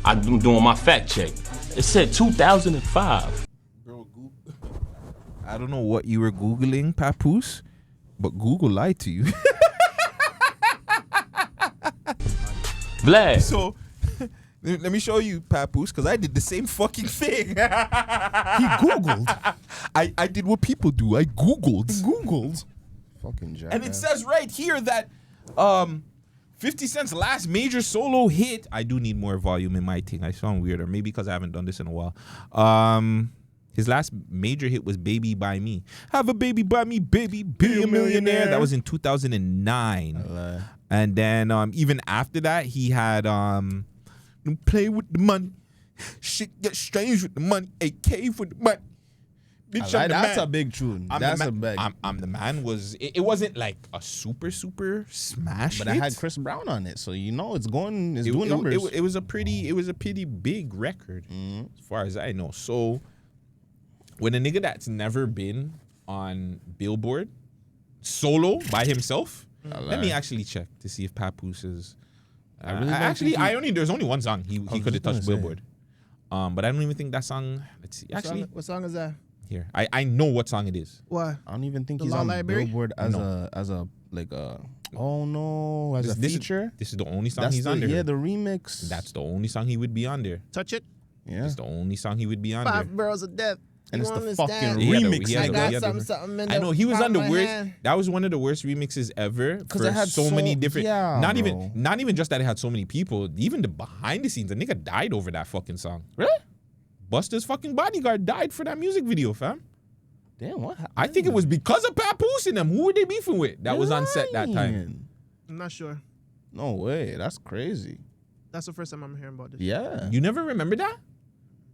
I'm doing my fact check. It said 2005. Bro, I don't know what you were Googling, Papoose, but Google lied to you. Vlad. So, let me show you, Papoose, because I did the same fucking thing. He Googled. I did what people do. I Googled. Fucking jackass. And it says right here that 50 Cent's last major solo hit. I do need more volume in my thing. I sound weird, or maybe because I haven't done this in a while. His last major hit was Baby by Me. Have a baby by me, baby, be a millionaire. That was in 2009. And then even after that, he had Play with the money. Shit get strange with the money. AK for the money. Bitch, that's a big tune. That's a big. I'm the man was. It wasn't like a super smash, but hit. I had Chris Brown on it, so you know it's going. It's doing numbers. It was a pretty big record, as far as I know. So when a nigga that's never been on Billboard solo by himself, let me actually check to see if Papoose is. There's only one song he could have touched Billboard. But I don't even think that song. Let's see. Actually, what song is that? Here, I know what song it is. What? I don't even think he's on Billboard as a feature. This is the only song he's on there. Yeah, the remix. That's the only song he would be on there. Touch It. Yeah, it's the only song he would be on there. 5 Barrels of Death. And it's the fucking remix. I got something. I know he was on the worst. That was one of the worst remixes ever because it had so many different. Yeah, not even just that it had so many people. Even the behind the scenes, the nigga died over that fucking song. Really? Busta's fucking bodyguard died for that music video, fam. Damn, what happened? I think it was because of Papoose and them. Who were they beefing with? That was on set that time. I'm not sure. No way. That's crazy. That's the first time I'm hearing about this. Yeah. You never remember that?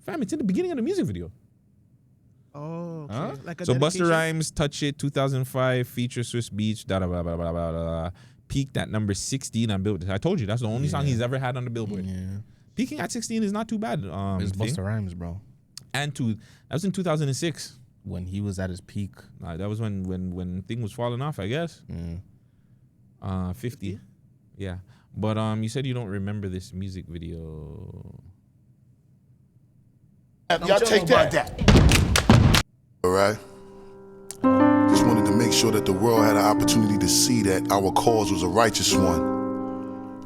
Fam, it's in the beginning of the music video. Oh, okay. Huh? Like a so dedication? Busta Rhymes, Touch It, 2005, feature Swiss Beach, blah, blah, blah, blah, blah, blah. Peaked at number 16 on Billboard. I told you, that's the only song he's ever had on the Billboard. Yeah. Peaking at 16 is not too bad. It's Busta Rhymes, bro. And that was in 2006. When he was at his peak. That was when thing was falling off, I guess. 50. Yeah. But you said you don't remember this music video. Y'all take that. All right. Just wanted to make sure that the world had an opportunity to see that our cause was a righteous one.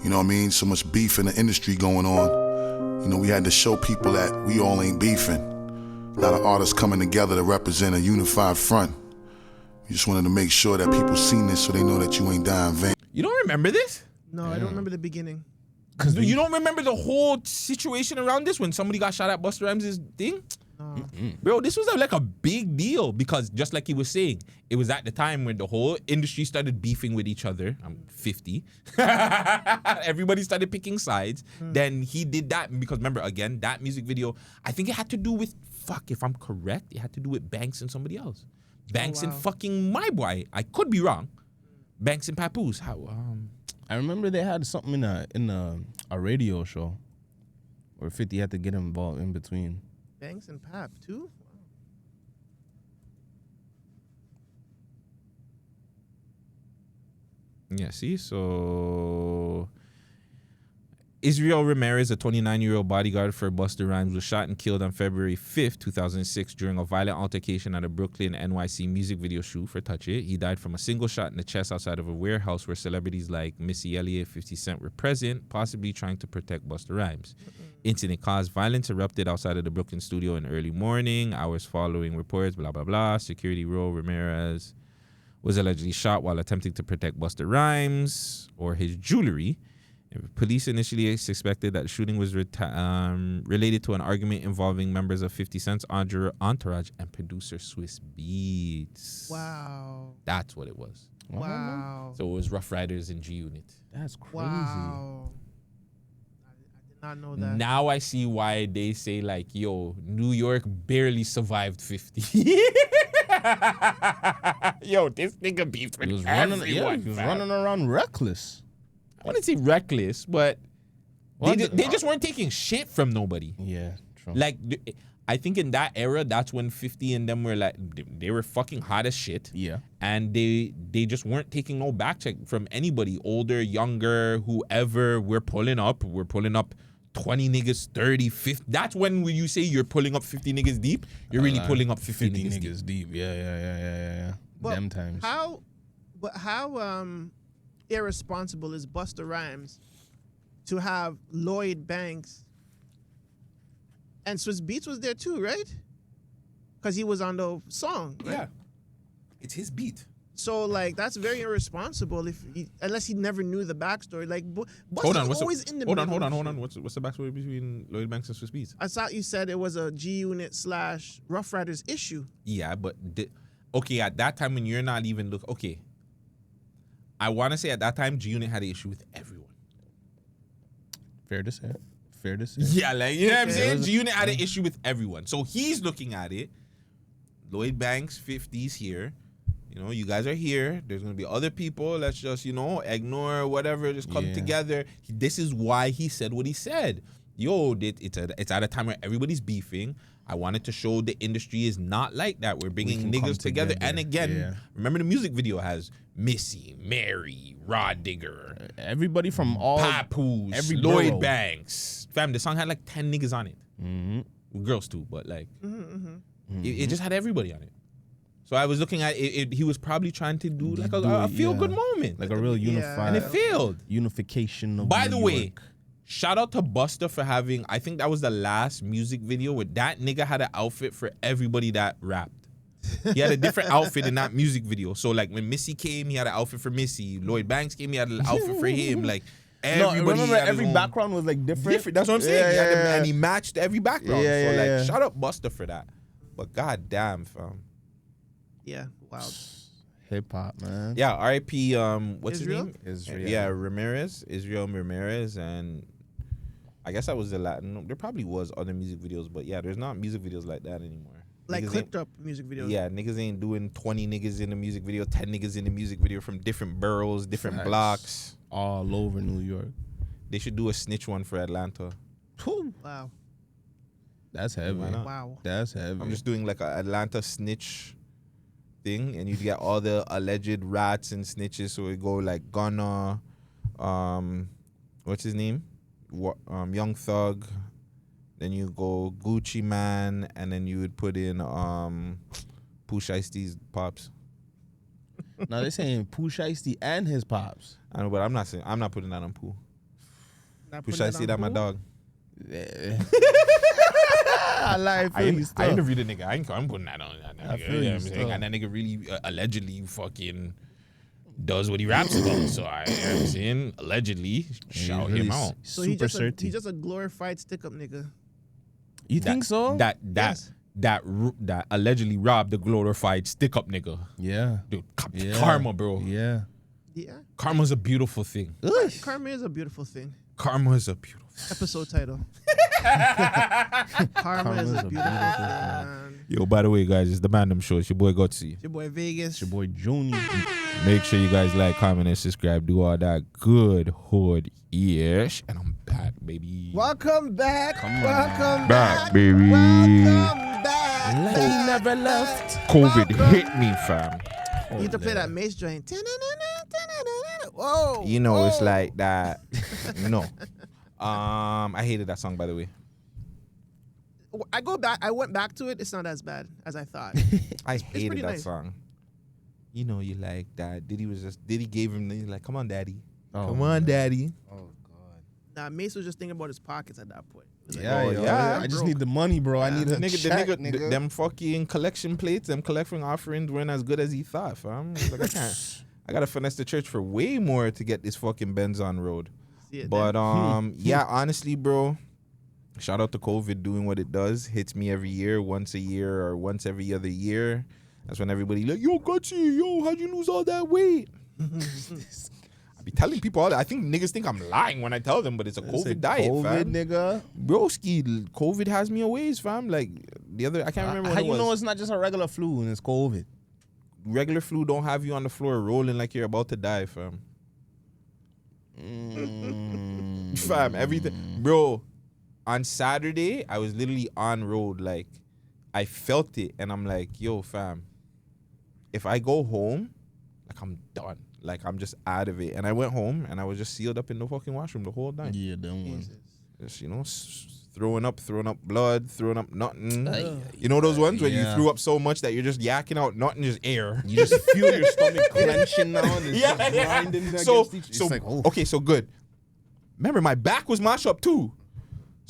You know what I mean? So much beef in the industry going on. You know, we had to show people that we all ain't beefing. A lot of artists coming together to represent a unified front. We just wanted to make sure that people seen this so they know that you ain't dying vain. You don't remember this? No, I don't remember the beginning. Cause you don't remember the whole situation around this when somebody got shot at Busta Rhymes' thing? No. Bro, this was like a big deal because just like he was saying, it was at the time when the whole industry started beefing with each other. I'm 50. Everybody started picking sides. Then he did that because remember, again, that music video, I think it had to do with, if I'm correct, it had to do with Banks and somebody else. Banks and fucking my boy. I could be wrong. Banks and Papoose. I remember they had something in a radio show where 50 had to get involved in between. Banks and Pap too? Yeah, see? So Israel Ramirez, a 29-year-old bodyguard for Busta Rhymes, was shot and killed on February 5th, 2006 during a violent altercation at a Brooklyn, NYC music video shoot for Touch It. He died from a single shot in the chest outside of a warehouse where celebrities like Missy Elliott, 50 Cent were present, possibly trying to protect Busta Rhymes. Incident caused violence erupted outside of the Brooklyn studio in early morning, hours following reports, blah, blah, blah. Security role, Ramirez was allegedly shot while attempting to protect Busta Rhymes or his jewelry. Police initially suspected that the shooting was related to an argument involving members of 50 Cent's entourage and producer Swiss Beats. Wow. That's what it was. Wow. So it was Rough Riders and G Unit. That's crazy. Wow. I did not know that. Now I see why they say like, yo, New York barely survived 50. Yo, this nigga beefed with everyone. He was running around reckless. I wouldn't say reckless, but they just weren't taking shit from nobody. Yeah, true. Like, I think in that era, that's when 50 and them were like, they were fucking hot as shit. Yeah. And they just weren't taking no back check from anybody, older, younger, whoever. We're pulling up 20 niggas, 30, 50. That's when you say you're pulling up 50 niggas deep, you're really pulling up 50 niggas deep. Yeah. But Them times. How irresponsible is Busta Rhymes to have Lloyd Banks and Swiss Beats was there too, right? Because he was on the song. Right? Yeah. It's his beat. So like that's very irresponsible unless he never knew the backstory. Like Busta's Hold on, always in the hold middle. on. What's the backstory between Lloyd Banks and Swiss Beats? I thought you said it was a G Unit / Rough Riders issue. Yeah, but okay, at that time when you're not even okay. I want to say at that time G Unit had an issue with everyone. Fair to say. Yeah, like you know what I'm Okay. saying? G Unit had an issue with everyone. So he's looking at it. Lloyd Banks, 50s here. You know, you guys are here. There's gonna be other people. Let's just, ignore whatever. Just come together. This is why he said what he said. Yo, it's at a time where everybody's beefing. I wanted to show the industry is not like that. We're bringing niggas together. And again, remember the music video has Missy, Mary, Rod Digger, everybody from all Papoose, every Lloyd borough. Banks. Fam, the song had like 10 niggas on it. Mm-hmm. Well, girls too, but like it just had everybody on it. So I was looking at it. He was probably trying to do like a feel good moment, like a real unified, and it failed. Unification of By New the way, York. shout out to Busta for having. I think that was the last music video where that nigga had an outfit for everybody that rapped. He had a different outfit in that music video. So like when Missy came, he had an outfit for Missy. Lloyd Banks came, he had an outfit for him. Like everybody. remember had his every own- background was like different. That's what I'm saying. Yeah. And he matched every background. Yeah, so like, yeah. shout out Busta for that. But goddamn, fam. Yeah, wild. Hip hop, man. Yeah, R.I.P. What's Israel? his name? Israel. Yeah, Ramirez, Israel Ramirez, and I guess that was the Latin. There probably was other music videos, but yeah, there's not music videos like that anymore. Like Niggas clipped up music videos. Yeah, niggas ain't doing 20 niggas in the music video, 10 niggas in the music video from different boroughs, different Facts. blocks. All over New York. They should do a snitch one for Atlanta. Wow. That's heavy. Why not? Wow. That's heavy. I'm just doing like a Atlanta snitch thing, and you get all the alleged rats and snitches. So it go like Gunna, what's his name? Young Thug. Then you go Gucci Man, and then you would put in Pooh Shiesty's pops. Now they're saying Pooh Shiesty and his pops. I know, but I'm not putting that on Pooh. Not Pooh putting it Shiesty, on that my Pooh? dog. I lie for you I stuff. interviewed a nigga. I'm putting that on that nigga. I feel You know you what I'm saying? still. And that nigga really allegedly fucking does what he raps about. So I, you know what I'm saying? Allegedly, shout him out. So Super he's just a glorified stick up nigga. You think so? Yes. That allegedly robbed the glorified stick up nigga. Yeah. Dude, Yeah. karma, bro. Yeah. Yeah. Karma's a beautiful thing. Karma is a beautiful thing. Karma is a beautiful thing. Episode title. Karma is a beautiful thing, man. Yo, by the way, guys, it's the Man Dem Show. It's your boy Guttzy. It's your boy Vegas. It's your boy Junior. Make sure you guys like, comment, and subscribe. Do all that good hood-ish. And I'm back, baby. Welcome back. Come on, Welcome Back, baby. Welcome back. Like he never left. COVID hit me, fam. You have to play that Mace joint. Whoa. You know, it's whoa. like that. No. I hated that song, by the way. I went back to it. It's not as bad as I thought. I hated pretty that nice. song. You know, you like that. Diddy gave him, he's like, come on, daddy. Oh, Come on, daddy. Oh God. Nah, Mace was just thinking about his pockets at that point. It was like, Yeah, Oh, yo, yeah. I just need the money, bro. I need The a nigga, check, the nigga. nigga, them fucking collection plates, them collection offerings weren't as good as he thought, fam. Like, I gotta finesse the church for way more to get this fucking Benz on road. see it But then. yeah, honestly, bro, shout out to COVID doing what it does. Hits me every year, once a year or once every other year. That's when everybody like, yo, Guttzy, yo, how'd you lose all that weight? I be telling people all that. I think niggas think I'm lying when I tell them, but it's a COVID diet, COVID, fam. nigga. Broski, COVID has me a ways, fam. Like the other, I can't remember How what it you was. know it's not just a regular flu and it's COVID? Regular flu don't have you on the floor rolling like you're about to die, fam. Fam, everything, bro. On Saturday, I was literally on road, like I felt it, and I'm like, yo, fam, if I go home, like I'm done, like I'm just out of it. And I went home, and I was just sealed up in the fucking washroom the whole night. Yeah, them ones. Jesus. Just, throwing up blood, throwing up nothing. You know those ones where you threw up so much that you're just yakking out nothing, just air. You just feel your stomach clenching now. And it's just grinding okay, so good. Remember, my back was mashed up too.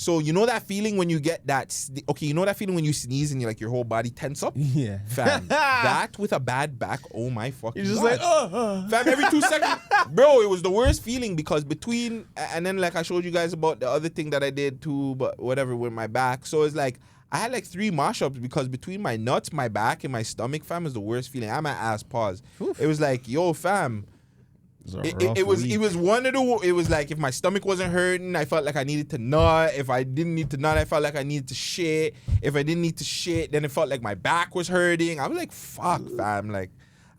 So you know that feeling when you get that? You know that feeling when you sneeze and your whole body tense up? Yeah. Fam, that with a bad back, oh my fucking You're just God. Fam, every 2 seconds. Bro, it was the worst feeling because and then I showed you guys about the other thing that I did too, but whatever, with my back. So it's I had 3 mash-ups because between my nuts, my back, and my stomach, fam, is the worst feeling. I had my ass paused. Oof. It was yo, fam. It was one of the. It was if my stomach wasn't hurting, I felt like I needed to nut. If I didn't need to nut, I felt like I needed to shit. If I didn't need to shit, then it felt like my back was hurting. I was fuck, fam. I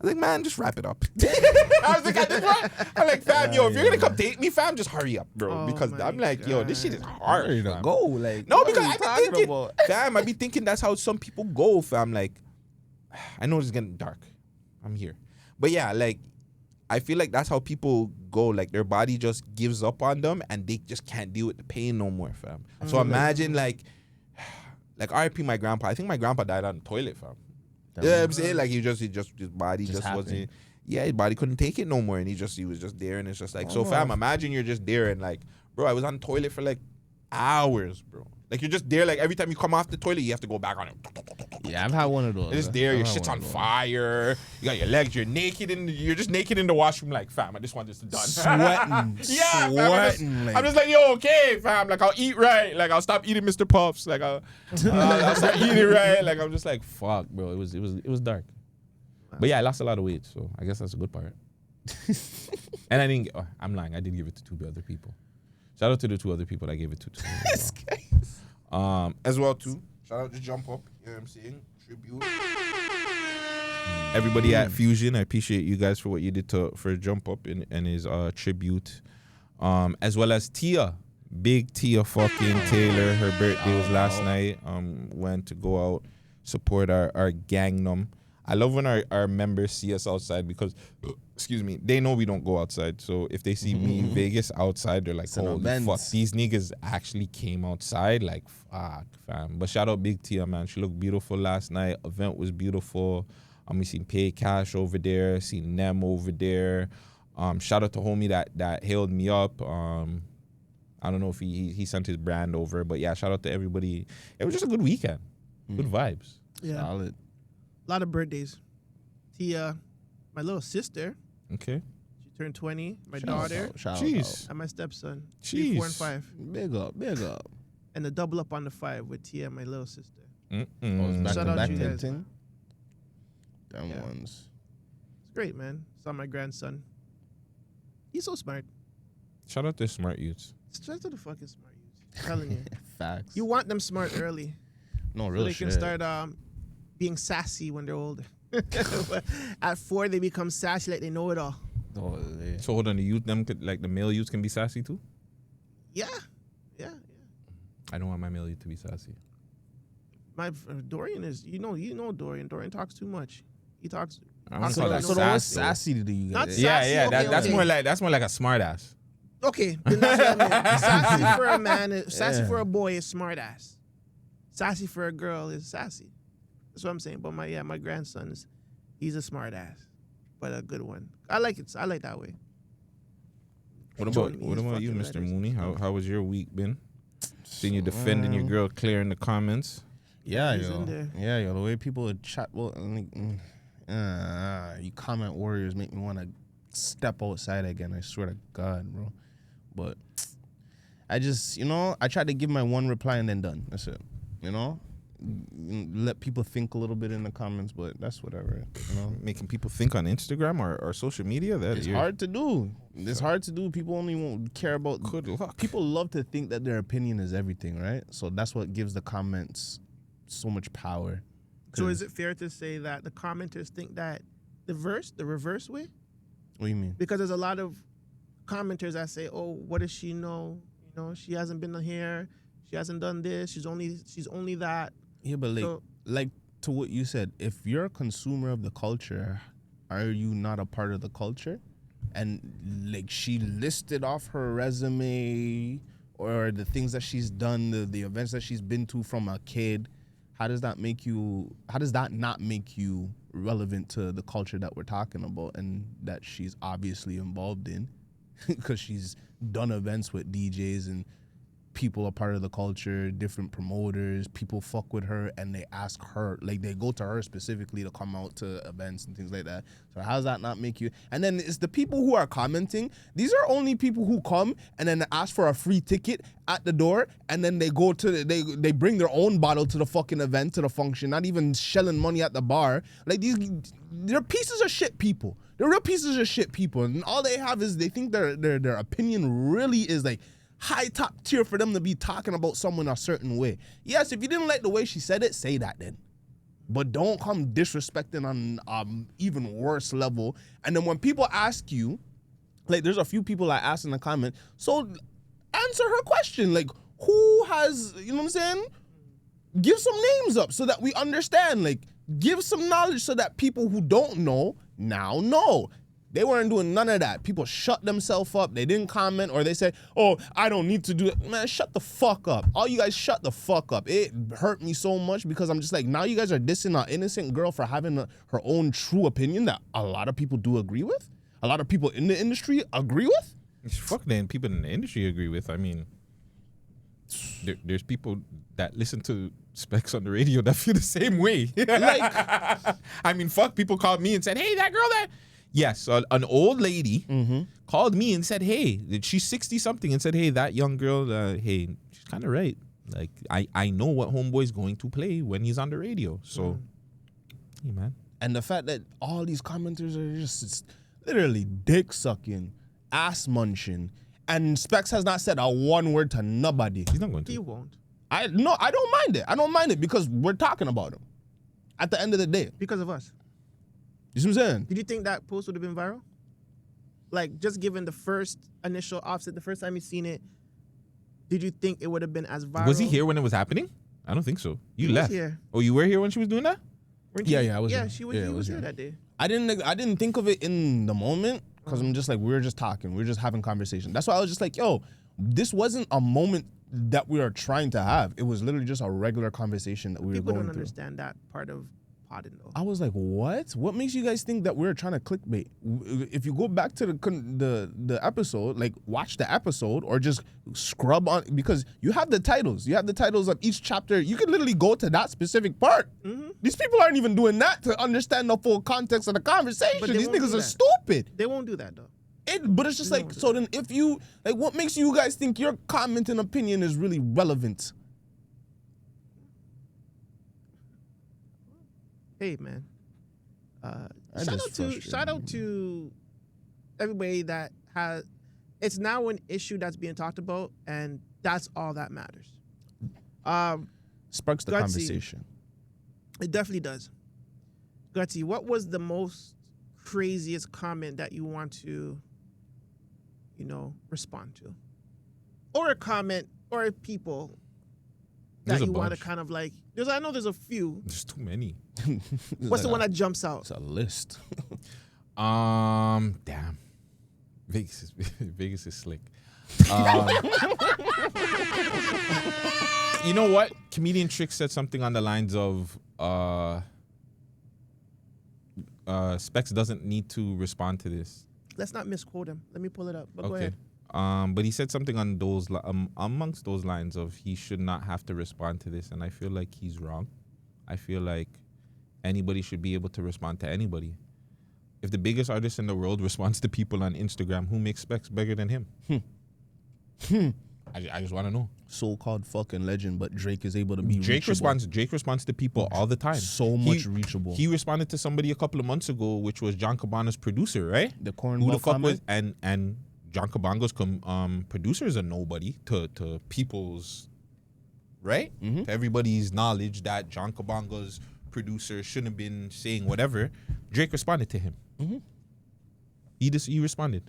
was man, just wrap it up. I was at this point, I'm fam, yo, if you're gonna come date me, fam, just hurry up, bro. Because I'm yo, this shit is hard. Ready to go, no, because I be thinking, fam, I be thinking that's how some people go, fam. I know it's getting dark. I'm here, but yeah, I feel that's how people go. Their body just gives up on them and they just can't deal with the pain no more, fam. So imagine RIP my grandpa. I think my grandpa died on the toilet, fam. Yeah, I'm saying his body just wasn't. Yeah, his body couldn't take it no more, and he was just there, and it's just so fam. Imagine you're just there and bro, I was on the toilet for hours, bro. You're just there, every time you come off the toilet, you have to go back on it. Yeah, I've had one of those. It's there, your shit's on fire. You got your legs, you're just naked in the washroom, fam, I just want this done. Sweating. Yeah, sweating. I'm just yo, okay, fam. I'll eat right. I'll stop eating Mr. Puffs. I'll start eating right. I'm just fuck, bro. It was dark. But yeah, I lost a lot of weight, so I guess that's a good part. And I didn't. I'm lying. I did give it to 2 other people. Shout out to the 2 other people I gave it to. As well too. Shout out to Jump Up. You know what I'm saying? Tribute. Everybody at Fusion, I appreciate you guys for what you did for Jump Up and his tribute. As well as Tia. Big Tia fucking Taylor. Her birthday was last night. Went to go out, support our gangnum. I love when our members see us outside because, excuse me, they know we don't go outside. So if they see me in Vegas outside, they're holy fuck, these niggas actually came outside. Fuck, fam. But shout out Big Tia, man. She looked beautiful last night. Event was beautiful. We seen Pay Cash over there, seen Nem over there. Shout out to homie that hailed me up. I don't know if he sent his brand over, but yeah, shout out to everybody. It was just a good weekend. Good vibes. Yeah. Solid. A lot of birthdays. Tia, my little sister. Okay. She turned 20. My daughter. Jeez. And my stepson. Jeez. 4 and 5. Big up. And the double up on the 5 with Tia and my little sister. Shout out to you guys. Them ones. It's great, man. Saw my grandson. He's so smart. Shout out to smart youths. Shout out to the fucking smart youths. I'm telling you. Facts. You want them smart early. No, really. So they can start being sassy when they're older. At 4, they become sassy like they know it all. Oh, yeah. So hold on, the youth, the male youths can be sassy too? Yeah. I don't want my male youth to be sassy. My Dorian is, you know Dorian. Dorian talks too much. He talks. I want to call that so sassy. Sassy to you guys. Not sassy. Yeah. Okay, That's okay. more like a smart ass. Okay, then that's what I meant. Sassy for a man, sassy for a boy is smart ass. Sassy for a girl is sassy. That's what I'm saying. But my grandson he's a smart ass, but a good one. I like it. I like that way. What about you, Mr. Mooney? How was your week been? Seeing you defending your girl Claire in the comments. Yeah, He's yo. in there. Yeah, yo. The way people would chat, you comment warriors make me want to step outside again. I swear to God, bro. But I just, I tried to give my one reply and then done. That's it. Let people think a little bit in the comments, but that's whatever. Making people think on Instagram or social media. It's hard to do. It's hard to do. People only won't care about. Good luck. People love to think that their opinion is everything, right? So that's what gives the comments so much power. So is it fair to say that the commenters think that the reverse way? What do you mean? Because there's a lot of commenters that say, "Oh, what does she know? She hasn't been here. She hasn't done this. She's only that." Yeah, but like to what you said, if you're a consumer of the culture, are you not a part of the culture? And she listed off her resume or the things that she's done, the events that she's been to from a kid, how does that not make you relevant to the culture that we're talking about and that she's obviously involved in? Because she's done events with DJs and people are part of the culture, different promoters, people fuck with her and they ask her, like they go to her specifically to come out to events and things like that. So how does that not make you? And then it's the people who are commenting. These are only people who come and then ask for a free ticket at the door and then they go to, they bring their own bottle to the fucking event, to the function, not even shelling money at the bar. Like they're pieces of shit people. They're real pieces of shit people. And all they have is they think their opinion really is like high top tier for them to be talking about someone a certain way. Yes, if you didn't like the way she said it, say that then. But don't come disrespecting on even worse level. And then when people ask you, like there's a few people I asked in the comment, so answer her question. Like who has, you know what I'm saying? Give some names up so that we understand. Like give some knowledge so that people who don't know now know. They weren't doing none of that. People shut themselves up. They didn't comment or they said, oh, I don't need to do it. Man, shut the fuck up. All you guys shut the fuck up. It hurt me so much because I'm just like, now you guys are dissing an innocent girl for having her own true opinion that a lot of people do agree with. A lot of people in the industry agree with. It's fuck then people in the industry agree with. I mean, there's people that listen to Spex on the radio that feel the same way. Like, I mean, fuck, people called me and said, hey, that girl that... Yes, an old lady called me and said, hey, she's 60-something and said, hey, that young girl, hey, she's kind of right. Like, I know what homeboy's going to play when he's on the radio. So, hey, man. And the fact that all these commenters are just literally dick sucking, ass munching, and Spex has not said a one word to nobody. He's not going to. He won't. I don't mind it. I don't mind it because we're talking about him at the end of the day. Because of us. You see what I'm saying? Did you think that post would have been viral? Like, just given the first initial offset, the first time you seen it, did you think it would have been as viral? Was he here when it was happening? I don't think so. You left. Here. Oh, you were here when she was doing that? Yeah, I was. Yeah, here. she was. Yeah, he was here here that day. I didn't think of it in the moment because I'm just like, we were just talking, we were just having conversation. That's why I was just like, yo, this wasn't a moment that we are trying to have. It was literally just a regular conversation that we were going through. People don't understand that part of potting though. I was like, what? What makes you guys think that we're trying to clickbait? If you go back to the episode, like watch the episode or just scrub on, because you have the titles. You have the titles of each chapter. You can literally go to that specific part. These people aren't even doing that to understand the full context of the conversation. These niggas are stupid. They won't do that though. But it's just like, so then if you, like, what makes you guys think your comment and opinion is really relevant? Hey man, shout out to everybody that has. It's now an issue that's being talked about, and that's all that matters. Sparks the Gutsy, conversation. It definitely does. Gutsy, what was the most craziest comment that you want to, respond to, or a comment or people that you want to kind of like? I know there's a few. There's too many. What's the one that jumps out? It's a list. Damn. Vegas is slick. You know what? Comedian Trick said something on the lines of Spex doesn't need to respond to this. Let's not misquote him. Let me pull it up. But go Okay. ahead. But he said something on those amongst those lines of he should not have to respond to this, and I feel like he's wrong. I feel like anybody should be able to respond to anybody. If the biggest artist in the world responds to people on Instagram, who makes Spex bigger than him? I just want to know. So-called fucking legend, but Drake is able to be Drake reachable. responds to people all the time. So much reachable. He responded to somebody a couple of months ago, which was John Cabana's producer, right? The Cornball Who the fuck family? was and John Cabango's producer is a nobody to people's, right? To everybody's knowledge that John Cabango's producer shouldn't have been saying whatever. Drake responded to him. He responded.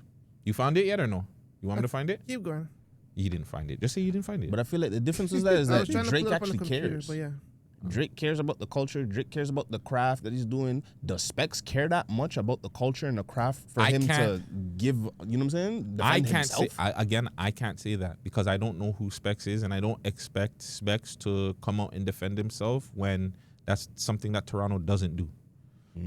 You found it yet or no? You want me to find it? Keep going. He didn't find it. Just say you didn't find it. But I feel like the difference is that I was trying to Drake pull it up on the actually computer, cares. but yeah. Drake cares about the culture. Drake cares about the craft that he's doing. Does Spex care that much about the culture and the craft for him to give, you know what I'm saying? I can't say, I can't say that because I don't know who Spex is, and I don't expect Spex to come out and defend himself when that's something that Toronto doesn't do.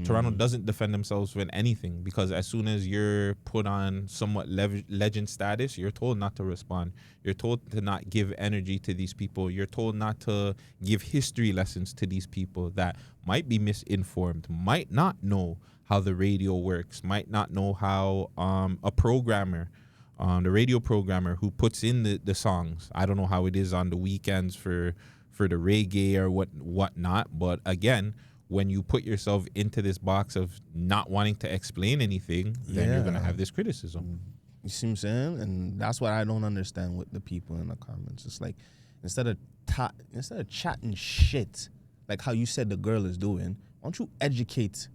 Toronto doesn't defend themselves with anything because as soon as you're put on somewhat legend status, you're told not to respond. You're told to not give energy to these people. You're told not to give history lessons to these people that might be misinformed, might not know how the radio works, might not know how a programmer, the radio programmer who puts in the songs, I don't know how it is on the weekends for the reggae or whatnot, but again, when you put yourself into this box of not wanting to explain anything, then you're going to have this criticism. You see what I'm saying? And that's what I don't understand with the people in the comments. It's like, instead of chatting shit, like how you said the girl is doing, why don't you educate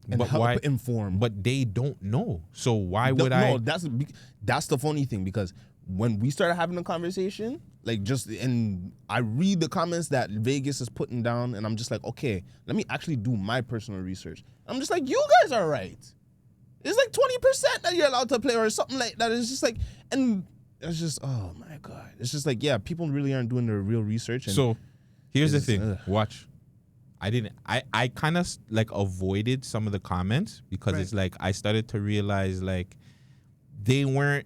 and help inform? But they don't know. So why would I? No, that's the funny thing, because when we started having a conversation, and I read the comments that Vegas is putting down, and I'm just like, okay, let me actually do my personal research. I'm just like, you guys are right. It's like 20% that you're allowed to play or something like that. It's just like, and it's just, oh my God. It's just like, yeah, people really aren't doing their real research. And so here's the thing. Watch. I kind of like avoided some of the comments because it's like I started to realize like they weren't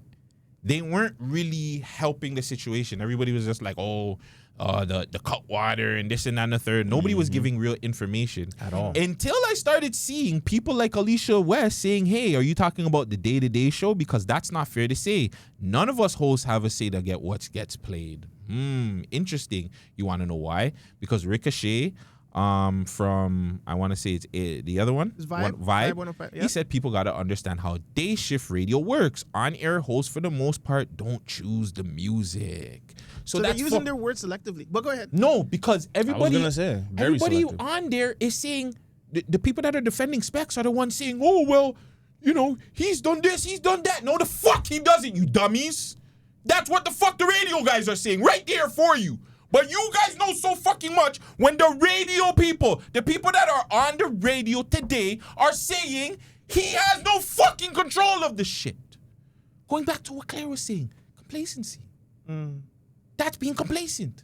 really helping the situation. Everybody was just like, the cut water and this and that and the third. Nobody was giving real information at all. Until I started seeing people like Alicia West saying, hey, are you talking about the day-to-day show? Because that's not fair to say. None of us hosts have a say to get what gets played. Interesting. You want to know why? Because Ricochet, from, I want to say it's the other one, it's Vibe. Vibe. He said people got to understand how day shift radio works. On-air hosts, for the most part, don't choose the music. So they're using their words selectively. But go ahead. No, because everybody selective. on there is saying, the people that are defending Spex are the ones saying, oh, well, you know, he's done this, he's done that. No, the fuck he doesn't, you dummies. That's what the fuck the radio guys are saying right there for you. But you guys know so fucking much when the radio people, the people that are on the radio today are saying he has no fucking control of the shit. Going back to what Claire was saying, complacency. That's being complacent.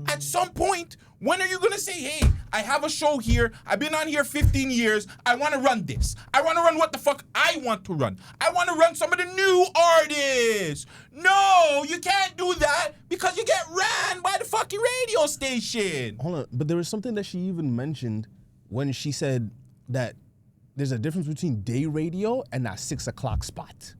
At some point, when are you going to say, hey, I have a show here. I've been on here 15 years. I want to run this. I want to run what the fuck I want to run. I want to run some of the new artists. No, you can't do that because you get ran by the fucking radio station. Hold on, but there was something that she even mentioned when she said that there's a difference between day radio and that 6 o'clock spot.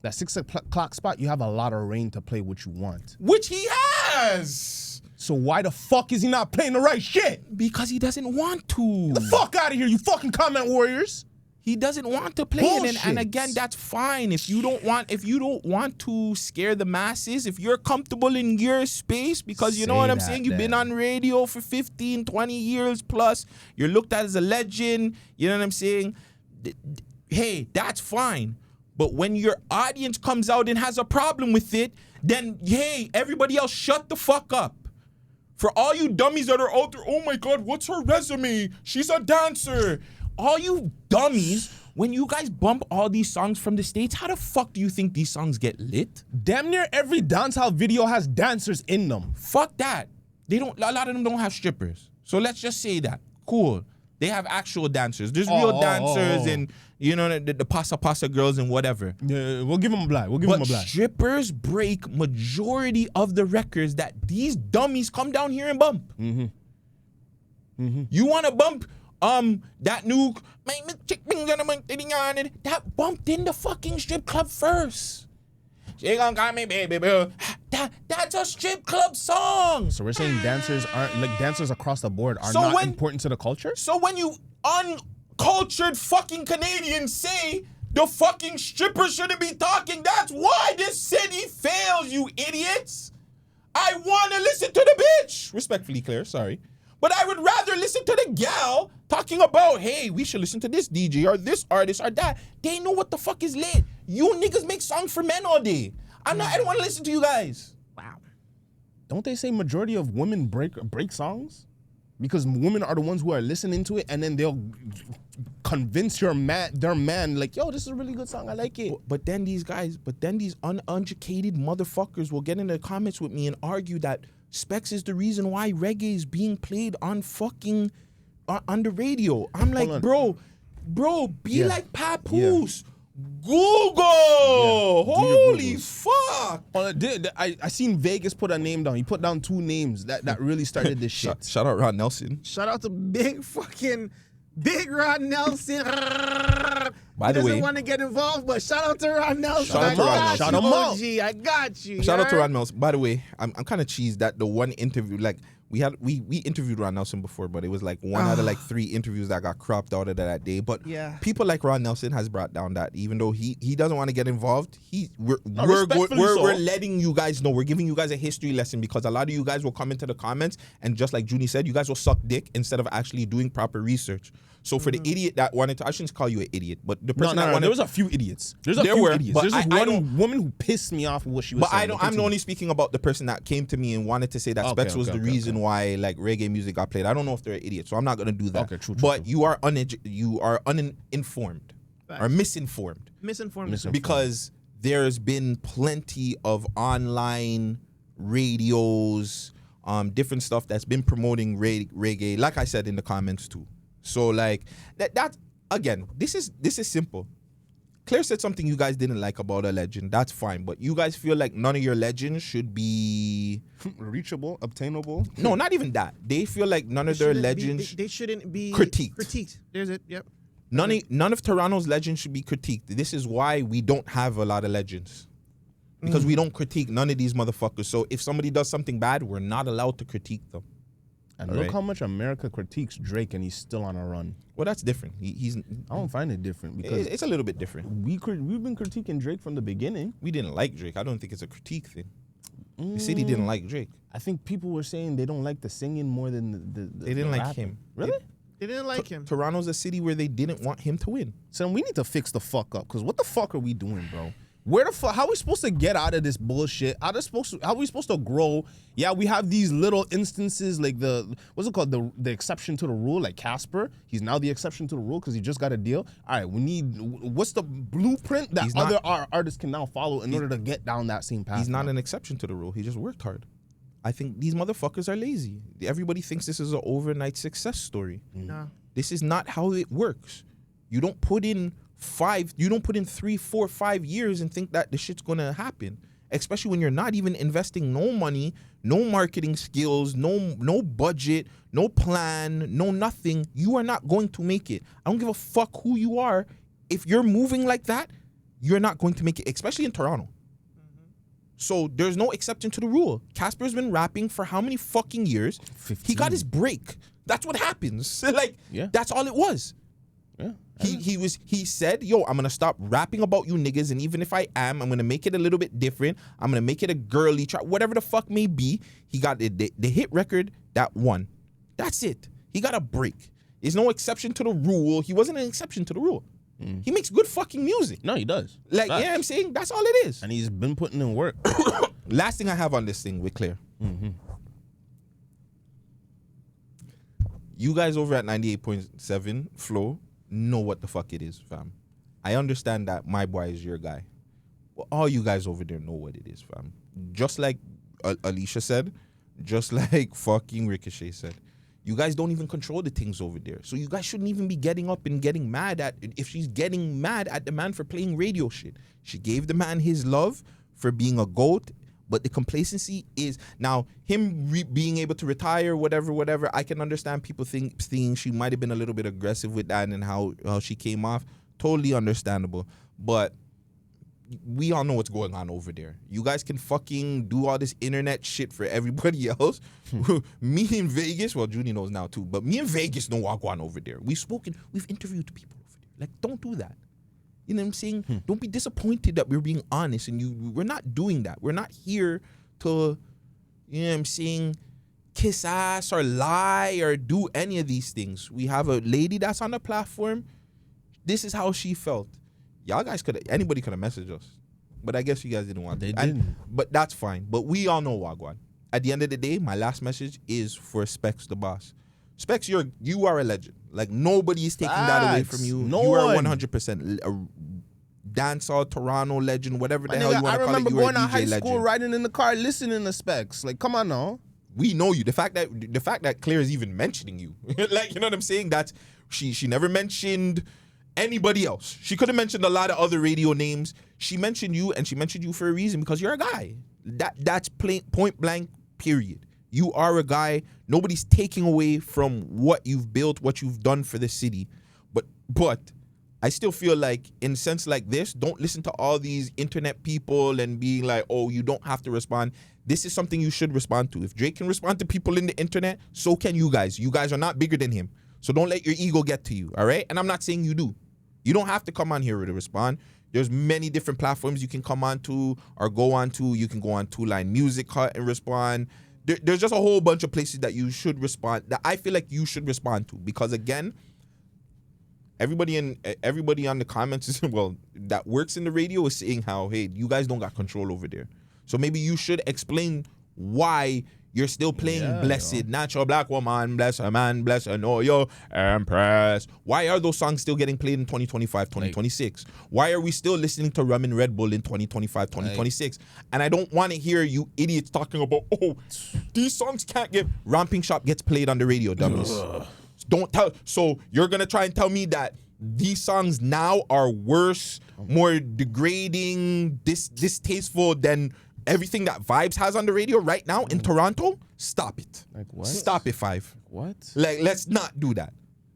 That 6 o'clock spot, you have a lot of rain to play what you want. Which he has. So why the fuck is he not playing the right shit? Because he doesn't want to. Get the fuck out of here, you fucking comment warriors. He doesn't want to play it, and again, that's fine. If you don't want to scare the masses, if you're comfortable in your space, because you know what I'm saying, you've been on radio for 15, 20 years plus, you're looked at as a legend, you know what I'm saying? Hey, that's fine. But when your audience comes out and has a problem with it, then hey, everybody else shut the fuck up. For all you dummies that are out there, oh my God, what's her resume? She's a dancer. All you dummies, when you guys bump all these songs from the States, how the fuck do you think these songs get lit? Damn near every dancehall video has dancers in them. Fuck that. A lot of them don't have strippers. So let's just say that. Cool. They have actual dancers. There's real dancers and, you know, the pasa girls and whatever. Yeah, we'll give them a black. But strippers break majority of the records that these dummies come down here and bump. You want to bump that new that bumped in the fucking strip club first. She gon' got me, baby, boo. That's a strip club song. So we're saying dancers across the board are not important to the culture? So when you uncultured fucking Canadians say the fucking strippers shouldn't be talking, that's why this city fails, you idiots. I want to listen to the bitch. Respectfully, Claire, sorry. But I would rather listen to the gal talking about, hey, we should listen to this DJ or this artist or that. They know what the fuck is lit. You niggas make songs for men all day. I don't want to listen to you guys. Wow. Don't they say majority of women break songs? because women are the ones who are listening to it, and then they'll convince their man, like, yo, this is a really good song, I like it. But then these uneducated motherfuckers will get in the comments with me and argue that Spex is the reason why reggae is being played on fucking on the radio. I'm like, bro, be like Papoose. Google. Holy fuck. I seen Vegas put a name down. He put down 2 names that really started this shit. Shout out Ron Nelson. Shout out to Big Ron Nelson. By the way, doesn't want to get involved, but shout out to Ron Nelson. Shout him out. I got you. Shout out to Ron Nelson. By the way, I'm kind of cheesed that the one interview, like we interviewed Ron Nelson before, but it was like one out of like 3 interviews that got cropped out of that day. But people like Ron Nelson has brought down that even though he doesn't want to get involved, we're letting you guys know, we're giving you guys a history lesson, because a lot of you guys will come into the comments and just like Junie said, you guys will suck dick instead of actually doing proper research. So for the idiot that wanted to, I shouldn't call you an idiot, but the person that wanted, there was a few idiots. There's this one woman who pissed me off with what she was saying. But I'm only speaking about the person that came to me and wanted to say that Spex was the reason why like reggae music got played. I don't know if they're an idiot, so I'm not gonna do that. Okay, true. But you are uninformed or misinformed. Misinformed. Because there's been plenty of online radios, different stuff that's been promoting reggae, like I said in the comments too. So like that again, this is simple. Claire said something you guys didn't like about a legend. That's fine, but you guys feel like none of your legends should be reachable, obtainable. No, not even that. They feel like none of their legends they shouldn't be critiqued. There's it. Yep. None of Toronto's legends should be critiqued. This is why we don't have a lot of legends. Because we don't critique none of these motherfuckers. So if somebody does something bad, we're not allowed to critique them. And look how much America critiques Drake, and he's still on a run. Well, that's different. I don't find it different because it's a little bit different. We've been critiquing Drake from the beginning. We didn't like Drake. I don't think it's a critique thing. The city didn't like Drake. I think people were saying they don't like the singing more than they didn't like him. Really? They didn't like him. Toronto's a city where they didn't want him to win. So we need to fix the fuck up, because what the fuck are we doing, bro? Where the fuck? How are we supposed to get out of this bullshit? How are we supposed to grow? Yeah, we have these little instances like what's it called? The exception to the rule, like Casper. He's now the exception to the rule because he just got a deal. All right, what's the blueprint that other artists can now follow in order to get down that same path? He's not an exception to the rule. He just worked hard. I think these motherfuckers are lazy. Everybody thinks this is an overnight success story. No. This is not how it works. You don't put in 3, 4, 5 years and think that the shit's gonna happen. Especially when you're not even investing no money, no marketing skills, no budget, no plan, no nothing. You are not going to make it. I don't give a fuck who you are. If you're moving like that, you're not going to make it, especially in Toronto. So there's no exception to the rule. Casper's been rapping for how many fucking years? 15. He got his break. That's what happens. That's all it was. Yeah. He said, yo, I'm gonna stop rapping about you niggas, and even if I'm gonna make it a little bit different. I'm gonna make it a girly track, whatever the fuck may be. He got the hit record that won. That's it. He got a break. There's no exception to the rule. He wasn't an exception to the rule. He makes good fucking music. No, he does. Like, yeah, I'm saying that's all it is. And he's been putting in work. Last thing I have on this thing with Claire. You guys over at 98.7 Flow know what the fuck it is, fam. I understand that my boy is your guy. Well, all you guys over there know what it is, fam. Just like Alicia said, just like fucking Ricochet said. You guys don't even control the things over there. So you guys shouldn't even be getting up and getting mad at, if she's getting mad at the man for playing radio shit. She gave the man his love for being a GOAT, but the complacency is, now him being able to retire, whatever, I can understand people thinking she might have been a little bit aggressive with that and how she came off. Totally understandable. But we all know what's going on over there. You guys can fucking do all this internet shit for everybody else. Me in Vegas, well, Junie knows now too, but me in Vegas know what's going on over there. We've interviewed people over there. Like, don't do that. You know what I'm saying? Don't be disappointed that we're being honest, and we're not doing that. We're not here to, you know what I'm saying, kiss ass or lie or do any of these things. We have a lady that's on the platform. This is how she felt. Y'all guys anybody could have messaged us, but I guess you guys didn't want to. They didn't. But that's fine. But we all know Wagwan. At the end of the day, my last message is for Spex the boss. Specs, you are a legend. Like, nobody is taking that away from you. No you are one. 100% a dancehall Toronto legend, whatever the My hell nigga, you want I to call it. remember You are a going to DJ high legend. school, riding in the car, listening to Specs. Like, come on now. We know you. The fact that Claire is even mentioning you, like, you know what I'm saying? That she never mentioned anybody else. She could have mentioned a lot of other radio names. She mentioned you, and she mentioned you for a reason, because you're a guy. That's point blank. Period. You are a guy. Nobody's taking away from what you've built, what you've done for the city. But I still feel like, in a sense like this, don't listen to all these internet people and being like, oh, you don't have to respond. This is something you should respond to. If Drake can respond to people in the internet, so can you guys. You guys are not bigger than him. So don't let your ego get to you, all right? And I'm not saying you do. You don't have to come on here to respond. There's many different platforms you can come on to or go on to. You can go on 2Line Music Hut and respond. There's just a whole bunch of places that you should respond, that I feel like you should respond to. Because, again, everybody on the comments is, well, that works in the radio is saying how, hey, you guys don't got control over there. So maybe you should explain why you're still playing Blessed, Natural Black Woman, Bless a Man, Bless a No Yo, Empress. Why are those songs still getting played in 2025, 2026? Why are we still listening to Rum and Red Bull in 2025, 2026? And I don't want to hear you idiots talking about, oh, these songs can't get... Romping Shop gets played on the radio, dummies. Don't tell... So you're going to try and tell me that these songs now are worse, more degrading, distasteful than everything that Vibes has on the radio right now in Toronto? Stop it. Like what? Stop it, Five. What? Like, let's not do that.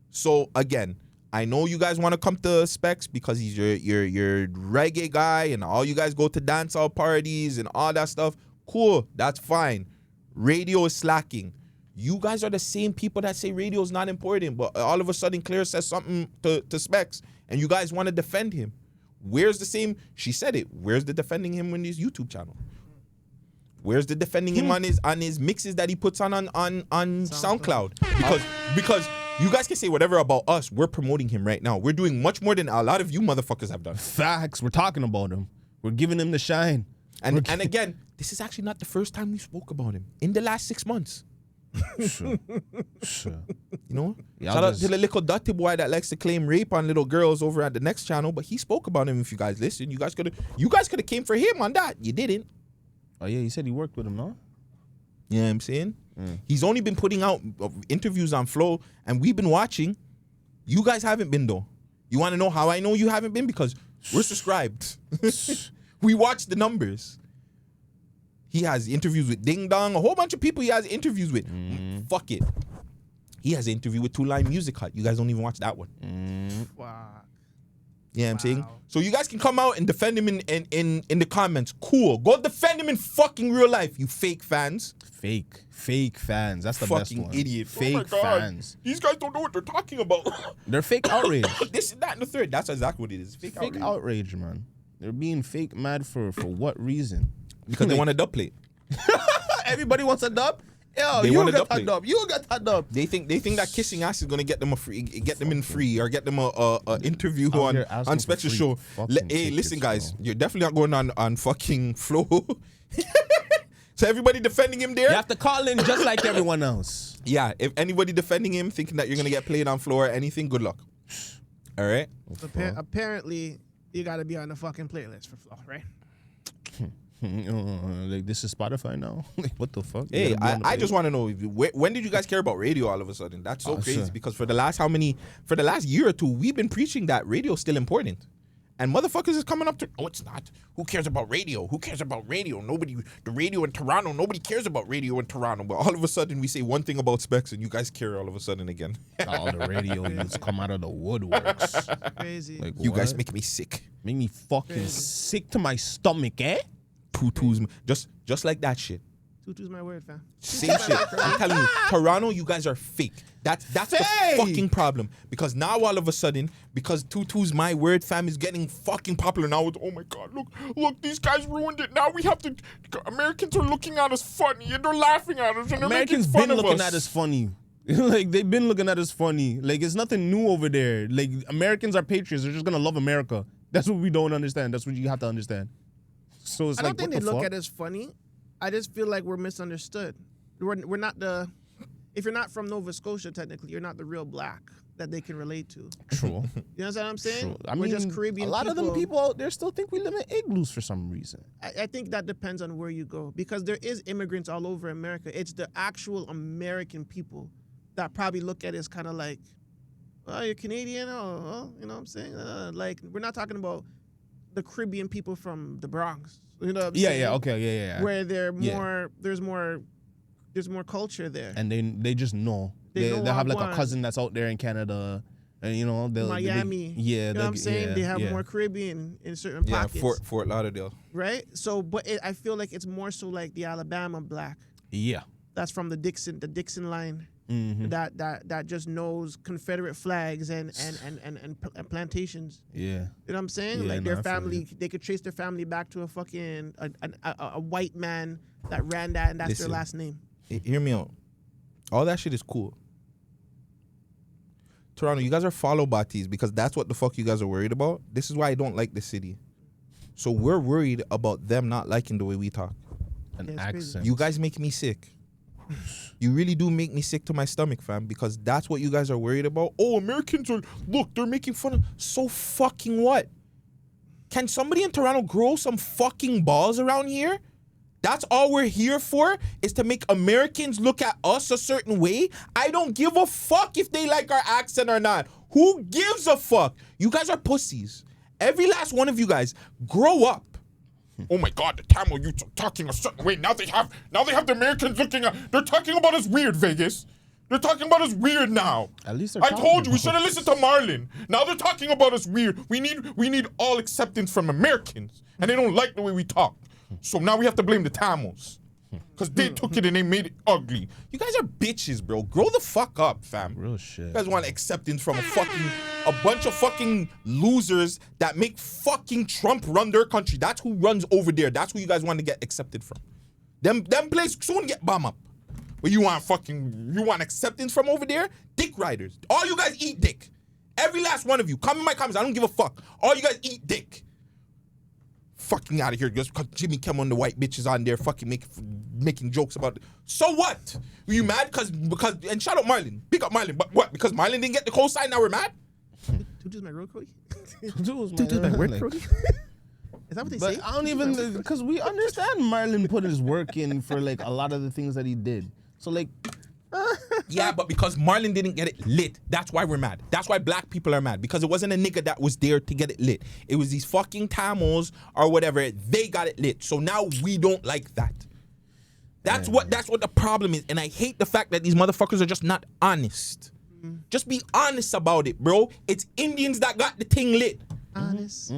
So again, I know you guys want to come to Specs because he's your reggae guy, and all you guys go to dancehall parties and all that stuff. Cool, that's fine. Radio is slacking. You guys are the same people that say radio is not important, but all of a sudden Claire says something to Specs, and you guys want to defend him. Where's the same? She said it. Where's the defending him on his YouTube channel? Where's the defending him on his mixes that he puts on SoundCloud? Because you guys can say whatever about us. We're promoting him right now. We're doing much more than a lot of you motherfuckers have done. Facts. We're talking about him. We're giving him the shine. And again, this is actually not the first time we spoke about him. In the last 6 months. Sure. You know? Y'all Shout out just- to the little dirty boy that likes to claim rape on little girls over at the next channel, but he spoke about him. If you guys listen, you guys could have came for him on that. You didn't. Oh, yeah, you said he worked with him, no? You know what I'm saying? He's only been putting out interviews on Flow, and we've been watching. You guys haven't been, though. You want to know how I know you haven't been? Because we're subscribed. We watch the numbers. He has interviews with Ding Dong, a whole bunch of people he has interviews with. Fuck it. He has an interview with 2Line Music Hut. You guys don't even watch that one. Wow. Yeah, I'm saying. So you guys can come out and defend him in the comments. Cool. Go defend him in fucking real life, you fake fans. Fake fans. That's the Fucking best one. idiot. Fake Oh my God. fans. These guys don't know what they're talking about. They're fake outrage. This and that and the third. That's exactly what it is. Fake Fake outrage. outrage, man. They're being fake mad for what reason? Because they want a dub plate. Everybody wants a dub. Yo, They you want a got dub that plate. dub. You got that dub. They think that kissing ass is gonna get them in free or get them a interview Out on here asking for Spex's free show. fucking Hey, tickets, listen, guys, bro. you're definitely not going on fucking Flow. So everybody defending him there. You have to call in just like everyone else. Yeah, if anybody defending him thinking that you're gonna get played on Floor or anything, good luck. All right. Apparently, you got to be on the fucking playlist for Flow, right? Like, this is Spotify now. Like, what the fuck? You Hey, gotta be on the I just playlist. want to know when did you guys care about radio all of a sudden? That's so crazy sir. because for the last year or two, we've been preaching that radio is still important. And motherfuckers is coming up to, oh, it's not. Who cares about radio? Who cares about radio? The radio in Toronto, nobody cares about radio in Toronto. But all of a sudden, we say one thing about Specs and you guys care all of a sudden again. all the radio youths come out of the woodworks. Crazy. Like, You guys what? make me sick. make me fucking sick to my stomach, eh? Tutus, just like that shit. Tutu's my word, fam. Same shit. I'm telling you, Toronto, you guys are fake. That's the Fake. fucking problem. Because now all of a sudden, because Tutu's my word fam is getting fucking popular now. With, oh my God, look, these guys ruined it. Now we have to. Americans are looking at us funny and they're laughing at us and they're Americans making fun been of looking us. at us funny. Like, they've been looking at us funny. Like, it's nothing new over there. Like, Americans are patriots. They're just gonna love America. That's what we don't understand. That's what you have to understand. So it's I like, don't think what they the look fuck? at us funny. I just feel like we're misunderstood. We're not the if you're not from Nova Scotia, technically, you're not the real black that they can relate to. True. You know what I'm saying? True. I We're mean, just Caribbean a lot of them people out there still think we live in igloos for some reason. I think that depends on where you go because there is immigrants all over America. It's the actual American people that probably look at it as kind of like, oh, you're Canadian? Oh, well, you know what I'm saying? Like, we're not talking about the Caribbean people from the Bronx. You know what I'm saying? Yeah. Where they're more, there's more culture there. And they just know. They have like a cousin that's out there in Canada, and you know they'll Miami. You know what I'm saying? They have more Caribbean in certain pockets. Yeah, Fort Lauderdale. Right? So, but I feel like it's more so like the Alabama black. Yeah. That's from the Dixon line. Mm-hmm. That just knows Confederate flags and plantations. Yeah. You know what I'm saying? Yeah, Like no, their I feel family, they could trace their family back to a fucking a white man that ran that, and that's their last name. Hear me out. All that shit is cool. Toronto, you guys are follow batis because that's what the fuck you guys are worried about. This is why I don't like the city. So we're worried about them not liking the way we talk. An Yeah, accent. You guys make me sick. You really do make me sick to my stomach, fam, because that's what you guys are worried about. Oh, Americans are, look, they're making fun of, so fucking what? Can somebody in Toronto grow some fucking balls around here? That's all we're here for, is to make Americans look at us a certain way. I don't give a fuck if they like our accent or not. Who gives a fuck? You guys are pussies. Every last one of you guys, grow up. Oh my God, the Tamil youths are talking a certain way. Now they have the Americans looking at, they're talking about us weird, Vegas. They're talking about us weird now. At least they're I talking told you, we about should have listened to Marlon. Now they're talking about us weird. We need all acceptance from Americans. And they don't like the way we talk. So now we have to blame the Tamils. Because they took it and they made it ugly. You guys are bitches, bro. Grow the fuck up, fam. Real shit. You guys want acceptance from a bunch of fucking losers that make fucking Trump run their country. That's who runs over there. That's who you guys want to get accepted from. Them places soon get bomb up. But you want acceptance from over there? Dick riders. All you guys eat dick. Every last one of you. Come in my comments. I don't give a fuck. All you guys eat dick. Fucking out of here just because Jimmy Kimmel and the white bitches on there fucking making jokes about it. So what? Were you mad because and shout out Marlon. Big up Marlon. But what? Because Marlon didn't get the cosign, now we're mad? Dude, is my road Cody? Is Is that what they say? But I don't even, because we understand Marlon put his work in for like a lot of the things that he did. So like, Yeah, but because Marlon didn't get it lit, that's why we're mad. That's why black people are mad. Because it wasn't a nigga that was there to get it lit. It was these fucking Tamils or whatever. They got it lit. So now we don't like that. That's what the problem is. And I hate the fact that these motherfuckers are just not honest. Just be honest about it, bro. It's Indians that got the thing lit. Honest.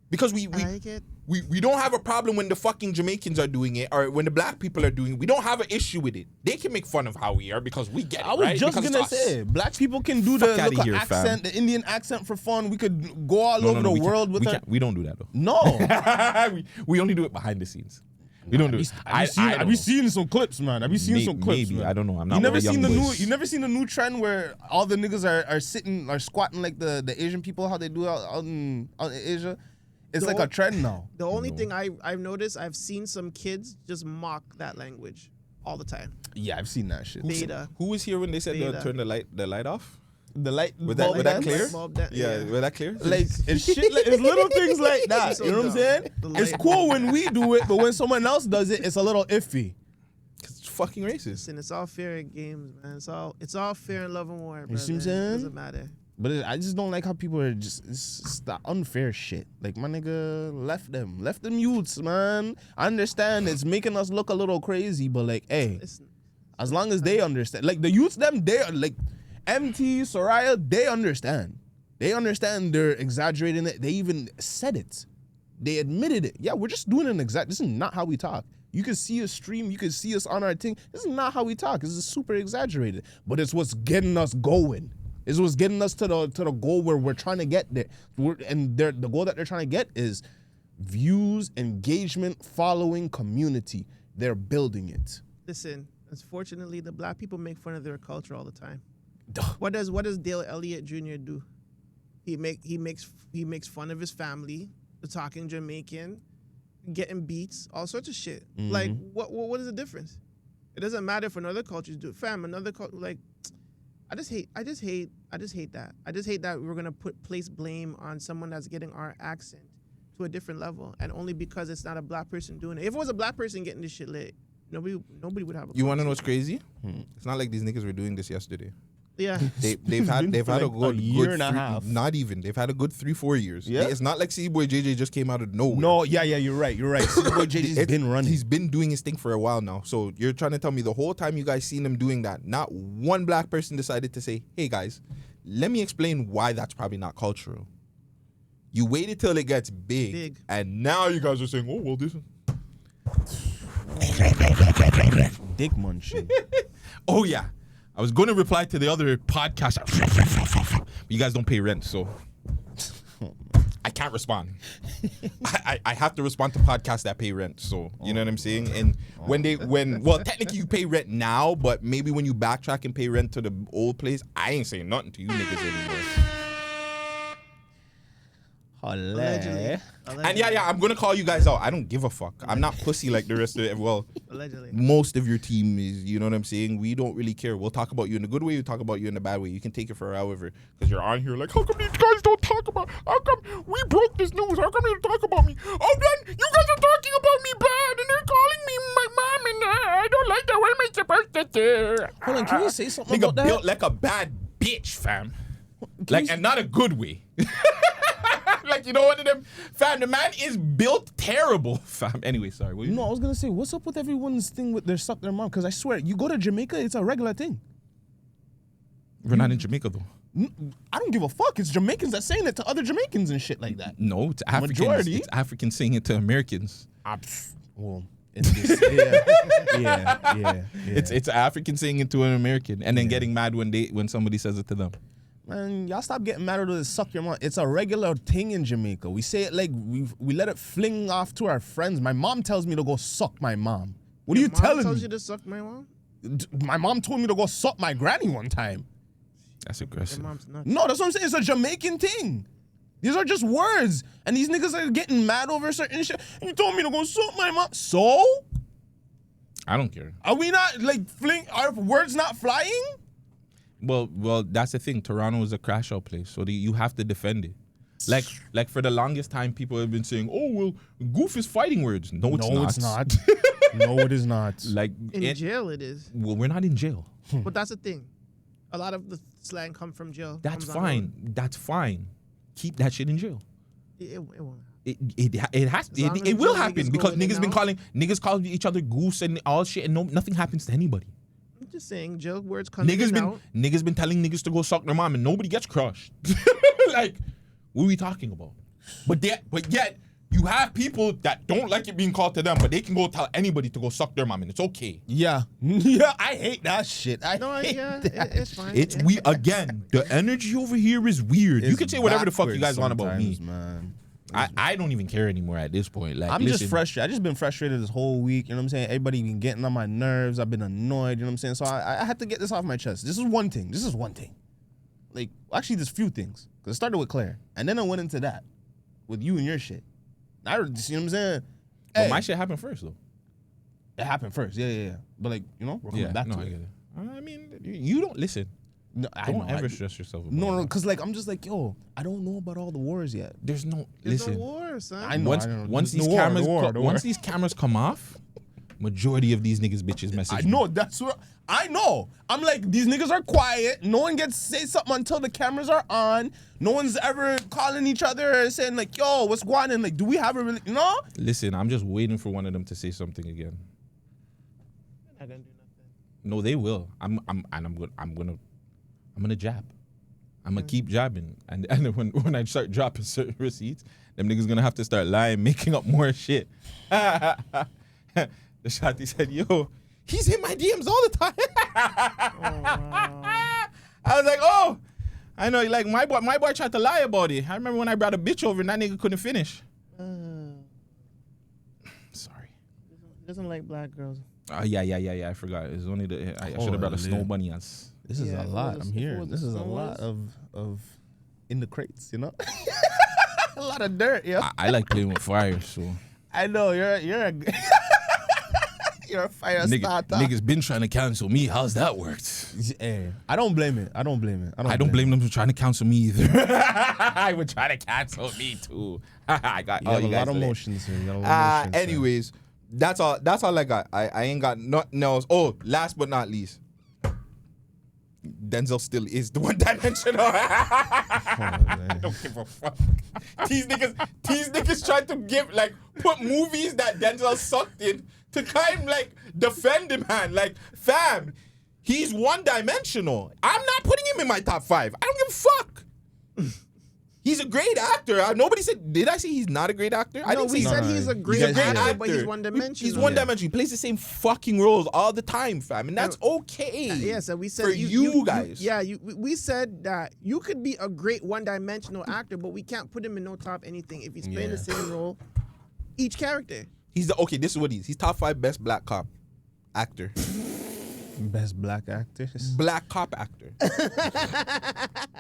Because I like it. we don't have a problem when the fucking Jamaicans are doing it or when the black people are doing it. We don't have an issue with it. They can make fun of how we are because we get it, I was right? just Because gonna it's us. say, black people can do the Fuck outta local here, accent, fam. the Indian accent for fun. We could go all over No, the we world can't. with we our... can't. We don't do that though. No. we only do it behind the scenes. We don't do it. I be seeing some clips, man. I be seeing some clips. Maybe. Man. I don't know. I'm not You never one of the seen young the boys. new. You never seen the new trend where all the niggas are squatting like the Asian people, how they do out in Asia. It's like a trend now. The only thing I've noticed, I've seen some kids just mock that language all the time. Yeah, I've seen that shit. Beta. Who was here when they said they'll Beta. turn the light off? The light Was bulb that dance. clear? Bulb dance, Yeah, yeah. was that clear? Like it's shit. Like, it's little things like that. So You know what I'm dumb. saying? The It's light cool when we do it, but when someone else does it, it's a little iffy. It's fucking racist. Listen, it's all fair in games, man. It's all fair in love and war, brother. You see what I'm saying? It doesn't matter. But I just don't like how people are it's the unfair shit. Like, my nigga, left them youths, man. I understand it's making us look a little crazy, but like, hey, Listen, as long as they understand, like the youths, they are like MT, Soraya, they understand. They understand they're exaggerating it. They even said it. They admitted it. Yeah, we're just doing this is not how we talk. You can see us stream, you can see us on our thing. This is not how we talk. This is super exaggerated. But it's what's getting us going. It's what's getting us to the goal where we're trying to get there. The goal that they're trying to get is views, engagement, following, community. They're building it. listen. Unfortunately, the black people make fun of their culture all the time. What does Dale Elliott Jr. do? He makes fun of his family, the talking Jamaican, getting beats, all sorts of shit. Mm-hmm. Like what is the difference? It doesn't matter if another cultures do it. Fam, another culture, like, I just hate that. I just hate that we're gonna place blame on someone that's getting our accent to a different level, and only because it's not a black person doing it. If it was a black person getting this shit lit, nobody would have a. You want to know what's crazy? It's not like these niggas were doing this yesterday. Yeah. They've had a good year and a half. Not even. They've had a good 3-4 years. Yeah. It's not like C Boy JJ just came out of nowhere. No, yeah, you're right. Boy JJ's been running. He's been doing his thing for a while now. So you're trying to tell me the whole time you guys seen him doing that, not one black person decided to say, "Hey guys, let me explain why that's probably not cultural." You waited till it gets big. And now you guys are saying, "Oh well, this." Dick munching. Oh yeah. I was going to reply to the other podcast, but you guys don't pay rent, so I can't respond. I have to respond to podcasts that pay rent, so you know what I'm saying? And well, technically you pay rent now, but maybe when you backtrack and pay rent to the old place, I ain't saying nothing to you niggas anymore. Allegedly. And yeah, I'm gonna call you guys out. I don't give a fuck. I'm not pussy like the rest of it. Well, Allegedly. most of your team is, you know what I'm saying? We don't really care. We'll talk about you in a good way, we'll talk about you in a bad way. You can take it for however, because you're on here like, how come these guys don't talk about, how come we broke this news? How come they don't talk about me? Oh, then you guys are talking about me bad, and they're calling me my mom, and I don't like that. What am I supposed to do? Hold on, can you say something Nigga about that? built like a bad bitch, fam. Like, and not a good way. Like, you know what, them, fam, the man is built terrible, fam. Anyway, sorry. No, I was gonna say, what's up with everyone's thing with their suck their mom? Because I swear, you go to Jamaica, it's a regular thing. We're not in Jamaica though. I don't give a fuck. It's Jamaicans that saying it to other Jamaicans and shit like that. No, it's Africans. Majority. It's Africans saying it to Americans. Well, yeah. It's African saying it to an American and then getting mad when somebody says it to them. Man, y'all stop getting mad at it. Suck your mom. It's a regular thing in Jamaica. We say it like we let it fling off to our friends. My mom tells me to go suck my mom. What are you telling me? Tells you to suck my mom? My mom told me to go suck my granny one time. That's aggressive. Your mom's nuts. No, that's what I'm saying. It's a Jamaican thing. These are just words. And these niggas are getting mad over certain shit. You told me to go suck my mom. So? I don't care. Are we not like are words not flying? Well, that's the thing. Toronto is a crash out place, so you have to defend it. Like for the longest time, people have been saying, "Oh, well, goof is fighting words." No, it's not. No, it is not. Like In jail, it is. Well, we're not in jail. But that's the thing. A lot of the slang come from jail. That's comes on fine. That's fine. Keep that shit in jail. It won't. It has As long as it will jail happen niggas because go in and niggas call each other goose and all shit, and nothing happens to anybody. I'm just saying, jail words come in and out. Niggas been telling niggas to go suck their mom and nobody gets crushed. Like, what are we talking about? But yet you have people that don't like it being called to them, but they can go tell anybody to go suck their mom and it's okay. Yeah, I hate that shit. It's fine. It's again, the energy over here is weird. You can say whatever the fuck you guys want about me. Man. I don't even care anymore at this point. Like, I'm listen, just frustrated. I just been frustrated this whole week. You know what I'm saying? Everybody been getting on my nerves. I've been annoyed. You know what I'm saying? So I had to get this off my chest. This is one thing. Like, actually, there's few things. Because it started with Claire. And then I went into that. With you and your shit. You know what I'm saying? But my shit happened first, though. It happened first. Yeah. But, like, you know, we're coming back to I it. get it. I mean, you don't listen. No, Don't ever stress yourself about No, that. because, like, I'm just like, yo, I don't know about all the wars yet. There's no There's listen. no war, son. I know. Once The these war, cameras the war. once these cameras come off, majority of these niggas bitches message I me. know, that's what I know. I'm like, these niggas are quiet. No one gets to say something until the cameras are on. No one's ever calling each other and saying like, yo, what's going on? Like, do we have a really, no? Listen, I'm just waiting for one of them to say something again. Not gonna do nothing. No, they will. I'm gonna jab. I'm gonna keep jabbing, and when I start dropping certain receipts, them niggas gonna have to start lying, making up more shit. The shotty said, "Yo, he's in my DMs all the time." I was like, "Oh, I know." Like my boy tried to lie about it. I remember when I brought a bitch over and that nigga couldn't finish. Sorry. He doesn't like black girls. Yeah. I forgot. It's only I should have brought a snow bunny as. This is Yeah, a if it lot. was- I'm if it here. was This is a Star lot Wars. of in the crates, you know? A lot of dirt, yo. I like playing with fire, so I know you're a You're a fire starter. Niggas been trying to cancel me. How's that worked? Hey, I don't blame it. I don't blame them for trying to cancel me either. I would try to cancel me too. I got You have a lot of emotions here. You got a lot of emotions, anyways, that's all I got. I ain't got nothing else. Oh, last but not least, Denzel still is the one-dimensional. I don't give a fuck. These niggas tried to put movies that Denzel sucked in to kind of defend him, man. Like, fam, he's one-dimensional. I'm not putting him in my top 5. I don't give a fuck. He's a great actor. Nobody said. Did I say he's not a great actor? I didn't say. We said he's a great actor, but he's one-dimensional. He's one-dimensional. He plays the same fucking roles all the time, fam, and that's okay. Yeah, so we said for you guys. We said that you could be a great one-dimensional actor, but we can't put him in no top anything if he's playing the same role, each character. He's okay. This is what he's. He's top 5 best black cop actor. Best black actor. Black cop actor.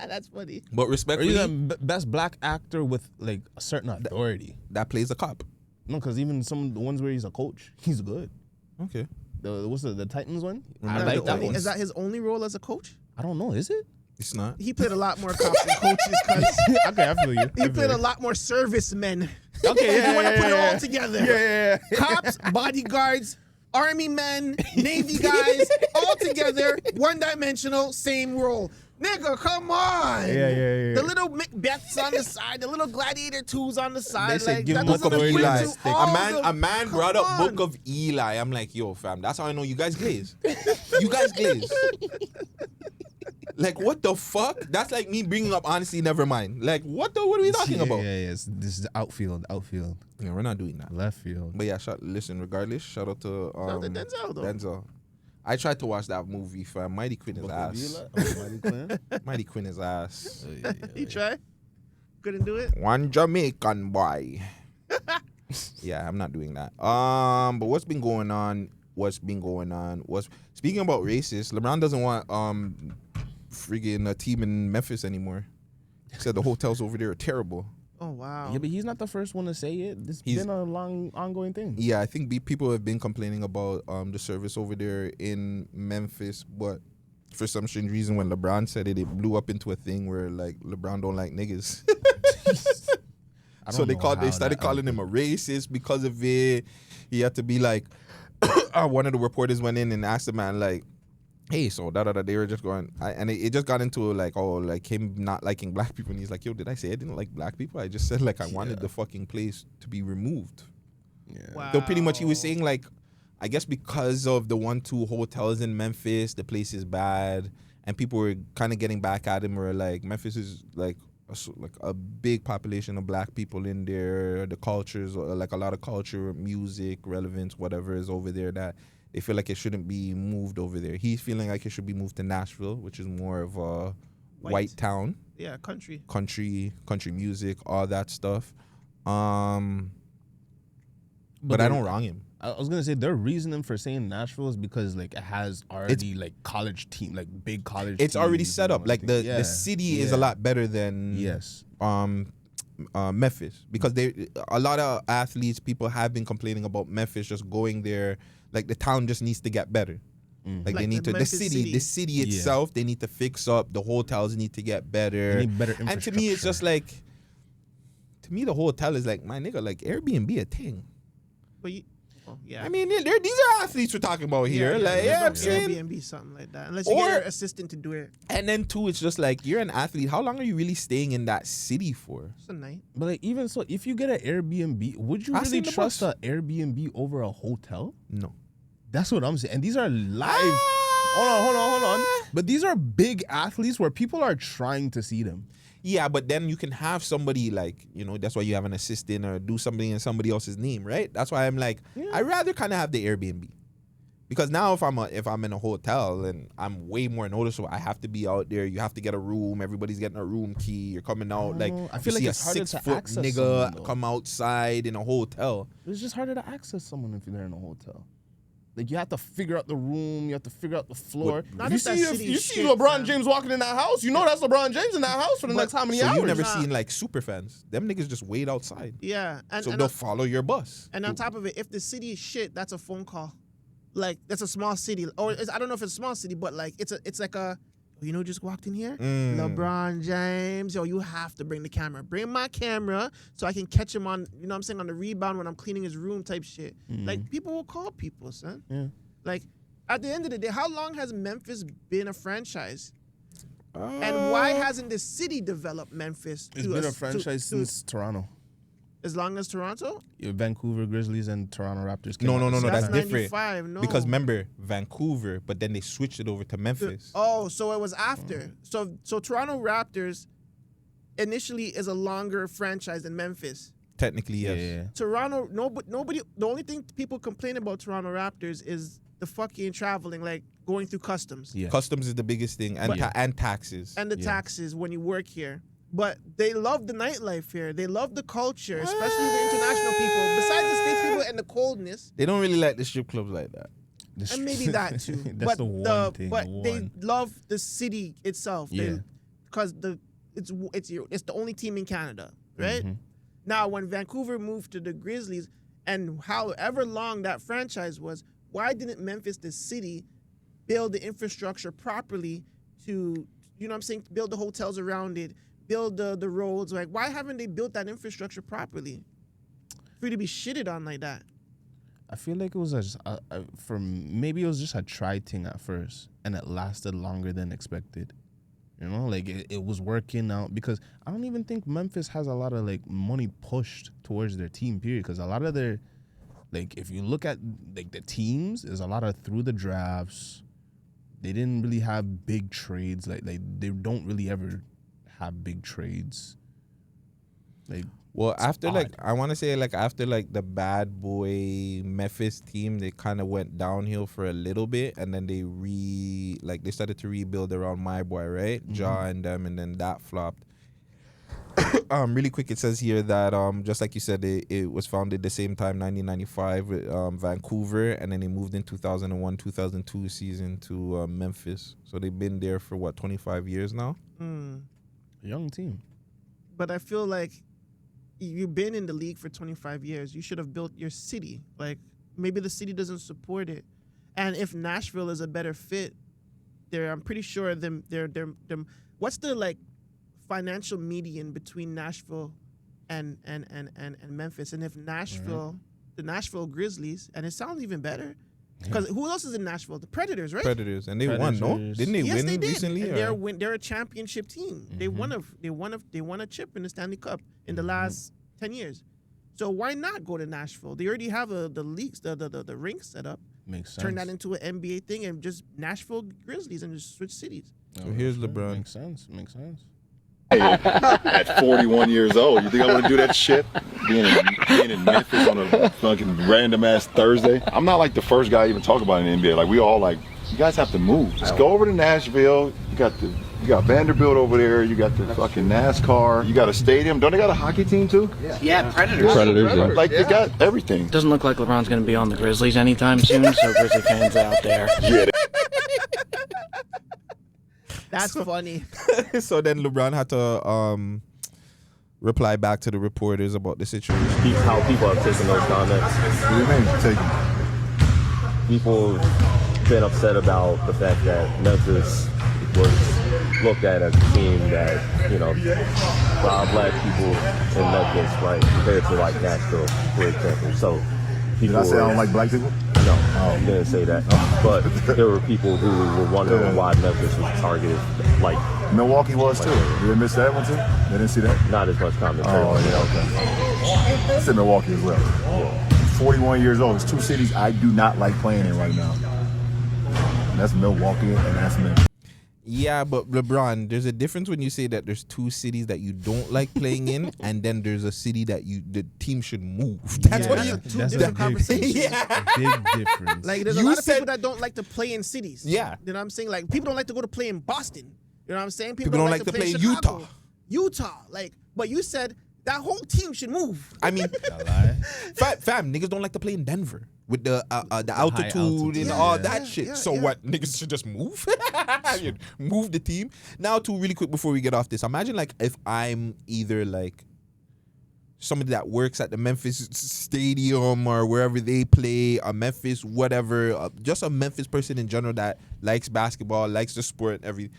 That's funny. But respectfully, Or he's the best black actor with like a certain authority. that plays a cop. No, because even some of the ones where he's a coach, he's good. Okay. What's the Titans one? I I like that one. Is that his only role as a coach? I don't know. Is it? It's not. He played a lot more cops than coaches because Okay, I feel you. he played a lot more servicemen. Okay, yeah, You want to yeah, put it yeah. all together. Yeah. Cops, bodyguards, army men, Navy guys, all together, one-dimensional, same role. Nigga, come on. Yeah. The little Macbeths on the side, the little Gladiator 2s on the side. They said like, give that him doesn't Book of equate Eli. to all A man the- brought come up on. Book of Eli. I'm like, yo, fam, that's how I know you guys glaze. You guys glaze. Like, what the fuck? That's like me bringing up Honestly Nevermind. Like, what are we talking about? Yeah. This is outfield. Yeah, we're not doing that. Left field. But yeah, listen, regardless, shout out to out to Denzel, though. Denzel. I tried to watch that movie, fam. Mighty Quinn is ass. Mighty Quinn is ass. You try? Couldn't do it? One Jamaican boy. Yeah, I'm not doing that. But what's been going on? Speaking about racist, LeBron doesn't want friggin' a team in Memphis anymore. He said the hotels over there are terrible. Oh, wow. Yeah, but he's not the first one to say it. It's been a long, ongoing thing. Yeah, I think people have been complaining about the service over there in Memphis, but for some strange reason, when LeBron said it, it blew up into a thing where like LeBron don't like niggas. So they started calling him a racist because of it. He had to be like, one of the reporters went in and asked the man like, hey, so they were just going, and it just got into like, oh, like him not liking black people, and he's like, yo, did I say I didn't like black people? I just said like I wanted the fucking place to be removed. Yeah. Wow. So pretty much he was saying like, I guess because of the 1-2 hotels in Memphis, the place is bad, and people were kind of getting back at him, where like Memphis is like a big population of black people in there. The cultures, like a lot of culture, music, relevance, whatever is over there that they feel like it shouldn't be moved over there. He's feeling like it should be moved to Nashville, which is more of a white town. Yeah, country. Country music, all that stuff. But I don't wrong him. I was gonna say their reasoning for saying Nashville is because like it has already like college team, like big college. It's already teams set and up. Like everything. the city is a lot better than Memphis, because a lot of athletes, people have been complaining about Memphis just going there. Like the town just needs to get better. Like they need to Memphis the city itself, they need to fix up. The hotels need to get better. They need better And to me, it's just like, to me, the hotel is like, my nigga, like Airbnb a thing. But yeah. I mean, these are athletes we're talking about here. I'm saying. Airbnb, something like that. Unless you get your assistant to do it. And then too, it's just like, you're an athlete. How long are you really staying in that city for? It's a night. But like even so, if you get an Airbnb, would you I really seen the trust bus. an Airbnb over a hotel? No. That's what I'm saying. And these are live. Hold on. But these are big athletes where people are trying to see them. Yeah, but then you can have somebody like, that's why you have an assistant or do something in somebody else's name, right? That's why I'm like, I'd rather kind of have the Airbnb. Because now if I'm in a hotel and I'm way more noticeable, I have to be out there. You have to get a room. Everybody's getting a room key. You're coming out. Like, I feel you like see it's a harder to 6-foot access nigga someone, though. come outside in a hotel. It's just harder to access someone if you're in a hotel. Like you have to figure out the room, you have to figure out the floor. Not You if that see, city you is see shit, LeBron fam. James walking in that house, you know that's LeBron James in that house for the next how many So hours? you've never Nah. seen like super fans. Them niggas just wait outside. Yeah. So they'll follow your bus. And on top of it, if the city is shit, that's a phone call. like that's a small city, or I don't know if it's a small city, but like it's like a, you know, just walked in here, LeBron James. Yo, you have to bring the camera. Bring my camera so I can catch him on, you know what I'm saying, on the rebound when I'm cleaning his room type shit. Like, people will call people, son. Yeah. Like, at the end of the day, how long has Memphis been a franchise? And why hasn't the city developed Memphis? It's been a franchise since Toronto. As long as Toronto? Yeah, Vancouver Grizzlies and Toronto Raptors. No, that's different. 95, no. Because remember, Vancouver, but then they switched it over to Memphis. Oh, so it was after. So Toronto Raptors initially is a longer franchise than Memphis. Technically, yes. Yeah. Toronto, nobody. The only thing people complain about Toronto Raptors is the fucking traveling, like going through customs. Yeah. Customs is the biggest thing, and and taxes. And the taxes when you work here. But they love the nightlife here. They love the culture, especially the international people. Besides the States people and the coldness. They don't really like the strip clubs like that. And maybe that too. That's the one thing. But they love the city itself. Yeah. Because it's the only team in Canada, right? Now, when Vancouver moved to the Grizzlies, and however long that franchise was, why didn't Memphis, the city, build the infrastructure properly to, you know what I'm saying, build the hotels around it, build the roads? Like, why haven't they built that infrastructure properly for you to be shitted on like that? I feel like it was maybe it was just a try thing at first, and it lasted longer than expected. You know, like it was working out, because I don't even think Memphis has a lot of like money pushed towards their team, period. Because a lot of their, like, if you look at like the teams, there's a lot of through the drafts. They didn't really have big trades. Like they don't really ever have big trades. Like, well, after odd. like I want to say like after like the bad boy Memphis team, they kind of went downhill for a little bit, and then they started to rebuild around my boy, right, Ja and them, and then that flopped. Really quick, it says here that just like you said, it was founded the same time, 1995, with Vancouver, and then they moved in 2001-2002 season to Memphis. So they've been there for what, 25 years now. Young team. But I feel like you've been in the league for 25 years. You should have built your city. Like, maybe the city doesn't support it. And if Nashville is a better fit, I'm pretty sure what's the like financial median between Nashville and Memphis? And if Nashville, the Nashville Grizzlies, and it sounds even better, because who else is in Nashville? The Predators, right? Predators, and they won, no? Didn't they win they did. recently? And they're a championship team. They won a chip in the Stanley Cup in the last 10 years. So why not go to Nashville? They already have the leagues, the rink set up. Makes sense. Turn that into an NBA thing and just Nashville Grizzlies and just switch cities. So here's LeBron. Makes sense. At 41 years old, you think I want to do that shit? Being in Memphis on a fucking random ass Thursday. I'm not like the first guy to even talk about an NBA. Like, we all like, you guys have to move. Just go over to Nashville. You got Vanderbilt over there. You got the fucking NASCAR. You got a stadium. Don't they got a hockey team too? Yeah, Predators. Like, they got everything. Doesn't look like LeBron's going to be on the Grizzlies anytime soon, so Grizzly fans out there. Yeah. That's funny. So then LeBron had to reply back to the reporters about the situation. How people have taken those comments. What do you mean, taking? People been upset about the fact that Memphis was looked at as a team that, you know, robbed black people in Memphis, right, compared to like Nashville, for example. So people Did I say I don't like black people? No, I didn't say that. But there were people who were wondering why Memphis was targeted, like Milwaukee was too. Did they miss that one too? They didn't see that? not as much commentary. Oh, yeah, okay. I said Milwaukee as well. Yeah. 41 years old. There's two cities I do not like playing in right now. And that's Milwaukee and that's Memphis. Yeah, but LeBron, there's a difference when you say that there's two cities that you don't like playing in, and then there's a city that the team should move. That's what you. Two different conversations. Yeah. Big difference. Like, there's a You lot of said- people that don't like to play in cities. Yeah. You know what I'm saying? Like, people don't like to go to play in Boston. You know what I'm saying? People don't like to play in Chicago. Utah. Like, but you said that whole team should move. I mean, fam, niggas don't like to play in Denver with the altitude and all that shit. So what? Niggas should just move? Move the team. Now, too, really quick before we get off this. Imagine like if I'm either like somebody that works at the Memphis Stadium or wherever they play, a Memphis whatever, just a Memphis person in general that likes basketball, likes the sport, everything.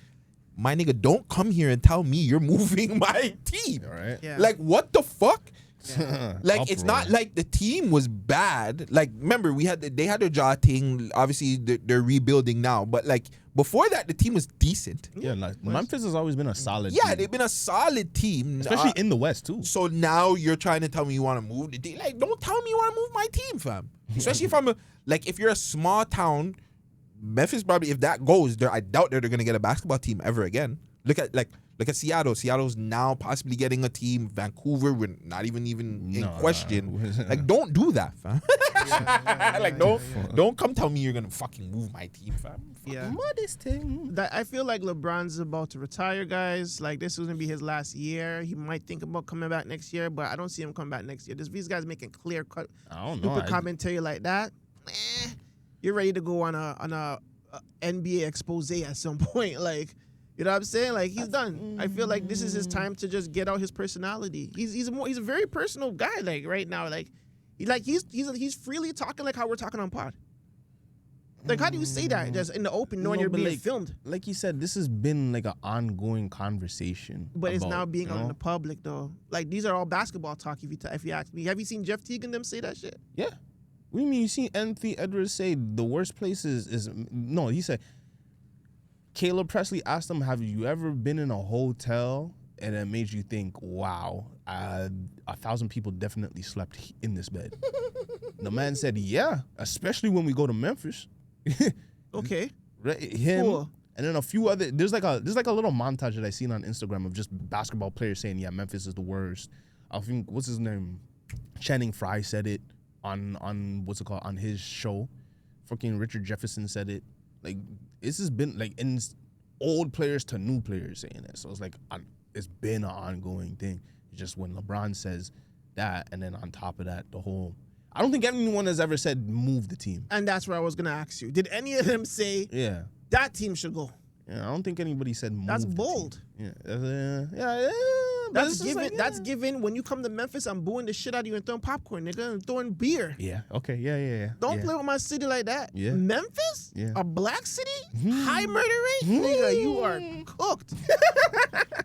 My nigga, don't come here and tell me you're moving my team. All right. Yeah. Like, what the fuck? Yeah. Like, it's not like the team was bad. Like, remember, they had their jaw thing. Obviously, they're rebuilding now. But, like, before that, the team was decent. Yeah, like, Memphis has always been a solid Yeah, team. they've been a solid team. Especially in the West, too. So now you're trying to tell me you want to move the team. Like, don't tell me you want to move my team, fam. Especially if you're a small town, Memphis probably, if that goes, I doubt they're going to get a basketball team ever again. Look at Seattle. Seattle's now possibly getting a team. Vancouver, we're not even in question. Like, don't do that, fam. Like, don't come tell me you're gonna fucking move my team, fam. Yeah. Modest thing. I feel like LeBron's about to retire, guys. Like, this is gonna be his last year. He might think about coming back next year, but I don't see him coming back next year. These guys making clear cut, I don't know. stupid commentary like that. You're ready to go on a NBA expose at some point, like. You know what I'm saying? Like, he's done. I feel like this is his time to just get out his personality. He's a very personal guy. Like right now, he's freely talking like how we're talking on pod. Like, how do you say that just in the open, knowing you're being filmed? Like you said, this has been like an ongoing conversation. But it's now being out in the public though. Like, these are all basketball talk. If you ask me, have you seen Jeff Teague and them say that shit? Yeah. What do you mean? You seen Anthony Edwards say the worst place is no? He said. Caleb Presley asked him, have you ever been in a hotel and it made you think, wow, 1,000 people definitely slept in this bed? The man said, yeah, especially when we go to Memphis. Okay. Right, him, cool. And then a few other, there's like a little montage that I seen on Instagram of just basketball players saying, yeah, Memphis is the worst. I think, what's his name? Channing Frye said it on what's it called, on his show. Fucking Richard Jefferson said it. Like, this has been like in old players to new players saying it. So it's like it's been an ongoing thing. It's just when LeBron says that, and then on top of that, I don't think anyone has ever said move the team. And that's where I was gonna ask you. Did any of them say that team should go? Yeah, I don't think anybody said move. That's the bold. Team. Yeah. That's given. Like, that's given. When you come to Memphis, I'm booing the shit out of you and throwing popcorn, nigga, and throwing beer. Yeah. Okay. Yeah. Don't play with my city like that. Yeah. Memphis, a black city, Mm-hmm. high murder rate, nigga. You are cooked.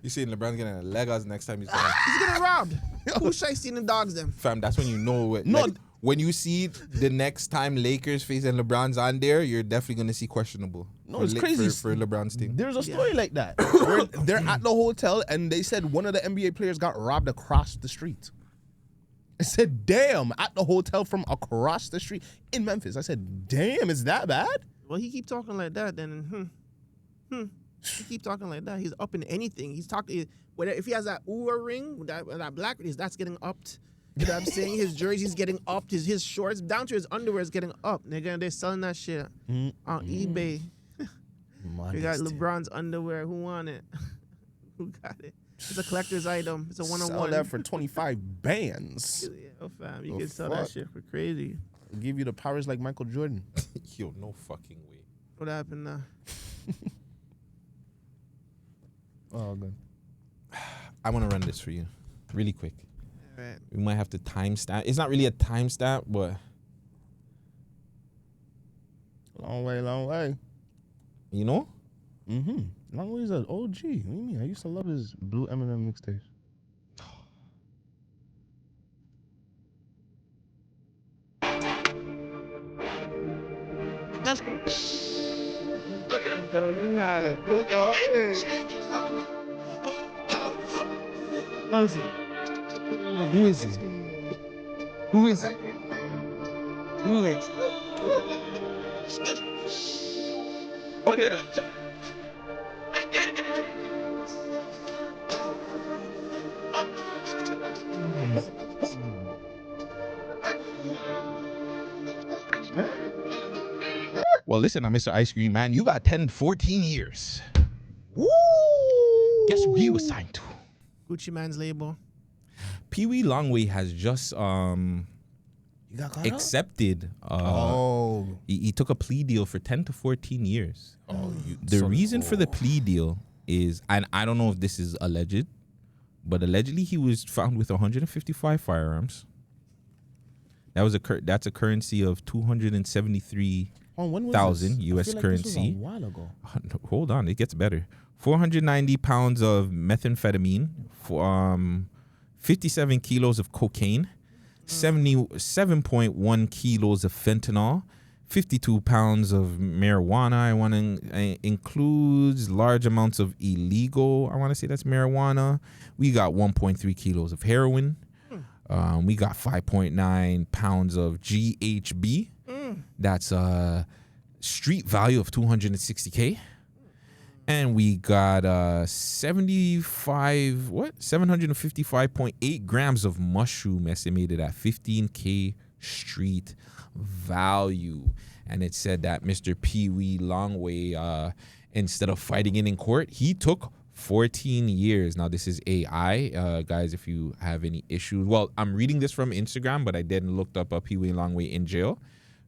You see LeBron's getting a leg us next time he's there. He's getting robbed. Who Shiesty and the dogs them? Fam, that's when you know it. No. Like, when you see the next time Lakers face and LeBron's on there, you're definitely gonna see questionable. No, it's crazy for LeBron's team. There's a story like that where they're at the hotel and they said one of the NBA players got robbed across the street. I said, damn, at the hotel from across the street in Memphis. I said, damn, is that bad? Well, he keep talking like that, then He keep talking like that. He's up in anything. He's talking. If he has that Oura ring, that black, that's getting upped. You know what I'm saying? His jersey's getting upped. His shorts, down to his underwear, is getting up, nigga. And they're selling that shit on eBay. We got LeBron's underwear. Who want it? Who got it? It's a collector's item. It's a one-on-one. Sell that for 25 bands. Yeah, fam. You can sell that shit for crazy. It'll give you the powers like Michael Jordan. Yo, no fucking way. What happened now? Oh, good. I want to run this for you really quick. All right. We might have to timestamp. It's not really a timestamp, but... Long way. You know? Mm-hmm. Longway's an OG. What do you mean? I used to love his Blue Eminem mixtapes. Who is it? Who is it? Who is it? Okay. Well, listen, I'm Mr. Ice Cream Man. You got 10, 14 years. Woo! Guess who you assigned to? Gucci Man's label. Peewee Longway has just accepted. He took a plea deal for 10 to 14 years. The reason for the plea deal is, and I don't know if this is alleged, But allegedly, he was found with 155 firearms. That's a currency of 273,000 U.S. currency. This was a while ago. Hold on, it gets better. 490 pounds of methamphetamine, 57 kilos of cocaine, 77.1 kilos of fentanyl, 52 pounds of marijuana. I want to includes large amounts of illegal. I want to say that's marijuana. We got 1.3 kilos of heroin. We got 5.9 pounds of GHB. That's a street value of 260K. And we got 755.8 grams of mushroom estimated at 15K street value. And it said that Mr. Peewee Longway, instead of fighting it in court, he took 14 years. Now, this is AI. Guys, if you have any issues. Well, I'm reading this from Instagram, but I didn't look up Peewee Longway in jail.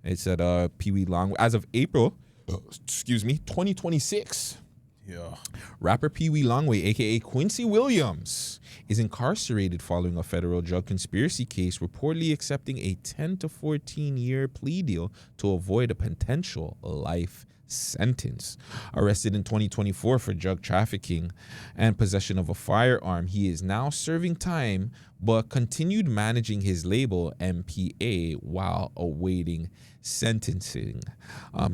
It said Peewee Longway, as of April, 2026. Yeah. Rapper Peewee Longway, a.k.a. Quincy Williams, is incarcerated following a federal drug conspiracy case, reportedly accepting a 10 to 14-year plea deal to avoid a potential life sentence. Arrested in 2024 for drug trafficking and possession of a firearm, he is now serving time but continued managing his label MPA while awaiting sentencing.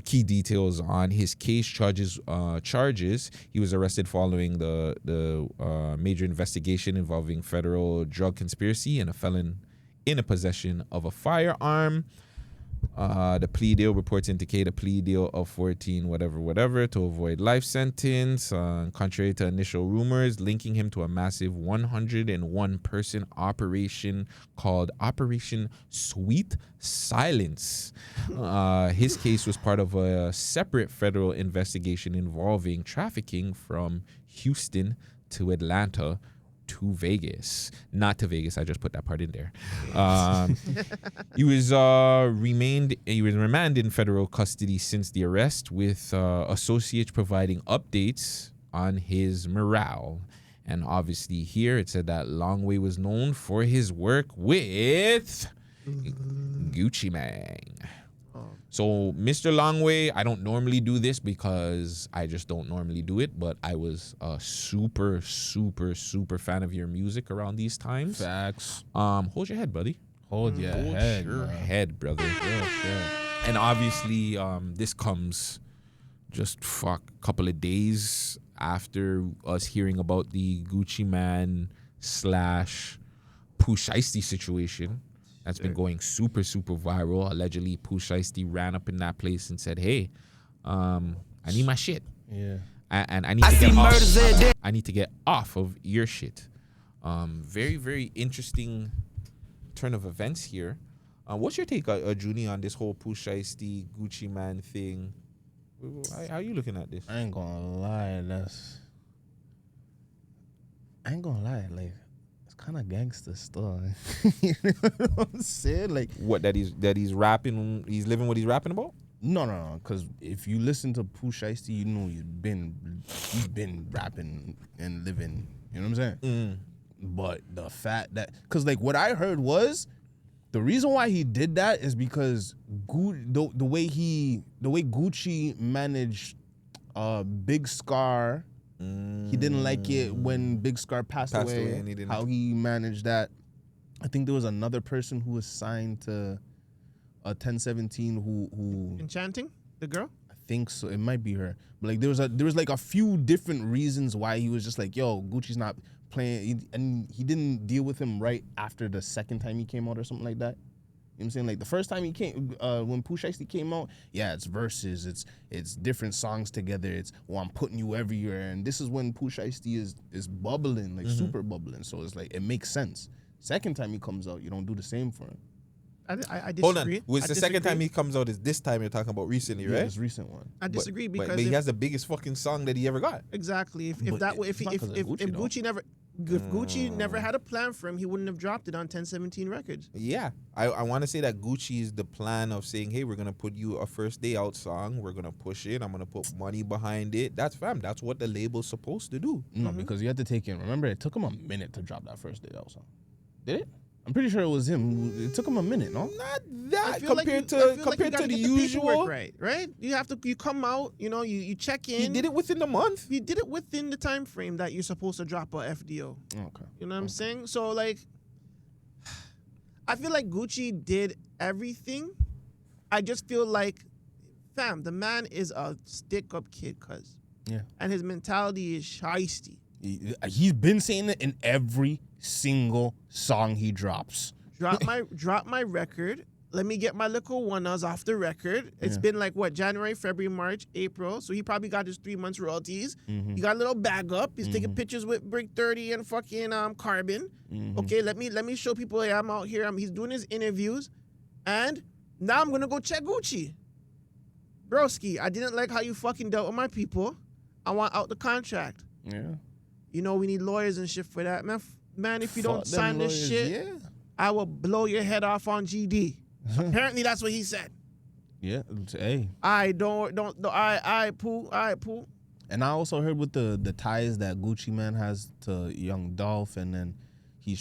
Key details on his case charges. He was arrested following the major investigation involving federal drug conspiracy and a felon in a possession of a firearm. The plea deal reports indicate a plea deal of 14 whatever to avoid life sentence, contrary to initial rumors linking him to a massive 101 person operation called Operation Sweet Silence. His case was part of a separate federal investigation involving trafficking from Houston to Atlanta to Vegas. Not to Vegas, I just put that part in there. He was remanded in federal custody since the arrest, with associates providing updates on his morale. And obviously here it said that Longway was known for his work with Gucci Mane. So, Mr. Longway, I don't normally do this because I just don't normally do it, but I was a super, super, super fan of your music around these times. Facts. Hold your head, buddy. Hold your head. Hold your head, brother. Yeah, sure. And obviously, this comes just a couple of days after us hearing about the Gucci Mane / Pooh Shiesty situation. That's been going super, super viral. Allegedly, Pooh Shiesty ran up in that place and said, "Hey, I need my shit. Yeah, and I need to get off. I need to get off of your shit." Very, very interesting turn of events here. What's your take, Junie, on this whole Pooh Shiesty Gucci Mane thing? How are you looking at this? I ain't gonna lie, like, kind of gangster stuff. You know what I'm saying? Like, what, that he's rapping, he's living what he's rapping about? No. Because if you listen to Pooh Shiesty, you know you've been rapping and living. You know what I'm saying? But the fact that, because like what I heard was the reason why he did that is because the way Gucci managed Big Scar. He didn't like it when Big Scar passed away and how he managed that. I think there was another person who was signed to 1017 who Enchanting, the girl? I think so. It might be her. But like there was like a few different reasons why he was just like, yo, Gucci's not playing, and he didn't deal with him right after the second time he came out or something like that. You know what I'm saying? Like the first time he came, when Pooh Shiesty came out, yeah, it's verses, it's different songs together, it's, well, I'm putting you everywhere, and this is when Pooh Shiesty is bubbling, like super bubbling, so it's like, it makes sense. Second time he comes out, you don't do the same for him. I disagree. Hold on, was the second time he comes out is this time you're talking about recently, right? Yeah, this recent one. I disagree because but he has the biggest fucking song that he ever got. Exactly. If Gucci never, If Gucci never had a plan for him, he wouldn't have dropped it on 1017 Records. Yeah, I want to say that Gucci is the plan of saying, hey, we're gonna put you a first day out song. We're gonna push it. I'm gonna put money behind it. That's what the label's supposed to do. No, because you have to take in. Remember, it took him a minute to drop that first day out song. Did it? I'm pretty sure it was him. It took him a minute, no? Not that compared to the usual. usual. Right? You come out, you check in. He did it within the month. He did it within the time frame that you're supposed to drop a FDO. Okay. You know what I'm saying? So like, I feel like Gucci did everything. I just feel like, fam, the man is a stick-up kid, cuz. Yeah. And his mentality is shiesty. He's been saying it in every single song he drops. Drop my record. Let me get my little one-us off the record. It's been like what, January, February, March, April. So he probably got his 3 months royalties. He got a little bag up. He's taking pictures with Brick 30 and fucking Carbon. Okay, let me show people, hey, I'm out here. He's doing his interviews, and now I'm gonna go check Gucci. Broski, I didn't like how you fucking dealt with my people. I want out the contract. Yeah. You know we need lawyers and shit for that, man. If you don't Fuck them sign this lawyers, shit, yeah. I will blow your head off on GD. Apparently, that's what he said. Yeah. Hey. I Pooh. And I also heard with the ties that Gucci Man has to Young Dolph, and then he's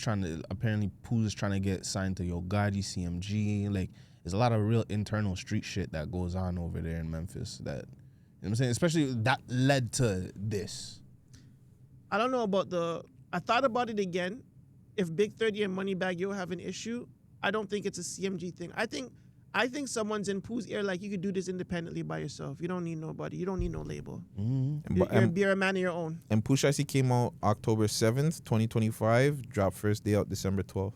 apparently Pooh is trying to get signed to Yo Gotti, CMG. Like, there's a lot of real internal street shit that goes on over there in Memphis that, you know what I'm saying? Especially that led to this. I don't know about I thought about it again. If Big 30 and Moneybagg Yo have an issue, I don't think it's a CMG thing. I think someone's in Pooh's ear like, you could do this independently by yourself. You don't need nobody. You don't need no label. You're a man of your own. And Pooh Shiesty came out October 7th, 2025. Dropped first day out December 12th.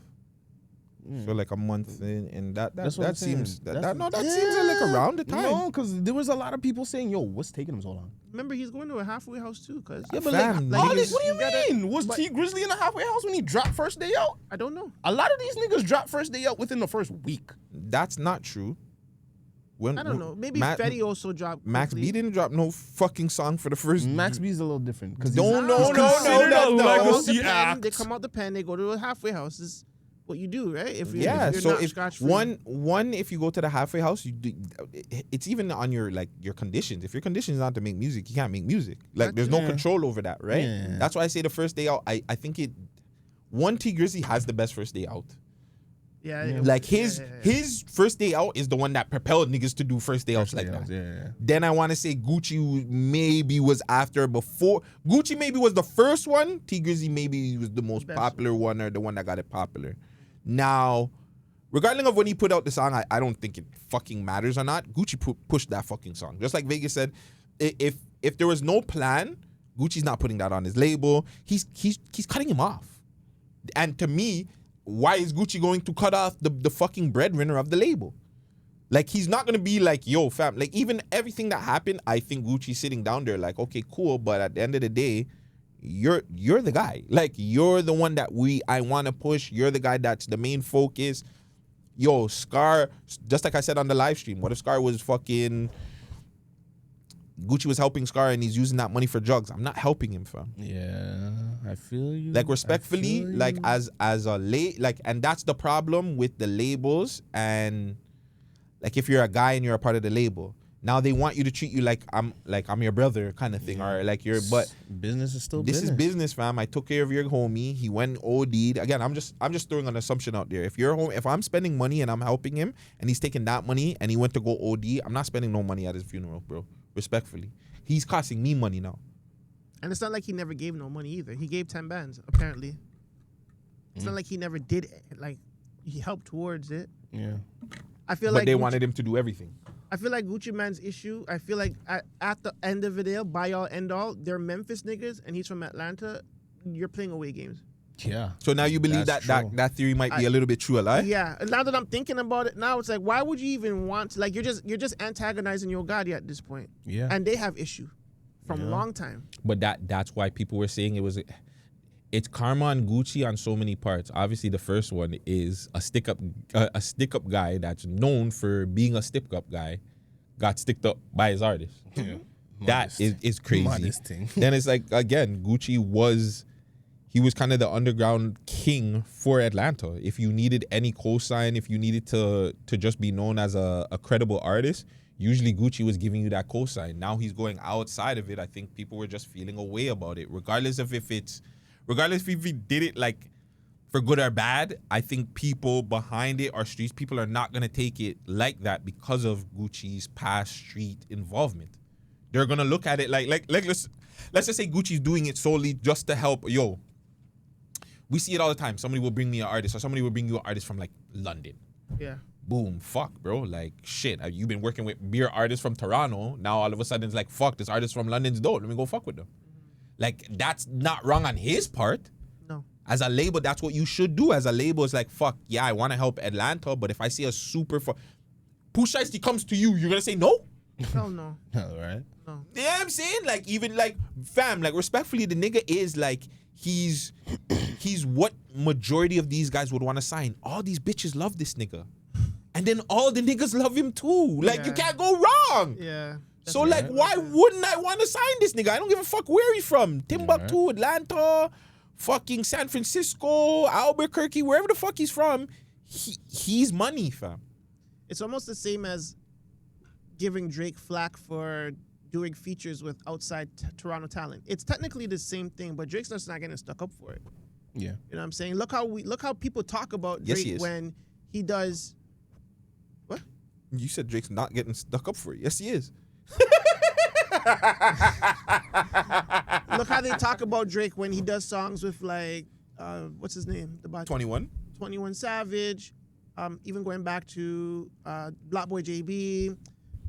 So like a month in, and that seems seems like around the time. No, because there was a lot of people saying, "Yo, what's taking him so long?" Remember, he's going to a halfway house too, cuz. Yeah, but Fam, what do you you mean? Was T Grizzly in a halfway house when he dropped first day out? I don't know. A lot of these niggas drop first day out within the first week. That's not true. I don't know. Maybe Fetty also dropped. Max B didn't drop no fucking song for the first. Max B's a little different. No. Legacy They act. They come out the pen. They go to a halfway house. This is what you do, right? If you're So not if scotch-free. one, if you go to the halfway house, it's even on your conditions. If your condition is not to make music, you can't make music. Like, there's no control over that, right? Yeah. That's why I say the first day out. I think T Grizzly has the best first day out. Yeah. Like his first day out is the one that propelled niggas to do first day outs like that. Yeah. Then I want to say Gucci maybe was before. Gucci maybe was the first one. T Grizzly maybe was the most popular one, or the one that got it popular. Now, regardless of when he put out the song, I don't think it fucking matters or not. Gucci pushed that fucking song. Just like Vegas said, if there was no plan, Gucci's not putting that on his label. He's cutting him off. And to me, why is Gucci going to cut off the fucking breadwinner of the label? Like, he's not going to be like, yo, fam. Like, even everything that happened, I think Gucci's sitting down there like, okay, cool. But at the end of the day, you're the guy. Like, you're the one that I want to push. You're the guy that's the main focus. Yo, Scar, just like I said on the live stream, what if Scar was fucking... Gucci was helping Scar and he's using that money for drugs? I'm not helping him, fam. Yeah, I feel you. Like, respectfully, like as a and that's the problem with the labels. And like, if you're a guy and you're a part of the label, now they want you to treat you like I'm your brother kind of thing, or like you're. But business is still this business. is business, fam. I took care of your homie. He went OD'd. Again, I'm just throwing an assumption out there. If I'm spending money and I'm helping him and he's taking that money and he went to go OD, I'm not spending no money at his funeral, bro. Respectfully, he's costing me money now. And it's not like he never gave no money either. He gave 10 bands, apparently. It's not like he never did it. Like, he helped towards it. Yeah. I feel But like they wanted him to do everything. I feel like Gucci Man's issue, I feel like at the end of the day, by all end all, they're Memphis niggas and he's from Atlanta. You're playing away games. Yeah. So now you believe That's that theory might be a little bit true, a lie? Yeah. And now that I'm thinking about it now, it's like, why would you even want to, like, you're just antagonizing Yo Gotti at this point. Yeah. And they have issue from a long time. But that's why people were saying it's karma on Gucci on so many parts. Obviously, the first one is a stick up guy that's known for being a stick up guy got sticked up by his artist. Yeah. That is crazy. Modest thing. Then it's like, again, Gucci was he was kind of the underground king for Atlanta. If you needed any cosign, if you needed to just be known as a credible artist, usually Gucci was giving you that cosign. Now he's going outside of it. I think people were just feeling a way about it, regardless if he did it like for good or bad. I think people behind it or streets people are not gonna take it like that because of Gucci's past street involvement. They're gonna look at it like let's just say Gucci's doing it solely just to help. Yo, we see it all the time. Somebody will bring me an artist, or somebody will bring you an artist from like London. Yeah. Boom, fuck, bro. Like, shit, you've been working with beer artists from Toronto. Now all of a sudden it's like, fuck, this artist from London's dope. Let me go fuck with them. Like, that's not wrong on his part. No. As a label, that's what you should do. As a label, it's like, fuck, yeah, I want to help Atlanta, but if I see a super Pooh Shiesty comes to you, you're going to say no? Hell no. All right. No. You know what I'm saying? Like, even like, fam, like, respectfully, the nigga is like, he's what majority of these guys would want to sign. All these bitches love this nigga. And then all the niggas love him too. Like, you can't go wrong. Yeah. So, like, why wouldn't I want to sign this nigga? I don't give a fuck where he's from. Timbuktu, Atlanta, fucking San Francisco, Albuquerque, wherever the fuck he's from, he's money, fam. It's almost the same as giving Drake flack for doing features with outside Toronto talent. It's technically the same thing, but Drake's just not getting stuck up for it. Yeah. You know what I'm saying? Look how people talk about Drake when he does. What? You said Drake's not getting stuck up for it. Yes, he is. Look how they talk about Drake when he does songs with like, what's his name? 21 Savage. Even going back to Black Boy JB.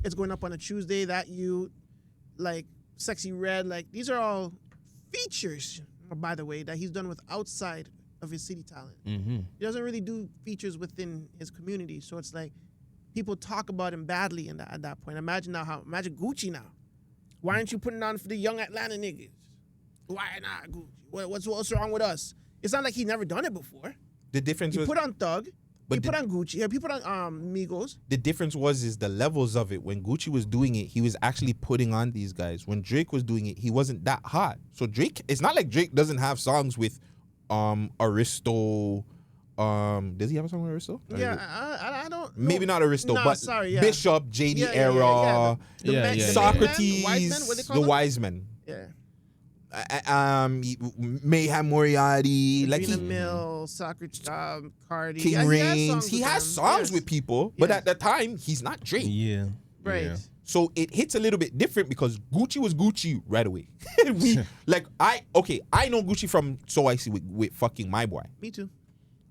It's going up on a Tuesday. That you like Sexy Red. Like these are all features, by the way, that he's done with outside of his city talent. Mm-hmm. He doesn't really do features within his community. So it's like people talk about him badly at that point. Imagine imagine Gucci now. Why aren't you putting on for the young Atlanta niggas? Why not Gucci? What's wrong with us? It's not like he never done it before. The difference He put on Thug. But he put on Gucci. He put on Migos. The difference is the levels of it. When Gucci was doing it, he was actually putting on these guys. When Drake was doing it, he wasn't that hot. So Drake, it's not like Drake doesn't have songs with Aristo. Does he have a song with Aristo? Yeah, I don't. Maybe not Aristo, but sorry, yeah. Bishop, JD Era, Socrates, the Wise Men. Yeah. Mayhem Moriarty, like Mill, Socrates, Cardi, King Reigns. He has songs with people, but at the time he's not Drake. Yeah, right. Yeah. So it hits a little bit different because Gucci was Gucci right away. I know Gucci from So I See with fucking My Boy. Me too.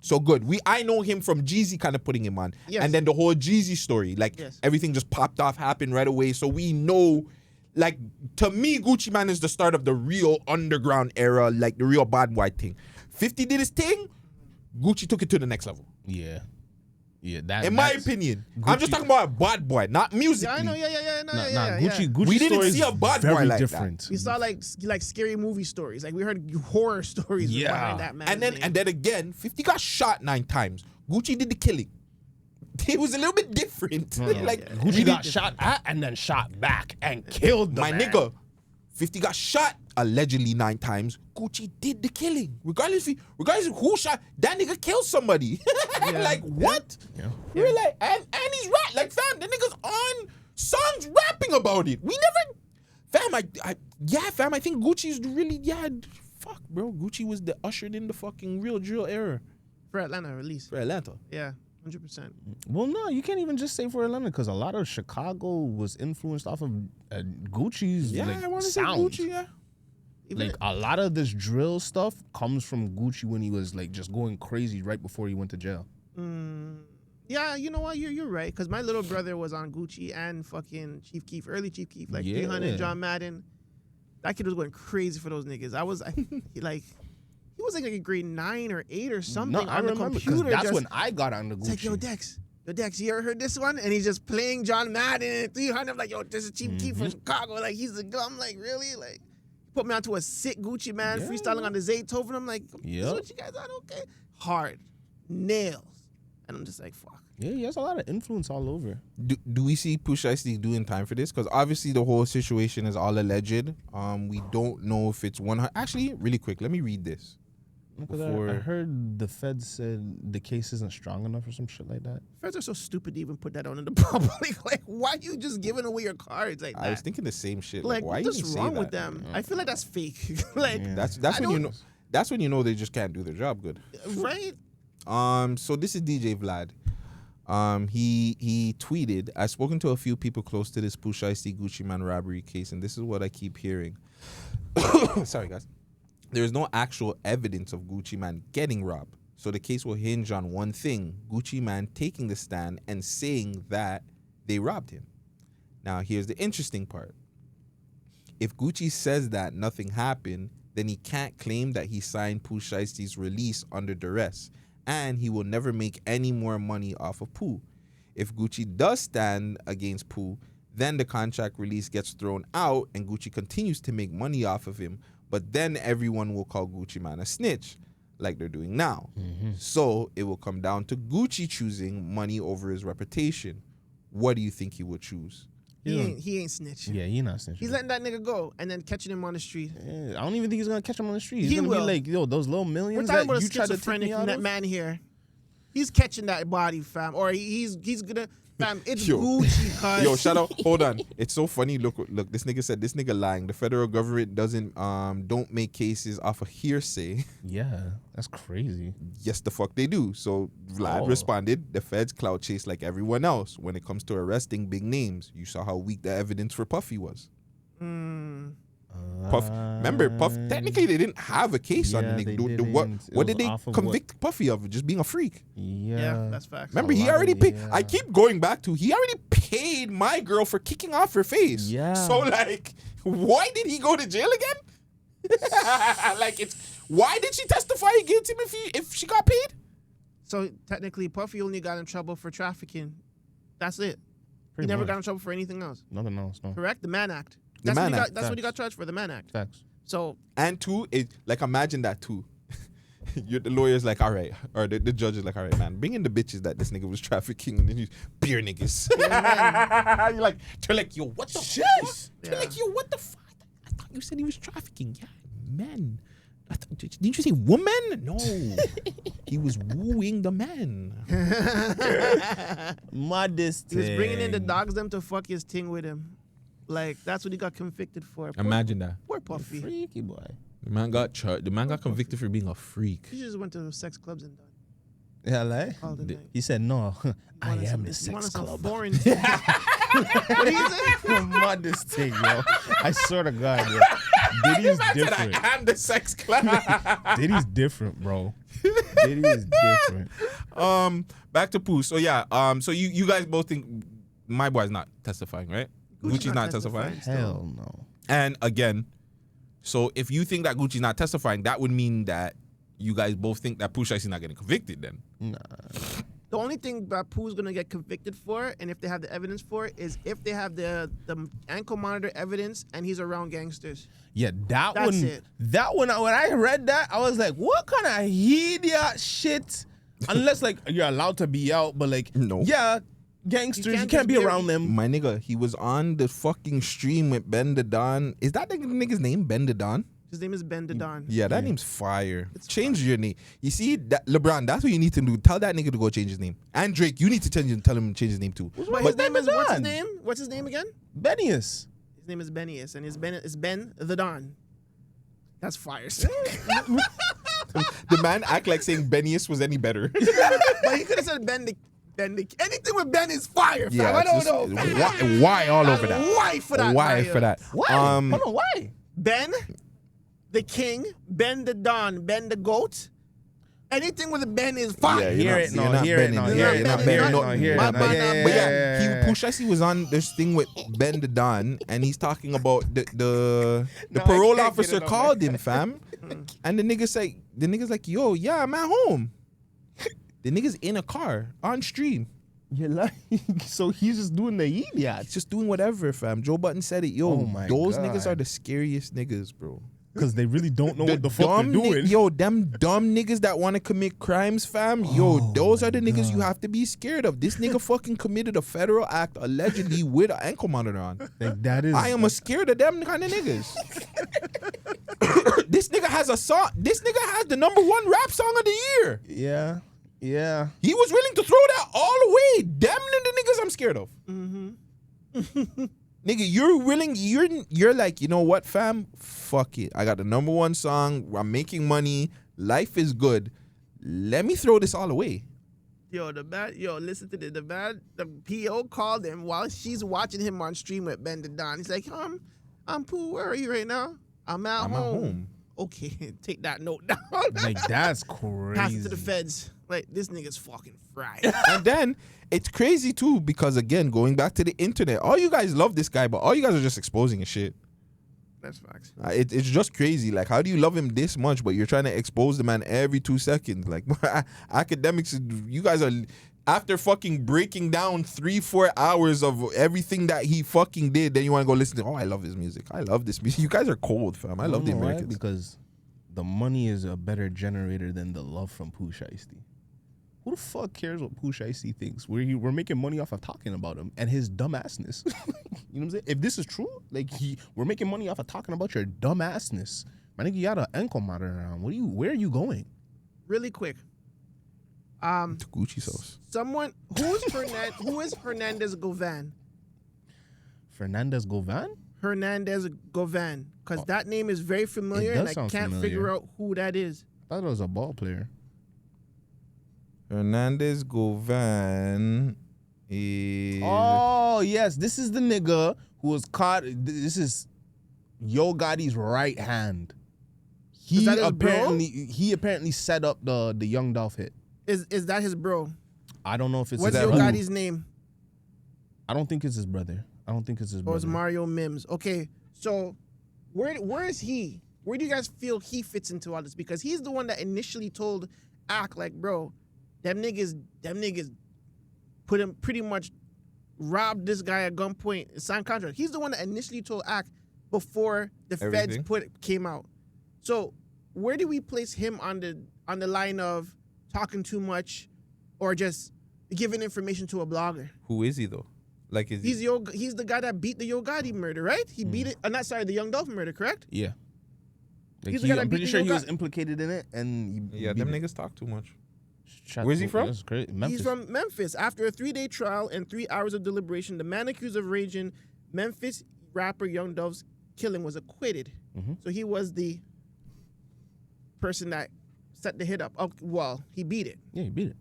So good. I know him from Jeezy kind of putting him on, and then the whole Jeezy story, like everything just popped off, happened right away. So we know. Like, to me, Gucci Man is the start of the real underground era, like the real bad boy thing. 50 did his thing, Gucci took it to the next level. Yeah. In my opinion. Gucci, I'm just talking about bad boy, not music. Yeah, I know, Gucci we didn't see a bad boy like different. That. We saw like scary movie stories. Like we heard horror stories behind that man. And then again, 50 got shot 9 times. Gucci did the killing. It was a little bit different. Gucci got shot at and then shot back and killed the man. Nigga. 50 got shot allegedly 9 times. Gucci did the killing. Regardless of who shot, that nigga killed somebody. Like, what? Yeah. We're like, and he's rap. Like, fam, the nigga's on songs rapping about it. We never, fam, I think Gucci's really, fuck, bro. Gucci was the ushered in the fucking real drill era. For Atlanta, at least. For Atlanta. Yeah. 100%. Well, no, you can't even just say for Atlanta because a lot of Chicago was influenced off of Gucci's I want to say sound. Gucci, yeah. Like a lot of this drill stuff comes from Gucci when he was like just going crazy right before he went to jail. Yeah, you know what? You're right. Because my little brother was on Gucci and fucking Chief Keef, early Chief Keef, like 300, John Madden. That kid was going crazy for those niggas. He was like in grade 9 or 8 or something on the computer. That's when I got on the Gucci. It's like, yo, Dex, you ever heard this one? And he's just playing John Madden at 300. I'm like, yo, this is Chief Keef from Chicago. Like, he's the guy. I'm like, really? Like, put me onto a sick Gucci man freestyling on the Zaytoven. I'm like, this is what you guys on? Okay. Hard. Nails. And I'm just like, fuck. Yeah, he has a lot of influence all over. Do we see Pooh Shiesty doing time for this? Because obviously the whole situation is all alleged. We don't know if it's 100. Actually, really quick, let me read this. before. I heard the feds said the case isn't strong enough or some shit like that. Feds are so stupid to even put that on in the public. Like, why you just giving away your cards like that? I was thinking the same shit. Like, why what's you say wrong that? with them? I feel like that's fake. Like, That's when you know. That's when you know they just can't do their job good. right? So this is DJ Vlad. He tweeted, I've spoken to a few people close to this Pooh Shiesty Gucci Man robbery case, and this is what I keep hearing. Sorry, guys. There is no actual evidence of Gucci Man getting robbed. So the case will hinge on one thing, Gucci Man taking the stand and saying that they robbed him. Now, here's the interesting part. If Gucci says that nothing happened, then he can't claim that he signed Pooh Shiesty's release under duress, and he will never make any more money off of Pooh. If Gucci does stand against Pooh, then the contract release gets thrown out and Gucci continues to make money off of him, but then everyone will call Gucci Man a snitch, like they're doing now. So it will come down to Gucci choosing money over his reputation. What do you think he would choose? He ain't snitching. Yeah, he not snitching. He's letting that nigga go and then catching him on the street. Yeah, I don't even think he's gonna catch him on the street. He's He gonna will. be like, yo, those little We're millions talking that about a you tried to take me schizophrenic out of. man here. He's catching that body, fam, or he's gonna, fam. It's Yo. Gucci, cuz. Yo, shout out. Hold on. It's so funny. Look. This nigga said this nigga lying. The federal government don't make cases off of hearsay. Yeah, that's crazy. Yes, the fuck they do. So Vlad responded, the feds clout chase like everyone else. When it comes to arresting big names, you saw how weak the evidence for Puffy was. Puff, remember, Puff, technically they didn't have a case on the they nigga. didn't. What It did was they off of convict Puffy of? Just being a freak. Yeah, that's facts. Remember, he lot already of- paid. yeah. I keep going back to, he already paid my girl for kicking off her face. Yeah. So, like, why did he go to jail again? Like, why did she testify against him if she got paid? So technically, Puffy only got in trouble for trafficking. That's it. Pretty He never much. got in trouble for anything else. Nothing else, no. Correct? The Mann Act. The That's what Mann he got. Act, That's what he got charged for. The Mann Act. Facts. So And two, like, imagine that too. The lawyer's like, all right, or the judge is like, all right, man, bring in the bitches that this nigga was trafficking, and then you beer niggas. You're like, they're like, yo, what the fuck? They're like, yo, what the fuck? I thought you said he was trafficking. Yeah, men. Didn't you say woman? No, he was wooing the man. Modest. he was bringing in the dogs them to fuck his ting with him. Like that's what he got convicted for. Imagine that. Poor Puffy. Freaky boy. The man got charged. The man got convicted for being a freak. He just went to sex clubs and done. Yeah, like Called it night. he said no. I Wanted am some- the he sex wanted some club. Foreign. What did he say? Modest thing, yo. I swear to God, yo. Diddy's different. I am the sex club. Diddy's different, bro. Diddy is different. Back to Pooh. So yeah, so you guys both think my boy's not testifying, right? Gucci's not testifying. Hell no. And again, so if you think that Gucci's not testifying, that would mean that you guys both think that Pooh Shiesty's not getting convicted then. Nah. The only thing that Pooh's gonna get convicted for, and if they have the evidence for it, is if they have the ankle monitor evidence and he's around gangsters. Yeah, that That's one. it. That one. When I read that, I was like, "What kind of idiot shit?" Unless like you're allowed to be out, but like, No. yeah, gangsters, you can't can't be just be around them. My nigga, he was on the fucking stream with Ben the Don. Is that the nigga's name, Ben the Don? His name is Ben the Don. Yeah, that name's fire. Change your name. You see, that, LeBron, that's what you need to do. Tell that nigga to go change his name. And Drake, you need to tell him to change his name too. But his name is what's his Don? name? What's his name again? Benius. His name is Benius, and his Ben is Ben the Don. That's fire. The man act like saying Benius was any better. But he could have said Ben the anything with Ben is fire. Fam. I don't know. Why all over that? Why for that? Why Mario? for that? Why? Hold on, why? Ben the King, Ben the Don, Ben the Goat. Anything with a Ben is fire. Hear it, no, not hear it, Benny. no, Yeah, hear you're it, not no, Benny. hear it, No, no, hear it, my- no, my- yeah, But yeah, yeah, Pooh Shiesty was on this thing with Ben the Don, and he's talking about the No, I parole can't get officer it on called him, fam, and the nigga's like, yo, yeah, I'm at home. The nigga's in a car on stream. You're like, so he's just doing the He's idiot. just doing whatever, fam. Joe Button said it. Yo, Oh my those God. niggas are the scariest niggas, bro. Because they really don't know what the fuck they're dumb doing. yo, them dumb niggas that want to commit crimes, fam. Yo, those are the niggas you have to be scared of. This nigga fucking committed a federal act allegedly with an ankle monitor on. Like, that is. I am scared of them kind of niggas. this nigga has a song. This nigga has the #1 rap song of the year. Yeah. Yeah. He was willing to throw that all away. Damn the niggas I'm scared of. Nigga, you're willing. You're like, you know what, fam? Fuck it. I got the #1 song. I'm making money. Life is good. Let me throw this all away. Listen to the PO called him while she's watching him on stream with Ben the Don. He's like, I'm Pooh, where are you right now? I'm at home. Okay, take that note down. Like, that's crazy. Pass it to the feds. Like, this nigga's fucking fried. And then it's crazy too, because again, going back to the internet, all you guys love this guy, but all you guys are just exposing his shit. That's facts. It's just crazy. Like, how do you love him this much, but you're trying to expose the man every 2 seconds? Like, academics, you guys are, after fucking breaking down 3-4 hours of everything that he fucking did, then you want to go listen to, I love his music. I love this music. You guys are cold, fam. I love the Americans. Because the money is a better generator than the love from Pooh Shiesty. Who the fuck cares what Pooh Shiesty thinks? We're making money off of talking about him and his dumbassness. You know what I'm saying? If this is true, like, we're making money off of talking about your dumbassness. My nigga, you got an ankle monitor around. Where are you going? Really quick. To Gucci sauce. Someone who is Hernandez Govan? Fernandez Govan? Hernandez Govan, because that name is very familiar, and I can't figure out who that is. I thought it was a ball player. Hernandez Govan is... Oh, yes. This is the nigga who was caught. This is Yo Gotti's right hand. He apparently set up the Young Dolph hit. Is that his bro? I don't know if it's What's Yo Gotti's name? I don't think it's his brother. Or it's Mario Mims. Okay, so where is he? Where do you guys feel he fits into all this? Because he's the one that initially told Ack, like, bro, them niggas put him, pretty much robbed this guy at gunpoint, signed contract. He's the one that initially told Ack before the feds came out. So where do we place him on the line of talking too much or just giving information to a blogger? Who is he though? Like, he's the guy that beat the Yo Gotti murder, right? He beat it. Not sorry, the Young Dolph murder, correct? Yeah. Like, I'm pretty sure he was implicated in it, and them niggas talk too much. Where's he from? That's great. Memphis. He's from Memphis. After a 3-day trial and 3 hours of deliberation, the man accused of raging Memphis rapper Young Dolph's killing was acquitted. So he was the person that set the hit up. Oh, well, he beat it. Yeah, he beat it.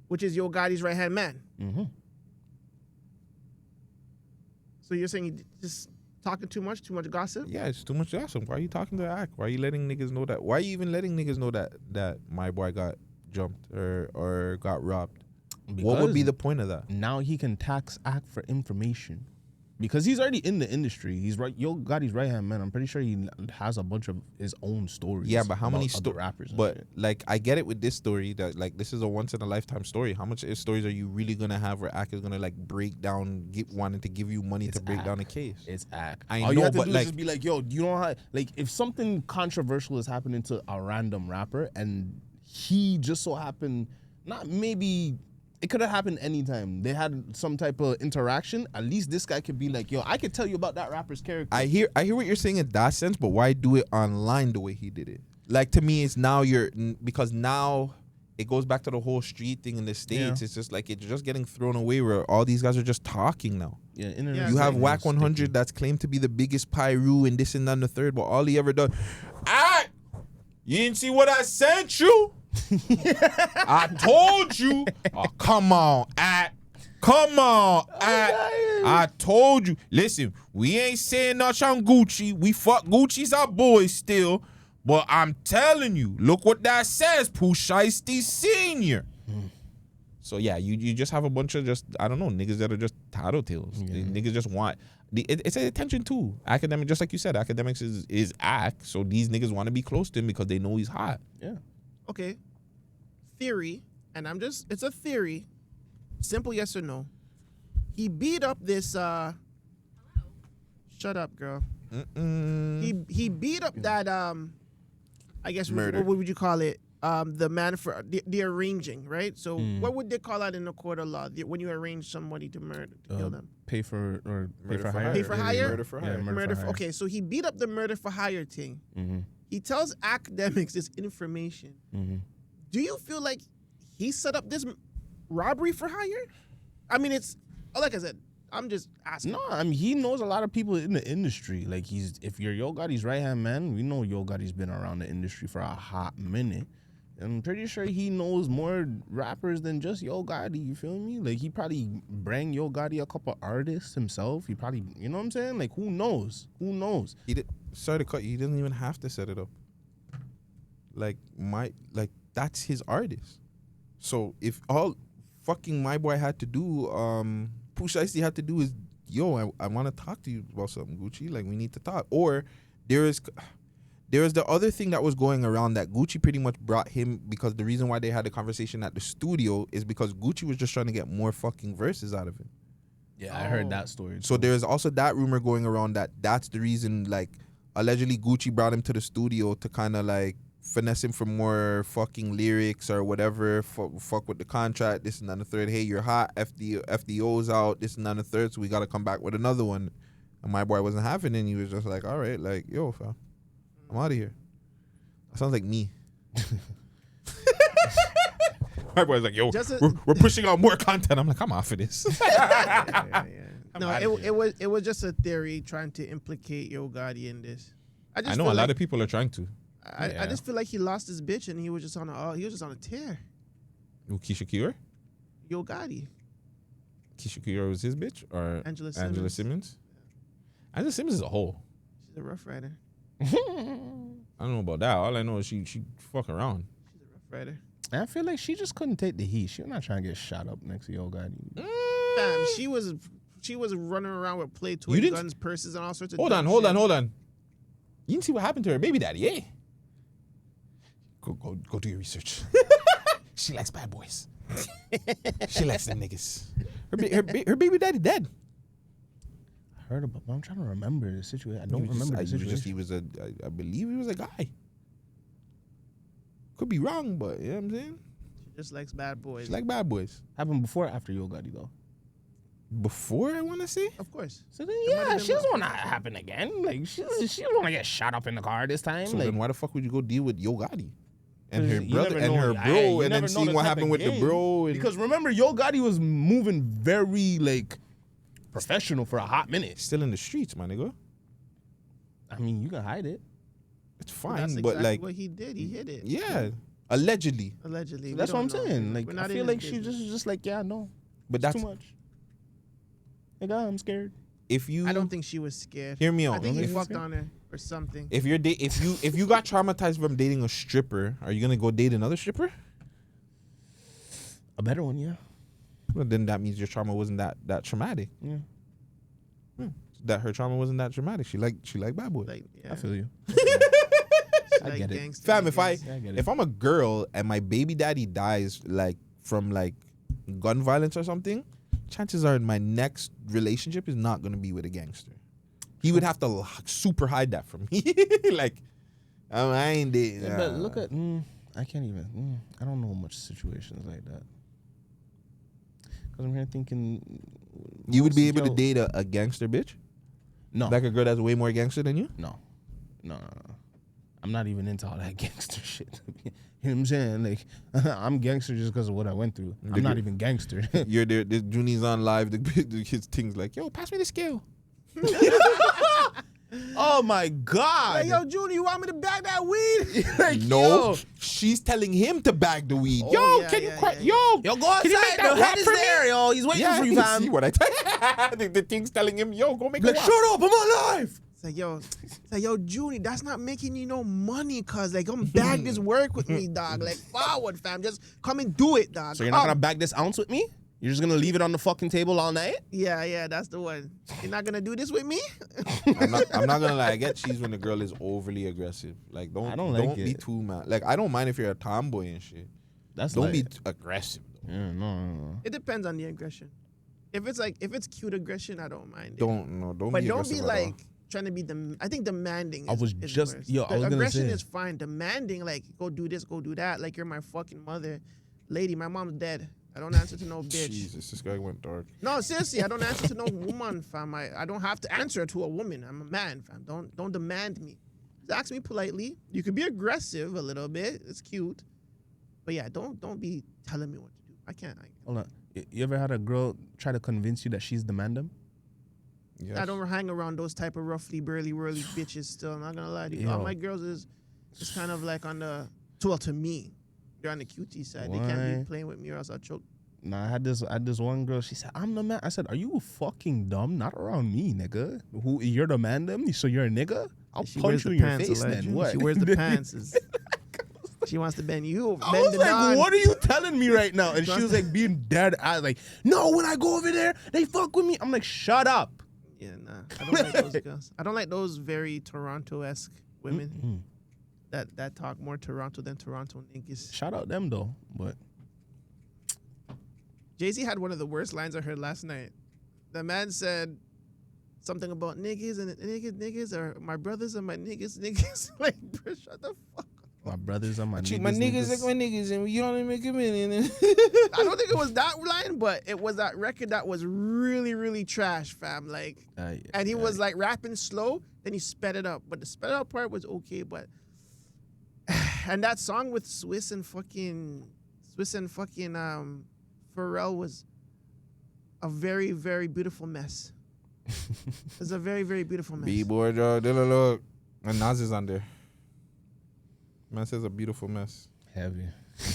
Which is Yo Gotti's right-hand man. So you're saying he just talking too much gossip? Yeah, it's too much gossip. Why are you talking to Ack? Why are you letting niggas know that? Why are you even letting niggas know that my boy got jumped or got robbed? Because what would be the point of that? Now he can tax Ack for information. Because he's already in the industry. He's right. Yo Gotti's right hand man. I'm pretty sure he has a bunch of his own stories. Yeah, but how many rappers? But like, I get it with this story that like this is a once in a lifetime story. How much stories are you really gonna have where Ack is gonna like break down, wanting to give you money to break down a case? It's Ack. All you have to do is just be like, yo, you know how? Like, if something controversial is happening to a random rapper and he just so happened, not maybe. It could have happened anytime. They had some type of interaction. At least this guy could be like, yo, I could tell you about that rapper's character. I hear what you're saying in that sense, but why do it online the way he did it? Like, to me, it's now because now it goes back to the whole street thing in the States. Yeah. It's just like, it's just getting thrown away where all these guys are just talking now. Yeah, you have Whack 100 that's claimed to be the biggest Pyru and this and that and the third, but all he ever done, you didn't see what I sent you? I told you. Oh, come on, I told you. Listen, we ain't saying much on Gucci. We fuck Gucci's our boys still. But I'm telling you, look what that says, Pooh Shiesty Sr. So yeah, you just have a bunch of just, I don't know, niggas that are just tattletales. Yeah. Niggas just want, it's an attention too. Academic, just like you said, academics is Ack. So these niggas want to be close to him because they know he's hot. Yeah. Okay. Theory, and it's a theory. Simple yes or no. He beat up this, shut up, girl. He beat up that, I guess, murder. What would you call it? The man for the arranging, right? So what would they call that in the court of law when you arrange somebody to kill them? Pay for hire. Pay for hire? Murder for hire. Murder for hire. Okay, so he beat up the murder for hire thing. He tells academics this information. Mm-hmm. Do you feel like he set up this robbery for hire? I mean, it's like I said, I'm just asking. No, I mean, he knows a lot of people in the industry. Like, if you're Yo Gotti's right-hand man, we know Yo Gotti's been around the industry for a hot minute. I'm pretty sure he knows more rappers than just Yo Gotti, you feel me? Like, he probably bring Yo Gotti a couple artists himself. He probably, you know what I'm saying? Like, who knows? Who knows? Sorry to cut you. He doesn't even have to set it up. Like, that's his artist. So if all fucking my boy had to do, Pooh Shiesty had to do is, yo, I want to talk to you about something, Gucci. Like, we need to talk. Or there is the other thing that was going around that Gucci pretty much brought him, because the reason why they had the conversation at the studio is because Gucci was just trying to get more fucking verses out of him. Yeah, I heard that story. So there's also that rumor going around that that's the reason, like, allegedly Gucci brought him to the studio to kind of like finesse him for more fucking lyrics or whatever, fuck with the contract, this and that and the third. Hey, you're hot, FDO's out, this and that and the third, so we got to come back with another one. And my boy wasn't having it, and he was just like, all right, like, yo, fam, I'm out of here. That sounds like me. My boy's like, yo, we're pushing out more content. I'm like, I'm off of this. No, it was just a theory trying to implicate Yo Gotti in this. I know a lot of people are trying to. I just feel like he lost his bitch and he was just on a tear. Who, Keisha Kior? Yo Gotti. Keisha Kior was his bitch, or Angela Simmons? Angela Simmons is a hoe. She's a rough rider. I don't know about that. All I know is she fuck around. She's a rough rider. I feel like she just couldn't take the heat. She was not trying to get shot up next to Yo Gotti. Fam, she was running around with Plea, toy guns, purses, and all sorts of. Hold on. You didn't see what happened to her baby daddy, eh? Go do your research. She likes bad boys. She likes them niggas. Her baby daddy dead. I heard about, but I'm trying to remember the situation. I don't remember the situation. I believe he was a guy. Could be wrong, but you know what I'm saying? She just likes bad boys. She like bad boys. Happened before or after Yo Gotti, though? Before, I want to say? Of course. So then, yeah, she doesn't want to happen again. Like, she doesn't want to get shot up in the car this time. So like, then why the fuck would you go deal with Yo Gotti? And her you brother never and know. her bro, and then never know seeing the what type happened of with the game. bro. And Because remember, Yo Gotti was moving very, like, professional for a hot minute. Still in the streets, my nigga. I mean, you can hide it. It's fine, That's but exactly like, what he did. He hid it. yeah, allegedly. Allegedly. So that's what I'm saying. Like, We're I not feel in like his she business. just like, yeah, no, But it's that's too much. Like, I'm scared. if you. I don't think she was scared. Hear me out. I think he If- fucked on her or something. If you're if you got traumatized from dating a stripper, are you gonna go date another stripper? A better one, yeah. Well, then that means your trauma wasn't that traumatic. Yeah. That her trauma wasn't that traumatic. She like bad boys. Like, yeah. I feel you. I get it. gangster, Fam, like if I get it. if I'm a girl and my baby daddy dies like from like gun violence or something, chances are my next relationship is not gonna be with a gangster. He would have to super hide that from me. Like, I ain't dating. Yeah, but look at, I can't even. I don't know much situations like that. Because I'm here thinking. You would be able Yo, to date a gangster bitch? No. Like a girl that's way more gangster than you? No. I'm not even into all that gangster shit. You know what I'm saying? Like, I'm gangster just because of what I went through. I'm not even gangster. You're there. Junie's on live. The kids things like, yo, pass me the scale. Oh my God. Hey, yo, Junior, you want me to bag that weed? Like, No, yo. she's telling him to bag the weed. Oh, yo, yeah, can you yeah, quit? yeah. Yo, go can you make outside. that The rap head is for me? there, yo. He's waiting Yeah, for you, you fam. see what I tell the thing's telling him, yo, go make Like, a shut up. I'm alive. It's like, yo, Junior, that's not making you no money, cuz. Like, come bag this work with me, dog. Like, forward, fam. Just come and do it, dog. So you're not going to bag this ounce with me? You're just going to leave it on the fucking table all night? Yeah, that's the one. You're not gonna do this with me? I'm not gonna lie. I get cheese when the girl is overly aggressive. Like, don't be too mad. Like, I don't mind if you're a tomboy and shit. Don't be aggressive. Though. Yeah, no. It depends on the aggression. If it's cute aggression, I don't mind it. Don't But be don't aggressive be at like all. trying to be I think demanding. I was is just- worse. yo, I was gonna aggression say. is fine. Demanding, like, go do this, go do that. Like, you're my fucking mother, lady. My mom's dead. I don't answer to no bitch. Jesus, this guy went dark. No, seriously, I don't answer to no woman, fam. I don't have to answer to a woman. I'm a man, fam. Don't demand me. Just ask me politely. You could be aggressive a little bit. It's cute. But yeah, don't be telling me what to do. I can't. Hold on. You ever had a girl try to convince you that she's the mandem? Yes. I don't hang around those type of roughly, burly, whirly bitches still. I'm not going to lie to you. Yo. All my girls is kind of like on the, well, to me, they're on the cutie side. They can't Why? be playing with me or else I'll choke. Nah, I had this one girl. She said, "I'm the man." I said, "Are you fucking dumb? Not around me, nigga. Who you're the mandem? So you're a nigga? I'll She punch wears you the in your pants, face Elijah. then. What? She wears the pants. She wants to bend you over. I Bend was the like, non. "What are you telling me right now?" And she was like being dead. I was like, "No, when I go over there, they fuck with me." I'm like, "Shut up." Yeah, nah. I don't like those girls. I don't like those very Toronto-esque women that talk more Toronto than Toronto niggas. Shout out them though, but Jay-Z had one of the worst lines I heard last night. The man said something about niggas and niggas or my brothers and my niggas. Like, bro, shut the fuck up. my brothers are my niggas. My niggas like my niggas, and we only make a million. I don't think it was that line, but it was that record that was really, really trash, fam. Like, and he was like rapping slow, then he sped it up. But the sped up part was okay, but and that song with Swiss and fucking Pharrell was a very, very beautiful mess. It's a very, very beautiful mess. B-boy, look. And Nas is on there. Man says a beautiful mess. Heavy.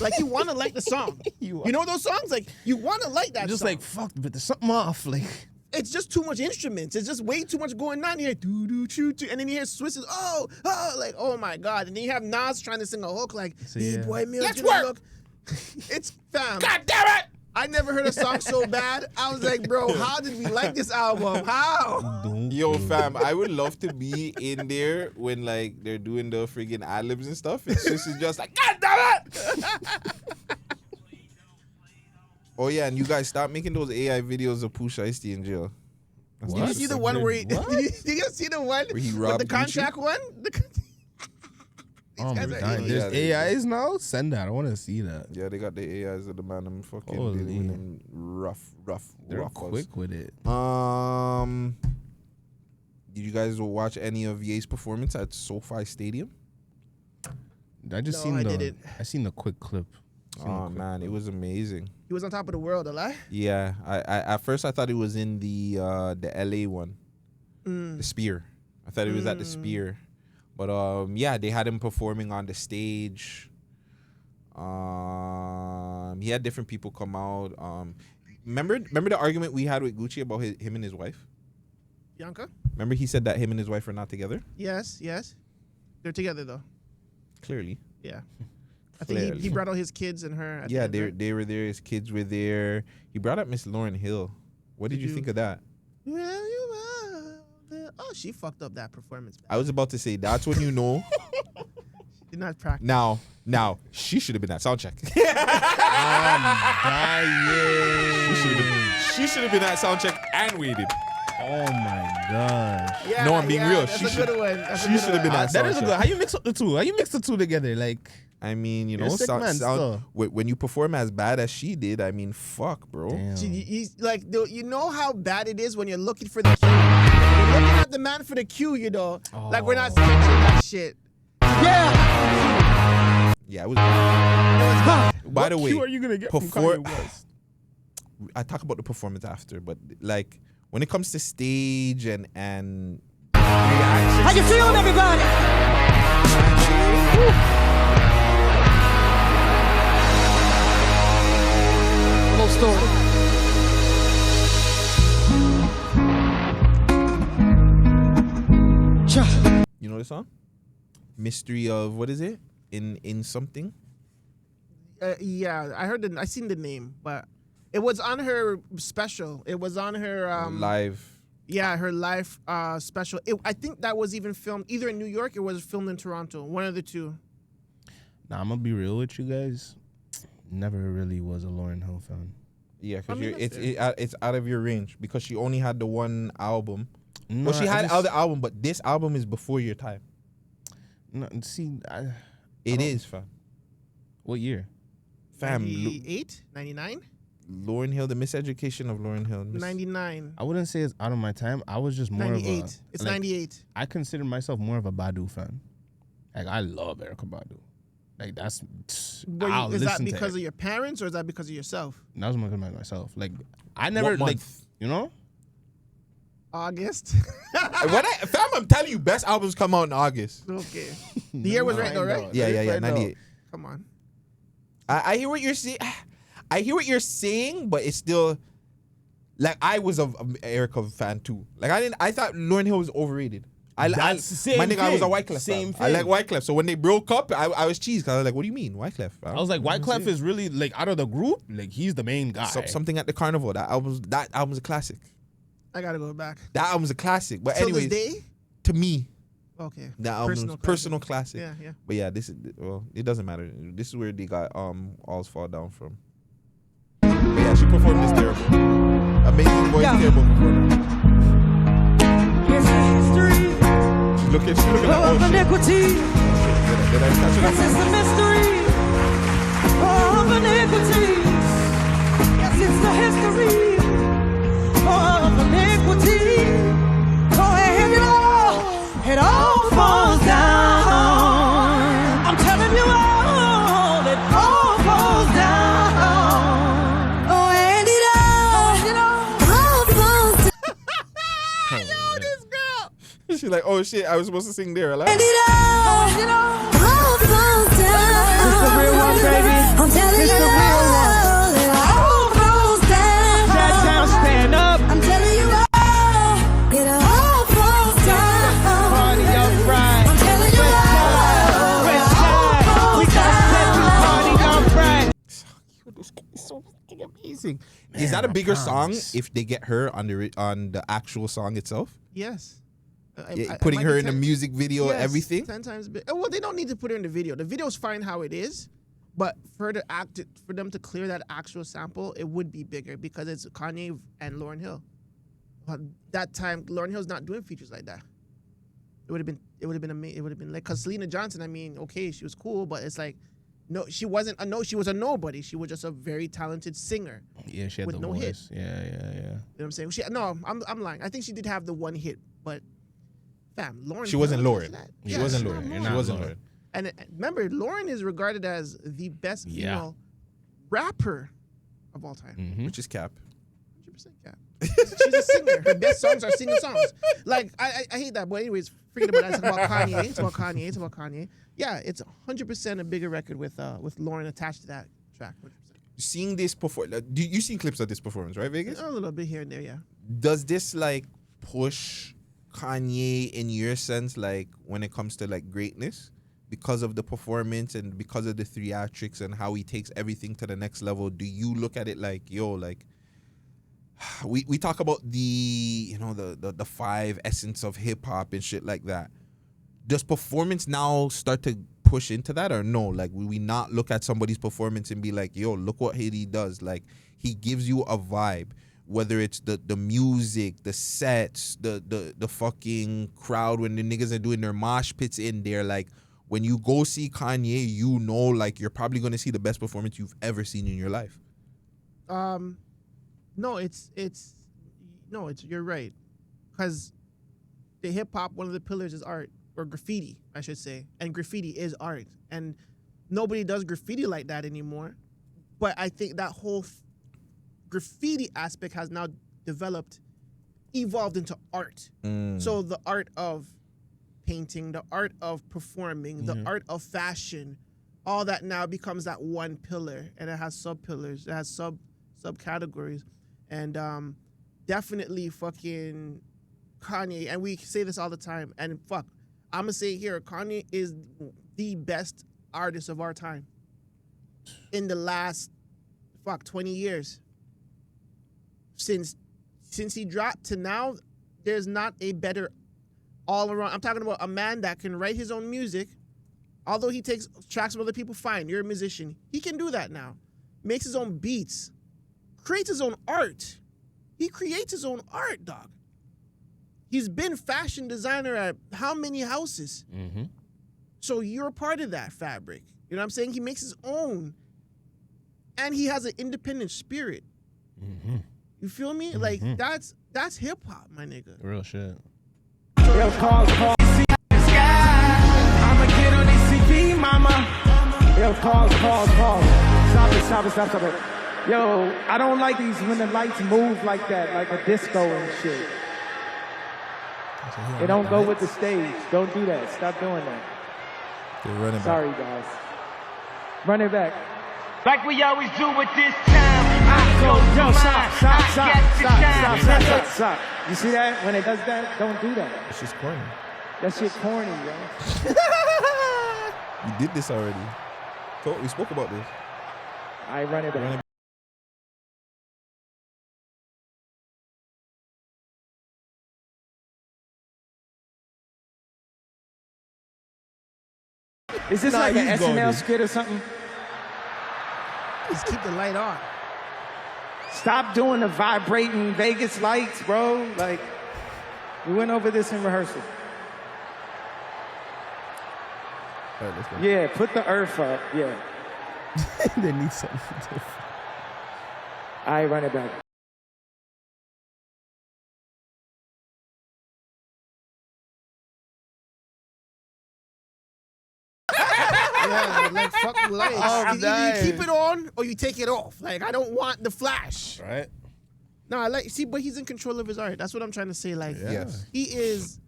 Like, you want to like the song. You know those songs? Like, you want to like that Just song. like, fuck, but there's something off. Like, It's just too much instruments. It's just way too much going on here. Do do choo choo, and then you hear Swisses. Like, oh my god. And then you have Nas trying to sing a hook like, boy, let's work. Look. It's fam. God damn it! I never heard a song so bad. I was like, bro, how did we like this album? How? Yo, fam, I would love to be in there when like they're doing the friggin' ad-libs and stuff. It's just like, God damn it! Oh yeah, and you guys stop making those AI videos of Pooh Shiesty in jail. That's Did you see the one where he? Did you see the one Where he with robbed the contract Gucci? one? oh my guys are god, idiots. there's AIs now. Send that. I want to see that. Yeah, they got the AIs of the man. I'm fucking Holy. dealing with them rough. They're quick with it. Did you guys watch any of Ye's performance at SoFi Stadium? I just No, seen I the. didn't. I seen the quick clip. Oh man, it was amazing. He was on top of the world, a lie. Yeah, I at first I thought it was in the LA one, the Spear. I thought it was at the Spear, but yeah, they had him performing on the stage. He had different people come out. Remember the argument we had with Gucci about him and his wife? Bianca? Remember he said that him and his wife are not together? Yes. They're together though. Clearly. Yeah. I think he brought out his kids and her. Yeah, they were there. His kids were there. He brought up Miss Lauryn Hill. What did you think of that? Well, you are. Oh, she fucked up that performance. I was about to say, that's when you know. Did not practice. Now, she should have been at soundcheck. She should have been at soundcheck and waited. Oh my gosh. Yeah, No, I'm being real. That's She a good one. That's a She good should have been one. at That is a soundcheck. good. How you mix up the two? How you mix the two together? Like, I mean, you You're know, a sick man still. when you perform as bad as she did, I mean, fuck, bro. damn. He's like, you know how bad it is when you're looking for the cue. You're looking at the man for the cue, you know. Like, we're not sketching that shit. Yeah, it was. By the way, What cue are you gonna get from before- Kanye West? I talk about the performance after, but like when it comes to stage and How you feeling, everybody? Little story. you know the song, Mystery of what is it? In something. Yeah, I seen the name, but it was on her special. It was on her Live. Yeah, her live special. I think that was even filmed either in New York or was filmed in Toronto. One of the two. Nah, I'm gonna be real with you guys. Never really was a Lauryn Hill fan. Yeah, because I mean, it's out of your range because she only had the one album. No, Well, she I had just- other album, but this album is before your time. No, see, It is, fam. what year? Fam, 98? 99? Lauryn Hill, the miseducation of Lauryn Hill. 99. I wouldn't say it's out of my time. I was just more 98. of a. It's like, 98. I consider myself more of a Badu fan. Like I love Erica Badu. Like that's. Is that because of your parents or is that because of yourself? That was because of myself. Like I never like you know. August. I'm telling you, best albums come out in August. Okay. The year was right though, right? Yeah, 98. Come on. I hear what you're saying. I hear what you're saying, but it's still like I was a Erica fan too. Like I thought Lauryn Hill was overrated. I was a Wyclef fan. I like Wyclef. So when they broke up, I was cheesed because I was like, what do you mean, Wyclef? I was like, Wyclef is really like out of the group, like he's the main guy. Something at the Carnival. That album's a classic. I gotta go back. That album's a classic. But Till anyways, this day? To me, okay, that album's personal classic. Yeah. But yeah, it doesn't matter. This is where they got All's Fall Down from. But yeah, she performed this terrible. Amazing voice, terrible performance. Here's history. Look at that iniquity. This is the mystery of iniquity. Yes, it's the history of iniquity. Go ahead, it all falls down. I'm telling you all, it all falls down. Oh, and it all falls down. Yo, this girl. She's like, oh shit, I was supposed to sing there. Like, And it all falls down. It's the real one, baby. I'm telling you, the real one. It all falls down. Shakedown, stand up. I'm telling you all. It all falls down. Party on Friday. I'm telling you all. We got party on Friday. this is so fucking amazing. Is that a bigger song if they get her on the actual song itself? Yes. Putting her in the music video, yes, everything? 10 times bigger. Well, they don't need to put her in the video. The video's fine how it is, but for them to clear that actual sample, it would be bigger because it's Kanye and Lauryn Hill. But that time, Lauryn Hill's not doing features like that. It would have been amazing. It would have been like, because Selena Johnson, I mean, okay, she was cool, but it's like, no, she wasn't she was a nobody. She was just a very talented singer. Yeah, she had with the no voice. hit. Yeah. You know what I'm saying? I'm lying. I think she did have the one hit, but fam, Lauryn. She wasn't Lauryn. She wasn't Lauryn. She wasn't Lauryn. And remember, Lauryn is regarded as the best female rapper of all time. Mm-hmm. Which is cap. 100% cap. She's a singer. Her best songs are singing songs. Like, I hate that. But anyways, forget about that. It's about Kanye. It's about Kanye. Yeah, it's 100% a bigger record with Lauryn attached to that track. 100%. Seeing this you've seen clips of this performance, right, Vegas? A little bit here and there, yeah. Does this like push Kanye in your sense, like when it comes to like greatness, because of the performance and because of the theatrics and how he takes everything to the next level? Do you look at it like, yo, like we talk about the the 5 essence of hip hop and shit like that? Does performance now start to push into that, or no? Like, will we not look at somebody's performance and be like, yo, look what he does? Like, he gives you a vibe, whether it's the music, the sets, the fucking crowd when the niggas are doing their mosh pits in there. Like, when you go see Kanye, you know, like, you're probably going to see the best performance you've ever seen in your life. No, you're right. Because the hip hop, one of the pillars is art, or graffiti, I should say. And graffiti is art. And nobody does graffiti like that anymore. But I think that whole graffiti aspect has now evolved into art. So the art of painting, the art of performing, the art of fashion, all that now becomes that one pillar, and it has sub-pillars, it has subcategories. And definitely fucking Kanye, and we say this all the time, and I'm gonna say it here, Kanye is the best artist of our time in the last 20 years. Since he dropped to now, there's not a better all around. I'm talking about a man that can write his own music. Although he takes tracks from other people, fine, you're a musician. He can do that now. Makes his own beats. Creates his own art. He creates his own art, dog. He's been fashion designer at how many houses? Mm-hmm. So you're a part of that fabric. You know what I'm saying? He makes his own. And he has an independent spirit. Mm-hmm. You feel me? Mm-hmm. Like, that's hip-hop, my nigga. Real shit. Real call. I'ma get on Yo, pause. Stop it. Yo, I don't like these when the lights move like that, like a disco and shit. It don't go with the stage. Don't do that. Stop doing that. They're running back. Sorry, guys. Run it back. Like we always do at this time. Yo, stop. You see that? When it does that, don't do that. It's just corny. That shit corny, yo. You did this already. We spoke about this. I run it back. Is this like an SNL skit or something? Just keep the light on. Stop doing the vibrating Vegas lights, bro. Like, we went over this in rehearsal. All right, let's go. Yeah, put the earth up. Yeah. They need something different. I run it back. Yeah, like fuck the lights. Either nice. you keep it on or you take it off. Like I don't want the flash. Right? No, I like but he's in control of his art. That's what I'm trying to say. Like Yes. he is.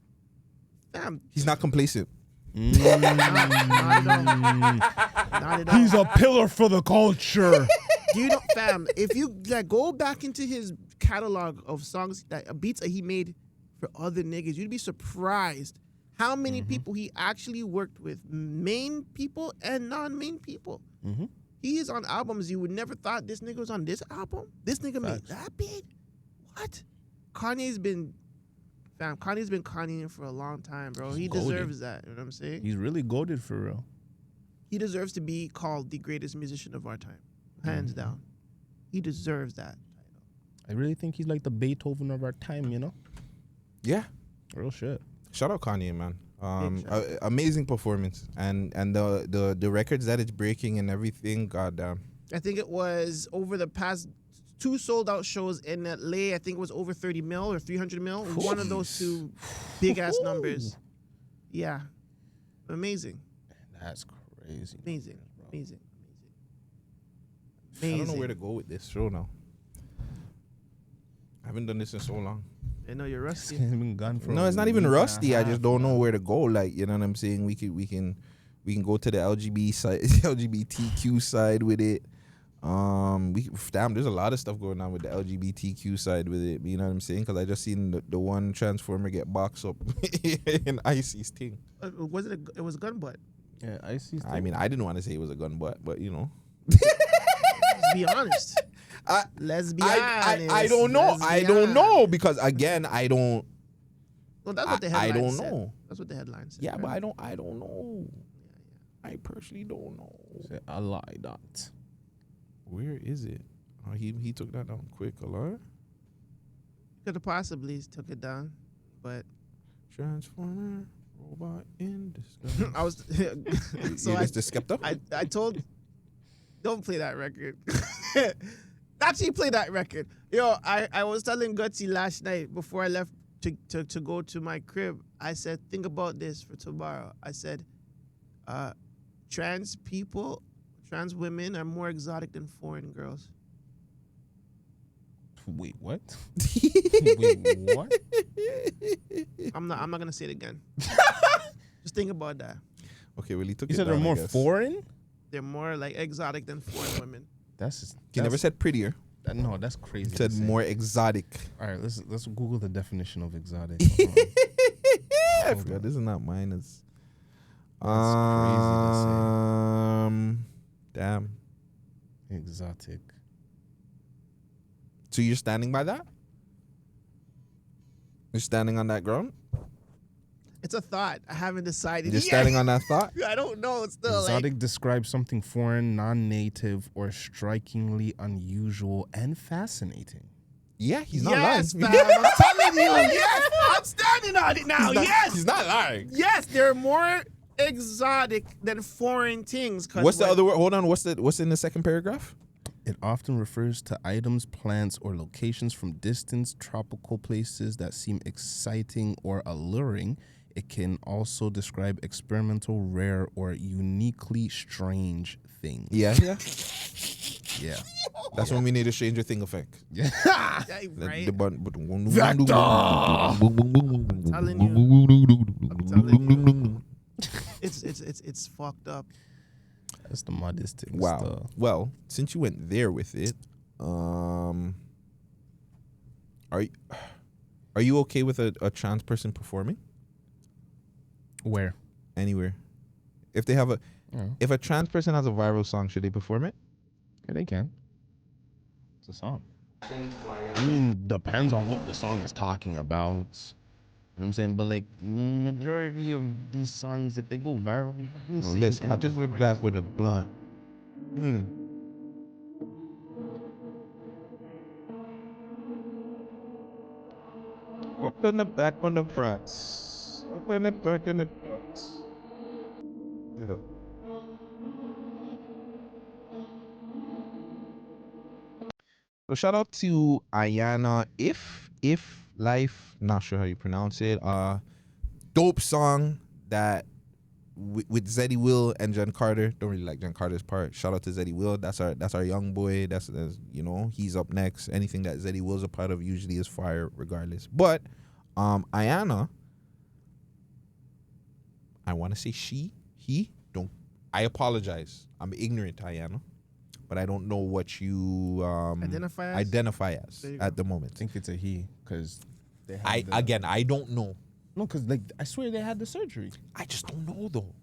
Damn. He's not complacent. Not at all. He's a pillar for the culture. Do you know, fam? If you like go back into his catalog of songs that beats that he made for other niggas, you'd be surprised how many people he actually worked with, main people and non-main people. He is on albums you would never thought this nigga was on this album. This nigga made that beat. What? Kanye's been Kanye for a long time, bro. He deserves that. You know what I'm saying? He's really goated for real. He deserves to be called the greatest musician of our time, hands down. He deserves that title. I really think he's like the Beethoven of our time, you know? Yeah. Real shit. Shout out Kanye, man. shout. Amazing performance, and the records that it's breaking and everything. Goddamn. I think it was over the past 2 sold-out shows in LA. I think it was over 30 mil or 300 mil. One of those 2 big-ass numbers. Yeah. Amazing. That's crazy. Amazing. I don't know where to go with this show now. I haven't done this in so long. I know you're rusty. He's been gone for No, it's not even rusty. I just don't know where to go. Like, you know what I'm saying? We can go to the LGBTQ side with it. There's a lot of stuff going on with the LGBTQ side with it. You know what I'm saying? Because I just seen the one transformer get boxed up in Icy's thing. It was a gun butt. Yeah, I see. I mean, I didn't want to say it was a gun butt, but you know. Let's be honest. Let's be honest. I don't know. I don't know because again, I don't. Well, that's what the headline I don't said. know. That's what the headline said. Yeah, right? but I don't know. I personally don't know. I lie that. Where is it? Oh, he took that down quick, alert. Could have possibly took it down, but Transformer robot in disguise. I was So the skeptic. I told, don't play that record. Actually, play that record. Yo, I was telling Guttzy last night before I left to go to my crib. I said, think about this for tomorrow. I said, trans women are more exotic than foreign girls. Wait, what? Wait, what? I'm not gonna say it again. Just think about that. Okay, well, he took You it said down, they're more I guess. foreign? They're more like exotic than foreign women. He never said prettier. No, that's crazy. He said more exotic. All right, let's Google the definition of exotic. I forgot. This is not mine. It's crazy damn. Exotic. So you're standing by that? You're standing on that ground? It's a thought. I haven't decided. You're standing on that thought? I don't know. It's still Exotic describes something foreign, non-native, or strikingly unusual and fascinating. Yeah, he's not yes, lying. Fam, I'm telling you. Yes, I'm standing on it now. He's not lying. Yes, they're more exotic than foreign things. What's the other word? Hold on. What's in the second paragraph? It often refers to items, plants, or locations from distant tropical places that seem exciting or alluring. It can also describe experimental, rare, or uniquely strange things. Yeah. Yeah. That's when we need a Stranger Thing effect. Yeah. Right. The button. I'm telling you. It's fucked up. That's the modest thing. Wow. Stuff. Well, since you went there with it, are you okay with a trans person performing? Where? Anywhere. If they have if a trans person has a viral song, should they perform it? Yeah, they can. It's a song. I mean, depends on what the song is talking about. You know what I'm saying? But like, majority of these songs, if they go viral, Listen, I just went back with a blunt. Open the back on the front. Open the back on the front. Yeah. So shout out to Ayana If Life, not sure how you pronounce it. Dope song that with Zeddy Will and Jen Carter. Don't really like Jen Carter's part. Shout out to Zeddy Will. That's our young boy. That's you know, he's up next. Anything that Zeddy Will's a part of usually is fire regardless. But Ayana, I want to say he don't. I apologize. I'm ignorant, Ayana. But I don't know what you identify as at the moment. I think it's a he, because I don't know. No, because like I swear they had the surgery. I just don't know though.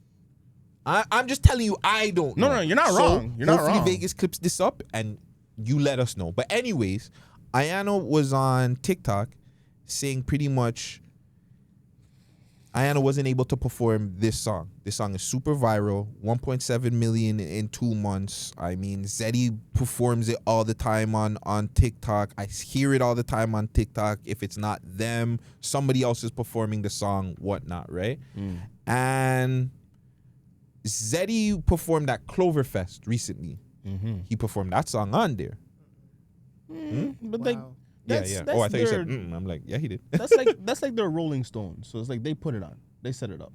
I'm just telling you, I don't know. No, you're not wrong. You're not wrong. Hopefully Vegas clips this up and you let us know. But anyways, Ayana was on TikTok saying pretty much Ayana wasn't able to perform this song. This song is super viral, 1.7 million in 2 months. I mean, Zeddy performs it all the time on TikTok. I hear it all the time on TikTok. If it's not them, somebody else is performing the song, whatnot, right? And Zeddy performed at Cloverfest recently. He performed that song on there. But like, yeah. Oh, I thought you said. I'm like, yeah, he did. that's like their Rolling Stones. So it's like they put it on. They set it up.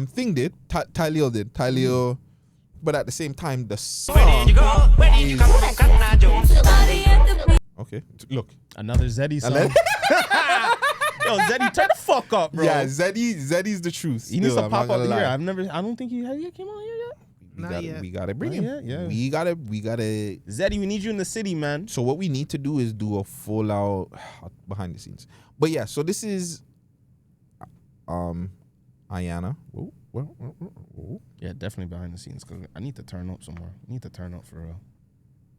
Thing did. Tyleo did. Tyleo, but at the same time, the song okay. Look, another Zeddy song. Yo, Zeddy, turn the fuck up, bro. Yeah, Zeddy's the truth. He needs to pop up here. I don't think he came out here yet. We gotta bring him. Yeah. We gotta. Zeddy, we need you in the city, man. So what we need to do is do a full out behind the scenes. But yeah, so this is Ayana. Whoa. Yeah, definitely behind the scenes, because I need to turn up some more. I need to turn up for real.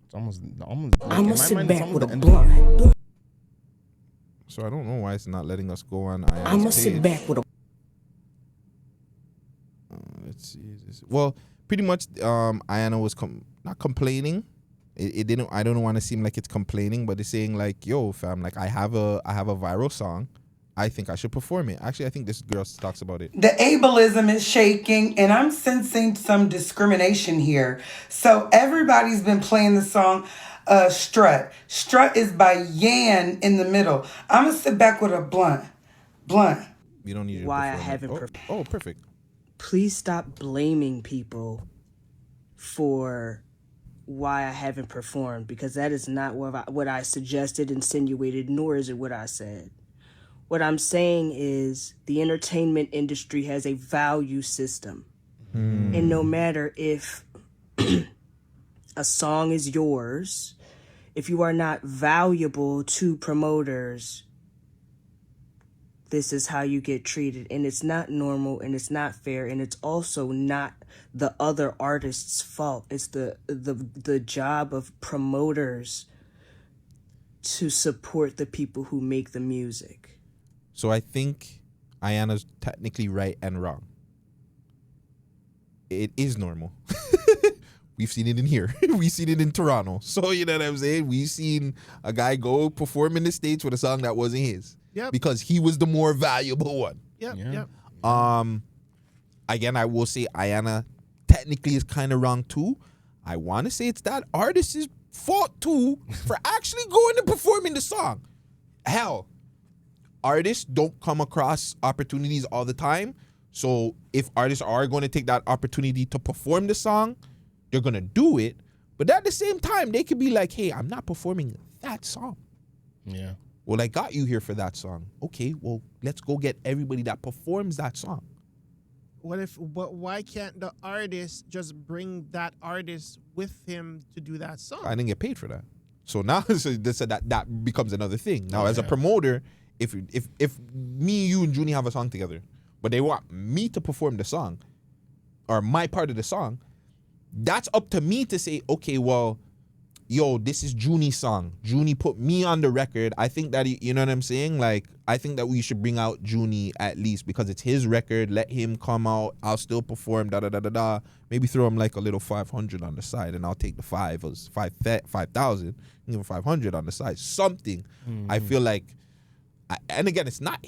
It's almost. I'm gonna sit back with a blunt. So I don't know why it's not letting us go on Ayana's I'm gonna page. sit back with a. Let's see. Well, pretty much, Ayana was not complaining. It didn't. I don't want to seem like it's complaining, but it's saying like, "Yo, fam, like I have a viral song. I think I should perform it." Actually, I think this girl talks about it. The ableism is shaking, and I'm sensing some discrimination here. So everybody's been playing the song Strut. Strut is by Yan in the middle. I'm going to sit back with a blunt. You don't need to Why I perform haven't it. Oh, perfect. Please stop blaming people for why I haven't performed, because that is not what I suggested, insinuated, nor is it what I said. What I'm saying is the entertainment industry has a value system. And no matter if a song is yours, if you are not valuable to promoters, this is how you get treated. And it's not normal, and it's not fair, and it's also not the other artist's fault. It's the job of promoters to support the people who make the music. So I think Ayana's technically right and wrong. It is normal. We've seen it in here. We've seen it in Toronto. So you know what I'm saying? We've seen a guy go perform in the States with a song that wasn't his. Yep. Because he was the more valuable one. Yep. Again, I will say Ayana technically is kind of wrong too. I want to say it's that artist's fault too for actually going and performing the song. Hell, artists don't come across opportunities all the time. So if artists are going to take that opportunity to perform the song, they're going to do it. But at the same time, they could be like, hey, I'm not performing that song. Yeah. Well, I got you here for that song. Okay, well, let's go get everybody that performs that song. But why can't the artist just bring that artist with him to do that song? I didn't get paid for that. So now that becomes another thing. Now, as a promoter, if me, you, and Junie have a song together, but they want me to perform the song or my part of the song, that's up to me to say, okay, well, yo, this is Junie's song. Junie put me on the record. I think that, you know what I'm saying? Like, I think that we should bring out Junie at least because it's his record. Let him come out. I'll still perform, da-da-da-da-da. Maybe throw him like a little 500 on the side and I'll take the 5,000, give him 500 on the side. Something. I feel like, and again, it's not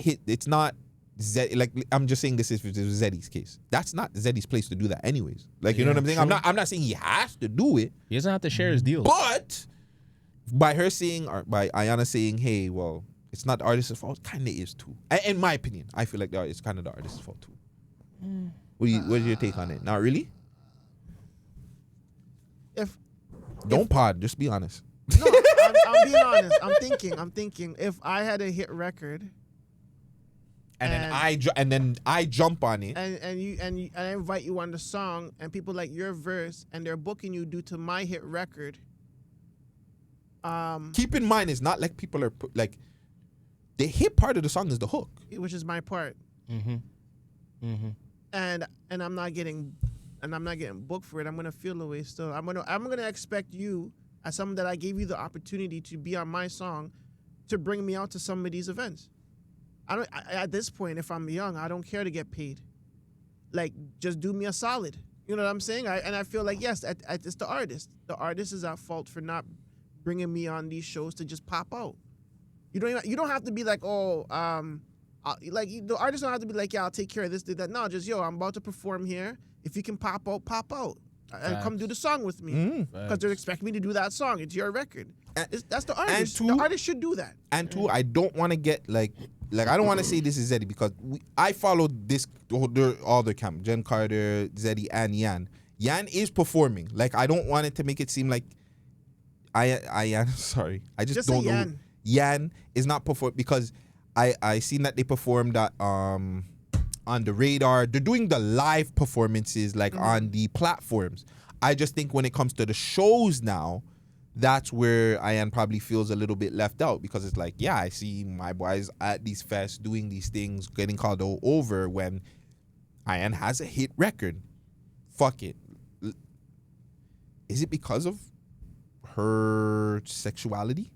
Zeddy, like I'm just saying this is Zeddy's case. That's not Zeddy's place to do that anyways. Like, you know what I'm saying? True. I'm not saying he has to do it. He doesn't have to share his deal. But by her saying, or by Ayana saying, hey, well, it's not the artist's fault, kind of is too. In my opinion, I feel like it's kind of the artist's fault too. What's your take on it? Not really? Don't pod, just be honest. No, I'm being honest. I'm thinking if I had a hit record and then I jump on it, and I invite you on the song, and people like your verse, and they're booking you due to my hit record. Keep in mind, it's not like people are like the hit part of the song is the hook, which is my part. And I'm not getting booked for it. I'm gonna feel the way still. I'm gonna expect you, as someone that I gave you the opportunity to be on my song, to bring me out to some of these events. At this point, if I'm young, I don't care to get paid. Like, just do me a solid. You know what I'm saying? I feel like, yes, it's the artist. The artist is at fault for not bringing me on these shows to just pop out. You don't have to be like, the artist don't have to be like, yeah, I'll take care of this, do that. No, just, yo, I'm about to perform here. If you can pop out, and come do the song with me, because they're expecting me to do that song. It's your record. That's the artist. The artist should do that. And two, I don't want to get like I don't want to say this is Zeddy because I followed this all the camp, Jen Carter, Zeddy, and Yan. Yan is performing. Like, I don't want it to make it seem like Yan. Sorry, I just don't know. Yan is not performing because I seen that they performed that on the radar. They're doing the live performances like on the platforms. I just think when it comes to the shows now, that's where Ayan probably feels a little bit left out because it's like, yeah, I see my boys at these fests doing these things, getting called over when Ayan has a hit record. Fuck it. Is it because of her sexuality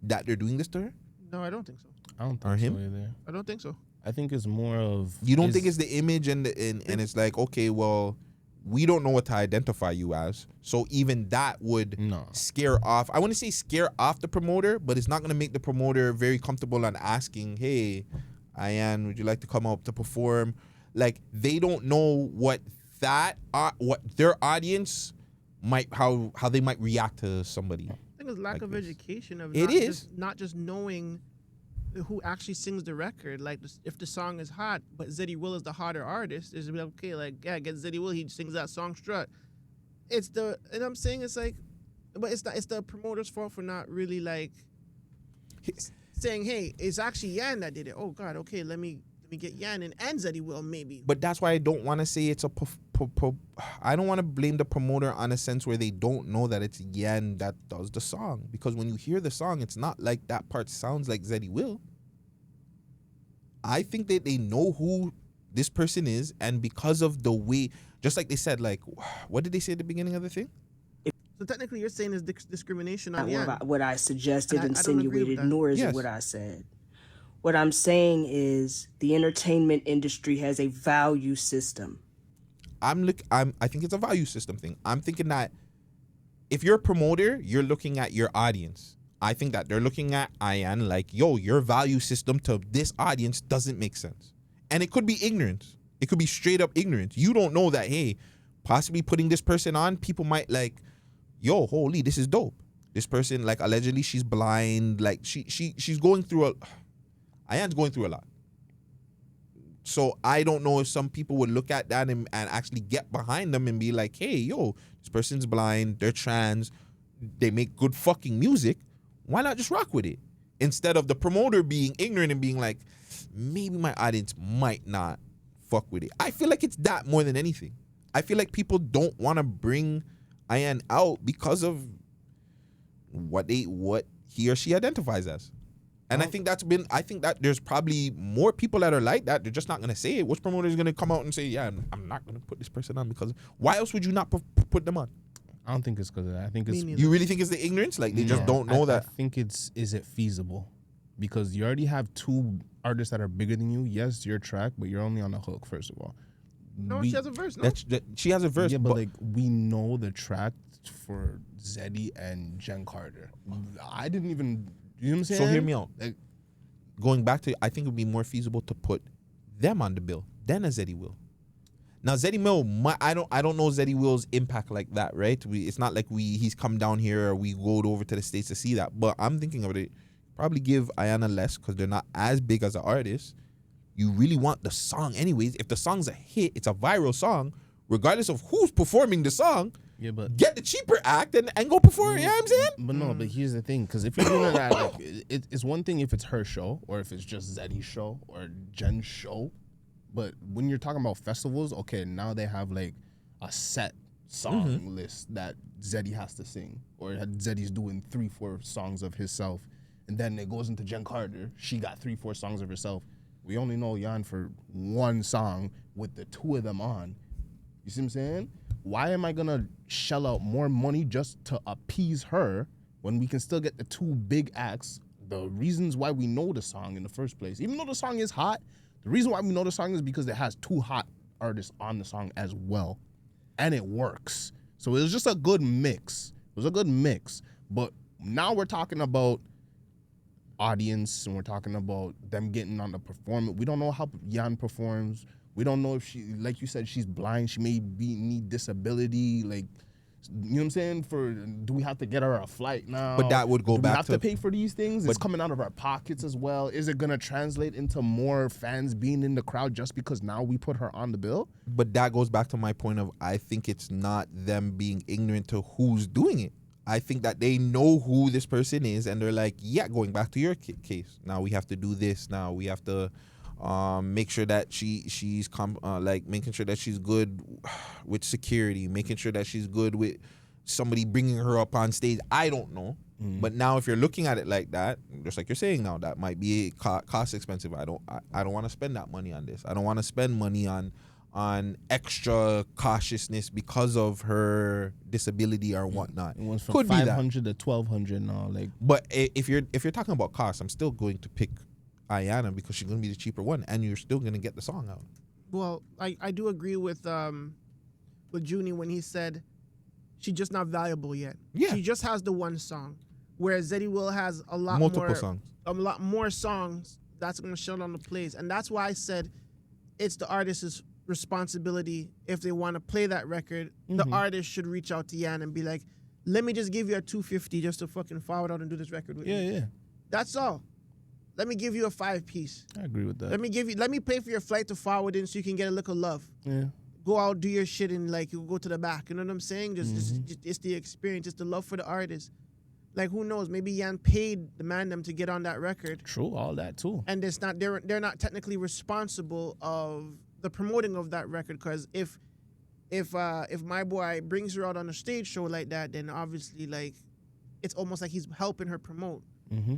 that they're doing this to her? No, I don't think so. I don't think so either. I don't think so. I think it's more of... You don't think it's the image and it's like, okay, well, we don't know what to identify you as. So even that would scare off. I want to say scare off the promoter, but it's not going to make the promoter very comfortable on asking, hey, Ayan, would you like to come up to perform? Like, they don't know what their audience might, how they might react to somebody. I think it's lack of education of not just knowing who actually sings the record. Like, if the song is hot, but Zeddy Will is the hotter artist, it's like, okay, like, yeah, get Zeddy Will, he sings that song Strut. And I'm saying it's like, but it's the promoter's fault for not really like saying, hey, it's actually Yan that did it. Oh God, okay, let me get Yan and Zeddy Will maybe. But that's why I don't want to say it's I don't want to blame the promoter on a sense where they don't know that it's Yan that does the song. Because when you hear the song, it's not like that part sounds like Zeddy Will. I think that they know who this person is, and because of the way, just like they said, like, what did they say at the beginning of the thing? So technically you're saying it's discrimination on Yan. What I suggested, insinuated, nor is it what I said. What I'm saying is the entertainment industry has a value system. I think it's a value system thing. I'm thinking that if you're a promoter, you're looking at your audience. I think that they're looking at Ayan like, yo, your value system to this audience doesn't make sense. And it could be ignorance. It could be straight up ignorance. You don't know that, hey, possibly putting this person on, people might like, yo, holy, this is dope. This person, like, allegedly she's blind. Like, she's going through Ayan's going through a lot. So I don't know if some people would look at that and actually get behind them and be like, hey, yo, this person's blind, they're trans, they make good fucking music. Why not just rock with it? Instead of the promoter being ignorant and being like, maybe my audience might not fuck with it. I feel like it's that more than anything. I feel like people don't want to bring Ayan out because of what he or she identifies as. And I think that there's probably more people that are like that. They're just not going to say it. Which promoter is going to come out and say, yeah, I'm not going to put this person on because why else would you not put them on? I don't think it's because of that. I think it's... You really think it's the ignorance? Like, they just don't know that? I think is it feasible? Because you already have two artists that are bigger than you. Yes, your track, but you're only on the hook, first of all. No, she has a verse, no? She has a verse. Yeah, but like, we know the track for Zeddy and Jen Carter. I didn't even... You know what I'm saying? So hear me out. Like, going back to, I think it would be more feasible to put them on the bill than a Zeddy Will. Now Zeddy Will, I don't know Zeddy Will's impact like that, right? It's not like he's come down here or we go over to the States to see that. But I'm thinking of it, probably give Ayana less because they're not as big as an artist. You really want the song anyways. If the song's a hit, it's a viral song, regardless of who's performing the song. Yeah, but get the cheaper act and go perform. You know what I'm saying? But no, but here's the thing, because if you're doing that, like, it's one thing if it's her show or if it's just Zeddy's show or Jen's show. But when you're talking about festivals, okay, now they have like a set song list that Zeddy has to sing, or Zeddy's doing 3-4 songs of himself, and then it goes into Jen Carter. She got 3-4 songs of herself. We only know Yan for one song with the two of them on. You see what I'm saying? Why am I gonna shell out more money just to appease her when we can still get the two big acts? The reasons why we know the song in the first place, even though the song is hot, the reason why we know the song is because it has two hot artists on the song as well, and it works. So it was just a good mix. It was a good mix. But now we're talking about audience and we're talking about them getting on the performance. We don't know how Yan performs. We don't know if she, like you said, she's blind. She may need disability. Like, you know what I'm saying? Do we have to get her a flight now? But that would go back to... Do we have to pay for these things? It's coming out of our pockets as well. Is it going to translate into more fans being in the crowd just because now we put her on the bill? But that goes back to my point of, I think it's not them being ignorant to who's doing it. I think that they know who this person is and they're like, yeah, going back to your case. Now we have to do this. Now we have to... make sure that she's making sure that she's good with security, making sure that she's good with somebody bringing her up on stage. I don't know, but now if you're looking at it like that, just like you're saying now, that might be cost expensive. I don't want to spend that money on this. I don't want to spend money on extra cautiousness because of her disability or whatnot. It went from $500 to $1,200 now. Like, but if you're talking about cost, I'm still going to pick Ayana because she's gonna be the cheaper one, and you're still gonna get the song out. Well, I do agree with Junie when he said she's just not valuable yet. Yeah, she just has the one song, whereas Zeddy Will has multiple songs, a lot more songs that's gonna show on the plays, and that's why I said it's the artist's responsibility if they want to play that record. The artist should reach out to Yan and be like, "Let me just give you a $250 just to fucking forward out and do this record with me." Yeah. That's all. Let me give you a 5-piece. I agree with that. Let me pay for your flight to forward in so you can get a little love. Yeah. Go out, do your shit, and like you go to the back. You know what I'm saying? Just it's the experience, it's the love for the artist. Like, who knows? Maybe Yan paid the Man Dem to get on that record. True, all that too. And it's not they're not technically responsible of the promoting of that record, because if my boy brings her out on a stage show like that, then obviously like it's almost like he's helping her promote.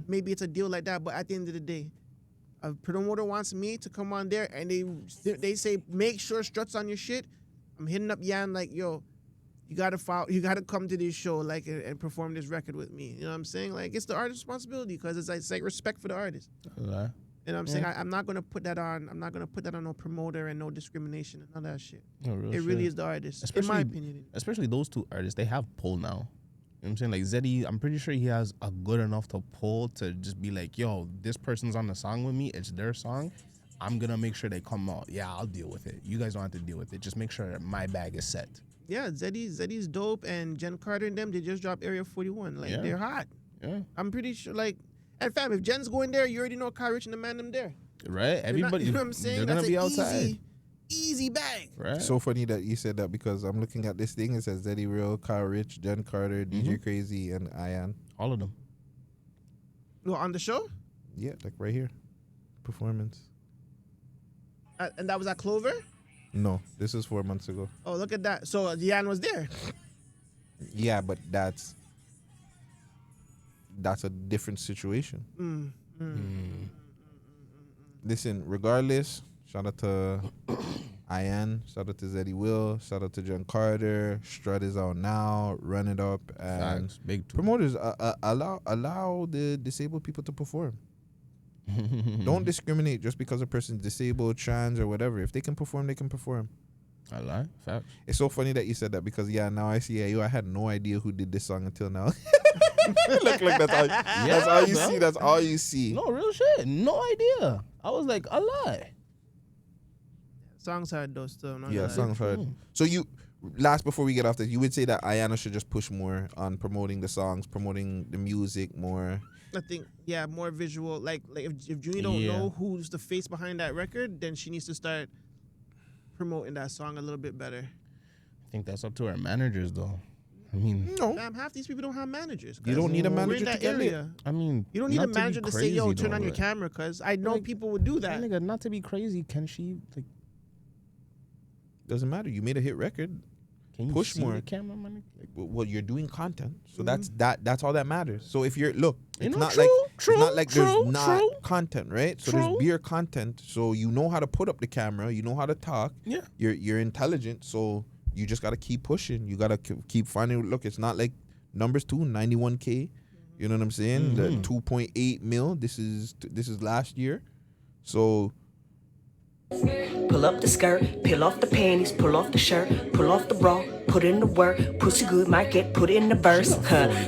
Maybe it's a deal like that, but at the end of the day, a promoter wants me to come on there and they say make sure Strut's on your shit. I'm hitting up Yan like, yo, you gotta come to this show like and perform this record with me. You know what I'm saying? Like, it's the artist's responsibility because it's like respect for the artist. You know what I'm saying? I'm not gonna put that on. I'm not gonna put that on no promoter and no discrimination and none of that shit. It really is the artist, in my opinion. Especially those two artists, they have pull now. You know what I'm saying? Like Zeddy, I'm pretty sure he has a good enough to pull to just be like, yo, this person's on the song with me. It's their song. I'm going to make sure they come out. Yeah, I'll deal with it. You guys don't have to deal with it. Just make sure that my bag is set. Yeah, Zeddy's dope. And Jen Carter and them, they just dropped Area 41. Like, they're hot. Yeah. I'm pretty sure, like, And fam, if Jen's going there, you already know Kyle Rich and the Man Dem there. Right? Everybody, you know what I'm saying? they're That's gonna be an outside. easy bag. Right? So funny that you said that because I'm looking at this thing. It says Zeddy Real, Kyle Rich, Jen Carter, DJ Crazy, and Ian. All of them. Well, on the show? Yeah, like right here. Performance. And that was at Clover? No, this is 4 months ago. Oh, look at that. So Yan was there. Yeah, but that's a different situation. Listen, regardless, shout out to Ian, shout out to Zeddy Will, shout out to Jen Carter. Strut is out now. Run It Up, and Facts, big two. promoters allow the disabled people to perform. Don't discriminate just because a person's disabled, trans, or whatever. If they can perform, they can perform. I lie. Facts. It's so funny that you said that because now I see I had no idea who did this song until now. look, that's all you see. That's all you see. No, real shit. No idea. I was like, I lie. Song's hard though still. Yeah, song's hard. So before we get off this, you would say that Ayana should just push more on promoting the songs, promoting the music more. I think, more visual. Like if Junie don't know who's the face behind that record, then she needs to start promoting that song a little bit better. I think that's up to our managers, though. I mean, no. Damn, half these people don't have managers. You don't need a We're manager in that to get area. lit. I mean, You don't need a not manager be to say, yo, crazy, turn though, on your but- camera, because I know people would do that. Nigga, not to be crazy, can she, like, Doesn't matter. You made a hit record. can you Push see more. the camera, man? Well, you're doing content, so that's all that matters. So if you're it's not true, like true, it's not like true, there's not true. content, right? So True. there's beer content. So you know how to put up the camera, you know how to talk. Yeah. You're intelligent, so you just gotta keep pushing. You gotta keep finding. Look, it's not like numbers 2, 91K. You know what I'm saying? The 2.8 mil. This is last year. So Pull up the skirt, peel off the panties, pull off the shirt, pull off the bra, put in the work. Pussy good, might get put in the verse,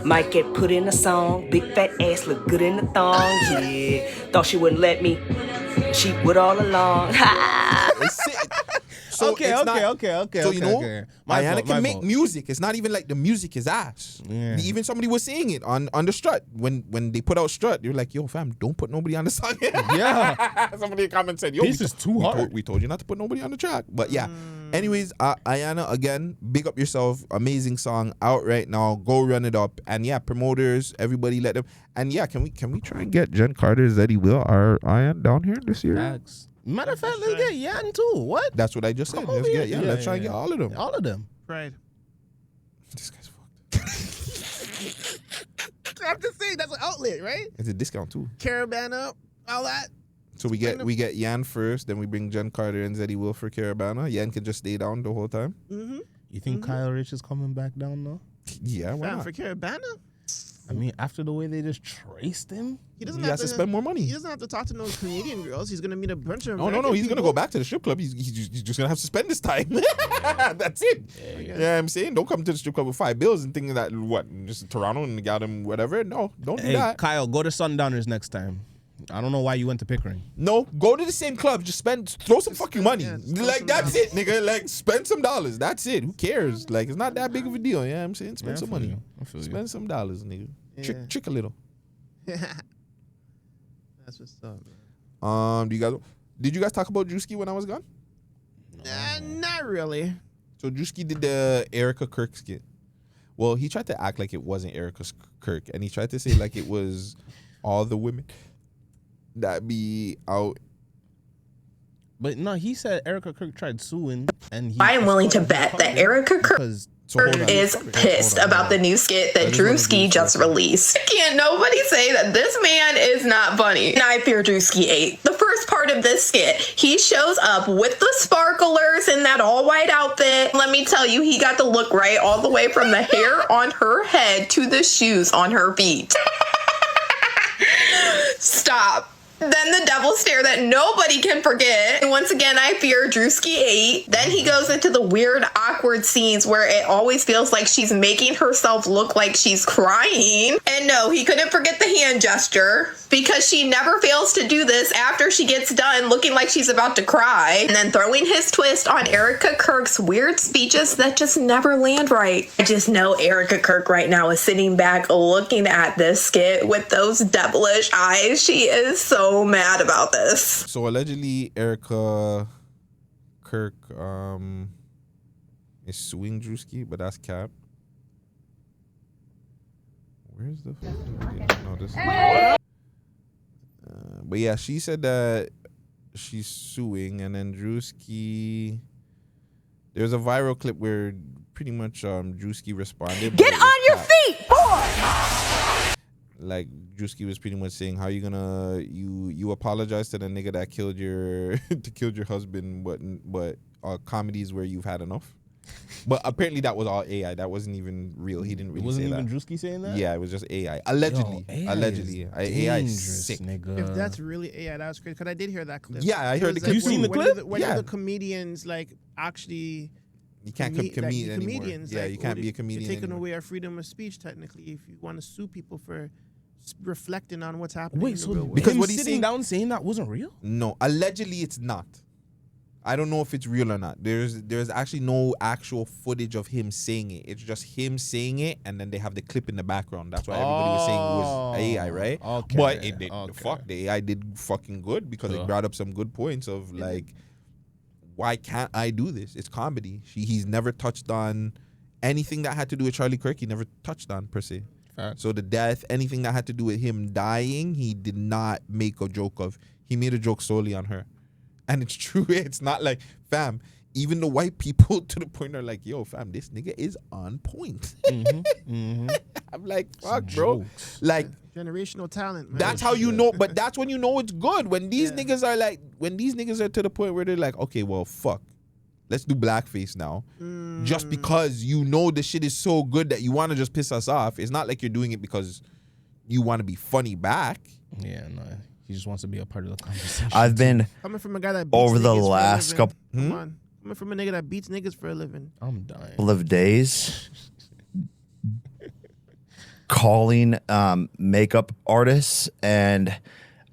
might get put in a song. Big fat ass look good in the thong, yeah. Thought she wouldn't let me, she would all along. So Okay. So you know, okay. Ayana can make music. It's not even like the music is ass. Yeah. Even somebody was saying it on the Strut when they put out Strut. They're like, yo, fam, don't put nobody on the song. Yeah. Somebody in the comments said, yo, This is too hard. We told you not to put nobody on the track. But yeah. Anyways, Ayana, again, big up yourself. Amazing song out right now. Go Run It Up. And yeah, promoters, everybody let them. And yeah, can we try and get Jen Carter, Zeddy Will, our Ayan down here this year? Facts. Matter of fact, let's get Yan too. What? That's what I just said. Come Let's over get here. let's try and get all of them. All of them. Right. This guy's fucked. I'm just saying, that's an outlet, right? It's a discount too. Caravana, all that. So we get Yan first, then we bring Jen Carter and Zeddy Will for Caravana. Yan can just stay down the whole time. Mm-hmm. You think Kyle Rich is coming back down though? Yeah, why Fam, not? for Caravana? I mean, after the way they just traced him, He doesn't He have has to spend more money. He doesn't have to talk to no Canadian girls. He's gonna meet a bunch of No, American he's gonna people. go back to the strip club. He's just gonna have to spend his time. That's it. Yeah, I'm saying, don't come to the strip club with $5 and thinking that just Toronto and got him whatever. No, don't do hey, that. Kyle, go to Sundowners next time. I don't know why you went to Pickering. No, go to the same club. Just throw some fucking money. throw Like some that's dollars. it, nigga. Like spend some dollars. That's it. Who cares? Like it's not that big of a deal. Yeah, I'm saying spend Yeah, I some feel money. you. I feel you. Spend some dollars, nigga. Yeah. Trick a little. That's what's up, man. Did you guys talk about Druski when I was gone? Not really. So Druski did the Erica Kirk skit. Well, he tried to act like it wasn't Erica Kirk, and he tried to say like it was all the women that be out. But no, he said Erica Kirk tried suing, and I am willing to bet that Erica Kirk is pissed about the new skit that Druski just released. Can't nobody say that this man is not funny. And I fear Druski ate. The first part of this skit, he shows up with the sparklers in that all white outfit. Let me tell you, he got the look right all the way from the hair on her head to the shoes on her feet. Stop. Then the devil stare that nobody can forget. And once again, I fear Druski 8. Then he goes into the weird, awkward scenes where it always feels like she's making herself look like she's crying. And no, he couldn't forget the hand gesture because she never fails to do this after she gets done looking like she's about to cry. And then throwing his twist on Erica Kirk's weird speeches that just never land right. I just know Erica Kirk right now is sitting back looking at this skit with those devilish eyes. She is so mad about this. So allegedly, Erica Kirk is suing Druski, but that's cap. Where's the fucking video? No, this. But yeah, she said that she's suing, and then Druski. There's a viral clip where pretty much Druski responded. Get on your feet, boy! Like Druski was pretty much saying, "How you gonna you apologize to the nigga that killed your husband, but comedies where you've had enough." But apparently that was all AI. That wasn't even real. He didn't really wasn't say even that. Druski saying that. Yeah, it was just AI. Allegedly, Yo, AI is sick. Nigga. If that's really AI, that was crazy. Because I did hear that clip. Yeah, I heard the clip. You seen the clip? When Yeah. the comedians actually. You can't Like, comedian the anymore. comedians, Yeah, you can't be a you're comedian taking anymore. away our freedom of speech. Technically, if you want to sue people for reflecting on what's happening. Wait, in the so real world. because him what he's sitting saying down saying that wasn't real? No, allegedly it's not. I don't know if it's real or not. There's actually no actual footage of him saying it. It's just him saying it, and then they have the clip in the background. That's why everybody was saying it was AI, right? Okay, But it did. okay. Fuck, the AI did fucking good because it brought up some good points of like, why can't I do this? It's comedy. He's never touched on anything that had to do with Charlie Kirk. He never touched on per se. So the death, anything that had to do with him dying, he did not make a joke of. He made a joke solely on her. And it's true. It's not like, fam, even the white people to the point are like, yo, fam, this nigga is on point. I'm like, fuck, bro. Jokes. Like, generational talent, man. that's how you know, but that's when you know it's good. When these niggas are like, when these niggas are to the point where they're like, okay, well, fuck. Let's do blackface now. Just because you know the shit is so good that you want to just piss us off. It's not like you're doing it because you want to be funny back. Yeah, no. He just wants to be a part of the conversation. I've been Coming from a guy that beats over the niggas for a last living. couple Come on. Coming from a nigga that beats niggas for a living. I'm dying. of days calling makeup artists, and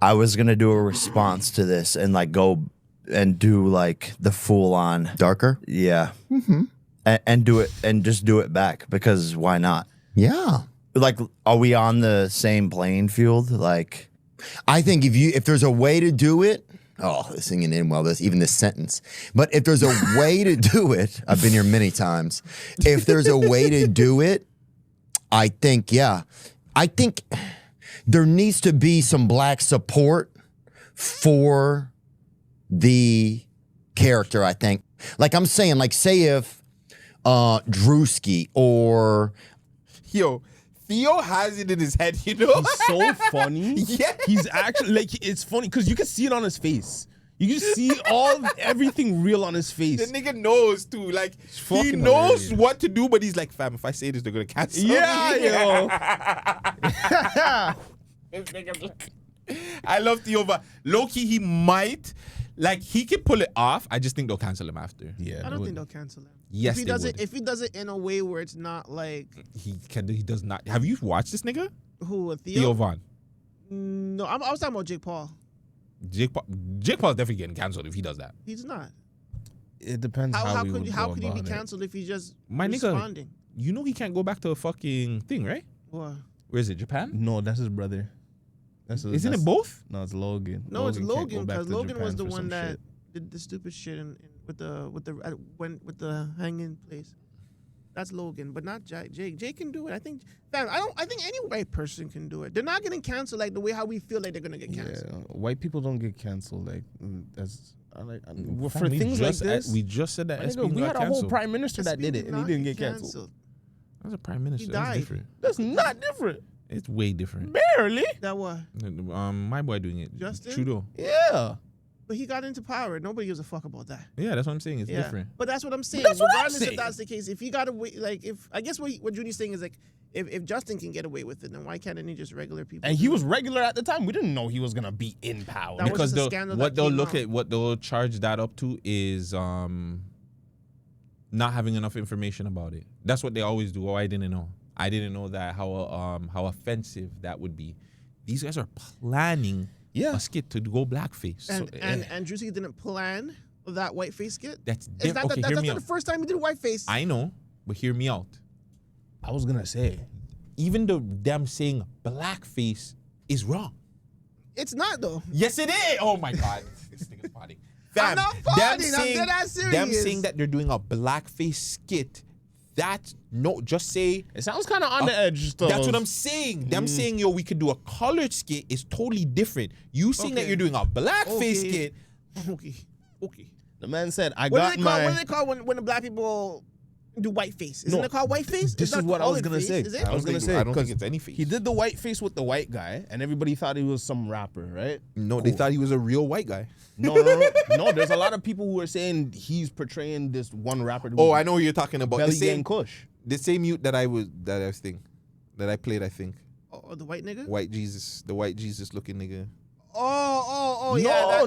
I was gonna do a response to this and like go and do like the full on darker, yeah, and do it and just do it back because why not? Yeah. Like, are we on the same playing field? Like, I think if there's a way to do it, singing in well, even this sentence. But if there's a way to do it, I've been here many times. If there's a way to do it, I think there needs to be some black support for the character, I think. Like I'm saying, like say if Druski or Yo, Theo has it in his head, you know? He's so funny. Yeah. He's actually, like, it's funny because you can see it on his face. You can see everything real on his face. The nigga knows too. Like, he fucking knows hilarious. what to do, but he's like, fam, if I say this, they're gonna cancel me. Yeah, This nigga, I love Theo, but low-key, he might. Like, he can pull it off. I just think they'll cancel him after. Yeah. I don't think they'll cancel him. Yes, if he they does would. it, if he does it in a way where it's not like He does not. Have you watched this nigga? who Theo. Theo Von. No, I was talking about Jake Paul. Jake Paul's definitely getting canceled if he does that. He's not. It depends how we would go how could he be about it. canceled if he's just My responding? nigga, you know he can't go back to a fucking thing, right? What? Where is it? Japan? No, that's his brother. Isn't it both? No, it's Logan. No, it's can't go Logan back because to Logan was Japan the for one some that shit. did the stupid shit with the hanging place. That's Logan, but not Jake. Jake can do it. I think. I think any white person can do it. They're not getting canceled like the way how we feel like they're gonna get canceled. Yeah, white people don't get canceled like that's. Fam, For things like this, we just said that my nigga, SB we got had a whole canceled. prime minister that did it, and he Not didn't get canceled. That's a prime minister. He That's died. different. That's not different. It's way different. Barely. That what? My boy doing it. Justin? Trudeau. Yeah. But he got into power. Nobody gives a fuck about that. Yeah, that's what I'm saying. It's different. But that's what I'm saying. That's what I'm Regardless saying. if that's the case, if he got away, like, if I guess what Judy's saying is like, if Justin can get away with it, then why can't any just regular people? And do he it? was regular at the time. We didn't know he was gonna be in power. That was Because just a scandal what that they'll came look out. at, what they'll charge that up to is not having enough information about it. That's what they always do. Oh, I didn't know. I didn't know that how offensive that would be. These guys are planning a skit to go blackface. And Druski didn't plan that whiteface skit. That's It's different. not Okay, that's hear me not out. the first time he did whiteface. I know, but hear me out. I was gonna say, even them saying blackface is wrong. It's not though. Yes, it is. Oh my God, this nigga's potting. I'm not potting. I'm dead ass serious. Them saying that they're doing a blackface skit. That just say it sounds kind of on the edge. Though. That's what I'm saying. Them saying, yo, we could do a colored skit is totally different. You saying that you're doing a blackface skit. Okay. The man said, What do they call when the black people do whiteface? Isn't it called whiteface? This is what I was gonna say. Is it? I was gonna say I don't think because it's any face. he did the white face with the white guy, and everybody thought he was some rapper, right? No, they thought he was a real white guy. No. There's a lot of people who are saying he's portraying this one rapper. Oh, I know what you're talking about. Belly The same Gang Kush. The same mute that I played. I think Oh, the white nigga. White Jesus, the white Jesus looking nigga. Oh,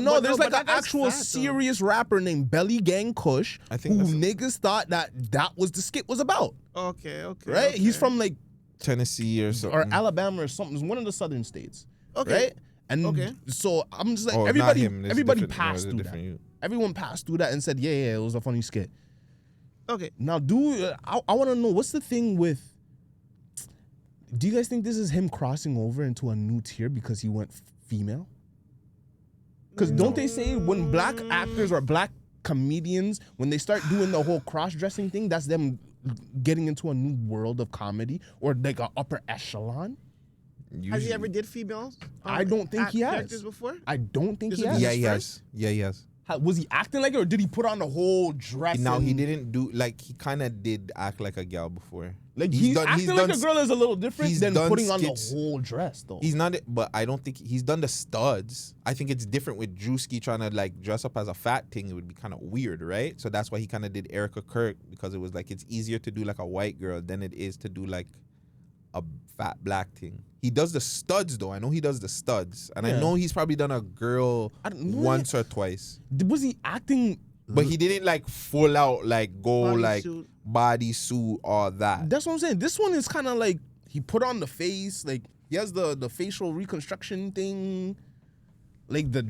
no, yeah. there's like but an that guy's actual fat, though. serious rapper named Belly Gang Kush I think who niggas thought that was the skit was about. Okay. Right? Okay. He's from like Tennessee or something. or Alabama or something. It's one of the southern states. Okay. Right? And so I'm just like Oh, not everybody him. It's everybody different. No, passed it's a through that. different youth. Everyone passed through that and said, yeah, it was a funny skit. Okay. Now, I want to know what's the thing with. Do you guys think this is him crossing over into a new tier because he went female? Because don't they say when black actors or black comedians, when they start doing the whole cross-dressing thing, that's them getting into a new world of comedy or like an upper echelon? Has he ever did females? I don't think he has. Characters before? I don't think he This has. is Yeah, his he first? has. Yeah, he has. Was he acting like it or did he put on the whole dress? Now he and- didn't do like he kind of did act like a gal before. Like he's acting like a girl is a little different he's than done putting on the skits. whole dress though. He's not, but I don't think he's done the studs. I think it's different with Druski trying to like dress up as a fat thing. It would be kind of weird, right? So that's why he kind of did Erica Kirk because it was like it's easier to do like a white girl than it is to do like a fat black thing. He does the studs though. I know he does the studs, and I Yeah. know he's probably done a girl once or twice. Was he acting? But he didn't like full out like go like Bodysuit. bodysuit all that. That's what I'm saying. This one is kind of like he put on the face, like he has the facial reconstruction thing. Like the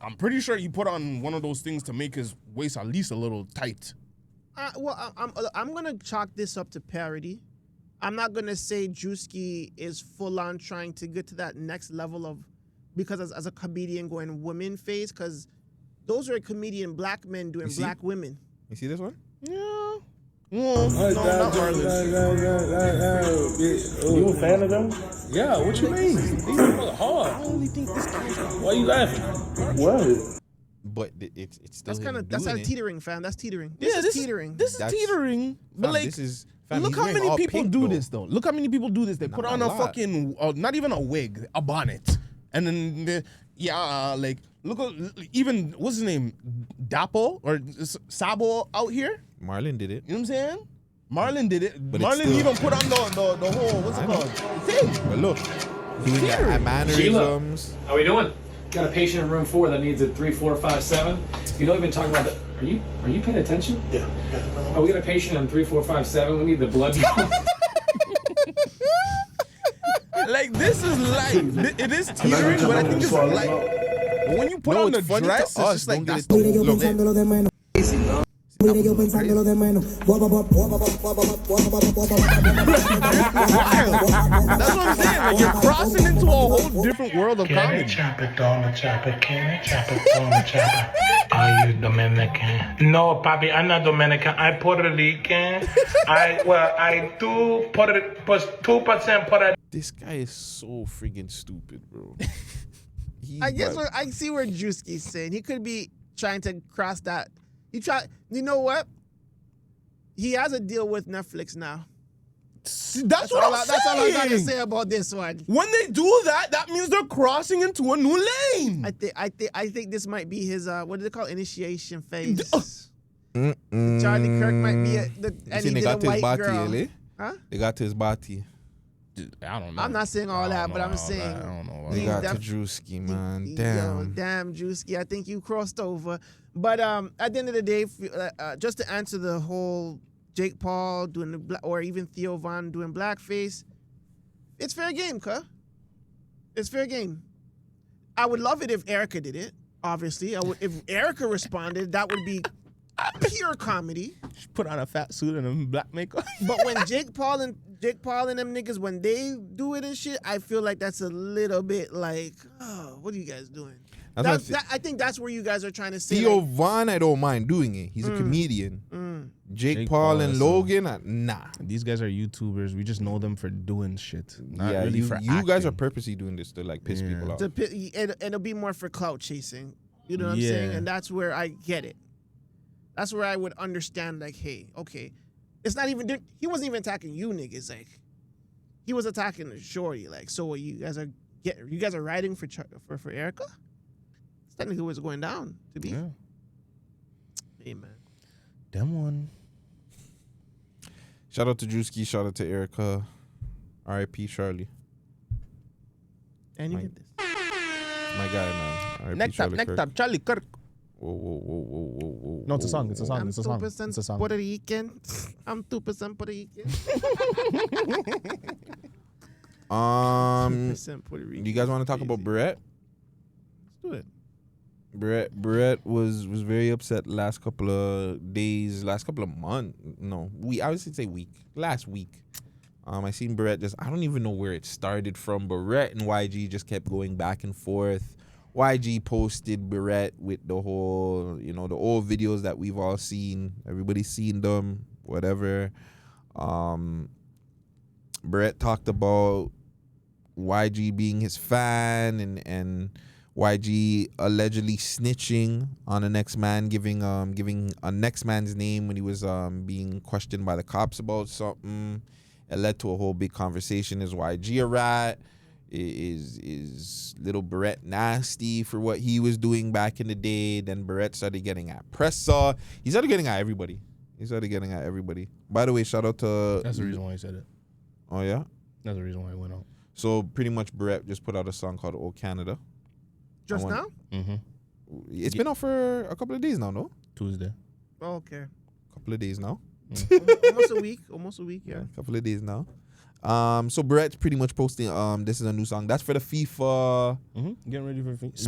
I'm pretty sure he put on one of those things to make his waist at least a little tight. I'm gonna chalk this up to parody. I'm not gonna say Druski is full on trying to get to that next level of because as a comedian going woman phase because those are comedian black men doing You see? black women. You see this one? Yeah. No, not Marlon. You a fan of them? Yeah, what you mean? These are hard. I only think this counts. Why you laughing? What? But it's still That's kind him of that's doing not it. teetering, fam. That's teetering. Yeah, This is teetering. This is That's- teetering. But Fam, like, this is fam, look he's how wearing many all people pink, do though. this though. Look how many people do this. They put Not on a a lot. fucking, not even a wig, a bonnet, and then like look at even what's his name, Dapo or Sabo out here. Marlon did it. You know what I'm saying? Marlon did it. But it's Marlon still- even put on the whole what's it called thing. But look, doing that mannerisms. How we doing? Got a patient in room 4 that needs a 3, 4, 5, 7. You know we've been talking about that. Are you paying attention? Yeah. Oh, we got a patient in 3, 4, 5, 7. We need the blood. Like this is light. It is teetering, but I think it's light. But when you put on the it's funny to dress, it's us, just like don't get that's it- the Look. look. That's what I'm saying. Like you're crossing into a whole different world of comedy. Are you Dominican? No, papi, I'm not Dominican. I'm Puerto Rican. I do 2% Puerto. This guy is so freaking stupid, bro. I guess I see where Druski's saying. He could be trying to cross that. You know what? He has a deal with Netflix now. That's what I'm saying. That's all I got to say about this one. When they do that, that means they're crossing into a new lane. I think this might be his what do they call initiation phase. Charlie Kirk might be and he did a white girl. Huh? They got to his body. I don't know. I'm not saying all that, but I'm saying I don't know. They got to Druski, man. Damn. Damn, Druski. I think you crossed over. But at the end of the day, just to answer the whole Jake Paul doing or even Theo Von doing blackface, it's fair game, cuh. It's fair game. I would love it if Erica did it. Obviously, if Erica responded, that would be pure comedy. She put on a fat suit and a black makeup. But when Jake Paul and them niggas, when they do it and shit, I feel like that's a little bit like, oh, what are you guys doing? I think that's where you guys are trying to say. Theo Von, I don't mind doing it. He's a comedian. Jake Paul and Logan, nah. These guys are YouTubers. We just know them for doing shit. Not really you for guys are purposely doing this to like piss people off. And it'll be more for clout chasing. You know what I'm saying? And that's where I get it. That's where I would understand, like, hey, okay. It's not even, he wasn't even attacking you niggas. Like, he was attacking the shorty. Like, so you guys are riding for Erica? That's technically what's going down to be. Yeah. Hey, man. Them one. Shout out to Druski. Shout out to Erica. R.I.P. Charlie. And you get this. My guy, man. R.I.P. Next up, Charlie Kirk. Whoa. No, it's a song. It's a song. I'm It's a song. 2% It's a song. Puerto Rican. I'm 2% Puerto Rican. 2% Puerto Rican. You guys want to talk about Berete? Let's do it. Berete was very upset last couple of days, last couple of months. No, I would say week. Last week. I seen Berete I don't even know where it started from. Berete and YG just kept going back and forth. YG posted Berete with the whole, the old videos that we've all seen. Everybody's seen them, whatever. Berete talked about YG being his fan and YG allegedly snitching on the next man, giving a next man's name when he was being questioned by the cops about something. It led to a whole big conversation. Is YG a rat? Is little Berete nasty for what he was doing back in the day? Then Berete started getting at Pressa. He started getting at everybody. By the way, shout out to... That's the reason why he said it. Oh, yeah? That's the reason why he went out. So pretty much Berete just put out a song called Old Canada. Just now? Mm-hmm. It's been out for a couple of days now, no? Tuesday. Oh, okay. Couple of days now. Almost a week, yeah. Couple of days now. So Berette's pretty much posting this is a new song. That's for the FIFA. Getting ready for FIFA.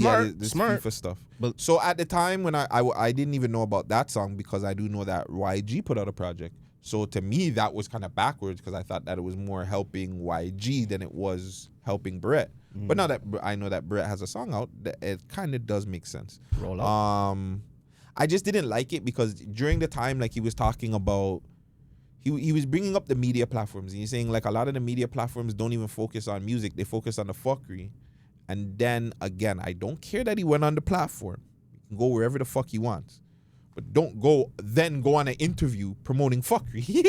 Smart FIFA stuff. But so at the time when I didn't even know about that song because I do know that YG put out a project. So to me that was kind of backwards because I thought that it was more helping YG than it was helping Berete. But now that I know that Berete has a song out, it kind of does make sense. Roll out. I just didn't like it because during the time like he was talking about he was bringing up the media platforms and he's saying like a lot of the media platforms don't even focus on music, they focus on the fuckery. And then again, I don't care that he went on the platform. He can go wherever the fuck he wants. But don't go on an interview promoting fuckery.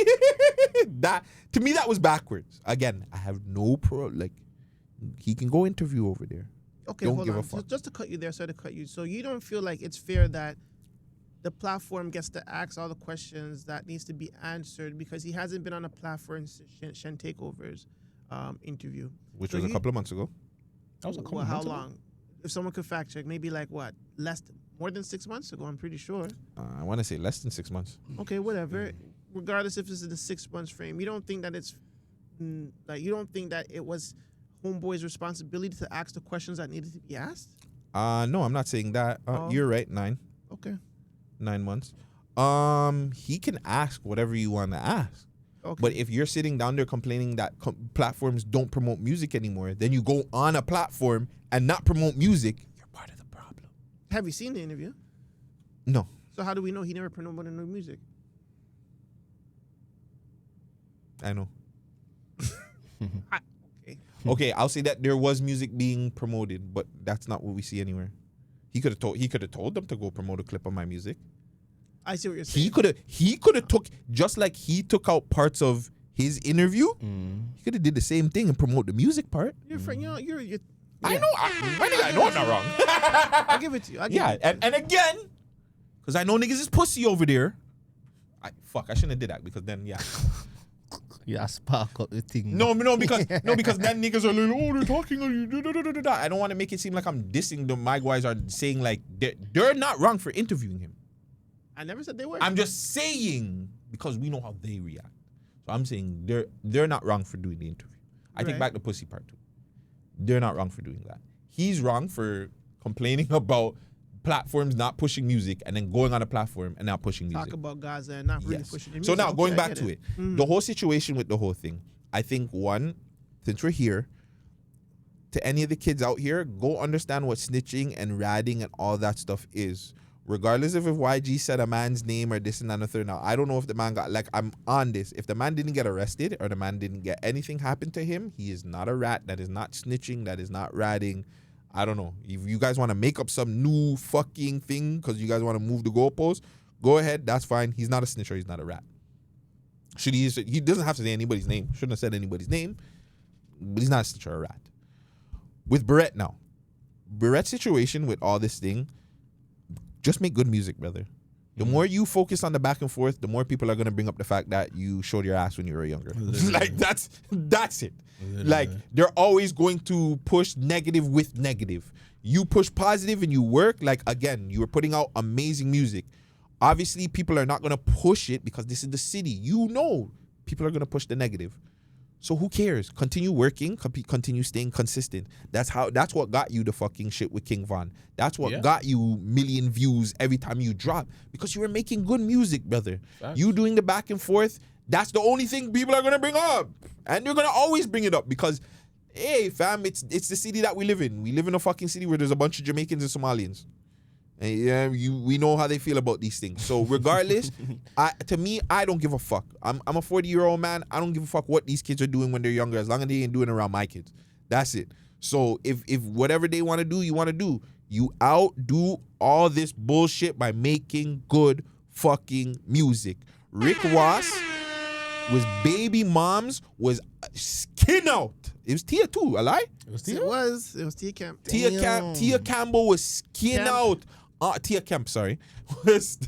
That to me that was backwards. Again, I have no he can go interview over there. Okay, don't hold give on. a fuck. Just to cut you there, sorry to cut you. So you don't feel like it's fair that the platform gets to ask all the questions that needs to be answered because he hasn't been on a platform since Shen Takeover's interview. Which was a couple of months ago. That was a couple Well, how months ago? long? If someone could fact check, maybe like what? More than 6 months ago, I'm pretty sure. I want to say less than 6 months. Okay, whatever. Regardless if it's in the 6 months frame, you don't think that it's you don't think that it was Homeboy's responsibility to ask the questions that needed to be asked? No, I'm not saying that. You're right, 9. Okay. 9 months. He can ask whatever you want to ask. Okay. But if you're sitting down there complaining that platforms don't promote music anymore, then you go on a platform and not promote music, you're part of the problem. Have you seen the interview? No. So how do we know he never promoted no music? I know. Okay. Okay, I'll say that there was music being promoted, but that's not what we see anywhere. He could have told them to go promote a clip of my music. I see what you're saying. He could have took just like he took out parts of his interview, he could have did the same thing and promote the music part. You're you're I know. I know I'm not wrong. I'll give it to you. And again, because I know niggas is pussy over there. I shouldn't have did that because then Yeah, spark up the thing. No, because then niggas are like, oh, they're talking. I don't want to make it seem like I'm dissing them. My guys are saying like they're not wrong for interviewing him. I never said they were. I'm just saying because we know how they react. So I'm saying they're not wrong for doing the interview. I take back the pussy part too. They're not wrong for doing that. He's wrong for complaining about platforms not pushing music and then going on a platform and not pushing music. Talk about Gaza and not really pushing the music. So now going back to it, Mm. the whole situation with the whole thing, I think one, since we're here, to any of the kids out here, go understand what snitching and ratting and all that stuff is. Regardless of if YG said a man's name or this and that and the third. Now, I don't know if the man got, like, I'm on this. If the man didn't get arrested or the man didn't get anything happen to him, he is not a rat. That is not snitching. That is not ratting. I don't know. If you guys want to make up some new fucking thing because you guys want to move the goalpost, go ahead. That's fine. He's not a snitch or he's not a rat. He doesn't have to say anybody's name. Shouldn't have said anybody's name. But he's not a snitch or a rat. With Berete now. Berete's situation with all this thing, just make good music, brother. The more you focus on the back and forth, the more people are going to bring up the fact that you showed your ass when you were younger. Like, that's it. Like, they're always going to push negative with negative. You push positive and you work. Like, again, you were putting out amazing music. Obviously, people are not going to push it because this is the city. You know people are going to push the negative. So who cares? Continue working, continue staying consistent. That's what got you the fucking shit with King Von. That's what got you million views every time you drop. Because you were making good music, brother. Facts. You doing the back and forth, that's the only thing people are gonna bring up. And they're gonna always bring it up because, hey fam, it's the city that we live in. We live in a fucking city where there's a bunch of Jamaicans and Somalians. And we know how they feel about these things. So regardless, to me, I don't give a fuck. I'm a 40-year-old man. I don't give a fuck what these kids are doing when they're younger, as long as they ain't doing it around my kids. That's it. So if whatever they want to do, you want to do, you outdo all this bullshit by making good fucking music. Rick Ross was baby moms was skin out. It was Tia too, a lie? It was Tia. It was Tia Camp. Tia Campbell was skin out. Tia Kemp, sorry, was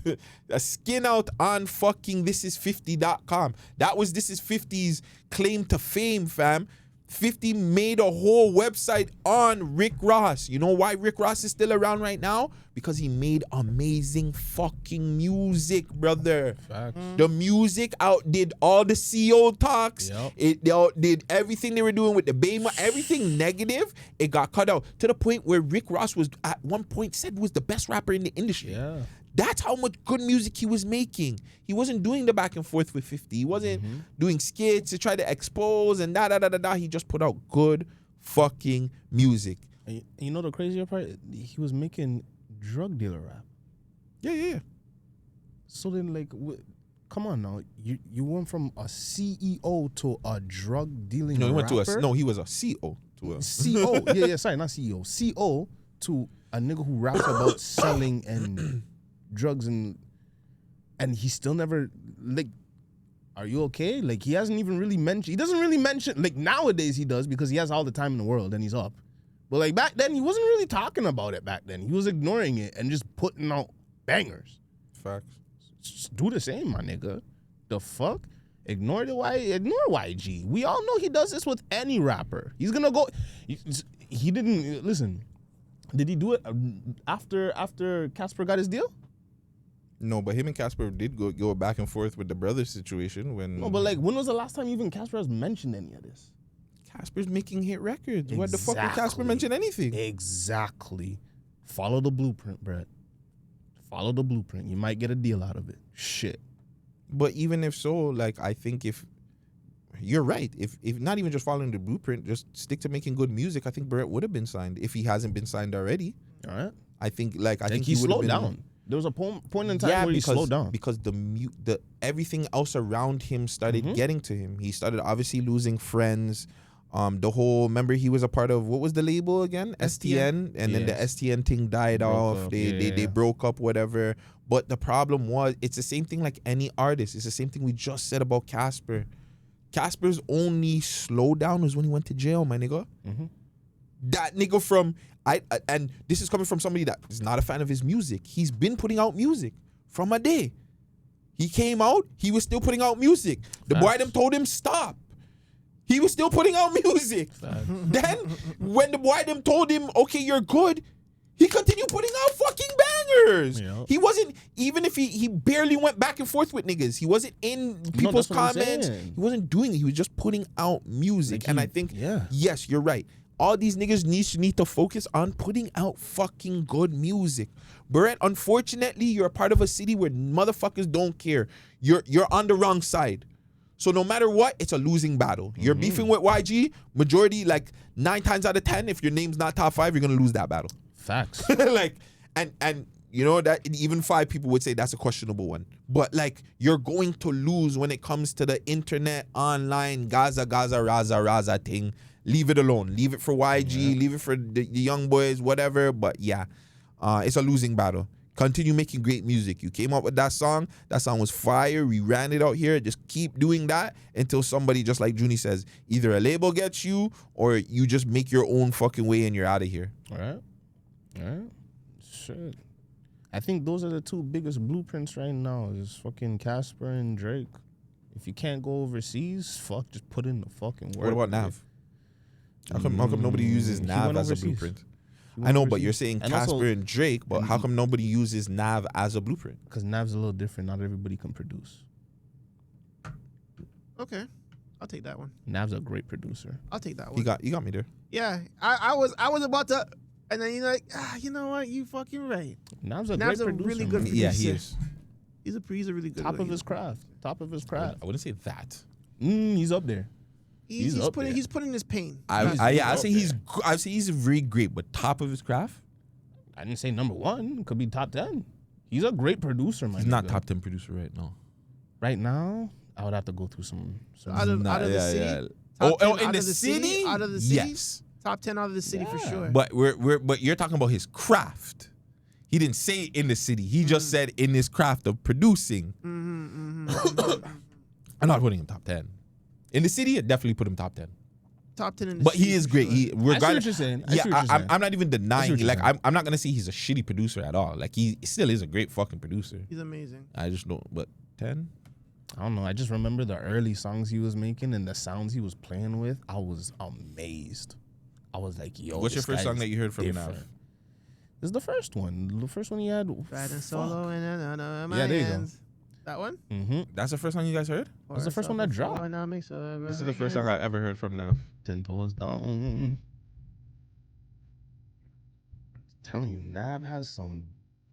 a skin out on fucking thisis50.com. That was This Is 50's claim to fame, fam. 50 made a whole website on Rick Ross. You know why Rick Ross is still around right now? Because he made amazing fucking music, brother. Facts. The music outdid all the CO talks. Yep. It outdid everything they were doing with the Bama, everything negative. It got cut out to the point where Rick Ross was at one point said was the best rapper in the industry. Yeah. That's how much good music he was making. He wasn't doing the back and forth with 50. He wasn't doing skits to try to expose and da. He just put out good fucking music. And you know the crazier part? He was making drug dealer rap. Yeah. So then, like, come on now. You went from a CEO to a drug dealing he rapper? he was a CO to a... CO. Yeah, sorry, not CEO. CO to a nigga who raps about selling and... drugs and he still never, like, are you okay? Like, he hasn't even really mentioned, he doesn't really mention, like, nowadays he does because he has all the time in the world and he's up. But like back then, he wasn't really talking about it back then. He was ignoring it and just putting out bangers. Facts. Just do the same, my nigga. The fuck? Ignore YG. We all know he does this with any rapper. He's gonna go, he didn't, listen, did he do it after Casper got his deal? No, but him and Casper did go back and forth with the brothers situation when... No, but like, when was the last time even Casper has mentioned any of this? Casper's making hit records. What the fuck would Casper mention anything? Exactly. Follow the blueprint, Brett. Follow the blueprint. You might get a deal out of it. Shit. But even if so, like, I think if... You're right. If not even just following the blueprint, just stick to making good music, I think Berete would have been signed if he hasn't been signed already. All right. I think he slowed down. There was a point in time where he slowed down because the everything else around him started getting to him. He started obviously losing friends. The whole, remember he was a part of, what was the label again? STN. And then the STN thing died off. They broke up, whatever. But the problem was, it's the same thing like any artist. It's the same thing we just said about Casper. Casper's only slowdown was when he went to jail, my nigga. Mm-hmm. That nigga from and this is coming from somebody that is not a fan of his music. He's been putting out music from a day. He came out, he was still putting out music. The boy them told him stop. He was still putting out music. Then when the boy them told him, okay, you're good, he continued putting out fucking bangers. Yeah. He wasn't, even if he barely went back and forth with niggas. He wasn't in people's that's what I'm comments. saying. He wasn't doing it. He was just putting out music. Like and he- I think, yeah. yes, you're right. All these niggas need to focus on putting out fucking good music. Barrett, unfortunately, you're a part of a city where motherfuckers don't care. You're on the wrong side. So no matter what, it's a losing battle. You're beefing with YG, majority, like 9 times out of 10, if your name's not top 5, you're gonna lose that battle. Facts. Like, and you know that even 5 people would say that's a questionable one. But like, you're going to lose when it comes to the internet, online, Gaza, Raza thing. Leave it alone. Leave it for YG. Leave it for the young boys, whatever. But yeah, it's a losing battle. Continue making great music. You came up with that song. That song was fire. We ran it out here. Just keep doing that until somebody, just like Junie says, either a label gets you or you just make your own fucking way and you're out of here. All right. Shit. I think those are the 2 biggest blueprints right now. Is fucking Casper and Drake. If you can't go overseas, fuck, just put in the fucking work. What about Nav? How come nobody uses Nav as a blueprint? I know, but you're saying And Casper also- and Drake, but how come nobody uses Nav as a blueprint? Because Nav's a little different. Not everybody can produce. Okay, I'll take that one. Nav's a great producer. I'll take that one. You got me there. Yeah, I was about to, and then you're like, you know what? You fucking right. Nav's a Nav's great a producer. really good producer. Yeah, he is. He's a really good. Top of his craft. Top of his craft. I wouldn't say that. He's up there. He's up putting there. he's putting his pain. I say he's very great, but top of his craft. I didn't say number 1. Could be top 10. He's a great producer, man. He's not top 10 producer right now. Right now, I would have to go through some out of the city. Yeah. Top 10 In out the of city? Out of the city. Yes. Top 10 out of the city for sure. But but you're talking about his craft. He didn't say in the city. He just said in his craft of producing. I'm not putting him top 10. In the city, I'd definitely put him top 10. Top 10 in the But city he is for great. sure. He, I see what regardless, you're saying. I'm not even denying. what you're Like saying. I'm not gonna say he's a shitty producer at all. Like he still is a great fucking producer. He's amazing. I just don't. But 10. I don't know. I just remember the early songs he was making and the sounds he was playing with. I was amazed. I was like, yo. What's your this first guy song is that you heard from different. Nav? This is the first one. The first one he had. Riding solo and Yeah, there you go. That one? Mm-hmm. That's the first song you guys heard? That's the first one that dropped. This This is the first song I ever heard from Nav. 10 toes down. Telling you, Nav has some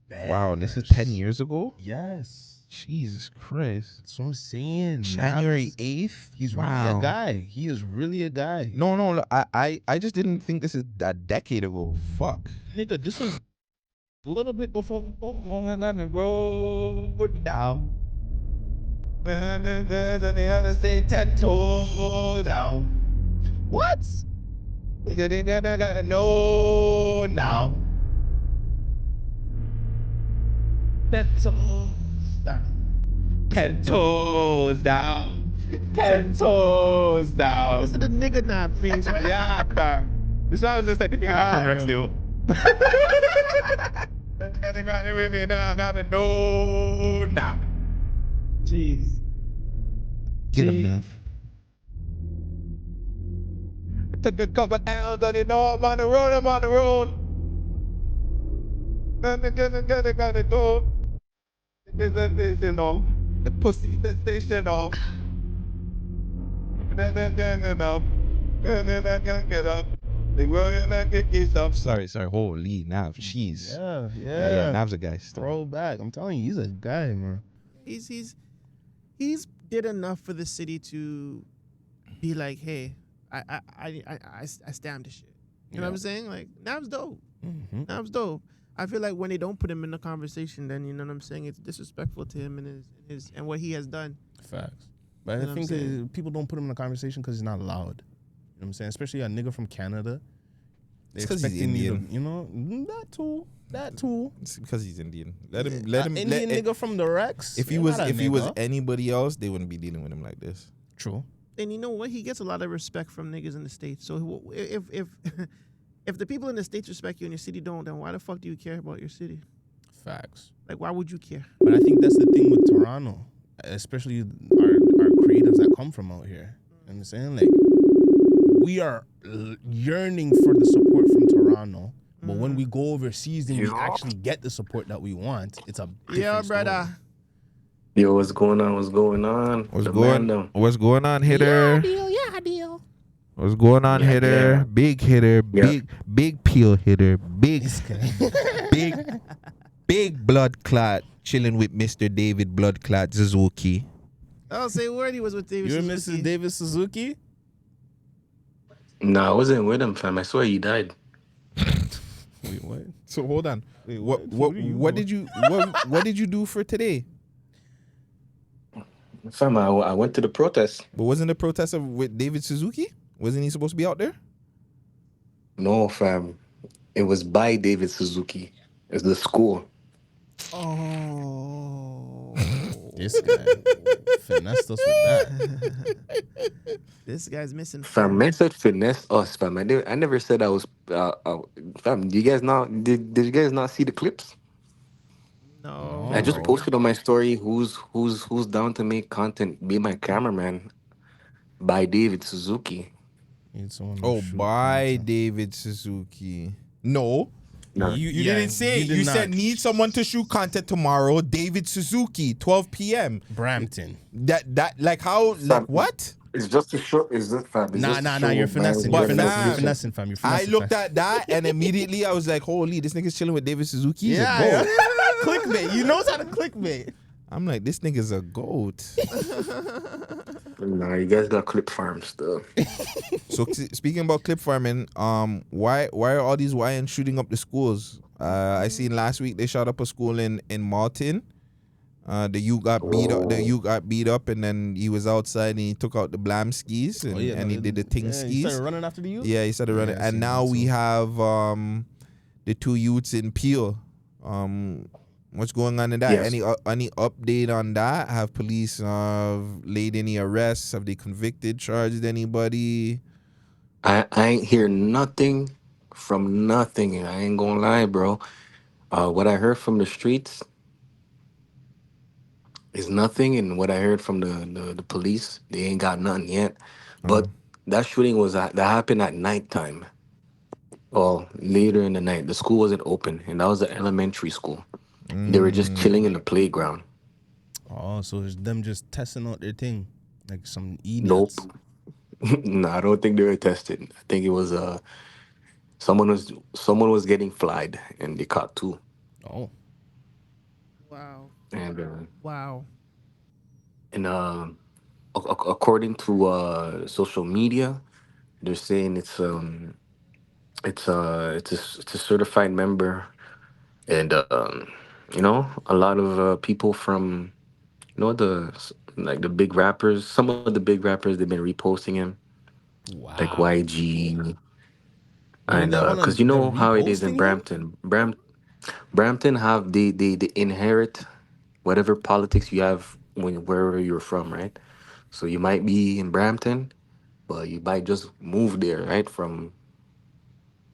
bad. Wow, this is 10 years ago? Yes. Jesus Christ. That's what I'm saying. January 8th? He's really a guy. He is really a guy. No, I just didn't think this is a decade ago. Fuck. Nigga, this was a little bit before let me roll down. The other say 10 toes down. What? Nigga, they gotta know now. 10 toes down. 10 toes down. 10 toes down. This is the nigga now, please. Yeah, man. This one was just like, yeah, still. No, now. Jeez. Get him, Nav. Took a couple L's, don't you know I'm on the road, I'm on the road. Gotta go. The pussy station off. Get up. They will not get yourself. Sorry. Holy Nav. Jeez. Yeah. Nav's a guy. Throw back. I'm telling you, he's a guy, man. He's did enough for the city to be like, hey, I stand this shit. You know what I'm saying? Like, Nav's dope. Nav's dope. I feel like when they don't put him in the conversation, then you know what I'm saying, it's disrespectful to him and his and what he has done. Facts. But You know I what I'm think saying? people don't put him in the conversation because he's not loud. You know what I'm saying? Especially a nigga from Canada. They It's 'cause he's expecting you to- Indian. You know, that too. It's because he's Indian. Let him. Indian nigga from the Rex. If he You're was not a anybody nigga. else, they wouldn't be dealing with him like this. True. And you know what? He gets a lot of respect from niggas in the States. So if if the people in the States respect you and your city don't, then why the fuck do you care about your city? Facts. Like, why would you care? But I think that's the thing with Toronto, especially our creatives that come from out here. You know what I'm saying? Like, we are yearning for the support from Toronto, but when we go overseas and we actually get the support that we want, it's a different brother. story. Yo, what's going on? What's going on? What's going on, hitter? Deal. What's going on, hitter? Big hitter, big peel hitter, big blood clot, chilling with Mr. David Blood Clot Suzuki. Oh, say word he was with David You're Suzuki. Mrs. David Suzuki? No, I wasn't with him, fam. I swear he died. Wait, what? So hold on. What did you do for today? Fam, I went to the protest. But wasn't the protest with David Suzuki? Wasn't he supposed to be out there? No, fam. It was by David Suzuki. It's the school. Oh. This guy finessed us with that. This guy's missing. Fam, man said finesse us, fam. I never said I was. Fam, do you guys not? Did you guys not see the clips? No. I just posted on my story. Who's down to make content? Be my cameraman. By David Suzuki. By David Suzuki. No. No. You didn't say it. You said need someone to shoot content tomorrow. David Suzuki, 12 p.m. Brampton. That like how like what? It's just a show. Is this fam? Nah. You're finessing. You're finessing, fam. I looked at that and immediately I was like, holy, this nigga's chilling with David Suzuki. He's Yeah, a goat. clickbait. You knows how to clickbait. I'm like, this nigga's a goat. Nah, you guys got clip farms though. So speaking about clip farming, why are all these YNs shooting up the schools? I seen last week they shot up a school in Malton. The youth got beat up. The youth got beat up, and then he was outside and he took out the blam skis and, he did the ting skis. He started running after the youth. Yeah, he started running, and now we have the two youths in Peel. What's going on in that? Yes. Any update on that? Have police laid any arrests? Have they convicted, charged anybody? I ain't hear nothing from nothing. I ain't gonna lie, bro. What I heard from the streets is nothing, and what I heard from the police, they ain't got nothing yet. But that shooting that happened at nighttime. Well, later in the night. The school wasn't open, and that was the elementary school. They were just chilling in the playground. Oh, so it's them just testing out their thing, like some idiots. Nope. No, I don't think they were tested. I think it was someone was getting flied, and they caught two. Oh. Wow. And Wow. And according to social media, they're saying it's a certified member, and you know, a lot of people from, you know, the big rappers. Some of the big rappers, they've been reposting him, like YG, and because you know how it is in Brampton. Brampton have they inherit whatever politics you have wherever you're from, right? So you might be in Brampton, but you might just move there, right? From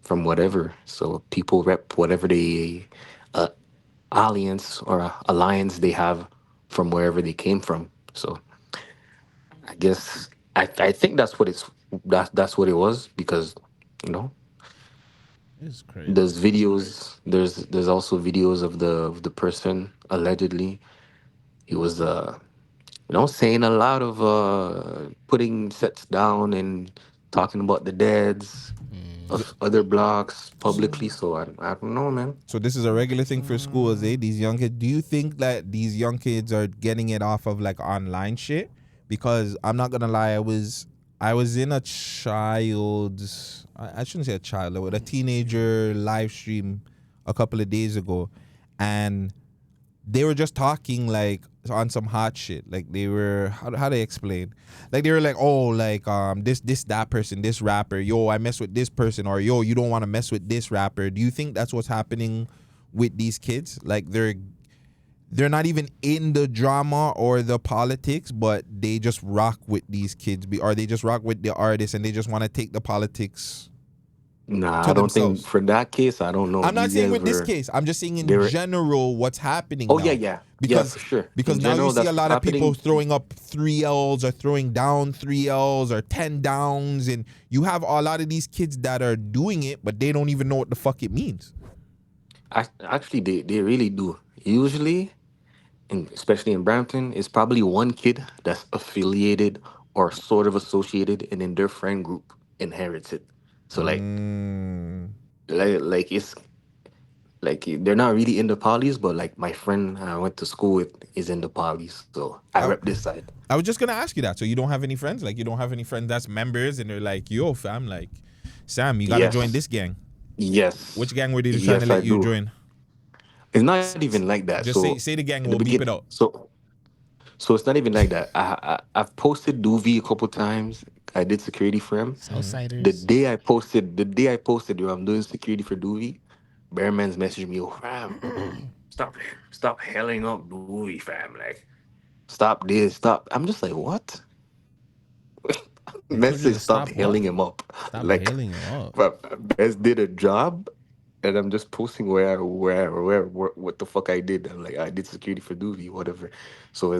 whatever. So people rep whatever they alliance they have from wherever they came from. So I guess I think that's what that's what it was, because, you know, It's crazy. there's videos. There's also videos of the person allegedly. He was you know, saying a lot of putting sets down and talking about the deads of other blocks publicly. So I don't know, man. So this is a regular thing for schools, eh? These young kids. Do you think that these young kids are getting it off of like online shit? Because I'm not gonna lie, I was in a child's, I shouldn't say a child, but a teenager live stream a couple of days ago, and they were just talking like on some hot shit. Like they were, how they explain? Like they were like, oh, like that person, this rapper, yo, I mess with this person, or yo, you don't want to mess with this rapper. Do you think that's what's happening with these kids? Like they're not even in the drama or the politics, but they just rock with these kids, or they just rock with the artists, and they just want to take the politics. Nah, to I don't themselves. think for that case. I don't know. I'm not These saying guys with this were- case. I'm just saying in they were- general what's happening Oh now. yeah. Because for sure. Because In now general, you see a that's lot of people happening. throwing up 3 L's or throwing down 3 L's or 10 downs, and you have a lot of these kids that are doing it, but they don't even know what the fuck it means. Actually, they really do. Usually, especially in Brampton, it's probably one kid that's affiliated or sort of associated, and then their friend group inherits it. So like it's like they're not really in the polys, but like my friend I went to school with is in the polys, so I rep this side. I was just gonna ask you that. So you don't have any friends? Like you don't have any friends that's members, and they're like, "Yo, fam, like, Sam, you gotta Yes. join this gang." Yes. Which gang were they trying Yes, to let I you do. join? It's not even like that. Just so say the gang. in We'll the beep begin- it out. So it's not even like that. I've posted Doovie a couple times. I did security for him. Southsiders. The day I posted, yo, I'm doing security for Doovie, Bearman's messaged me, "Oh, fam, stop helling up Doovie, fam. Like, stop this, stop." I'm just like, what? Message, stop helling him up. Stop Like, hailing him up. but Best did a job, and I'm just posting where what the fuck I did. I'm like, I did security for Doovie, whatever. So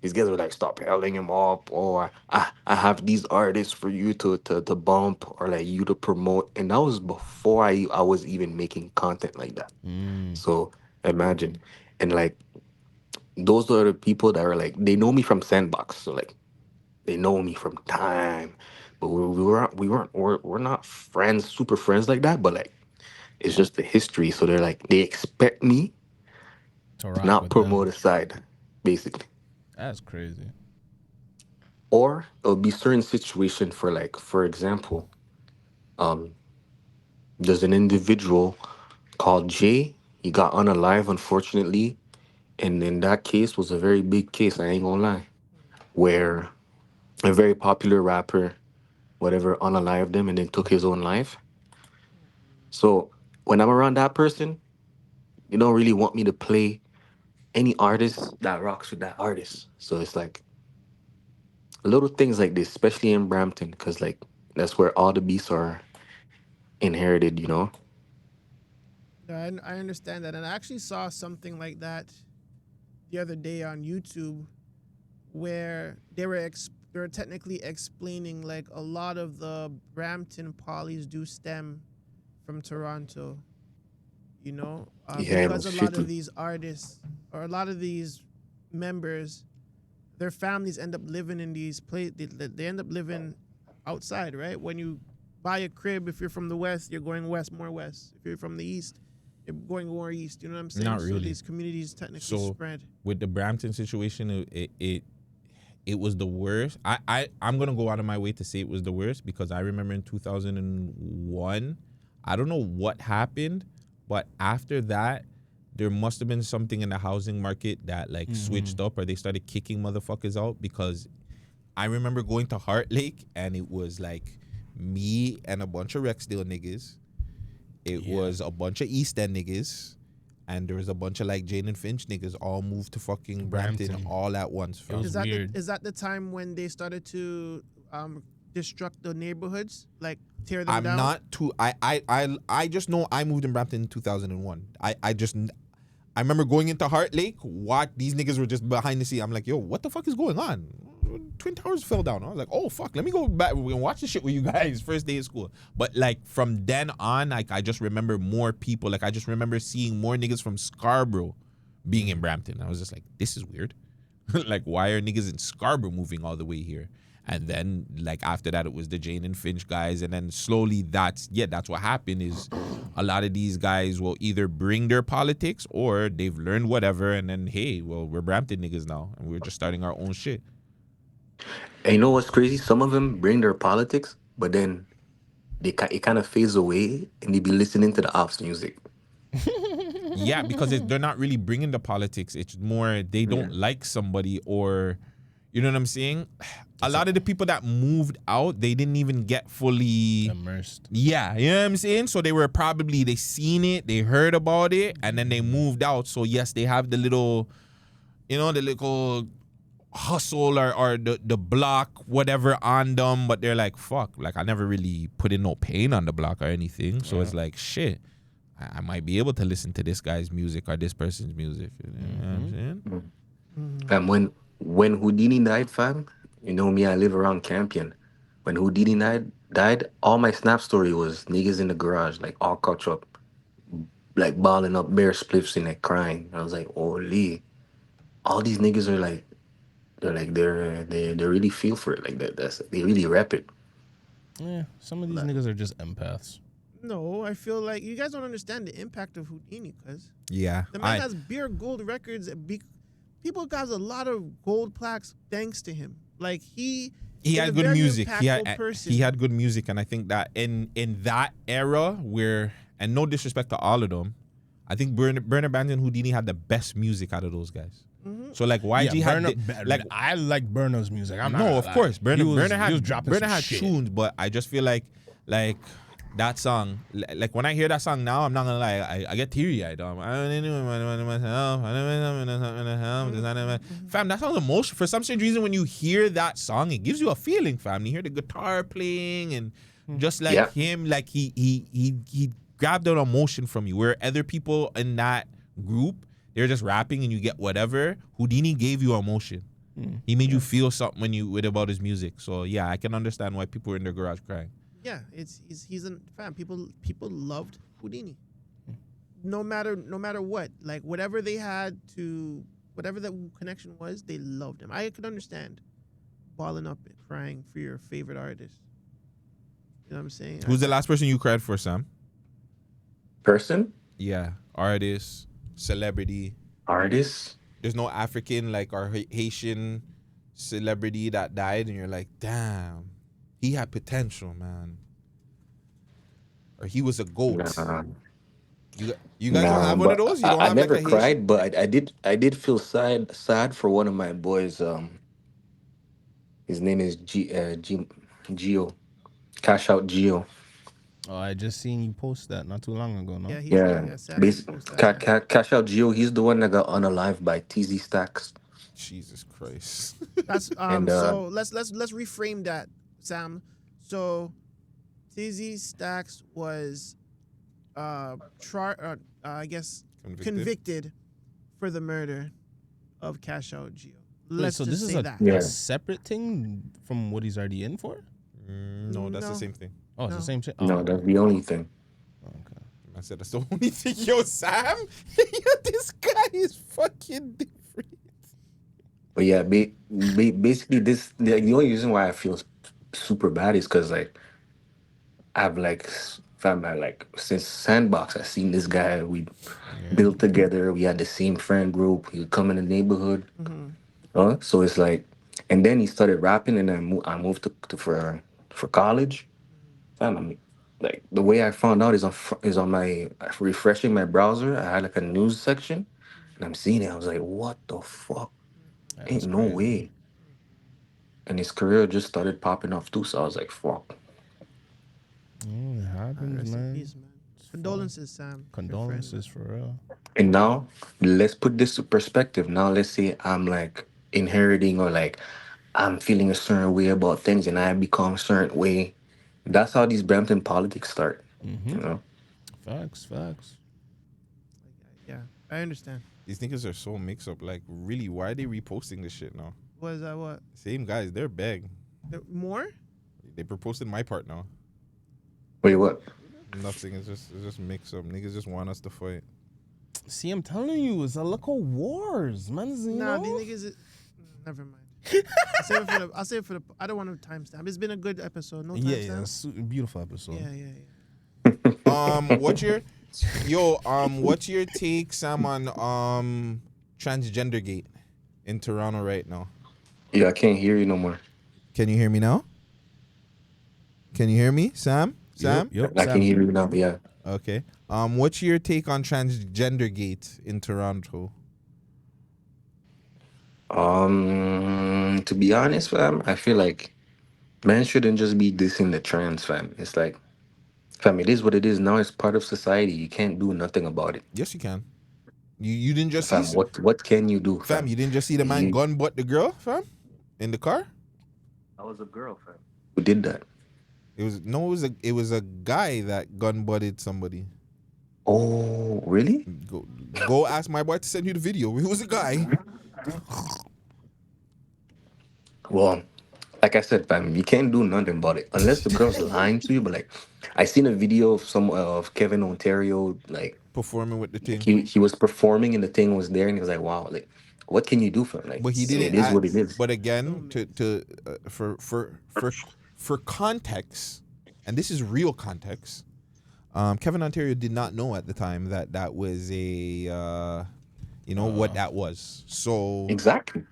these guys were like, "Stop helling him up," or I have these artists for you to bump, or like you to promote. And that was before I was even making content like that. So imagine. And like those are the people that are like, they know me from Sandbox. So like they know me from time. But we're not friends, super friends like that, but like it's just the history. So they're like, they expect me To to rock not with promote a side, basically. That's crazy. Or it'll be certain situation for like, for example, there's an individual called Jay. He got unalive, unfortunately. And in that case was a very big case, I ain't gonna lie. Where a very popular rapper, whatever, unalived him and then took his own life. So when I'm around that person, you don't really want me to play any artist that rocks with that artist. So it's like little things like this, especially in Brampton, because like that's where all the beats are inherited, you know? Yeah, I understand that, and I actually saw something like that the other day on YouTube, where they were technically explaining like a lot of the Brampton polys do stem from Toronto, you know, Yeah, because no a lot shit. of these artists or a lot of these members, their families end up living in these places. They end up living outside, right? When you buy a crib, if you're from the west, you're going west, more west. If you're from the east, you're going more east. You know what I'm saying? Not So really. these communities technically So spread. with the Brampton situation, it was the worst. I'm gonna go out of my way to say it was the worst because I remember in 2001, I don't know what happened, but after that, there must have been something in the housing market that like switched up, or they started kicking motherfuckers out. Because I remember going to Heart Lake and it was like me and a bunch of Rexdale niggas. It was a bunch of East End niggas. And there was a bunch of like Jane and Finch niggas all moved to fucking Brampton all at once. Fam. Is that the time when they started to destruct the neighborhoods, like tear them I'm down? not too. I just know I moved in Brampton in 2001. I remember going into Heart Lake. What these niggas were just behind the scene. I'm like, yo, what the fuck is going on? Twin Towers fell down. I was like, oh fuck, let me go back and watch this shit with you guys first day of school. But like from then on, like I just remember more people. Like I just remember seeing more niggas from Scarborough being in Brampton. I was just like, this is weird. Like why are niggas in Scarborough moving all the way here? And then like after that, it was the Jane and Finch guys. And then slowly that's what happened is a lot of these guys will either bring their politics or they've learned whatever. And then, hey, well, we're Brampton niggas now. And we're just starting our own shit. And you know what's crazy? Some of them bring their politics, but then it kind of fades away and they be listening to the ops music. Yeah, because they're not really bringing the politics. It's more they don't like somebody, or you know what I'm saying? A lot of the people that moved out, they didn't even get fully immersed. Yeah, you know what I'm saying? So they seen it, they heard about it, and then they moved out. So yes, they have the little you know, the little hustle or the block, whatever on them, but they're like, fuck, like I never really put in no pain on the block or anything. So it's like, shit, I might be able to listen to this guy's music or this person's music. You know what I'm saying? When Houdini died, fam, you know me, I live around Campion. When Houdini died, all my snap story was niggas in the garage, like all caught up, like balling up bear spliffs and like crying. I was like, holy, all these niggas are like, they really feel for it, like they really rap it. Yeah, some of these niggas are just empaths. No, I feel like you guys don't understand the impact of Houdini, cuz. Yeah. The man has beer gold records. People got a lot of gold plaques thanks to him. Like he had a good very music. impactful He had good music, and I think that in that era where, and no disrespect to all of them, I think Burner Bands and Houdini had the best music out of those guys. So like YG had I like Burner's music. No, of course, Burner had shit. tunes, but I just feel like that song, like when I hear that song now, I'm not gonna lie, I get teary eyed. Fam, that song's emotional. For some strange reason, when you hear that song, it gives you a feeling, fam. You hear the guitar playing and just like him, like he grabbed an emotion from you. Where other people in that group, they're just rapping and you get whatever. Houdini gave you emotion. He made you feel something about his music. So yeah, I can understand why people were in their garage crying. Yeah, he's a fan. People loved Houdini. No matter what, like whatever they had to, whatever that connection was, they loved him. I could understand balling up and crying for your favorite artist. You know what I'm saying? Who's the last person you cried for, Sam? Person? Yeah, artist, celebrity. Artist? There's no African or Haitian celebrity that died, and you're like, damn. He had potential, man. Or he was a goat. Nah. You guys don't have one of those? You don't I have never a cried, but I did feel sad for one of my boys. His name is Gio. Cash Out Gio. Oh, I just seen you post that not too long ago, no? Cash Out Gio, he's the one that got unalived by TZ Stacks. Jesus Christ. That's so let's reframe that, Sam. So TZ Stacks was I guess convicted for the murder of Cash Out Gio. Let's so just this say is that. a separate thing from what he's already in for? No, that's the same thing. Oh, it's the same shit? No, that's the only thing. Okay. I said that's the only thing. Yo, Sam, this guy is fucking different. But yeah, basically this the only reason why I feel super bad is because I've found out since Sandbox, I've seen this guy. We built together. We had the same friend group. He would come in the neighborhood. So it's and then he started rapping, and I moved to for college. Fam, the way I found out is on my refreshing my browser. I had a news section, and I'm seeing it. I was like, what the fuck? Ain't no way. And his career just started popping off too. So I was like, fuck. It happens, man. Condolences, Sam. Condolences for real. And now let's put this to perspective. Now let's say I'm inheriting or I'm feeling a certain way about things, and I become a certain way. That's how these Brampton politics start. You know? Facts. Yeah, I understand. These niggas are so mixed up. Really, why are they reposting this shit now? What is that? What? Same guys, they're big. More? They proposed my part now. Wait, what? Nothing. It's just mix up. Niggas just want us to fight. See, I'm telling you, it's a local wars, man. These niggas. Never mind. I'll save it for the. I don't want to timestamp. It's been a good episode. No timestamp. Yeah, it's a beautiful episode. Yeah. What's your take, Sam, on transgender gate in Toronto right now? Yeah, I can't hear you no more. Can you hear me now? Can you hear me, Sam? Yep, I can hear you now. Yeah. Okay. What's your take on transgender gate in Toronto? To be honest, fam, I feel like men shouldn't just be dissing the trans, fam. It's fam, it is what it is now. It's part of society. You can't do nothing about it. Yes, you can. You didn't just Fam, see what can you do, fam? You didn't just see the man gun butt the girl, fam, in the car. That was a girl, fam. Who did that? It was a guy that gun butted somebody. Oh, really? Go ask my boy to send you the video. It was a guy. Well, like I said, fam, you can't do nothing about it unless the girl's lying to you. But like, I seen a video of Kevin Ontario like performing with the thing. He was performing and the thing was there, and he was like, "Wow, like, what can you do for him?" Like, But he didn't. It is what it is. But again, for context, and this is real context. Kevin Ontario did not know at the time that was a, what that was. So exactly.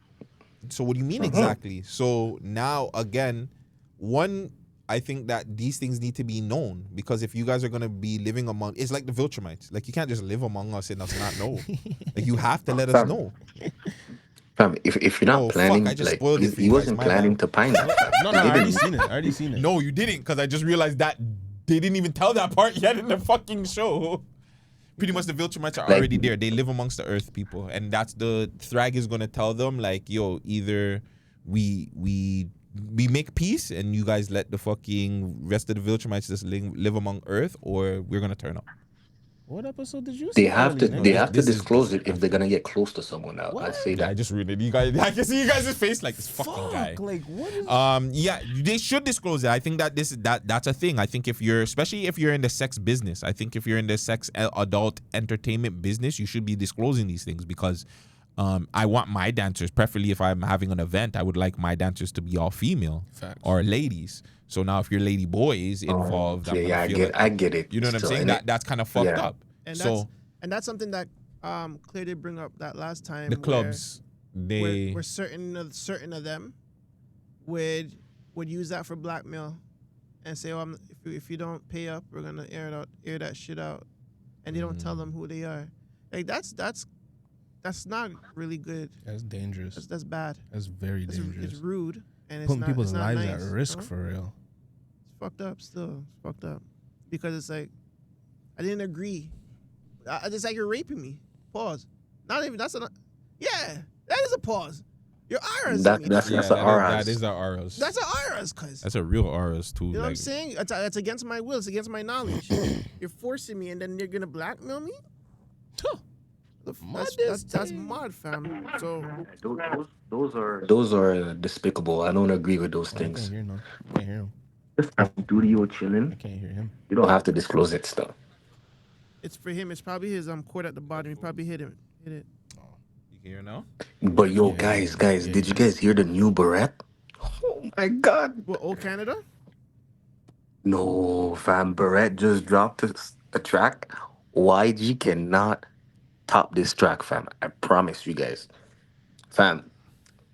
So what do you mean exactly? So now again, I think that these things need to be known, because if you guys are gonna be living among, it's like the Viltrumites. Like, you can't just live among us and us not know. Like, you have to let us know. Fam, if you're not planning, like, he wasn't planning to pine that. No, I already seen it. No, you didn't, because I just realized that they didn't even tell that part yet in the fucking show. Pretty much the Viltrumites are already there. They live amongst the earth people, and that's the Thrag is gonna tell them, like, yo, either we make peace and you guys let the fucking rest of the Viltrumites just live among earth, or we're gonna turn up. What episode did you see? They have to disclose it if they're gonna get close to someone else. I'd say that. I just read it. You guys, I can see you guys' face like this fucking guy. Like, what is yeah, they should disclose it. I think that that's a thing. I think especially if you're in the sex business, I think if you're in the sex adult entertainment business, you should be disclosing these things, because I want my dancers, preferably if I'm having an event, I would like my dancers to be all female. Facts. Or ladies. So now if your lady boys involved, I get it. You know what I'm saying? That's kind of fucked up. And that's something that Clay did bring up that last time. The clubs, where certain of them would use that for blackmail, and say, "Oh, if you don't pay up, we're gonna air that shit out," and they don't tell them who they are. Like, that's not really good. That's dangerous. That's bad. That's very dangerous. It's rude, and it's putting not, people's it's not lives nice, at risk for real. It's fucked up. Still, it's fucked up, because it's like, I didn't agree. It's like you're raping me. Pause. Not even. Yeah, that is a pause. Your auras. That's an auras. That is an auras. That's an auras, cuz. That's a real auras too. You know what I'm saying? It's against my will. It's against my knowledge. You're forcing me, and then you're gonna blackmail me. That's mod, fam. So those are despicable. I don't agree with those things. I can't hear him. If I'm studio chilling, I can't hear him. You don't have to disclose it stuff. It's for him. It's probably his cord at the bottom. He probably hit it. You can hear now? But yo, guys, did you guys hear the new Berete? Oh my god. What, old Canada? No, fam. Berete just dropped a track. YG cannot top this track, fam. I promise you guys. Fam,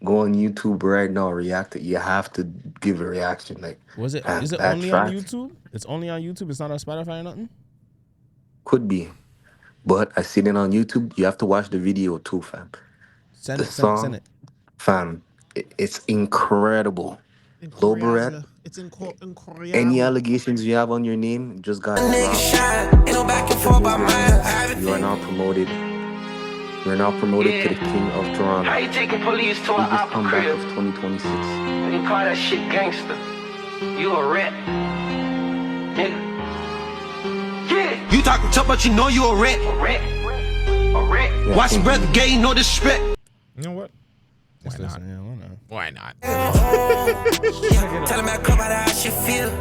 go on YouTube right now, react it. You have to give a reaction. Like, is it that only track, on YouTube? It's only on YouTube. It's not on Spotify or nothing? Could be. But I seen it on YouTube. You have to watch the video too, fam. Send it. Fam, it's incredible. Lil Berete. It's incredible. Any allegations you have on your name, just got dropped. You are now promoted. You're now promoted to the King of Toronto. How you taking police to an opera comeback crib? of 2026. And you call that shit gangster. You a rat. Nigga. Yeah. You talking tough, but you know you a rat. A rat. A rat. Watch your brother gay, no disrespect. You know what? Why not? Why not? Tell him I come out how she feel.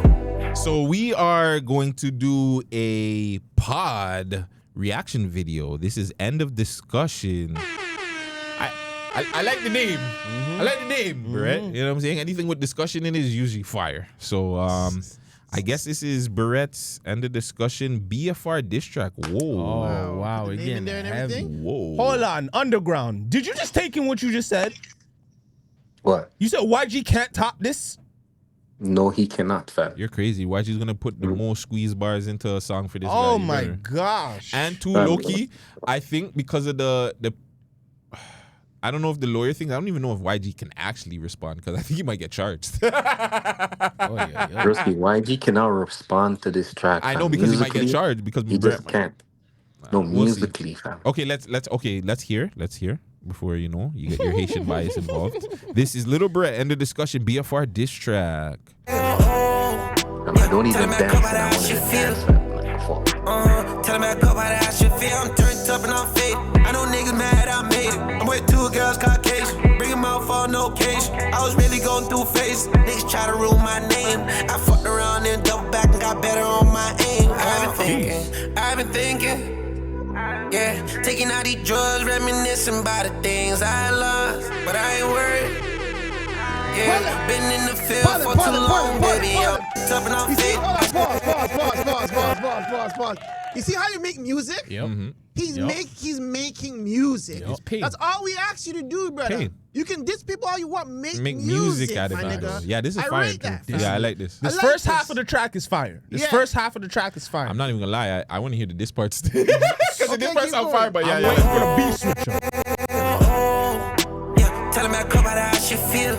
So we are going to do a pod reaction video. This is End of Discussion. I like the name. I like the name, Berete. You know what I'm saying? Anything with discussion in it is usually fire. So I guess this is Berette's End of Discussion BFR diss track. Whoa. Oh, wow. Again, there and everything? Whoa. Hold on. Underground. Did you just take in what you just said? What? You said YG can't top this? No, he cannot, fam. You're crazy. YG's gonna put the most squeeze bars into a song for this guy. Oh my gosh. And too, low-key, I think because of the I don't know if the lawyer thing, I don't even know if YG can actually respond, because I think he might get charged. Druski, YG cannot respond to this track. I know, fam. because he might Musically, get charged, because he just can't. No, We'll see. musically, fam. Okay, let's hear before you get your Haitian bias involved. This is Lil Berete, end of discussion. BFR diss track. I don't even dance, and I want to dance, fam. Tell me I go by the how she feel. I'm turned up and I'm faded. I know niggas mad I made it. I'm with 2 girls Caucasian. Bring them out for no occasion. I was really going through phases. Niggas try to ruin my name. I fucked around and double back and got better on my aim. I've been thinking. Yeah, taking all these drugs, reminiscing about the things I lost. But I ain't worried. Yeah, been in the field for too long, baby. I'm up and I'm faded. Pause. You see how you make music? Yep. He's making music. Yep. That's all we ask you to do, brother. Paid. You can diss people all you want. Make music out of my it. nigga. Yeah, this is I fire. rate that, fam. Yeah, I like this. This I like first this. half of the track is fire. Yeah. First half of the track is fire. I'm not even gonna lie. I want to hear the diss parts because the diss parts keep are going. fire. But I'm yeah. waiting for the beat switcher. Yeah, tell me I go by the how she feel.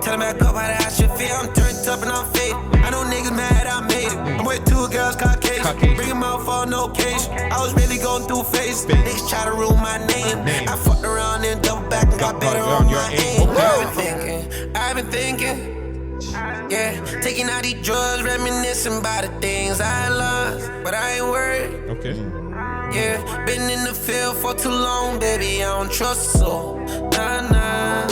Tell me I go by the how she feel. I'm turned up and I'm faded. I know niggas mad I made it. I'm with 2 girls Caucasian. Bring them out for no occasion. I was really going through phases. Niggas try to ruin my name. I fucked around and double back and got better on my aim. I've been thinking. Yeah, taking all these drugs, reminiscing about the things I lost. But I ain't worried. Okay. Yeah, been in the field for too long, baby. I don't trust so. Nah.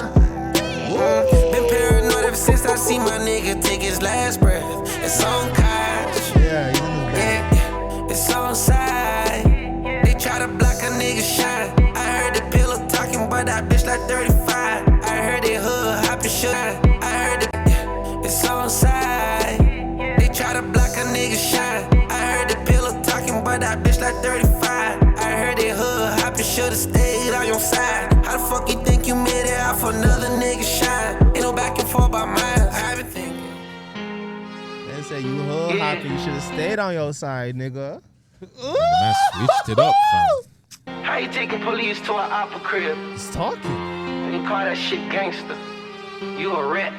Been paranoid ever since I seen my nigga take his last breath. It's on cash. Yeah, it's on side. They try to block a nigga shine. I heard the pillow talking, but that bitch like 35. I heard they hood hopping shit. I heard it's on side. They try to block a nigga shine. I heard the pillow talking, but that bitch like 35. I heard they hood hopping, should've stayed on your side. How the fuck you think you made it out for another nigga shine? Ain't no back and forth by mine. I've been thinking. They say you hood hopping, you should've stayed on your side, nigga. Man, switched it up, fam. How you taking police to an opera crib? He's talking. And you call that shit gangster? You a rat.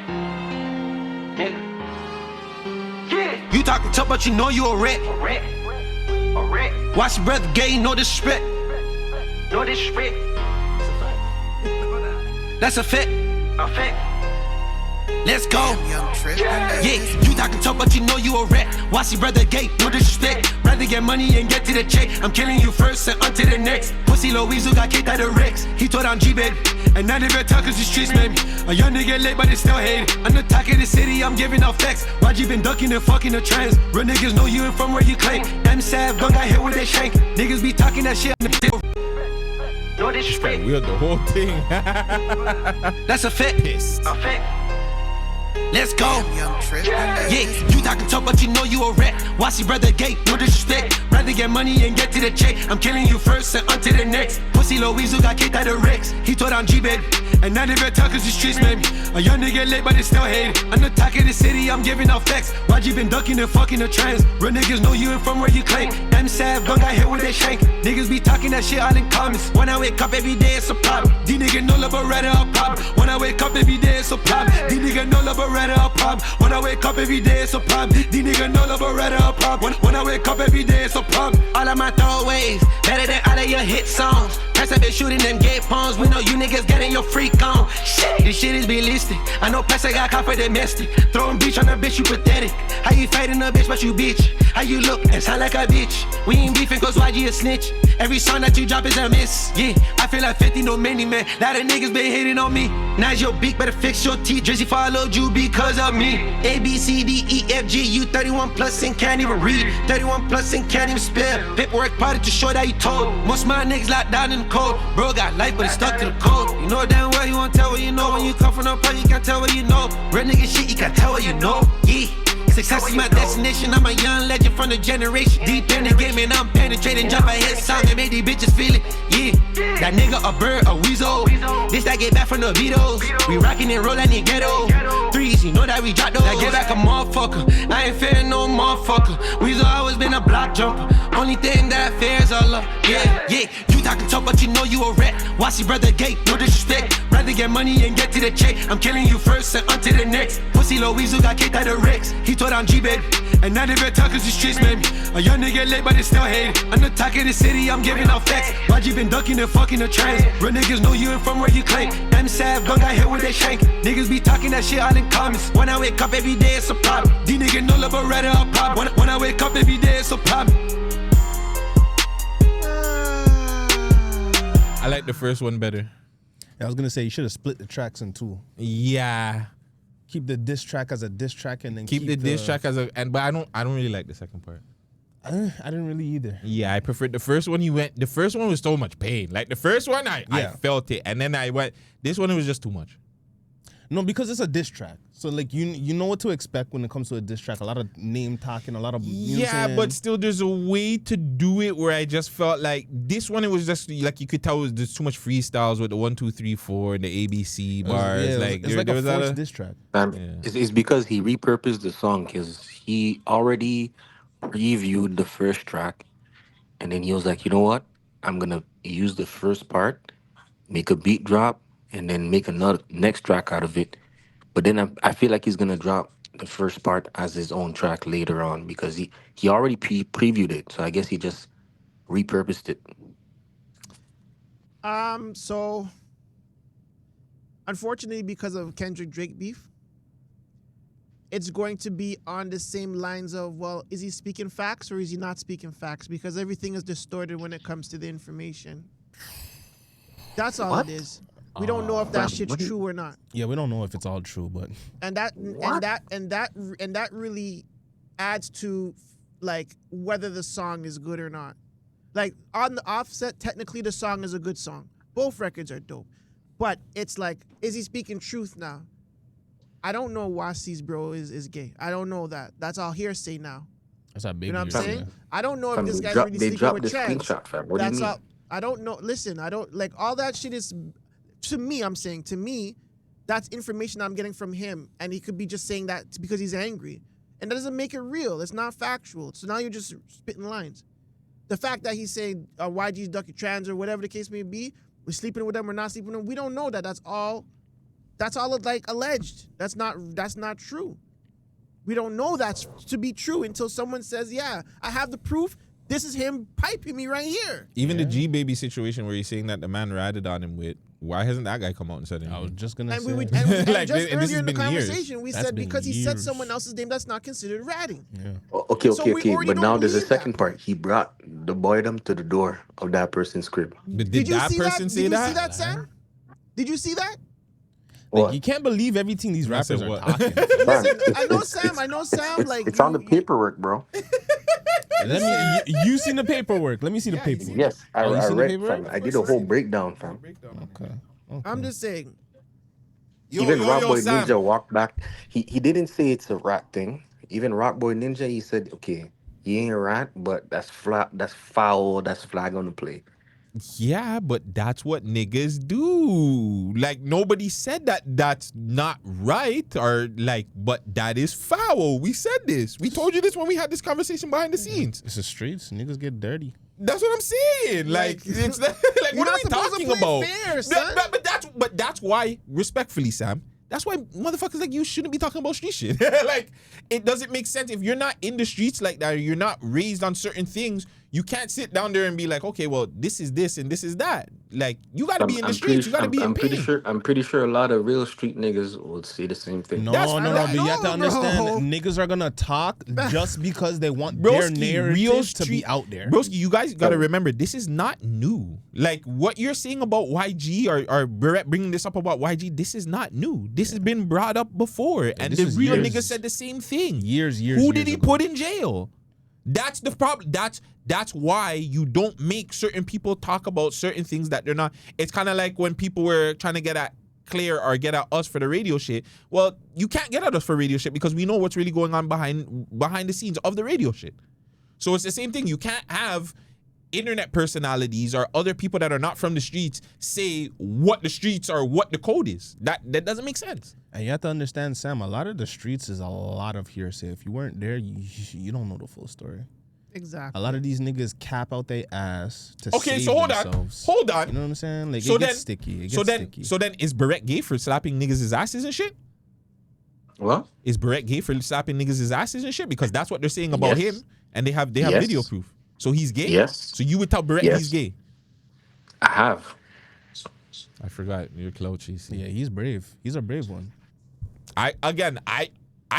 Nigga. Yeah. You talking tough, but you know you a rat. A rat. Watch your brother gay, no disrespect. No disrespect. That's a fact. A fact. Let's go. Yeah, you talking tough, but you know you a rat. Watch your brother gay, no disrespect. Rather get money and get to the check. I'm killing you first and onto the next. Pussy Lil Weasel got kicked out of Rex. He told on G, baby. And now they better talk cause the streets, baby. A young nigga late, but they still hate it. I'm the talk of the city, I'm giving out facts. YG been ducking and fucking the trans. Real niggas know you ain't from where you claim. Damn sad, gun got hit with that shank. Niggas be talking that shit on the no disrespect. Weird the whole thing. That's a fact. A fact. Let's go. Yeah, you talking tough, but you know you a rat. Watch your brother gay, no disrespect. Rather get money and get to the check. I'm killing you first and onto the next. Pussy Lil Weasel got kicked out of Rex. He told on G, baby. And now they better talk cause the streets, baby. A young nigga late, but they still hate it. I'm the talk of the city, I'm giving out facts. YG been ducking and fucking the trans. Real niggas know you ain't from where you claim. Damn sad, gun got hit with that shank. Niggas be talking that shit all in comments. When I wake up every day, it's a problem. These niggas know Lil Berete a problem. When I wake up every day, it's a problem. These niggas know Lil Berete a problem. When I wake up every day, it's a problem. These niggas know Lil Berete a problem. When I wake up every day, it's a problem. All of my throwaways, better than all of your hit songs. Press up been shooting them gay pawns. We know you niggas getting your freak on. Shit, this shit is realistic. I know Press got caught for domestic. Throwing bitch on a bitch, you pathetic. How you fighting a bitch, but you bitch? How you look and sound like a bitch? We ain't beefing cause YG a snitch. Every song that you drop is a miss. Yeah, I feel like 50, no many man. Lot of niggas been hating on me. Now's your beak, better fix your teeth. Drizzy followed you because of me. A, B, C, D, E, F, G. You 31 plus and can't even read. 31 plus and can't even spell. Paperwork party to show that you told. Most of my niggas locked down in the cold. Bro got life, but it's stuck to the code. You know damn well you won't tell what you know. When you come from no part, you can't tell what you know. Real nigga shit, you can't tell what you know. Yeah. Success is my destination. I'm a young legend from the generation. Deep in the game and I'm penetrating. Drop a hit song and make these bitches feel it. Yeah, that nigga a bird, a weasel. This that get back from the Beatles. We rockin' and rollin' in ghetto. Threes, you know that we drop those. That get back a motherfucker. I ain't fearing no motherfucker. Weasel always been a block jumper. Only thing that I fear is Allah. Yeah, you talking tough, but you know you a rat. Watch your brother gay, no disrespect. Rather get money and get to the check. I'm killing you first and onto the next. Pussy Lil Weasel got kicked out of Rex. He told on G, baby. And now they better talk cause the streets made me a young nigga late, but they still hate it. I'm the talk of the city, I'm giving out facts. YG been ducking and fucking the trains. Real niggas know you ain't from where you claim. Damn sad, bug got hit with that shank. Niggas be talking that shit all in comments. When I wake up every day, it's a problem. These niggas know Lil Berete a problem. When I wake up every day, it's a problem. I like the first one better. I was gonna say you should have split the tracks in two. Yeah. Keep the diss track as a diss track and then Keep the diss track as a but I don't really like the second part. I didn't really either. Yeah, I preferred the first one. The first one was so much pain. Like the first one, I felt it, and then I went. This one, it was just too much. No, because it's a diss track. So like you know what to expect when it comes to a diss track. A lot of name talking, a lot of but still, there's a way to do it where I just felt like this one. It was just like you could tell there's too much freestyles with the 1, 2, 3, 4 and the ABC bars. It's like a forced diss track. It's because he repurposed the song because he already previewed the first track, and then he was like, you know what? I'm gonna use the first part, make a beat drop, and then make another next track out of it. But then I feel like he's gonna drop the first part as his own track later on because he already previewed it. So I guess he just repurposed it. So unfortunately, because of Kendrick Drake beef, it's going to be on the same lines of, well, is he speaking facts or is he not speaking facts? Because everything is distorted when it comes to the information. That's all it is. We don't know if that shit's true or not. Yeah, we don't know if it's all true, but and that really adds to like whether the song is good or not. Like on the offset, technically the song is a good song. Both records are dope. But it's like, is he speaking truth now? I don't know Wasi's bro is gay. I don't know that. That's all hearsay now. That's how big. You know what I'm saying? I don't know if this guy's really they sleeping with dropped the trans. screenshot, fam. What do you mean? All. I don't know. Listen, I don't like all that shit is. To me, I'm saying, to me, that's information I'm getting from him. And he could be just saying that because he's angry. And that doesn't make it real. It's not factual. So now you're just spitting lines. The fact that he's saying YG's ducking trans or whatever the case may be, we're sleeping with them or not sleeping with them, we don't know that. That's all like alleged. That's not true. We don't know that's to be true until someone says, yeah, I have the proof. This is him piping me right here. Even the G-Baby situation where he's saying that the man ratted on him with, why hasn't that guy come out and said anything? I was just going to say. And like, just and this earlier has in the been conversation, years. we That's said been because he said years. someone else's name, that's not considered ratting. Yeah. Okay. So we already But don't now there's a believe second part. He brought the boydom to the door of that person's crib. But did that person say that? Did you see that, Sam? Did you see that? Like, you can't believe everything these rappers are talking. Listen, I know Sam. Like It's on the paperwork, bro. You seen the paperwork? Let me see the paperwork. Yes, I you seen the read, paperwork? fam. I did a whole breakdown, fam. Okay. I'm just saying. Even Rockboy Ninja walked back. He didn't say it's a rat thing. Even Rockboy Ninja, he said, okay, he ain't a rat, but that's foul, that's flag on the play. Yeah, but that's what niggas do. Like, nobody said that that's not right or like, but that is foul. We said this. We told you this when we had this conversation behind the scenes. It's the streets. Niggas get dirty. That's what I'm saying. Like it's like what are we talking about? Fair, son. But that's why, respectfully, Sam, that's why motherfuckers like you shouldn't be talking about street shit. Like, it doesn't make sense if you're not in the streets like that, or you're not raised on certain things. You can't sit down there and be like, okay, well, this is this and this is that. Like, you gotta be in the streets. You gotta be in pain. I'm pretty sure a lot of real street niggas would say the same thing. No. But you have to understand, niggas are gonna talk just because they want their narrative to be out there. Broski, you guys gotta remember, this is not new. Like, what you're saying about YG or Berete bringing this up about YG, this is not new. This has been brought up before, and the real niggas said the same thing. Years. Who did he put in jail? That's the problem. That's why you don't make certain people talk about certain things that they're not. It's kind of like when people were trying to get at Claire or get at us for the radio shit. Well, you can't get at us for radio shit because we know what's really going on behind the scenes of the radio shit. So it's the same thing. You can't have internet personalities or other people that are not from the streets say what the streets or what the code is. That doesn't make sense. And you have to understand, Sam, a lot of the streets is a lot of hearsay. If you weren't there, you don't know the full story. Exactly. A lot of these niggas cap out their ass to okay, save so themselves. Hold on. You know what I'm saying? Like, so it gets sticky. So then is Berete gay for slapping niggas' asses and shit? What? Is Berete gay for slapping niggas' asses and shit? Because that's what they're saying about him, and they have video proof. So he's gay. Yes. So you would tell Berete he's gay. I have. I forgot you're close. Yeah, he's brave. He's a brave one. I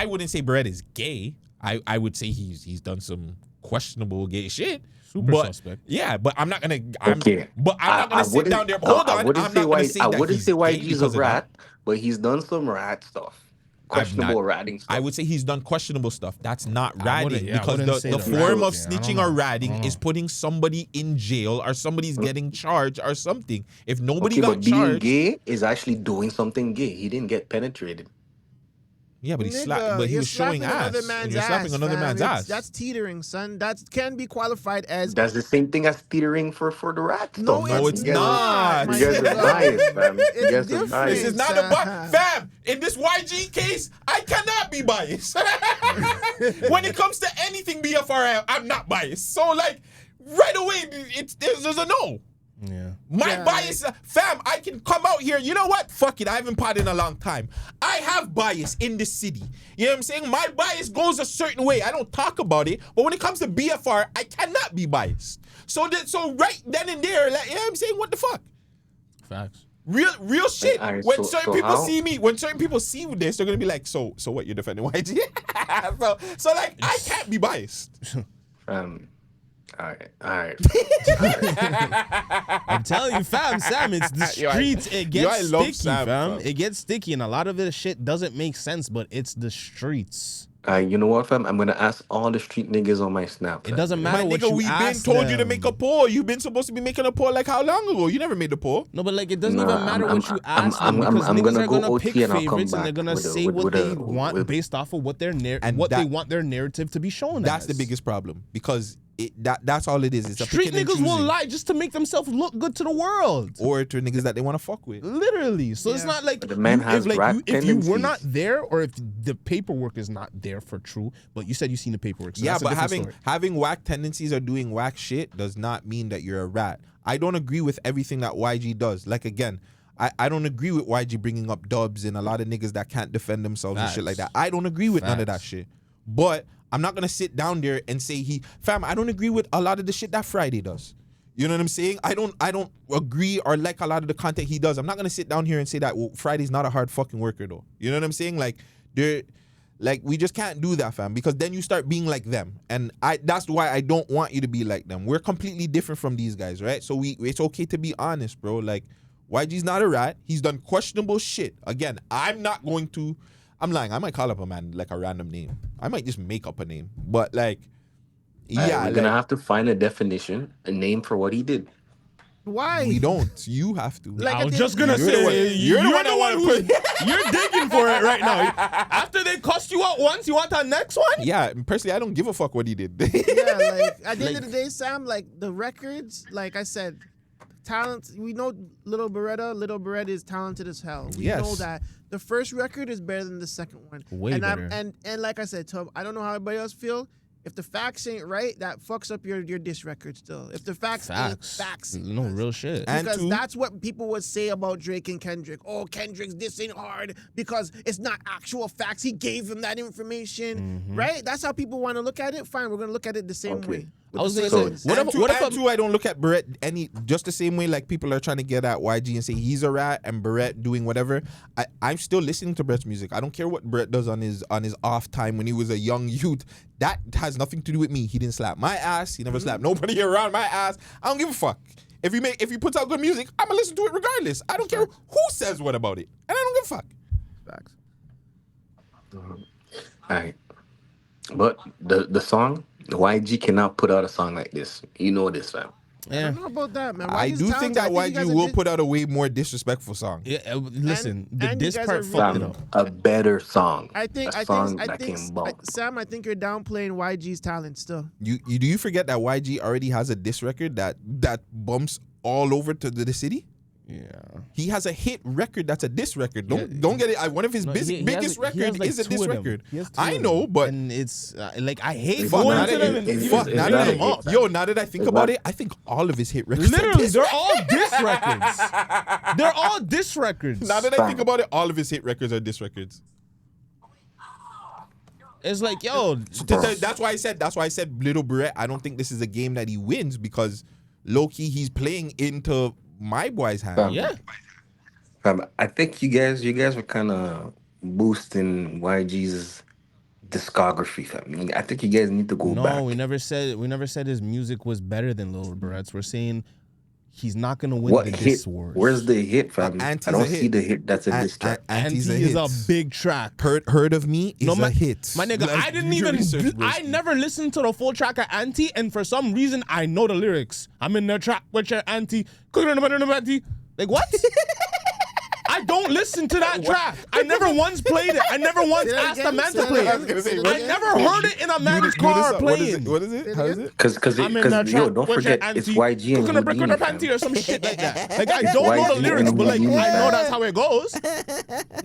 wouldn't say Berete is gay. I would say he's done some questionable gay shit. Super but, suspect. Yeah, but I'm not gonna. But I'm not I gonna sit down there. Hold on. I wouldn't I'm say not why. gonna say I that wouldn't he's say why gay he's a because of rat, that. but he's done some rat stuff. Questionable ratting stuff. I would say he's done questionable stuff. That's not ratting I because wouldn't say the the form rat of thing. I snitching don't or know. ratting is putting somebody in jail or somebody's getting charged or something. If nobody Okay, got but being charged, gay is actually doing something gay. He didn't get penetrated. yeah, but he Nigga, slapped. But he you're was showing slapping ass. another And man's you're slapping ass, another fam. man's It's- ass. That's teetering, son. That can be qualified as. That's the same thing as teetering for the rat stuff. No, man. it's You guys not. You guys are biased, fam. You It's guys are different. biased. This is not a fam. In this YG case, I cannot be biased. When it comes to anything BFR, I'm not biased. So like, right away, there's a no. Yeah. My bias, fam, I can come out here. You know what? Fuck it. I haven't potted in a long time. I have bias in the city. You know what I'm saying? My bias goes a certain way. I don't talk about it. But when it comes to BFR, I cannot be biased. So right then and there, like, you know what I'm saying? What the fuck? Facts. Real shit. Alright, When so certain people how? see me, when certain people see this, they're gonna be like, so what? You're defending YG? so like, I can't be biased. All right. I'm telling you, fam, Sam, it's the Yo, I- streets. It yo, I gets love sticky, Sam, fam. fam. It gets sticky, and a lot of this shit doesn't make sense, but it's the streets. You know what, fam? I'm gonna ask all the street niggas on my snap. It doesn't matter My what nigga, you we've been ask told you to them. make a poll. You've been supposed to be making a poll like how long ago? You never made the poll. No, but like it doesn't Nah, even matter I'm- what you I'm- ask I'm- them because I'm niggas gonna are go gonna OT pick and I'll come favorites and they're back gonna with a- say with- what with they a- want with- based off of what their And what they that- want their narrative to be shown. That's as. the biggest problem because that's all it is. It's a Street picking and niggas will choosing. lie just to make themselves look good to the world. Or to niggas that they want to fuck with. Literally. So it's not like But the man has rat if you were tendencies. not there or if the paperwork is not there for true, but you said you seen the paperwork. So Yeah, that's a but different story. having whack tendencies or doing whack shit does not mean that you're a rat. I don't agree with everything that YG does. Like again, I don't agree with YG bringing up dubs and a lot of niggas that can't defend themselves and shit like that. I don't agree with none of that shit. But I'm not gonna sit down there and say I don't agree with a lot of the shit that Friday does. You know what I'm saying? I don't agree or like a lot of the content he does. I'm not gonna sit down here and say that Friday's not a hard fucking worker though. You know what I'm saying? Like we just can't do that, fam, because then you start being like them. And that's why I don't want you to be like them. We're completely different from these guys, right? So it's okay to be honest, bro. Like YG's not a rat. He's done questionable shit. Again, I'm lying. I might call up a man like a random name. I might just make up a name. But like, yeah. We're gonna have to find a definition, a name for what he did. Why? We don't. You have to. Like, I was just gonna say, you're the one who's you're digging for it right now. After they cussed you out once, you want that next one? Yeah, personally, I don't give a fuck what he did. Yeah, like at the end of the day, Sam, like the records, like I said, talent. We know Lil Berete is talented as hell. We Yes. know that. The first record is better than the second one. Way and better. And like I said, Tom, I don't know how everybody else feel. If the facts ain't right, that fucks up your diss record still. If the facts ain't facts. No real shit. Because that's what people would say about Drake and Kendrick. Oh, Kendrick's this ain't hard because it's not actual facts. He gave him that information, right? That's how people want to look at it. Fine, we're gonna look at it the same way. I was With gonna the say, same lens. what if I don't look at Berete just the same way like people are trying to get at YG and say he's a rat and Berete doing whatever. I'm still listening to Berete's music. I don't care what Berete does on his off time when he was a young youth. That has nothing to do with me. He didn't slap my ass. He never slapped nobody around my ass. I don't give a fuck. If he puts out good music, I'm gonna listen to it regardless. I don't care who says what about it, and I don't give a fuck. Facts. All right, but the song, YG cannot put out a song like this. You know this, fam. I don't know about that, man. I YG's do think that talented. I think you YG guys will are put out a way more disrespectful song. Yeah, listen, the and you diss guys part are fucked it Fam, up. a better song. I think Sam, I think you're downplaying YG's talent still. Do you forget that YG already has a diss record that bumps all over to the city? Yeah. He has a hit record that's a diss record. Don't get it. One of his biggest record is a diss record. I know, but and it's like I hate fuck, going now to that- them. And fuck, even now bring that them up. now that I think about it, I think all of his hit records. Literally, are they're all diss records. They're all diss records. Now that I think about it, all of his hit records are diss records. It's like, yo, that's why I said Lil Berete. I don't think this is a game that he wins because low-key he's playing into my boy's hand. Yeah. I think you guys were kind of boosting YG's discography, fam. I think you guys need to go back. No, we never said his music was better than Lil Berete's. We're saying he's not gonna win the diss wars. Where's the hit, fam? I don't see the hit. That's a diss track. Anti is a big track. Heard of Me is a hit. My nigga, I never listened to the full track of Anti, and for some reason I know the lyrics. I'm in the trap with your auntie. Like what? I don't listen to that track. I never once played it. I never once asked a man to play it. I never heard it in a man's car playing. What is it? How is it? Because don't forget, it's YG and Houdini, break on her panty or some shit like that. Like I don't know the lyrics, but like I know that's how it goes.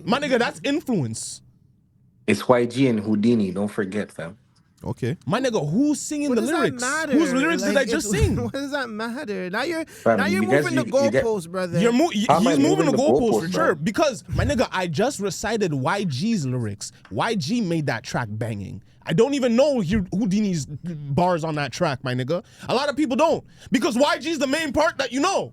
My nigga, that's influence. It's YG and Houdini. Don't forget, fam. Okay. My nigga, who's singing the lyrics? Whose lyrics did I just sing? What does that matter? Now you're moving the goalposts, brother. He's moving the goalposts for sure. Because my nigga, I just recited YG's lyrics. YG made that track banging. I don't even know Houdini's bars on that track, my nigga. A lot of people don't. Because YG's the main part that you know.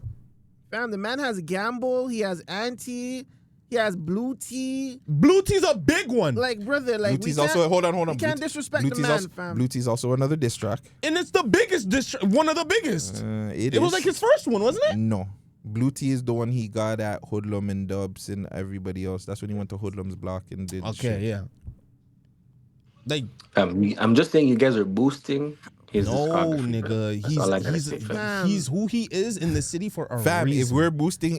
Fam, the man has Gamble, he has Anti, he has Blue Tea. Blue Tea's a big one. Like, brother, like Blue Tea's also hold on. We can't disrespect the man, fam. Blue Tea's also another diss track. And it's the biggest diss track, one of the biggest. It was like his first one, wasn't it? No. Blue Tea is the one he got at Hoodlum and Dubs and everybody else. That's when he went to Hoodlum's block and did shit. Yeah. Like I'm just saying you guys are boosting his discography. Nigga, he's who he is in the city for a reason.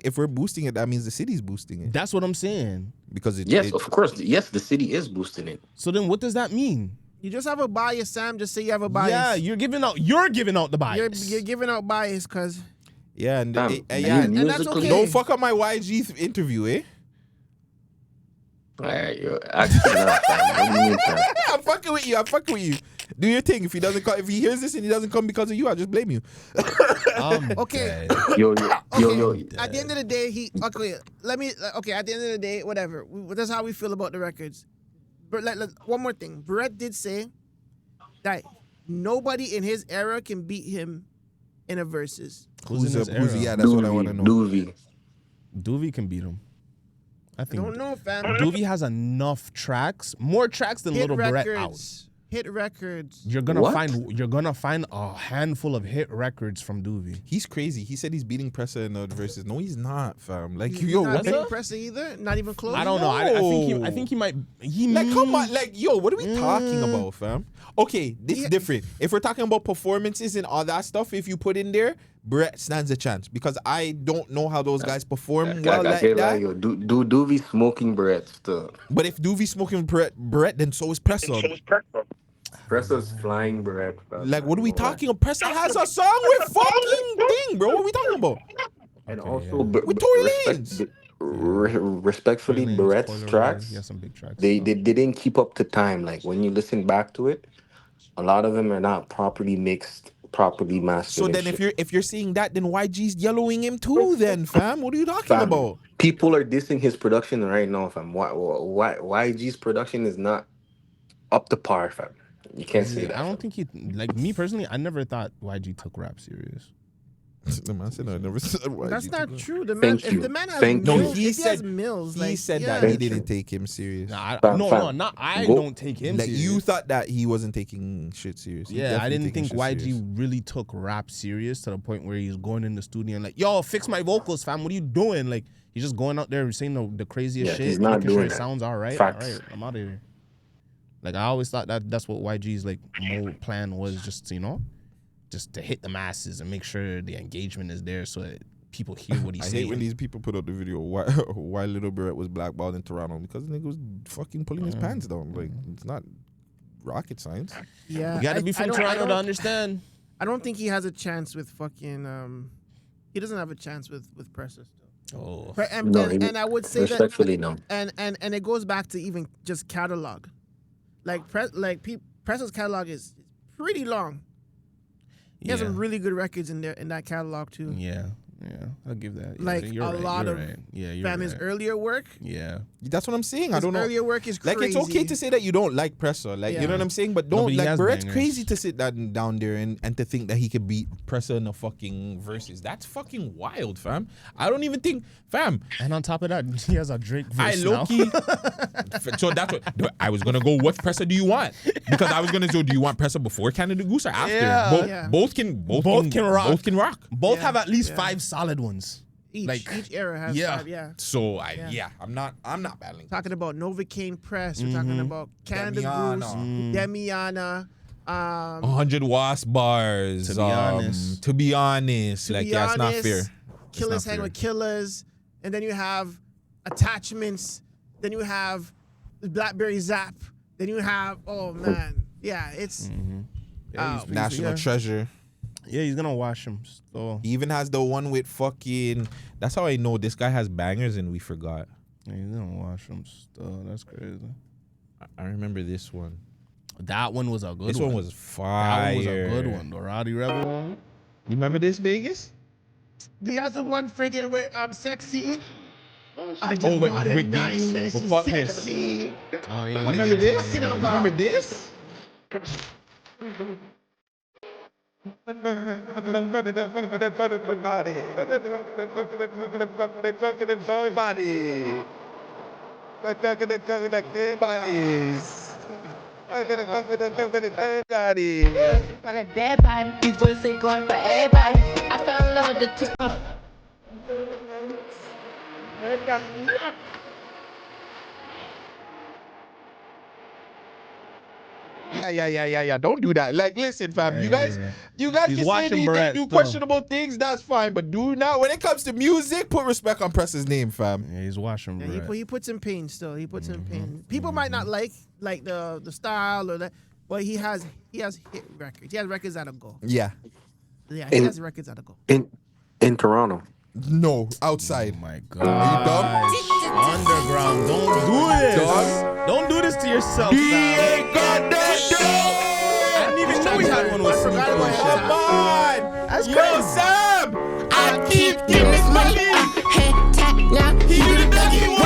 If we're boosting it, that means the city's boosting it. That's what I'm saying. Because of course, the city is boosting it. So then, what does that mean? You just have a bias, Sam. Just say you have a bias. Yeah, you're giving out the bias. You're giving out bias, cuz. Yeah, and and that's okay. Don't fuck up my YG interview, eh? Alright, I'm fucking with you. Do your thing. If he doesn't come, if he hears this and he doesn't come because of you, I just blame you. Okay. Yo. At the end of the day, at the end of the day, whatever. That's how we feel about the records. But one more thing. Berete did say that nobody in his era can beat him in a versus. Who's in his era? Yeah, that's what I want to know. Doovie can beat him. I don't know, fam. Doovie has enough tracks, more tracks than Lil Berete out. Hit records. You're gonna find a handful of hit records from Doovie. He's crazy. He said he's beating Pressa in the verses. No, he's not, fam. Like he's not beating Pressa either. Not even close. I don't know. I think he might. Come on, what are we talking about, fam? Okay, this is different. If we're talking about performances and all that stuff, if you put in there, Berete stands a chance because I don't know how those guys perform well like that. Doovie smoking Berete still. But if Doovie smoking Berete, then so is Pressa. Pressa's flying Berete. Like, what are we talking about? Pressa has a song with fucking thing, bro. What are we talking about? And also, with Tory Lanez. Respectfully, Berete's tracks, some big tracks. They didn't keep up to time. Like when you listen back to it, a lot of them are not properly mixed, properly mastered. So then, if you're seeing that, then YG's yellowing him too. Then, fam, what are you talking about? People are dissing his production right now, fam. YG's production is not up to par, fam. You can't say that. I don't think me personally, I never thought YG took rap serious. The man said I never said YG. That's not true. The man, if the man has mills, he said that he didn't take him serious. I don't take him serious. You thought that he wasn't taking shit serious. Yeah, I didn't think YG really took rap serious to the point where he's going in the studio and like, yo, fix my vocals, fam. What are you doing? Like, he's just going out there saying the craziest shit. He's not making doing sure it that. sounds all right. Facts. All right, I'm out of here. Like, I always thought that's what YG's like whole plan was, just just to hit the masses and make sure the engagement is there so that people hear what he's saying. I hate when these people put out the video why Lil Berete was blackballed in Toronto because the nigga was fucking pulling his pants down. Like, it's not rocket science. Yeah, you gotta be from Toronto to understand. I don't think he has a chance with fucking. He doesn't have a chance with Pressa still. Oh, and I would say respectfully, that, no. And it goes back to even just catalog, Pressa's catalog is pretty long. He has some really good records in there in that catalog too. Yeah. Yeah, I'll give that. Yeah, Like you're a right, lot you're of right. Yeah, you're fam, his right. earlier work. Yeah, That's what I'm saying. I His don't know. earlier work is Like crazy. it's okay to say that you don't like Pressa, like you know what I'm saying, but No, don't but he like has Berette's bangers. crazy to sit down there and to think that he could beat Pressa in the fucking verses. That's fucking wild, fam. I don't even think, fam. And on top of that, he has a Drake verse I low key. So that's what I was gonna go. What Pressa do you want? Because I was gonna say, do you want Pressa before Canada Goose or after? Yeah. Both can rock. Both can rock. Both have at least 5 solid ones. Each era has 5. Yeah. So I'm not battling. Talking about Novocaine Press. We're talking about Canada Goose, Demiana. 100 wasp bars. To be honest. To be honest, like it's not fair. Killers hang with killers, and then you have attachments. Then you have the Blackberry Zap. Then you have it's National treasure. Yeah, he's gonna wash him. So He even has the one with fucking. That's how I know this guy has bangers and we forgot. yeah, he's gonna wash him. Still, that's crazy. I remember this one. That one was a good one. This one was fire. That one was a good one. The Rowdy Rebel. You remember this, Vegas? the other one freaking with Sexy. Rick D. Fuck this. Oh, yeah. Remember this? Remember this? These boys ain't going for everybody. I fell in love with the two. Yeah. Don't do that. Like, listen, fam. You guys He's can say watching anything, Barrett do still. questionable things. That's fine, but do not. When it comes to music, put respect on Press's name, fam. Yeah, he's washing Barrett. He puts in pain still. He puts in pain. People might not like the style or that, but he has hit records. He has records that'll go. Yeah. Yeah, he has records that'll go. In Toronto. No, outside. Oh my God. Are you dumb? Underground. Don't do this. Don't do this to yourself. I didn't even know he had one with Sneaky and shit. Come on. That's Yo, crazy. Sam. I keep getting this money. He do the Dougie one.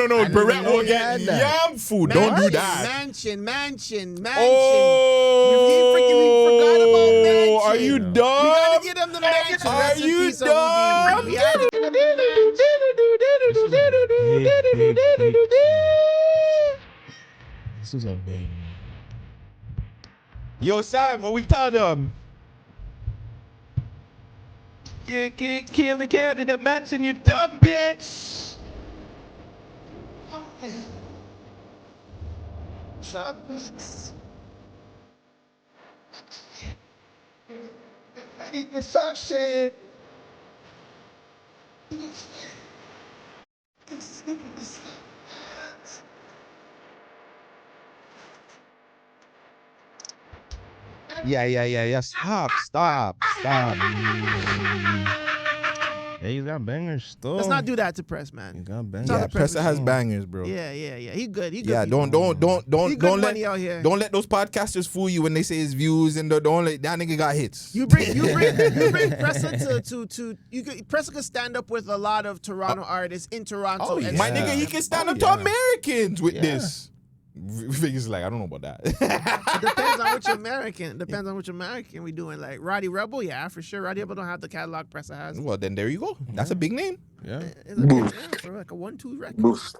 No. Barrett will get yam food. Don't do that. Mansion. Oh, we forgot about Mansion. Are you dumb? We gotta get him the Mansion. Are you dumb? We had to- This is a big. Yo, Sam, what we tell them? You can't kill the cat in the mansion, you dumb bitch. Shit. Yeah. Stop. Yeah, he's got bangers still. Let's not do that to Press, man. He's got bangers. Yeah, Pressa has bangers, bro. Yeah. He good. Yeah, people. don't He good let money out here. don't let those podcasters fool you when they say his views and don't let that nigga got hits. You bring Pressa to Pressa could stand up with a lot of Toronto artists in Toronto. Oh, and my nigga, he can stand up to Americans with this. Vegas like, I don't know about that. It depends on which American we doing. Like Roddy Rebel, yeah, for sure. Roddy Rebel don't have the catalog Pressa has. Well, then there you go. That's a big name. Yeah. It's a big name for like a 1-2 record. Boost.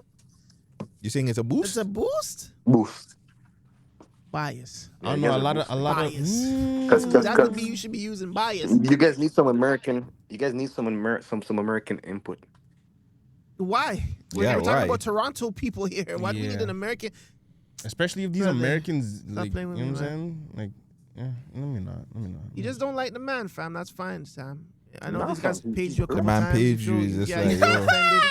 You saying it's a boost? It's a boost. Boost. Bias. I don't know. A lot of. Bias. Cause, That would be you should be using bias. you guys need some American. You guys need some American input. Why? We're Yeah, talking why? about Toronto people here. Why do we need an American? Especially if these Brother, Americans, stop like, you playing know with what I'm me, saying? Like, yeah, let me not. You just don't like the man, fam. That's fine, Sam. I know these guys paged you a couple The man times. paged you. He's just like, you got yo. offended.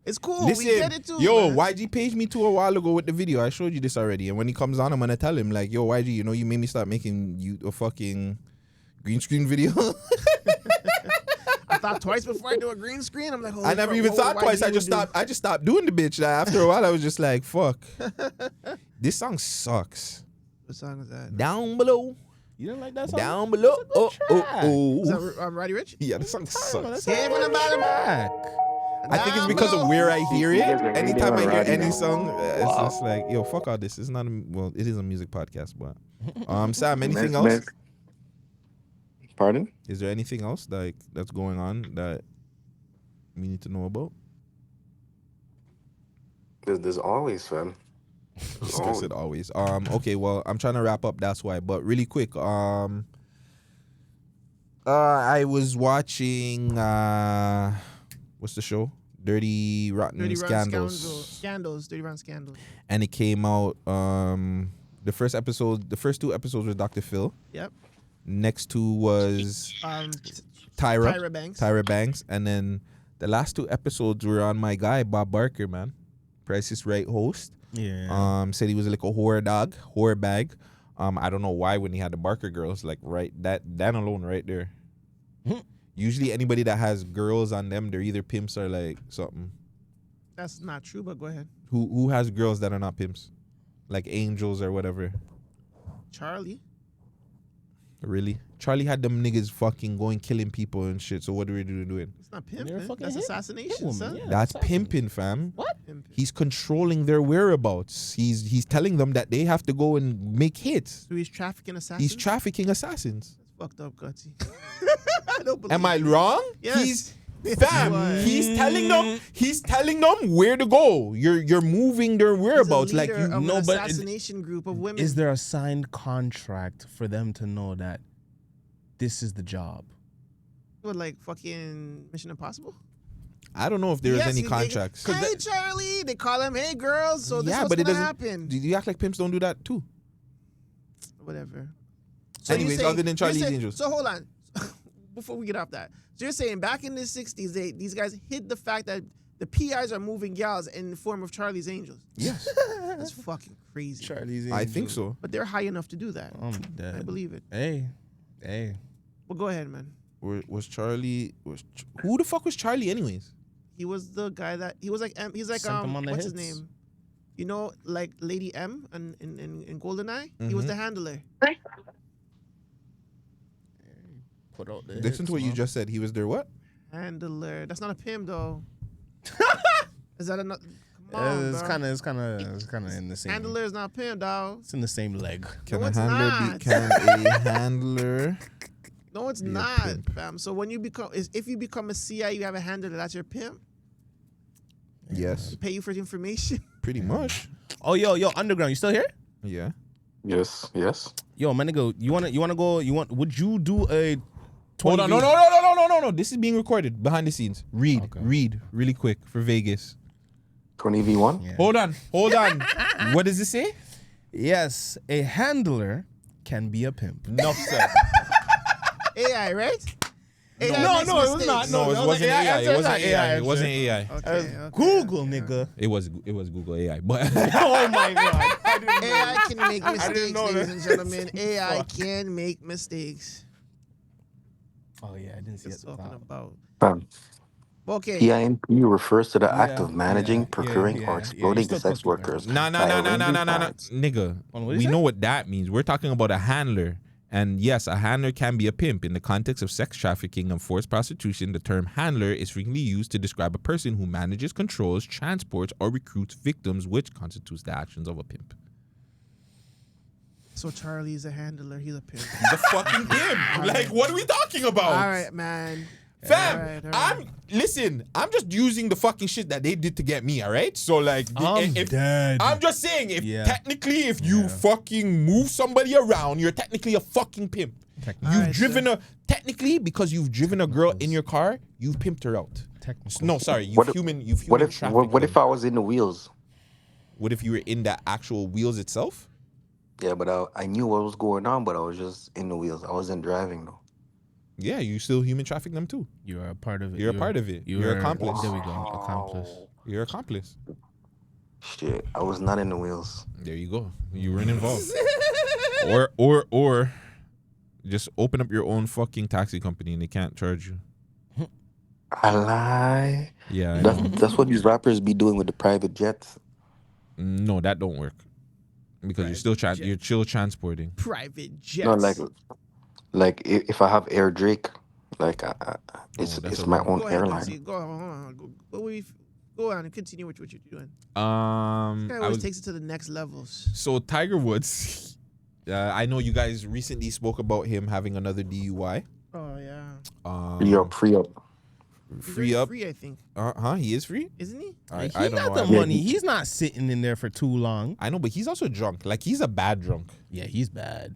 It's cool. Listen, we get it too. yo, man. YG paged me too a while ago with the video. I showed you this already. And when he comes on, I'm gonna tell him like, yo, YG, you know, you made me start making you a fucking green screen video. I thought twice before I do a green screen. I'm like, I never even thought twice. I just stopped doing the bitch. Like, after a while, I was just like, fuck. This song sucks. What song is that? Down below. You didn't like that song? Down below. Oh. Is that Roddy Rich? Yeah, this song sucks. Came from the bottom. I think it's because of where I hear it. Anytime I hear any song, it's just like, yo, fuck all this. It's not well, it is a music podcast, but Sam, anything else? Pardon? Is there anything else that's going on that we need to know about? There's always, fam. This guy said always. Okay, well, I'm trying to wrap up. That's why. But really quick, I was watching what's the show? Dirty Rotten Scandals. Dirty Rotten Scandals. And it came out. The first two episodes were Dr. Phil. Yep. Next two was Tyra Banks, and then the last two episodes were on my guy Bob Barker, man, Price is Right host. Yeah. Said he was like a whore bag. I don't know why when he had the Barker girls, like right that alone right there. Usually anybody that has girls on them, they're either pimps or like something. That's not true, but go ahead. Who has girls that are not pimps, like angels or whatever? Charlie. Really? Charlie had them niggas fucking going killing people and shit. So what are we doing? It's not pimping. That's assassination, son. Yeah, that's pimping, fam. What? He's controlling their whereabouts. He's telling them that they have to go and make hits. So he's trafficking assassins? He's trafficking assassins. That's fucked up, Guttzy. I don't believe Am I wrong? Yes. Fam, he's telling them where to go. You're moving their whereabouts. He's a Like leader you of know, an but assassination group of women. Is there a signed contract for them to know that this is the job? What, like fucking Mission Impossible? I don't know if there's any contracts. Hey, Charlie. They call him, hey, girls. So this Yeah, is but it what's going to doesn't. happen. Do you act like pimps don't do that too? Whatever. Anyways, other than Charlie's you're saying- Angels. So hold on. Before we get off that. So you're saying back in the 60s, these guys hid the fact that the PIs are moving gals in the form of Charlie's Angels. Yes. That's fucking crazy. Charlie's I think so. But they're high enough to do that. I'm dead. I believe it. Hey. Well, go ahead, man. Was Charlie? Who the fuck was Charlie, anyways? He was the guy that he was like. He's like Sent them on the what's his hits. name? You know, like Lady M in GoldenEye. He was Mhm. the handler. Put out the Listen hits, to what you man. just said. He was their what? Handler. That's not a pimp though. Is that another? Come on, It's bro. kind of in the same. Handler is not pimp, dog. It's in the same leg. Can No, a it's handler not. can a handler? No, it's Be a not, pimp. fam. So when you if you become a CI, you have a handler. That's your pimp. Yes, Pay you for the information. pretty much. Oh, yo, Underground, you still here? Yeah. Yes. Yo, man, nigga, would you do a 20 Hold on, no. This is being recorded behind the scenes. Read really quick for Vegas. 20v1? Yeah. Hold on. What does it say? Yes, a handler can be a pimp. Enough said. AI, right? AI No, makes it was mistakes. not. No, it wasn't AI. It wasn't AI. It wasn't AI. Okay. Google, nigga. It was Google AI. But Oh my god. AI can make mistakes, know ladies that. and gentlemen. AI can make mistakes. Oh yeah, I didn't see What's it. talking about? Okay. PIMP refers to the act Yeah, of managing, procuring, yeah. or exploiting still sex supposed to be workers. No, by arranging facts. nigga. What is We that? know what that means. We're talking about a handler. And yes, a handler can be a pimp. In the context of sex trafficking and forced prostitution, the term handler is frequently used to describe a person who manages, controls, transports, or recruits victims, which constitutes the actions of a pimp. So Charlie's a handler. He's a pimp. He's a fucking pimp. Like, what are we talking about? All right, man. Fam, All right. I'm just using the fucking shit that they did to get me, all right? So like, dead. I'm just saying, if you fucking move somebody around, you're technically a fucking pimp. Technically, because you've driven a girl in your car, you've pimped her out. No, sorry, you've human trafficked What if I was in the wheels? What if you were in the actual wheels itself? Yeah, but I knew what was going on, but I was just in the wheels. I wasn't driving though. Yeah, you still human traffic them too. You are a part of it. You're a part of it. You're an accomplice. There we go. Accomplice. You're an accomplice. Shit, I was not in the wheels. There you go. You weren't involved. or just open up your own fucking taxi company and they can't charge you. I lie. Yeah, I know. That's what these rappers be doing with the private jets. No, that don't work. Because you're still transporting. Private jets. No, like if I have Air Drake, like it's my own Go ahead, airline. Guttzy. Go on. Go on and continue with what you're doing. This guy I always was, takes it to the next levels. so Tiger Woods, I know you guys recently spoke about him having another DUI. Oh yeah. Free up. Free up. Free, I think. He is free, Isn't he? I He don't got know. the money. He's not sitting in there for too long. I know, but he's also drunk. Like he's a bad drunk. Yeah, he's bad.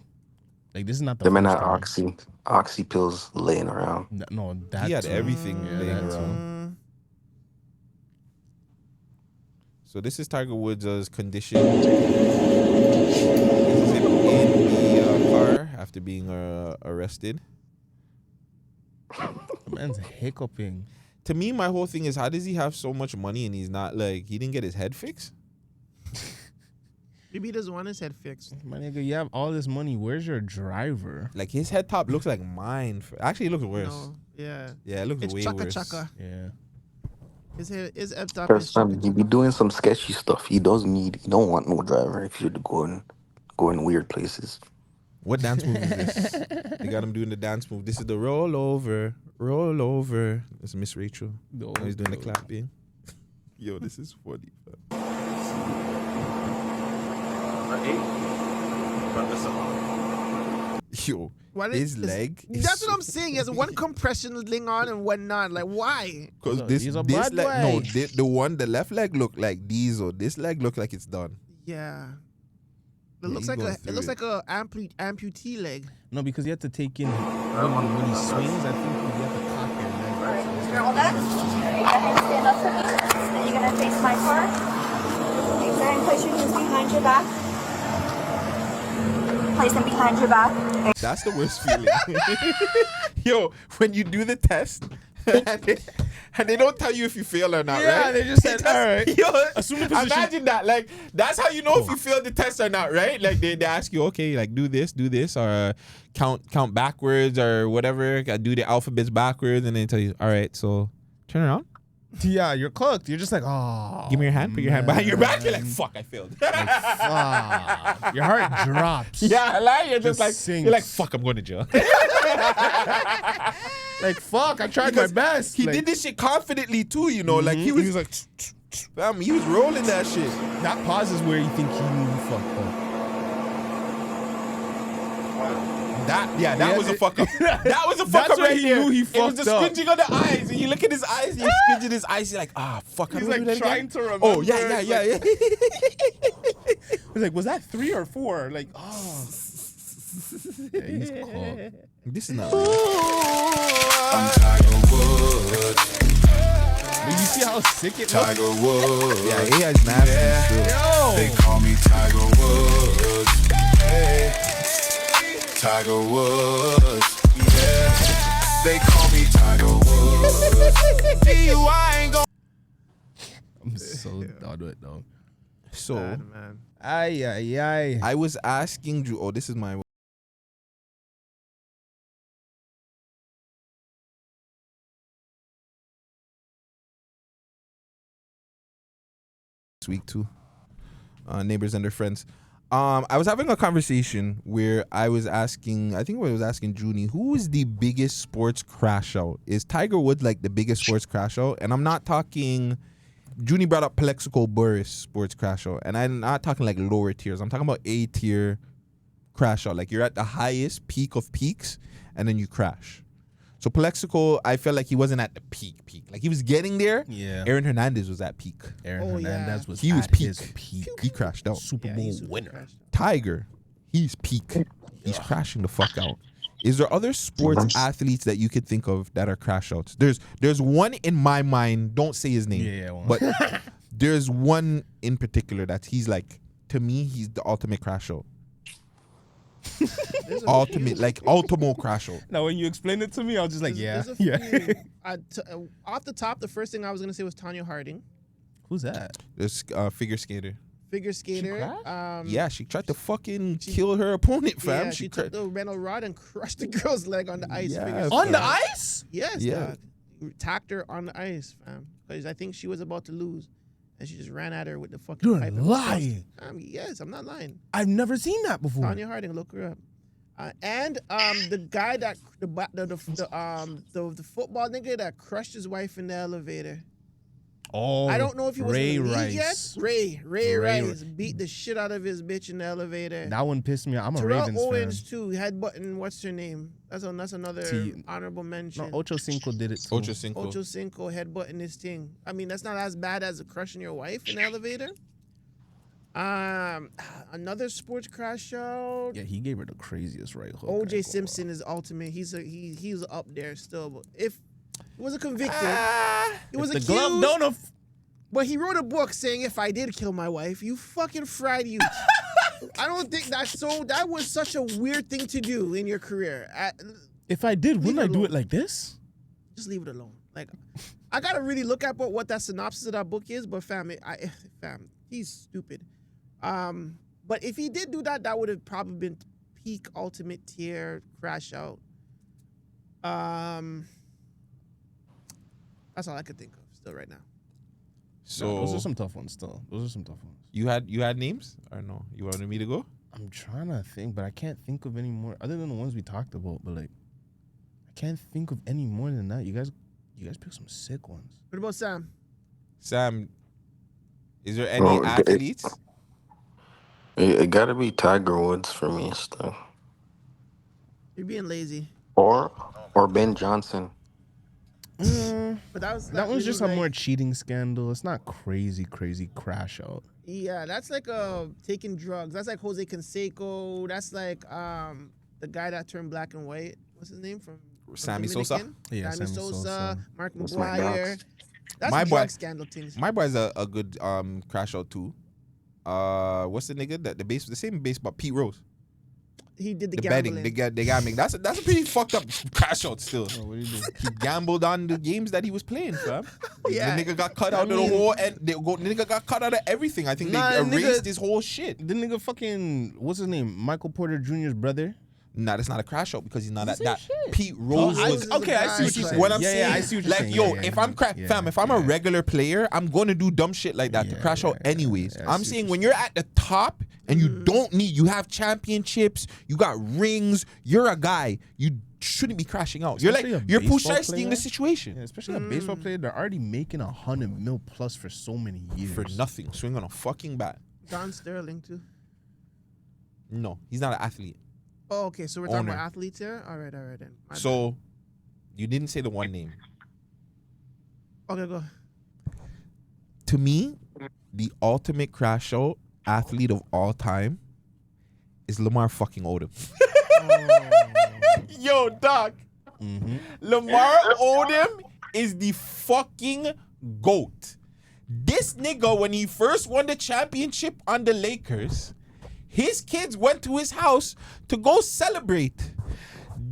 Like this is not the. The man first had time. oxy pills laying around. No, that He had too. everything Yeah, laying that around. So this is Tiger Woods' condition. This is him in the car after being arrested. The man's hiccuping. To me, my whole thing is, how does he have so much money and he's not like, he didn't get his head fixed? Maybe he doesn't want his head fixed. My nigga, you have all this money. Where's your driver? Like his head top looks like mine. Actually, it looks worse. No, yeah. Yeah, it looks It's way worse. chaka. Yeah. His head top First is time he be doing some sketchy stuff. He don't want no driver if you're going weird places. What dance move is this? They got him doing the dance move. This is the roll over. It's Miss Rachel. No, He's doing the clapping. Yo, this is funny. Yo, his leg. That's what I'm saying. He has one compression thing on and one not. Like, why? Because this leg, the left leg look like Diesel. This leg look like it's done. Yeah. It Yeah, looks he's like going it through looks it. like a amputee leg. No, because you have to take in when he swings. I think you have to cock your leg. You're all done? Go ahead and stand up for me. Then you're going to face my car. Okay, go ahead and place your hands behind your back. Place them behind your back. That's the worst feeling. Yo, when you do the test and they don't tell you if you fail or not, Yeah, right? they just said, all right. Yo, Assume the position. imagine that. Like, that's how you know if you failed the test or not, right? Like, they ask you, okay, like, do this, or count backwards or whatever. Do the alphabets backwards, and then tell you, all right, so turn around. Yeah, you're cooked. You're just like, oh. Give me your hand. Put your hand behind your back. You're like, fuck, I failed. Fuck. Your heart drops. Yeah, like, you're just like, sinks. you're like, fuck, I'm going to jail. Like, fuck, I tried Because my best. He Like, did this shit confidently too, you know. Like he was like, he was rolling that shit. That pause is where you think he knew he fucked up. That was a fuck up. That was a fuck That's up where right he there. knew he It was the fucked up. squinching of the eyes. And you look at his eyes, he's squinching his eyes. You're like, fuck. He's how do I like do that trying again? to remember. Oh, yeah. He's like, was that 3 or 4? Like, oh. Yeah, he's cooked. This is not. I'm Tiger Woods. Did you see how sick it looks? Tiger Woods. Yeah, AI's nasty. Yo. They call me Tiger Woods. Hey. Tiger Woods. Yeah. They call me Tiger Woods. See you, I ain't gon' I'm so done with it, though. So, Man. Ay. I was asking Drew. Oh, this is my. This week too. Neighbors and their friends. I was having a conversation where I was asking, I was asking Junie, who is the biggest sports crash out? Is Tiger Woods like the biggest sports crash out? And I'm not talking, Junie brought up Plexico Burris sports crash out. And I'm not talking like lower tiers. I'm talking about A tier crash out. Like you're at the highest peak of peaks and then you crash. So Plexico, I felt like he wasn't at the peak. Like he was getting there. Yeah. Aaron Hernandez was at peak. Hernandez was He was at peak. his peak. He crashed out. Super Bowl winner. Tiger, he's peak. He's crashing the fuck out. Is there other sports athletes that you could think of that are crash outs? There's one in my mind. Don't say his name. Yeah, one. But there's one in particular that he's like, to me, he's the ultimate crash out. Ultimo crash out. Now, when you explained it to me, I was just like, There's a yeah. few. Off the top, the first thing I was gonna say was Tanya Harding, Who's that? There's figure skater. figure skater. Yeah, she tried to fucking kill her opponent, fam. Yeah, she took the rental rod and crushed the girl's leg on the ice. Yeah, figure fam. skating. On the ice? Yes. Yeah. Dog. Tacked her on the ice, fam, because I think she was about to lose, and she just ran at her with the fucking You're pipe. lying. Yes, I'm not lying. I've never seen that before. Tanya Harding, look her up. And the guy that the football nigga that crushed his wife in the elevator. Oh, I don't know if he was Ray in the league Rice. yet. Ray Rice beat the shit out of his bitch in the elevator. That one pissed me off. I'm a Terrell Ravens Owens fan. too. Headbutting. What's her name? That's another honorable mention. No, Ocho Cinco did it too. Ocho Cinco headbutting this thing. I mean, that's not as bad as crushing your wife in the elevator. Another sports crash out. Yeah, he gave her the craziest right hook. OJ Simpson is ultimate. He's up there still. But if he wasn't convicted, he was accused. The glove don't. But he wrote a book saying, if I did kill my wife, you fucking fried you. I don't think that's so. That was such a weird thing to do in your career. If I did, wouldn't I do it like this? Just leave it alone. Like, I gotta really look at what that synopsis of that book is. But fam, he's stupid. But if he did do that, that would have probably been peak ultimate tier crash out. That's all I could think of still right now. So no, those are some tough ones still. Those are some tough ones. You had names or no? You wanted me to go? I'm trying to think, but I can't think of any more other than the ones we talked about. But like, I can't think of any more than that. You guys pick some sick ones. What about Sam? Sam, is there any athletes? It gotta be Tiger Woods for me still. You're being lazy. Or Ben Johnson. But that one's really just a more cheating scandal. It's not crazy crash out. Yeah, that's like taking drugs. That's like Jose Canseco. That's like the guy that turned black and white. What's his name from Sammy Dominican? Sosa. Yeah, Sammy Sosa. Mark That's McGuire. That's My drug boy- scandal things. My boy's a good crash out too. What's the nigga that the same base but Pete Rose. He did the betting. gambling. They got me. That's a pretty fucked up crash out still. What do you do? He gambled on the games that he was playing, fam. Yeah. The nigga got cut out of the whole and the nigga got cut out of everything. I think they erased his whole shit. The nigga fucking what's his name? Michael Porter Jr.'s brother. Nah, that's not a crash out because he's not Same that. shit. Pete Rose was okay. I see what you're saying. What I'm Yeah, saying, I see what you're like, saying. yo, Yeah, if I'm fam, if I'm a regular player, I'm gonna do dumb shit like that to crash out anyways. I I'm see saying what when you're at the top and you don't need, you have championships, you got rings, you're a guy, you shouldn't be crashing out. You're Especially like a you're Pooh baseball Shiesty in player. the situation. Yeah, especially a baseball player, they're already making $100 million plus for so many years. For nothing, swing on a fucking bat. Don Sterling too. No, he's not an athlete. Oh, okay. So we're talking Owner. about athletes here. All right then. My So, you didn't say the one name. bad. Okay, go. To me, the ultimate crash out athlete of all time is Lamar fucking Odom. Yo, Doc. Lamar Odom is the fucking GOAT. This nigga, when he first won the championship on the Lakers, his kids went to his house to go celebrate.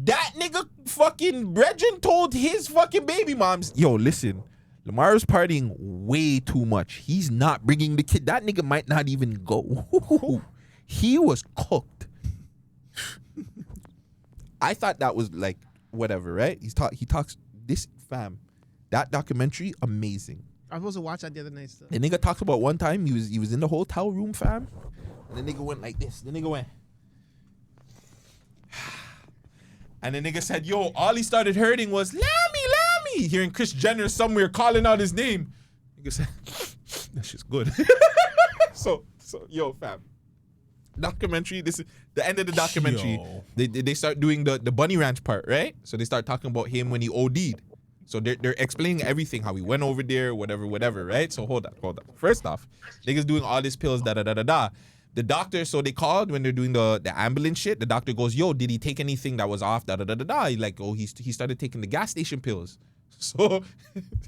That nigga fucking brethren told his fucking baby moms, yo, listen, Lamar's partying way too much. He's not bringing the kid. That nigga might not even go. He was cooked. I thought that was like, whatever, right? He talks, this fam, that documentary, amazing. I was supposed to watch that the other night still. The nigga talks about one time he was in the hotel room, fam. And the nigga went like this. The nigga went. And the nigga said, yo, all he started hurting was, Lammy. Hearing Chris Jenner somewhere calling out his name. Nigga said, that shit's good. so, yo, fam. Documentary, this is the end of the documentary. They start doing the Bunny Ranch part, right? So they start talking about him when he OD'd. So they're explaining everything, how he went over there, whatever, right? So hold on. First off, niggas doing all these pills, da. The doctor, so they called when they're doing the ambulance shit. The doctor goes, yo, did he take anything that was off, da. He like, oh, he started taking the gas station pills. So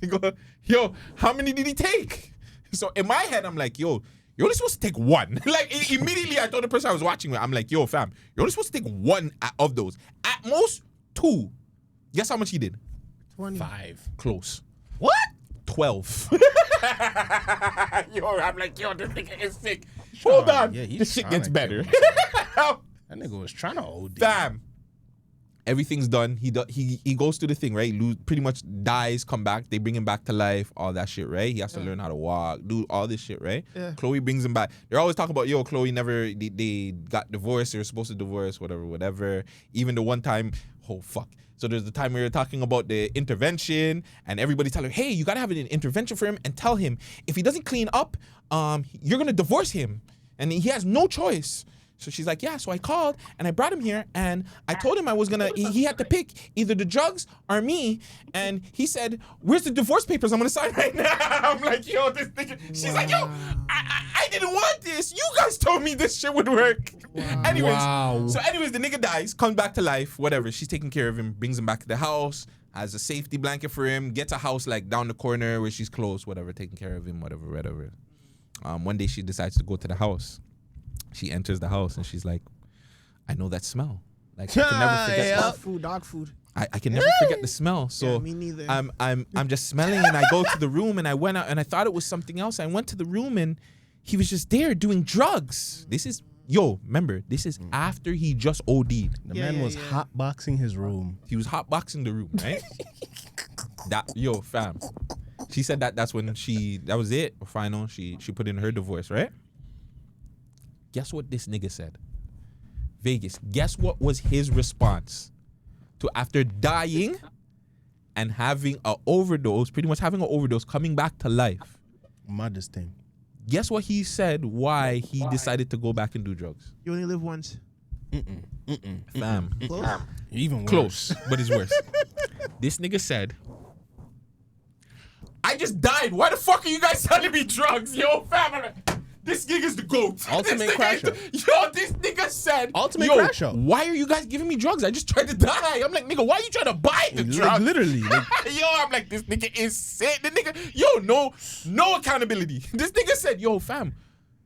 they go, yo, how many did he take? So in my head, I'm like, yo, you're only supposed to take one. Like immediately I told the person I was watching with, I'm like, yo, fam, you're only supposed to take one of those. At most, 2. Guess how much he did? 25. Close. What? 12. Yo, I'm like, yo, this nigga is sick. Hold on. Yeah, this shit gets better. That nigga was trying to OD. Fam. Everything's done. He goes through the thing, right? Pretty much dies, come back. They bring him back to life, all that shit, right? He has to learn how to walk, do all this shit, right? Yeah. Chloe brings him back. They're always talking about, yo, Chloe never, they got divorced. They were supposed to divorce, whatever. Even the one time, oh, fuck. So there's the time we were talking about the intervention and everybody tell her, hey, you got to have an intervention for him and tell him if he doesn't clean up, you're going to divorce him. And he has no choice. So she's like, yeah, so I called and I brought him here and I told him I was gonna, he had to pick either the drugs or me. And he said, where's the divorce papers? I'm gonna sign right now. I'm like, yo, this nigga. She's like, yo, I didn't want this. You guys told me this shit would work. Anyways, the nigga dies, comes back to life, whatever. She's taking care of him, brings him back to the house, has a safety blanket for him, gets a house like down the corner where she's close, whatever, taking care of him, whatever. One day she decides to go to the house. She enters the house and she's like, I know that smell. Like I can never forget dog food. I can never forget the smell. So me neither. I'm just smelling and I go to the room and I went out and I thought it was something else. I went to the room and he was just there doing drugs. This is remember, this is after he just OD'd. The man was hotboxing his room. He was hotboxing the room, right? Fam. She said that's when that was it. Final. She put in her divorce, right? Guess what this nigga said? Vegas, guess what was his response to after dying and having an overdose, pretty much having an overdose, coming back to life? Maddest thing. Guess what he said why he decided to go back and do drugs? You only live once. Fam. Close? Even worse. Close, but it's worse. This nigga said, I just died. Why the fuck are you guys selling me drugs? Yo, fam. This nigga's the GOAT. Ultimate crasher. This nigga said, Ultimate crasher. Why are you guys giving me drugs? I just tried to die. I'm like, nigga, why are you trying to buy the drugs? Literally. I'm like, this nigga is sick. The nigga, no accountability. This nigga said, yo, fam.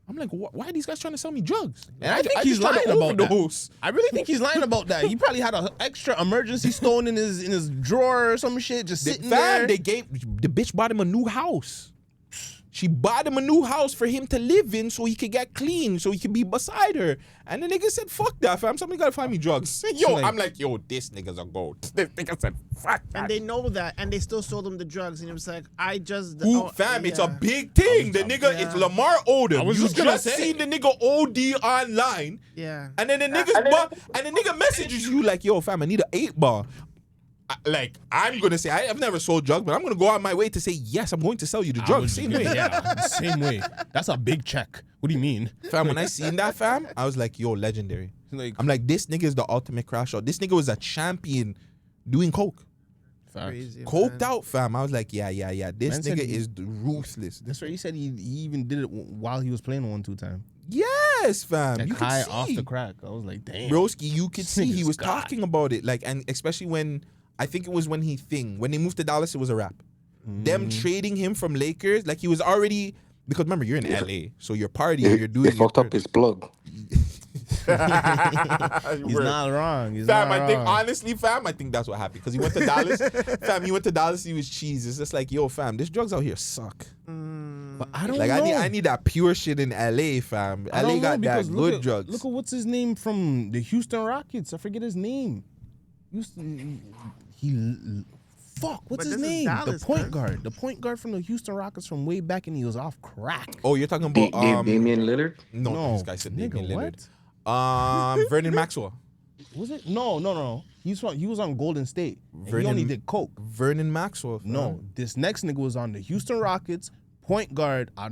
I'm like, why are these guys trying to sell me drugs? And I think he's lying about that. I really think he's lying about that. He probably had an extra emergency stone in his drawer or some shit, just sitting there. The bitch bought him a new house. She bought him a new house for him to live in so he could get clean, so he could be beside her. And the nigga said, fuck that, fam. Somebody gotta find me drugs. I'm like, this nigga's a goat. This nigga said, fuck that. And they know that, and they still sold him the drugs. And it was like, it's a big thing. The nigga, it's Lamar Odom. You just seen the nigga OD online. Yeah. And then the nigga messages you like, yo, fam, I need an 8-bar. I'm gonna say I've never sold drugs, but I'm gonna go out my way to say yes, I'm going to sell you the drugs. Same way. Yeah, same way. That's a big check. What do you mean? Fam, when I seen that, fam, I was like, yo, legendary. I'm like, this nigga is the ultimate crash out. This nigga was a champion doing coke. Crazy, Coked out, fam. I was like, yeah. This Man nigga is ruthless. That's right. He said he even did it while he was playing 1-2 time. Yes, fam. Like you high could see. off the crack. I was like, damn. Broski, you could see he was talking about it. Like, and especially when I think it was when they moved to Dallas, it was a wrap. Them trading him from Lakers, like he was already, because remember, you're in LA, so you're partying, you're doing. He fucked up his plug. He's not wrong. Honestly, fam, I think that's what happened. Because he went to Dallas. Fam, he went to Dallas, he was cheese. It's just like, yo, fam, these drugs out here suck. But I don't know. I need that pure shit in LA, fam. LA got that good drugs. Look at what's his name from the Houston Rockets. I forget his name. What's his name? Dallas, the point guard. The point guard from the Houston Rockets from way back, and he was off crack. Oh, you're talking about Damian Lillard? No, this guy said Damian Lillard. Vernon Maxwell. Was it? No. He was on Golden State. He only did coke. Vernon Maxwell. No, this next nigga was on the Houston Rockets. Point guard. I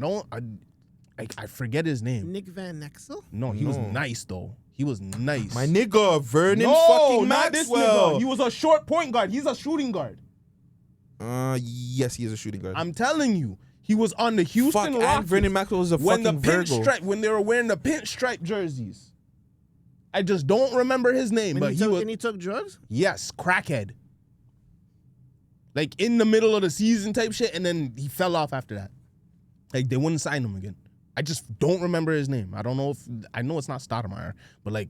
forget his name. Nick Van Exel? No, he was nice though. He was nice. My nigga, Vernon fucking Maxwell. This nigga. He was a short point guard. He's a shooting guard. Yes, he is a shooting guard. I'm telling you. He was on the Houston Rockets. And Vernon Maxwell was a fucking Virgo. When they were wearing the pinstripe jerseys. I just don't remember his name. And he took drugs? Yes, crackhead. Like in the middle of the season type shit, and then he fell off after that. Like they wouldn't sign him again. I just don't remember his name. I don't know I know it's not Stoudemire, but like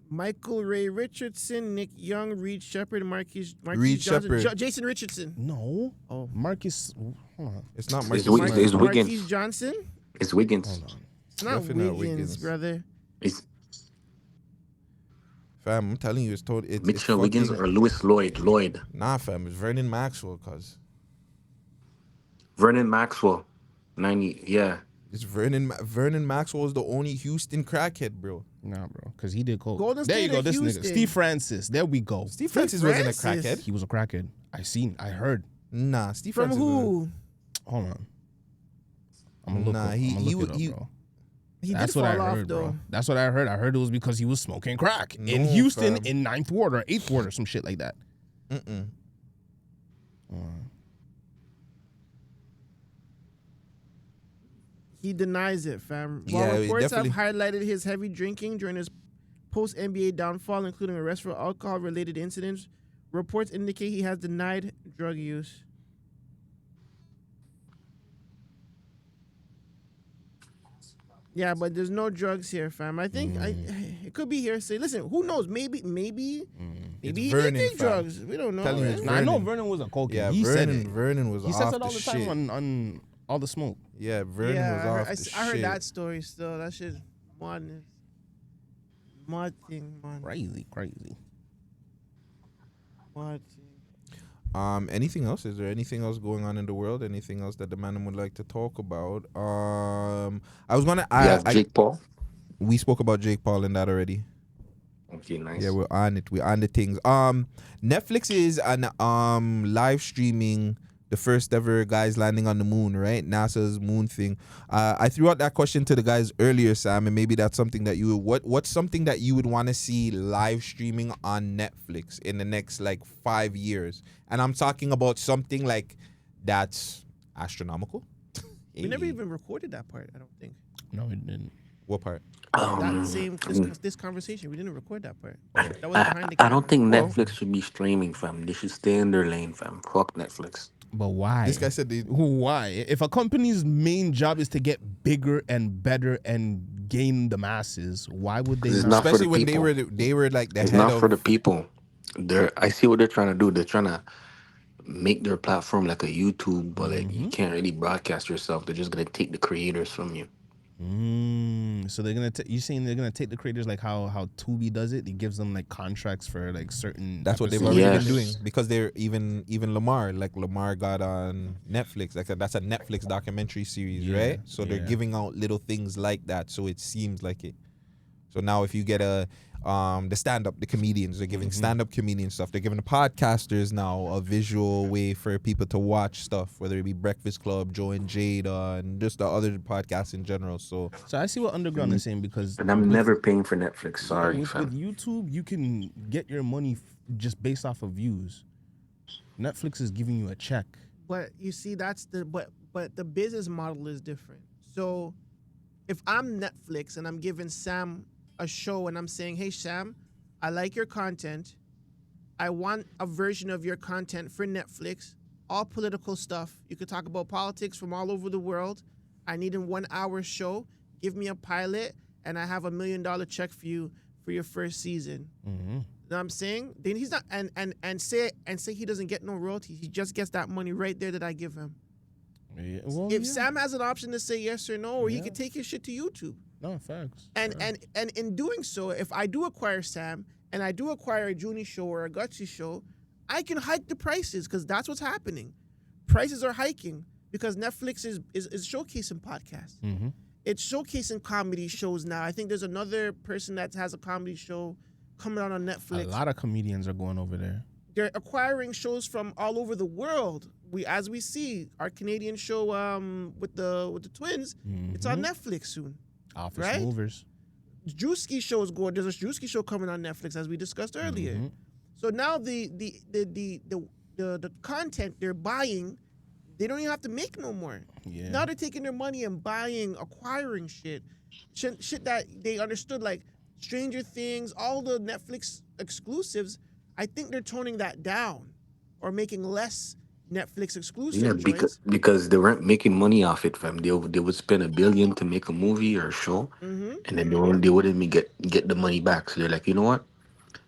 Michael Ray Richardson, Nick Young, Reed Shepard, Marquise Reed Johnson, Shepard. Jason Richardson. No. Oh, Marcus. Hold on. It's not Marcus. It's Wiggins. Marquise Johnson. It's Wiggins. It's not Definitely Wiggins, not Wiggins. brother. It's Fam, I'm telling you, it's totally. Mitchell Wiggins or Lewis Lloyd. Nah, fam, it's Vernon Maxwell, cuz. Vernon Maxwell. 90, yeah. It's Vernon Maxwell is the only Houston crackhead, bro. Nah, bro, because he did coke. Golden There you State go, and this Houston. nigga. Steve Francis. There we go. Steve Francis wasn't a crackhead. He was a crackhead. I heard. Nah, Steve From Francis. who? Hold on. I'm gonna look Nah, up. he- I'm gonna he look would- it he- up, bro. He That's did what I fall off, heard, though. bro. That's what I heard. I heard it was because he was smoking crack in No, Houston fam. in 9th ward or 8th ward or some shit like that. He denies it, fam. Yeah, While he reports have definitely- highlighted his heavy drinking during his post-NBA downfall, including arrest for alcohol-related incidents, reports indicate he has denied drug use. Yeah, but there's no drugs here, fam. I think it could be hearsay. Listen, who knows? Maybe he did Vernon, take fam. drugs. We don't know. Telling you, right? it's Nah, I know Vernon. Vernon was a cokehead. Yeah, he said it. Vernon was He off says it the all the shit. time on all the smoke. Yeah, Vernon was off the shit. I heard that story still. That shit madness. Mad thing, man. Crazy. Mad thing. Anything else? Is there anything else going on in the world? Anything else that the man would like to talk about? I was gonna. Jake Paul. We spoke about Jake Paul and that already. Okay, nice. Yeah, we're on it. We're on the things. Netflix is live streaming the first ever guys landing on the moon, right? NASA's moon thing. I threw out that question to the guys earlier, Sam, and maybe that's something that what's something that you would want to see live streaming on Netflix in the next like 5 years? And I'm talking about something like that's astronomical. We never even recorded that part, I don't think. No, it didn't. What part? This conversation, we didn't record that part. That was behind the I don't think camera. Netflix should be streaming, fam. They should stay in their lane, fam. Fuck Netflix. But why? This guy said why? If a company's main job is to get bigger and better and gain the masses, why would they? It's not for the Especially when people. they were like the It's head not of for the people. I see what they're trying to do. They're trying to make their platform like a YouTube, but like you can't really broadcast yourself. They're just gonna take the creators from you. So they're gonna. You saying they're gonna take the creators like how Tubi does it? It gives them like contracts for like certain. That's what they've episodes. already been doing because they're even Lamar got on Netflix. Like that's a Netflix documentary series, right? So they're giving out little things like that. So it seems like it. So now if you get the comedians, they're giving stand-up comedian stuff. They're giving the podcasters now a visual way for people to watch stuff, whether it be Breakfast Club, Joe and Jada, and just the other podcasts in general. So I see what Underground is saying because. And I'm never paying for Netflix. Sorry, with fam. YouTube, you can get your money just based off of views. Netflix is giving you a check. But you see, that's but the business model is different. So if I'm Netflix and I'm giving Sam a show and I'm saying, hey Sam, I like your content. I want a version of your content for Netflix. All political stuff. You could talk about politics from all over the world. I need a 1 hour show. Give me a pilot and I have $1 million check for you for your first season. You know what I'm saying? Then he's not and say he doesn't get no royalties. He just gets that money right there that I give him. Yeah, well, If Sam has an option to say yes or no, or he could take his shit to YouTube. No, facts. And in doing so, if I do acquire Sam and I do acquire a Junie show or a Gutsy show, I can hike the prices because that's what's happening. Prices are hiking because Netflix is showcasing podcasts. It's showcasing comedy shows now. I think there's another person that has a comedy show coming out on Netflix. A lot of comedians are going over there. They're acquiring shows from all over the world. As we see, our Canadian show with the twins, it's on Netflix soon. Office right? Movers. Druski show is going. There's a Druski show coming on Netflix, as we discussed earlier. So now the content they're buying, they don't even have to make no more. Yeah. Now they're taking their money and acquiring shit that they understood, like Stranger Things, all the Netflix exclusives. I think they're toning that down or making less Netflix exclusive. Yeah, because they weren't making money off it, fam. They would spend $1 billion to make a movie or a show, and then they wouldn't get the money back. So they're like, you know what?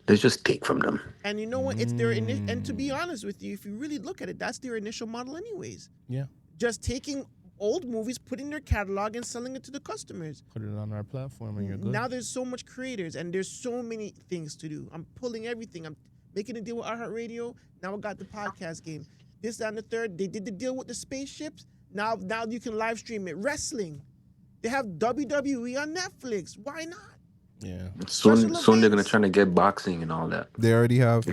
Let's just take from them. And you know what? It's their and to be honest with you, if you really look at it, that's their initial model, anyways. Yeah. Just taking old movies, put in their catalog, and selling it to the customers. Put it on our platform and you're good. Now there's so much creators and there's so many things to do. I'm pulling everything. I'm making a deal with iHeartRadio. Now I got the podcast game. This and the third. They did the deal with the spaceships. Now you can live stream it. Wrestling. They have WWE on Netflix. Why not? Yeah. Soon they're gonna try to get boxing and all that. They already have.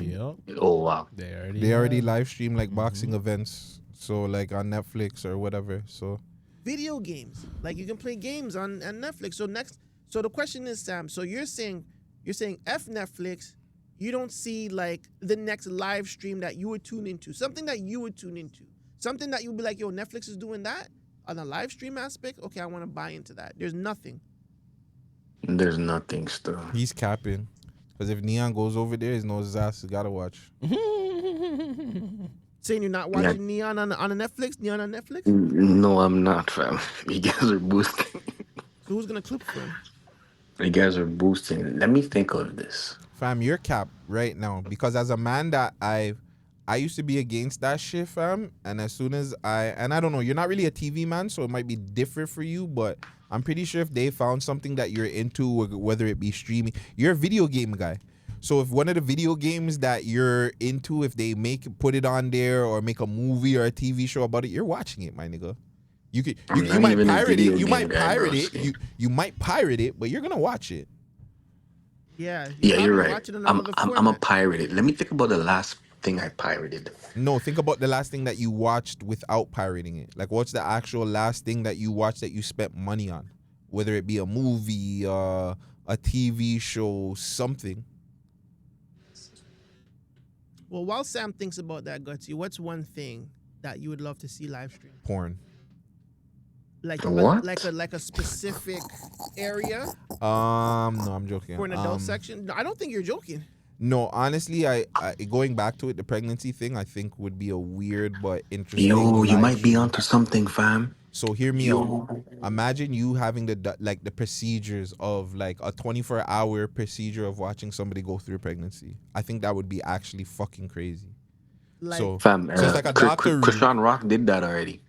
Oh wow. They already live stream like boxing events. So like on Netflix or whatever. So Video games. Like you can play games on Netflix. So the question is, Sam, so you're saying F Netflix, you don't see like the next live stream that you would tune into. Something that you would tune into. Something that you'd be like, yo, Netflix is doing that on a live stream aspect. Okay, I want to buy into that. There's nothing. There's nothing still. he's capping. Because if Neon goes over there, he knows his ass has gotta watch. Saying you're not watching Neon on a Netflix? Neon on Netflix? No, I'm not, fam. You guys are boosting. So who's gonna clip for him? You guys are boosting. Let me think of this. Fam, you're capped right now. Because as a man that I used to be against that shit, fam. And as soon as I don't know, you're not really a TV man, so it might be different for you, but I'm pretty sure if they found something that you're into, whether it be streaming, you're a video game guy. So if one of the video games that you're into, if they put it on there or make a movie or a TV show about it, you're watching it, my nigga. You might pirate it. You might pirate it. You might pirate it, but you're gonna watch it. Yeah. You're right. I'm a pirate. Let me think about the last thing I pirated. No, think about the last thing that you watched without pirating it. Like, what's the actual last thing that you watched that you spent money on? Whether it be a movie, a TV show, something. Well, while Sam thinks about that, Gutsy, what's one thing that you would love to see live stream? Porn. Like what? Like a specific area? No, I'm joking. For an adult section? No, I don't think you're joking. No, honestly, I going back to it, the pregnancy thing, I think would be a weird but interesting. Yo, you might be onto something, fam. So hear me out. Imagine you having the procedures of like a 24-hour procedure of watching somebody go through pregnancy. I think that would be actually fucking crazy. Fam, so it's like a doctor. Krishan Rock did that already.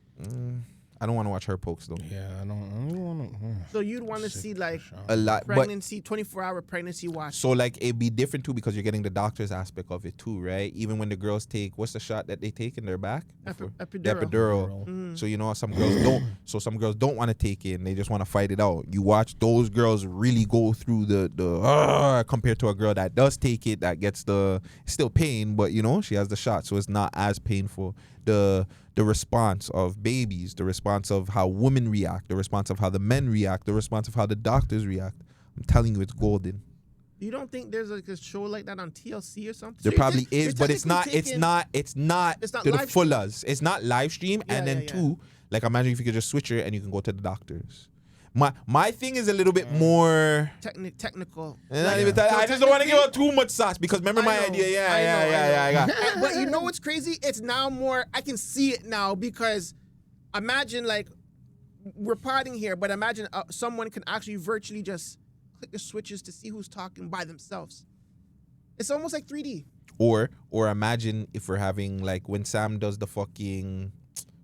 I don't want to watch her pokes though. Yeah, I don't want to. So you'd want to see like a lot, pregnancy, 24-hour pregnancy watch. So like it'd be different too because you're getting the doctor's aspect of it too, right? Even when the girls take, what's the shot that they take in their back? Epidural. The epidural. Mm-hmm. So you know some girls don't. So some girls don't want to take it and they just want to fight it out. You watch those girls really go through the compared to a girl that does take it, that gets still pain, but you know she has the shot, so it's not as painful. The response of babies, the response of how women react, the response of how the men react, the response of how the doctors react. I'm telling you, it's golden. You don't think there's like a show like that on TLC or something? There probably is, but it's not to the fullers. It's not live stream. Yeah, and then two, like imagine if you could just switch it and you can go to the doctors. My thing is a little bit more technical. I just don't want to give out too much sauce because remember my idea. Yeah, I got. But you know what's crazy? It's now more. I can see it now because imagine like we're potting here, but imagine someone can actually virtually just click the switches to see who's talking by themselves. It's almost like 3D. Or imagine if we're having like when Sam does the fucking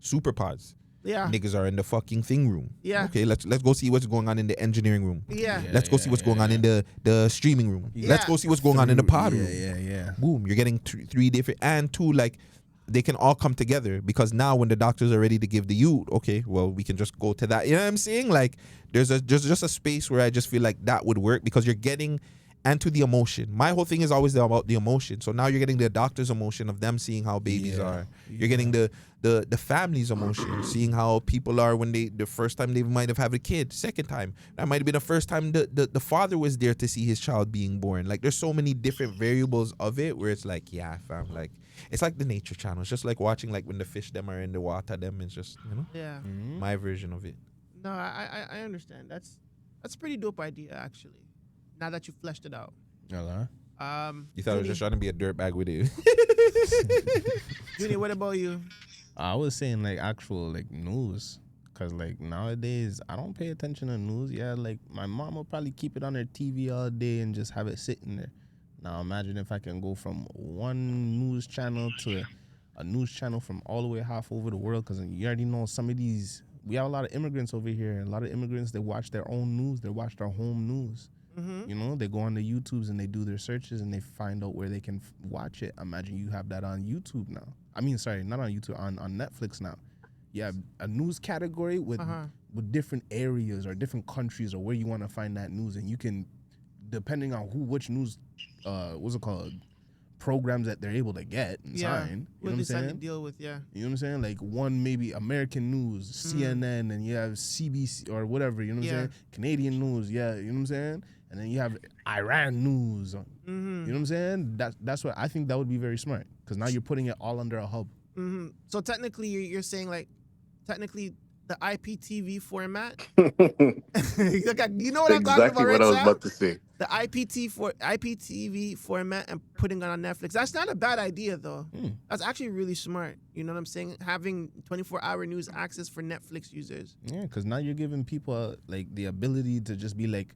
super pods. Yeah. Niggas are in the fucking thing room. Yeah. Okay, let's go see what's going on in the engineering room. Yeah. Let's go see what's going on in the streaming room. Yeah. Let's go see what's going on in the pod room. Yeah. Boom, you're getting three different, and two, like, they can all come together because now when the doctors are ready to give the youth, okay, well, we can just go to that. You know what I'm saying? Like, there's just a space where I just feel like that would work because you're getting and to the emotion. My whole thing is always about the emotion. So now you're getting the doctor's emotion of them seeing how babies are. You're getting the family's emotion, seeing how people are when the first time they might have had a kid, second time. That might have been the first time the father was there to see his child being born. Like there's so many different variables of it where it's like, yeah, fam, like it's like the nature channel. It's just like watching like when the fish them are in the water, them it's just, you know? Yeah. My version of it. No, I understand. That's a pretty dope idea actually. Now that you fleshed it out. You thought I was just trying to be a dirtbag with it. Junie, what about you? I was saying like actual like news, cause like nowadays I don't pay attention to news. Yeah, like my mom will probably keep it on her TV all day and just have it sitting there. Now imagine if I can go from one news channel to a news channel from all the way half over the world, cause you already know some of these we have a lot of immigrants over here, and a lot of immigrants, they watch their own news, they watch their home news. Mm-hmm. You know, they go on the YouTubes and they do their searches and they find out where they can watch it. Imagine you have that on YouTube now. I mean, sorry, not on YouTube, on Netflix now. You have a news category with different areas or different countries or where you want to find that news, and you can, depending on which news, what's it called, programs that they're able to get and sign. You know what I'm saying? To deal with, yeah. You know what I'm saying? Like one maybe American news, CNN, and you have CBC or whatever. You know what I'm saying? Canadian news, yeah. You know what I'm saying? And then you have Iran news. You know what I'm saying? That's what I think that would be very smart, because now you're putting it all under a hub. So technically, you're saying like, technically the IPTV format. You know what I'm talking about, right? Exactly what I was about to say. The IPTV format and putting it on Netflix. That's not a bad idea, though. That's actually really smart. You know what I'm saying? Having 24-hour news access for Netflix users. Yeah, because now you're giving people like the ability to just be like,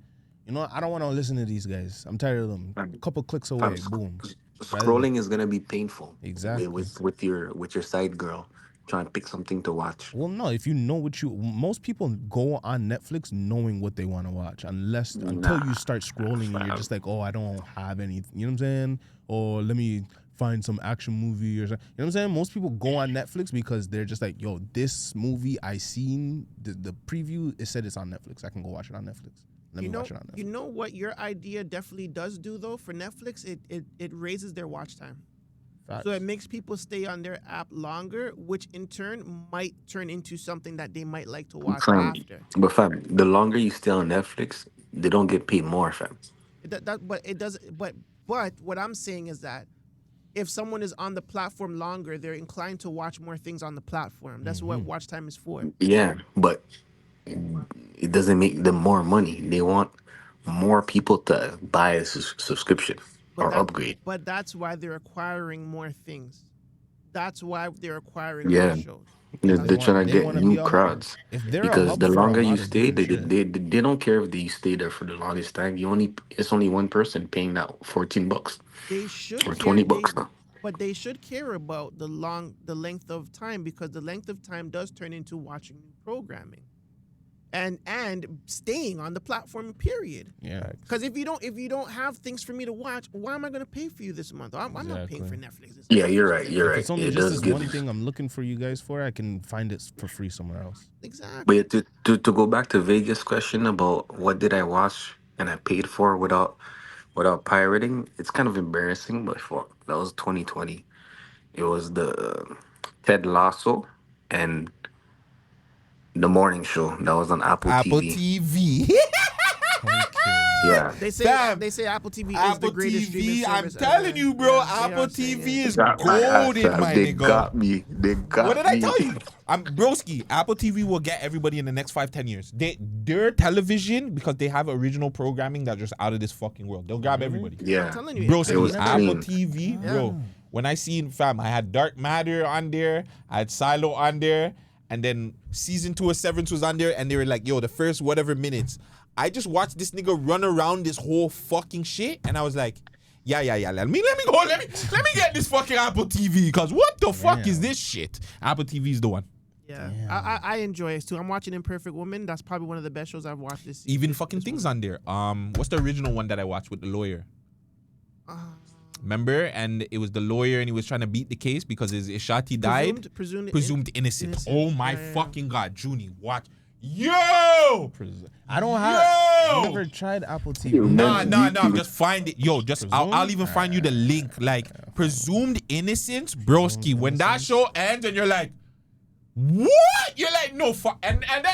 you know, I don't want to listen to these guys. I'm tired of them. A couple clicks away, boom. Scrolling is gonna be painful. Exactly. With your side girl trying to pick something to watch. Well, no, if you know most people go on Netflix knowing what they want to watch, until you start scrolling and you're just like, oh, I don't have anything. You know what I'm saying? Or let me find some action movie or something. You know what I'm saying? Most people go on Netflix because they're just like, yo, this movie I seen, the preview, it said it's on Netflix. I can go watch it on Netflix. Let me watch it on Netflix. You know what your idea definitely does do, though, for Netflix? It raises their watch time. Facts. So it makes people stay on their app longer, which in turn might turn into something that they might like to watch after. But fam, the longer you stay on Netflix, they don't get paid more, fam. But it does. But what I'm saying is that if someone is on the platform longer, they're inclined to watch more things on the platform. That's what watch time is for. Yeah, but it doesn't make them more money. They want more people to buy a subscription or upgrade. But that's why they're acquiring more things. That's why they're acquiring more shows. They're trying to get new crowds. Because the longer you stay, they don't care if you stay there for the longest time. It's only one person paying that $14. They should or $20 now. But they should care about the length of time, because the length of time does turn into watching new programming. And staying on the platform, period. Yeah. Because if you don't have things for me to watch, why am I going to pay for you this month? I'm not paying for Netflix this month. Yeah, you're right. If it's only just this one thing I'm looking for you guys for, I can find it for free somewhere else. Exactly. But to go back to Vegas' question about what did I watch and I paid for without pirating, it's kind of embarrassing, but fuck, that was 2020. It was the Ted Lasso and The Morning Show that was on Apple TV. Yeah. They say Apple TV is the greatest streaming service. I'm telling you, bro, Apple TV is golden, my They nigga. got me. What did I tell you? Broski, Apple TV will get everybody in the next 5-10 years. Their television, because they have original programming that's just out of this fucking world. They'll grab everybody. Yeah. I'm telling you, Broski, Apple TV, bro. When I seen, fam, I had Dark Matter on there, I had Silo on there, and then season 2 of Severance was on there, and they were like, yo, the first whatever minutes. I just watched this nigga run around this whole fucking shit, and I was like, yeah. Let me get this fucking Apple TV, because what the fuck is this shit? Apple TV is the one. Yeah, I enjoy it too. I'm watching Imperfect Woman. That's probably one of the best shows I've watched this season. Even fucking things on there. What's the original one that I watched with the lawyer? Remember? And it was the lawyer, and he was trying to beat the case because his Ishati died. Presumed innocent. Oh my fucking God, Junie, watch. Yo! I don't have. I've never tried Apple TV. Nah. Just find it. Yo, I'll even find you the link. Like, Presumed Innocence, broski. When that show ends and you're like, what? You're like, no, fuck. And then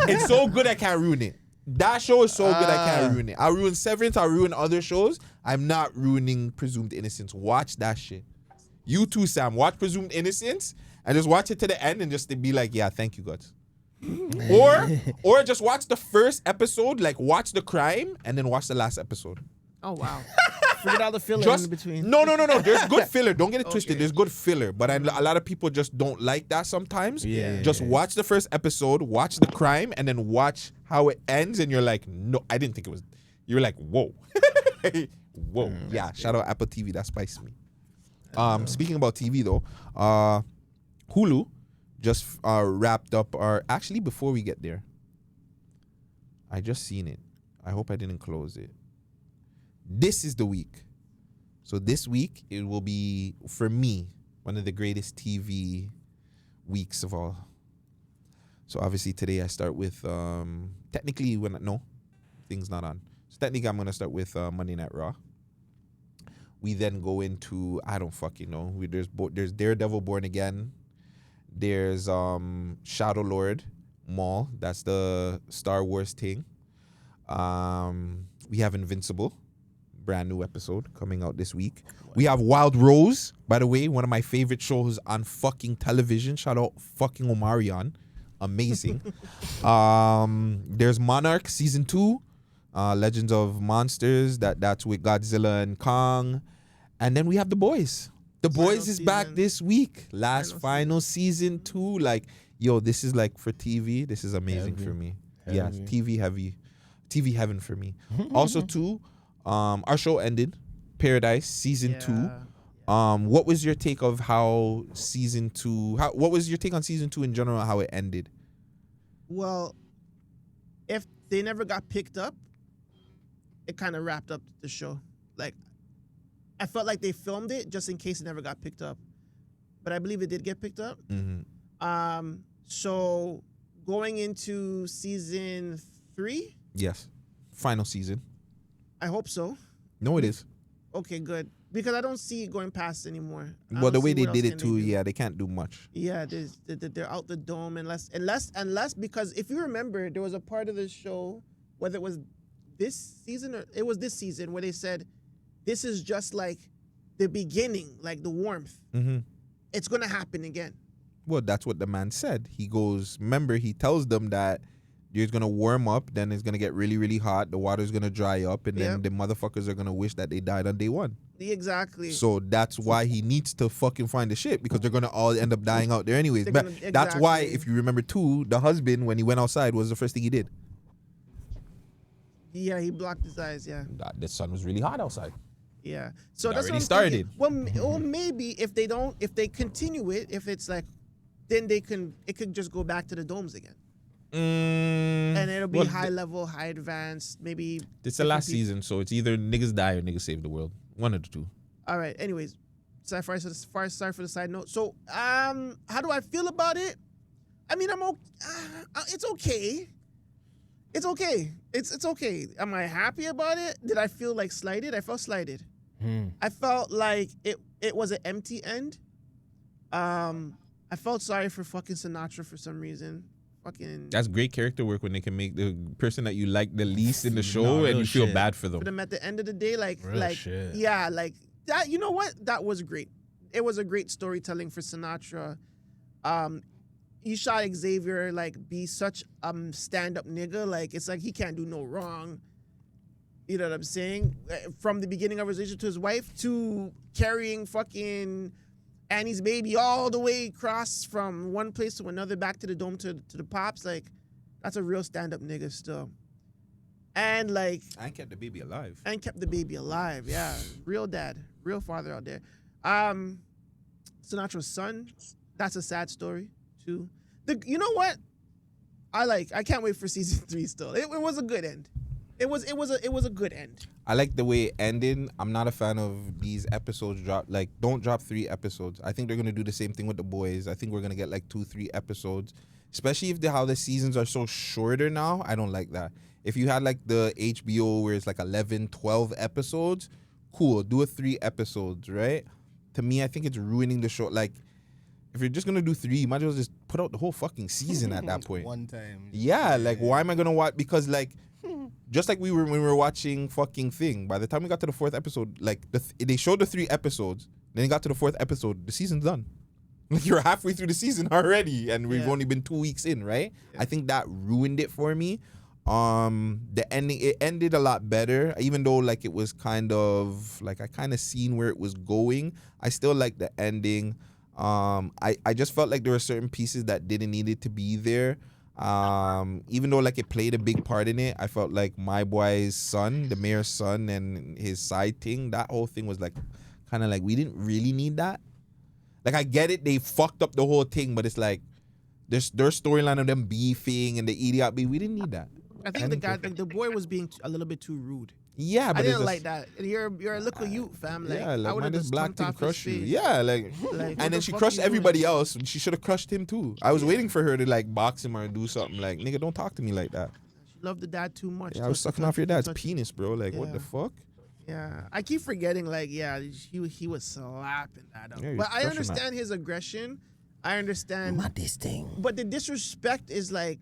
it's so good I can't ruin it. That show is so good I can't ruin it. I'll ruin Severance, I'll ruin other shows. I'm not ruining Presumed Innocence. Watch that shit. You too, Sam. Watch Presumed Innocence and just watch it to the end and just be like, yeah, thank you, God. or just watch the first episode, like watch the crime and then watch the last episode. Oh, wow. Forget all the filler in between. No. There's good filler. Don't get it twisted. There's good filler. But a lot of people just don't like that sometimes. Just watch the first episode, watch the crime, and then watch how it ends. And you're like, no, I didn't think it was. You're like, whoa. Whoa. Yeah, shout out Apple TV. That spiced me. Speaking about TV, though, Hulu just wrapped up our. Actually, before we get there, I just seen it. I hope I didn't close it. This is the week. So this week it will be for me one of the greatest TV weeks of all. So obviously today I start with technically things not on. So technically I'm gonna start with Monday Night Raw. We then go into I don't fucking know. There's Daredevil Born Again. There's Shadow Lord Maul. That's the Star Wars thing. We have Invincible, brand new episode coming out this week. We have Wild Rose, by the way, one of my favorite shows on fucking television. Shout out fucking Omarion. Amazing. There's Monarch season 2, Legends of Monsters. That's with Godzilla and Kong. And then we have The Boys. The Boys is back this week. Final season 2. Like, yo, this is like for TV. This is amazing for me. Yeah, TV heavy. TV heaven for me. Also, too, our show ended. Paradise season 2. What was your take of how season 2? What was your take on season 2 in general? How it ended? Well, if they never got picked up, it kind of wrapped up the show. Like, I felt like they filmed it just in case it never got picked up, but I believe it did get picked up. So going into season 3. Yes, final season. I hope so. No, it is. Okay, good. Because I don't see it going past anymore. Well, the way they did it too, they can't do much. Yeah, they're out the dome unless because if you remember, there was a part of the show, whether it was this season or it was this season, where they said, this is just like the beginning, like the warmth. It's gonna happen again. Well, that's what the man said. He goes, remember, he tells them that you're gonna warm up, then it's gonna get really, really hot. The water's gonna dry up, and then the motherfuckers are gonna wish that they died on day one. Exactly. So that's why he needs to fucking find the shit, because they're gonna all end up dying out there anyways. But that's why, if you remember too, the husband, when he went outside, was the first thing he did. Yeah, he blocked his eyes. Yeah. The sun was really hot outside. Yeah. So It that's already what I'm started. thinking. Well, maybe if they continue it, if it's like, then it could just go back to the domes again. And it'll be high level, high advanced, maybe. It's the last season, so it's either niggas die or niggas save the world. One of the two. All right. Anyways, sorry for the side note. So, how do I feel about it? I mean, it's okay. It's okay. It's okay. Am I happy about it? Did I feel like slighted? I felt slighted. I felt like it was an empty end. I felt sorry for fucking Sinatra for some reason. That's great character work when they can make the person that you like the least in the show and you feel bad for them. For them at the end of the day, like shit. Yeah, like that. You know what? That was great. It was a great storytelling for Sinatra. You shot Xavier like be such stand-up nigga. Like it's like he can't do no wrong. You know what I'm saying? From the beginning of his relationship to his wife to carrying fucking Annie's baby all the way across from one place to another, back to the dome to the pops. Like, that's a real stand-up nigga still. And like, and kept the baby alive. And kept the baby alive. Yeah, real dad, real father out there. Sinatra's son. That's a sad story too. You know what? I can't wait for season 3 still. It was a good end. It was a good end. I like the way it ended. I'm not a fan of these episodes don't drop 3 episodes. I think they're gonna do the same thing with The Boys. I think we're gonna get like 2-3 episodes, especially if how the seasons are so shorter now. I don't like that. If you had like the HBO where it's like 11, 12 episodes, cool. Do a 3 episodes, right? To me, I think it's ruining the show. Like, if you're just gonna do 3, you might as well just put out the whole fucking season at that point. One time. Yeah, like why am I gonna watch? Because like, just like when we were watching fucking Thing. By the time we got to the 4th episode, like they showed the 3 episodes, then it got to the 4th episode, the season's done. Like you're halfway through the season already, and we've only been 2 weeks in, right? Yeah. I think that ruined it for me. The ending, it ended a lot better, even though like it was kind of like I kind of seen where it was going. I still like the ending. I just felt like there were certain pieces that didn't need it to be there. Even though like it played a big part in it, I felt like my boy's son, the mayor's son, and his side thing, that whole thing was like kind of like we didn't really need that. Like I get it, they fucked up the whole thing, but it's like Their storyline of them beefing and the idiot beef, we didn't need that. I think the boy was being a little bit too rude. Yeah, but I didn't just, like that. You're a little youth, fam. Like, yeah, I like would have this just black thing crush you. face. Yeah, like what and then the she fuck crushed you doing? everybody else. She should have crushed him too. I was waiting for her to like box him or do something. Like, nigga, don't talk to me like that. She loved the dad too much. Yeah, I was sucking off your dad's penis, bro. Like, what the Yeah. fuck? Yeah, I keep forgetting. Like, yeah, he was slapping that up. Yeah, he was but I crushing understand his aggression. I understand. Not this thing. But the disrespect is like,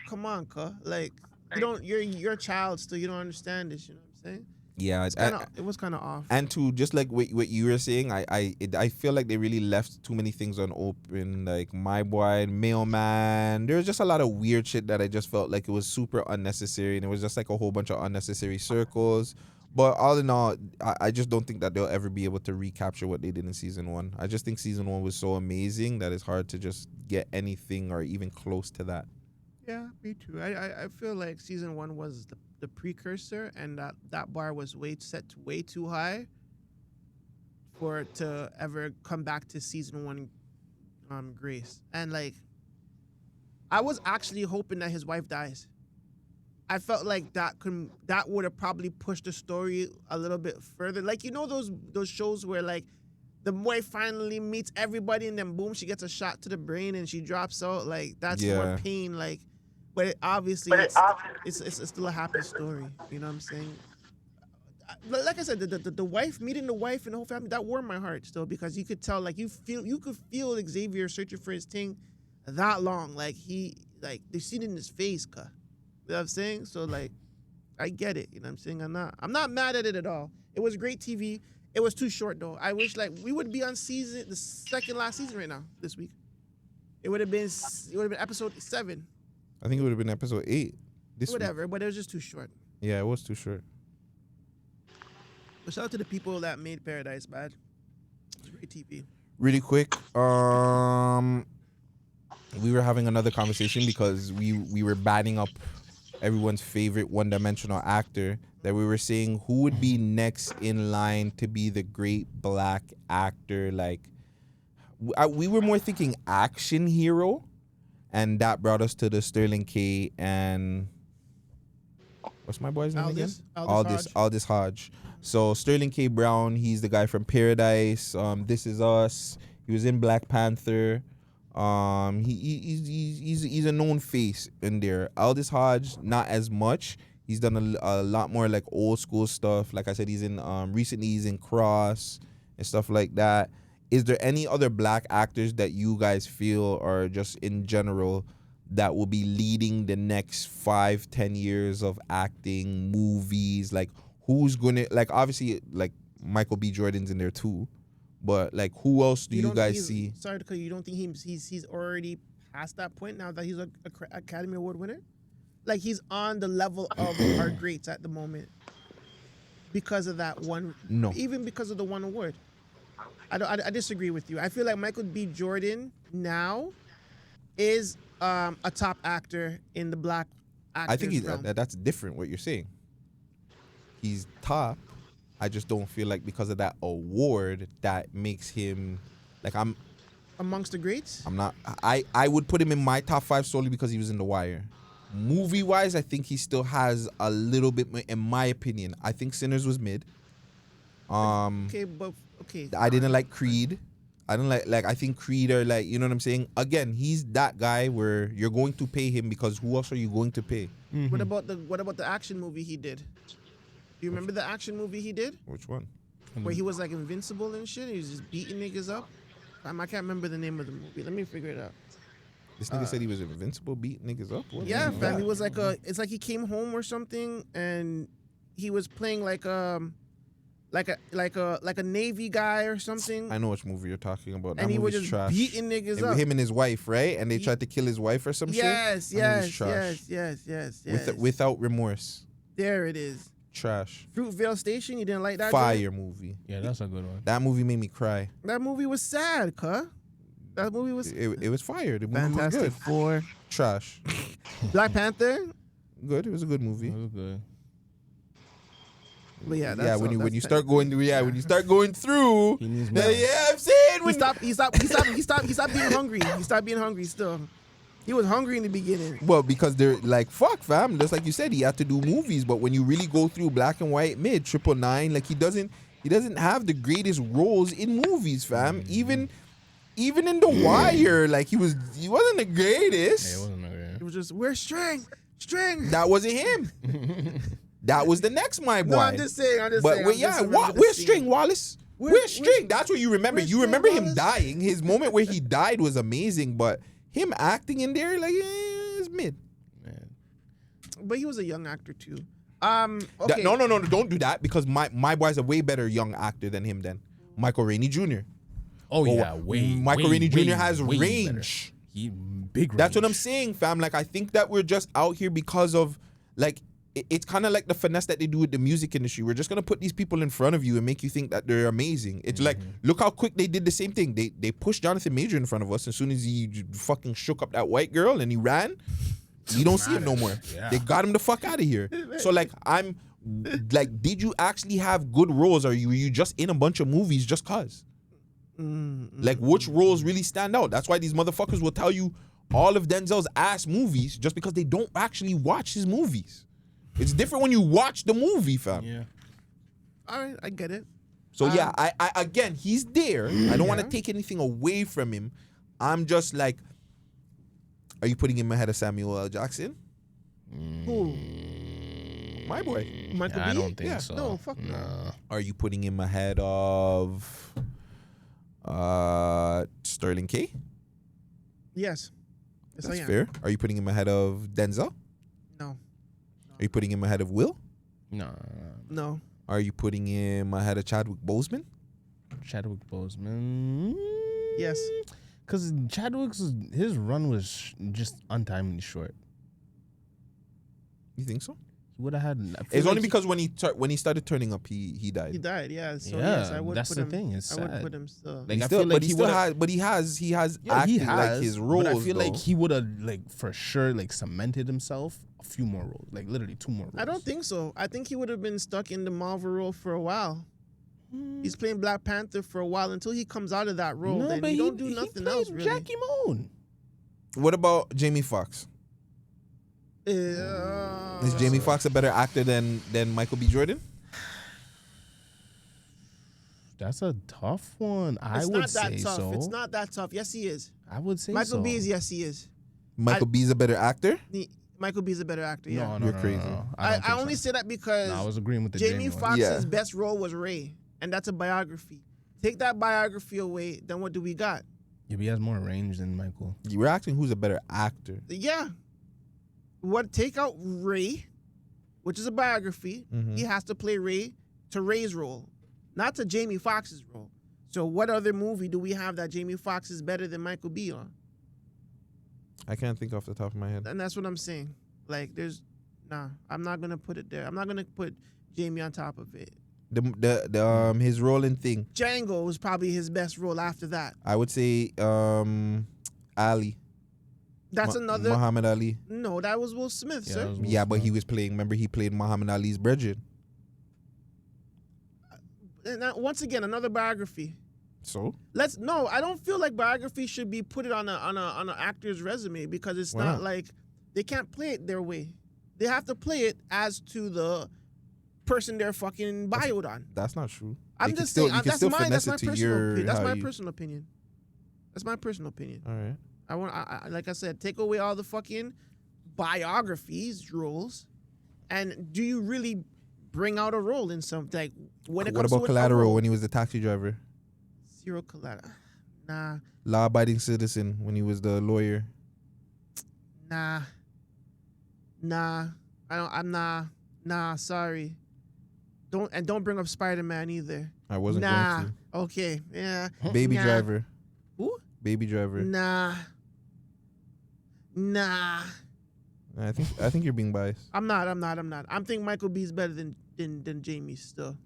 come on, cuh. Like, you're a child still. You don't understand this. You know what I'm saying? Yeah, It was kind of off. And to just like what you were saying, I feel like they really left too many things unopened. Like My Boy, Mailman. There was just a lot of weird shit that I just felt like it was super unnecessary, and it was just like a whole bunch of unnecessary circles. But all in all, I just don't think that they'll ever be able to recapture what they did in season 1. I just think season 1 was so amazing that it's hard to just get anything or even close to that. Yeah, me too. I feel like season 1 was the precursor, and that bar was set way too high for it to ever come back to season 1 grace. And like, I was actually hoping that his wife dies. I felt like that would have probably pushed the story a little bit further. Like, you know those shows where like the boy finally meets everybody and then boom, she gets a shot to the brain and she drops out. Like, that's more pain. Like, but it's still a happy story. You know what I'm saying? Like I said, the wife, meeting the wife and the whole family, that warmed my heart still, because you could tell, like, you could feel Xavier searching for his thing that long. Like, they seen it in his face, cuh. You know what I'm saying? So like, I get it. You know what I'm saying? I'm not mad at it at all. It was great TV. It was too short though. I wish like we would be on the second last season right now this week. It would have been episode 7. I think it would have been episode 8 this Whatever, week. but it was just too short. Yeah, it was too short. But shout out to the people that made Paradise, bad. It's great TV. Really quick, we were having another conversation because we were batting up everyone's favorite one-dimensional actor, that we were saying who would be next in line to be the great black actor. Like, we were more thinking action hero, and that brought us to the Sterling K and what's my boy's name again? Aldous Hodge. So Sterling K. Brown, he's the guy from Paradise. This Is Us. He was in Black Panther. He's a known face in there. Aldous Hodge, not as much. He's done a lot more like old school stuff. Like I said, he's in recently he's in Cross and stuff like that. Is there any other black actors that you guys feel, or just in general, that will be leading the next 5-10 years of acting, movies? Like, who's gonna, like, obviously like Michael B. Jordan's in there too. But like, who else do you guys see? Sorry, because you don't think he's already past that point now that he's a Academy Award winner? Like, he's on the level of our greats at the moment because of that one. No. Even because of the one award. I disagree with you. I feel like Michael B. Jordan now is a top actor in the black actors I think realm. that's different what you're saying. He's top. I just don't feel like because of that award that makes him like amongst the greats. I'm not. I would put him in my top 5 solely because he was in The Wire. Movie wise, I think he still has a little bit. In my opinion, I think Sinners was mid. Okay. I didn't like Creed. I don't like. I think Creed are like, you know what I'm saying. Again, he's that guy where you're going to pay him because who else are you going to pay? Mm-hmm. What about the action movie he did? Do you remember the action movie he did? Which one? Where he was like invincible and shit. He was just beating niggas up. I can't remember the name of the movie. Let me figure it out. This nigga said he was invincible, beating niggas up. What yeah, fam. He was like it's like he came home or something, and he was playing like a Navy guy or something. I know which movie you're talking about. That And he was movie's just trash. beating niggas up. Him and his wife, right? And they tried to kill his wife or some Yes, shit. That movie's trash. yes. Without remorse. There it is. Trash. Fruitvale Station. You didn't like that? Fire joint? movie. Yeah, that's a good one. That movie made me cry. That movie was sad, cuh. That movie was. It was fire. The movie Fantastic was good. Four. Trash. Black Panther. Good. It was a good movie. It was good. But yeah, that's when you start going through, when you start going through, I'm saying he stopped being hungry. He stopped being hungry still. He was hungry in the beginning. Well, because they're like, fuck, fam. Just like you said, he had to do movies. But when you really go through Black and White, Mid, 999, like he doesn't have the greatest roles in movies, fam. Even in The Wire, like he wasn't the greatest. Yeah, it wasn't the greatest. It was just, where's String? That wasn't him. That was the next my boy. No, I'm just saying. Where's String, Wallace? Where's String? That's what you remember. You remember him dying. His moment where he died was amazing, but him acting in there, like, it's mid. But he was a young actor too. Okay. No, don't do that, because my boy's a way better young actor than him. Then Michael Rainey Jr. Michael Rainey Jr. has range. He big range. That's what I'm saying, fam. Like, I think that we're just out here because of, like, it's kind of like the finesse that they do with the music industry. We're just gonna put these people in front of you and make you think that they're amazing. It's like, look how quick they did the same thing. They pushed Jonathan Major in front of us as soon as he fucking shook up that white girl and he ran. You don't see him no more. Yeah. They got him the fuck out of here. So like, I'm like, did you actually have good roles, or were you just in a bunch of movies just cause? Like, which roles really stand out? That's why these motherfuckers will tell you all of Denzel's ass movies just because they don't actually watch his movies. It's different when you watch the movie, fam. Yeah. All right, I get it. So yeah, I again, he's there. I don't want to take anything away from him. I'm just like, are you putting him ahead of Samuel L. Jackson? Who? My boy. Michael B? I don't think so. No, fuck no. Are you putting him ahead of Sterling K? Yes. Yes, That's I am. fair. Are you putting him ahead of Denzel? No. Are you putting him ahead of Will? No. Are you putting him ahead of Chadwick Boseman? Chadwick Boseman. Yes. Because his run was just untimely short. You think so? He would have had. It's only because when he started turning up, he died. He died, yeah. So Yeah, yes, I would that's put the him. thing, it's I would sad. put him still. Like, He I still, feel like but he he still would've- has, but he has Yeah, acted he has like his roles. But I feel like though. he would have, like, for sure, like, cemented himself a few more roles, like literally 2 more roles. I don't think so. I think he would have been stuck in the Marvel role for a while. He's playing Black Panther for a while until he comes out of that role. No, then but he don't he do nothing played else really. Jackie Moon. What about Jamie Foxx? Is Jamie Foxx a better actor than Michael B. Jordan? That's a tough one. I It's would not that say tough. so. It's not that tough. Yes, he is. I would say Michael so. B is yes, he is. Michael B's a better actor? Michael B is a better actor. Yeah. No, You're crazy. No. I only say that because No, I was agreeing with the Jamie one. Foxx's best role was Ray, and that's a biography. Take that biography away, then what do we got? Yeah, but he has more range than Michael. You were asking who's a better actor. Yeah. What? Take out Ray, which is a biography. Mhm. He has to play Ray to Ray's role, not to Jamie Foxx's role. So what other movie do we have that Jamie Foxx is better than Michael B on? I can't think off the top of my head. And that's what I'm saying. Like, I'm not gonna put it there. I'm not gonna put Jamie on top of it. His role in Thing. Django was probably his best role after that. I would say Ali. That's another. Muhammad Ali. No, that was Will Smith, sir. Yeah, but he was playing. Remember, he played Muhammad Ali's brethren. And once again, another biography. So I don't feel like biography should be put it on an actor's resume, because it's Why not not? like they can't play it their way. They have to play it as to the person they're fucking bioed on. That's not true. I'm They can just still- saying you can that's still my finesse it to personal your- opinion. That's how my you- personal opinion. That's my personal opinion. All right. I like I said, take away all the fucking biographies roles, and do you really bring out a role in something? Like when it What comes about to Collateral when he was the taxi driver? Zero Collateral. Nah, Law-abiding citizen when he was the lawyer. nah. Nah. Sorry. Don't bring up Spider-Man either. I wasn't nah. going Okay. Yeah. to. Baby Nah. Driver. Who? Baby Driver. Nah. I think you're being biased. I'm not. I'm thinking Michael B's better than Jamie still.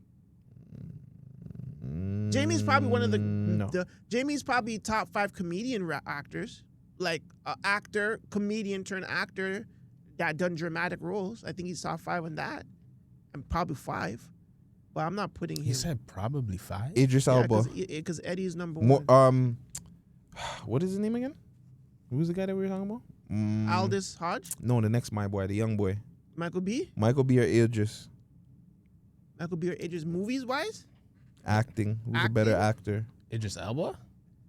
Jamie's probably one of the Jamie's probably top 5 comedian actors, like actor, comedian turned actor that done dramatic roles. I think he's top 5 on that, and probably 5. But I'm not putting him. You said probably 5. Idris Elba. Because Eddie's number More, one. what is his name again? Who's the guy that we were talking about? Aldous Hodge? No, the next my boy, the young boy. Michael B? Michael B or Idris. Michael B or Idris movies wise? Acting. Who's a better actor? Idris Elba?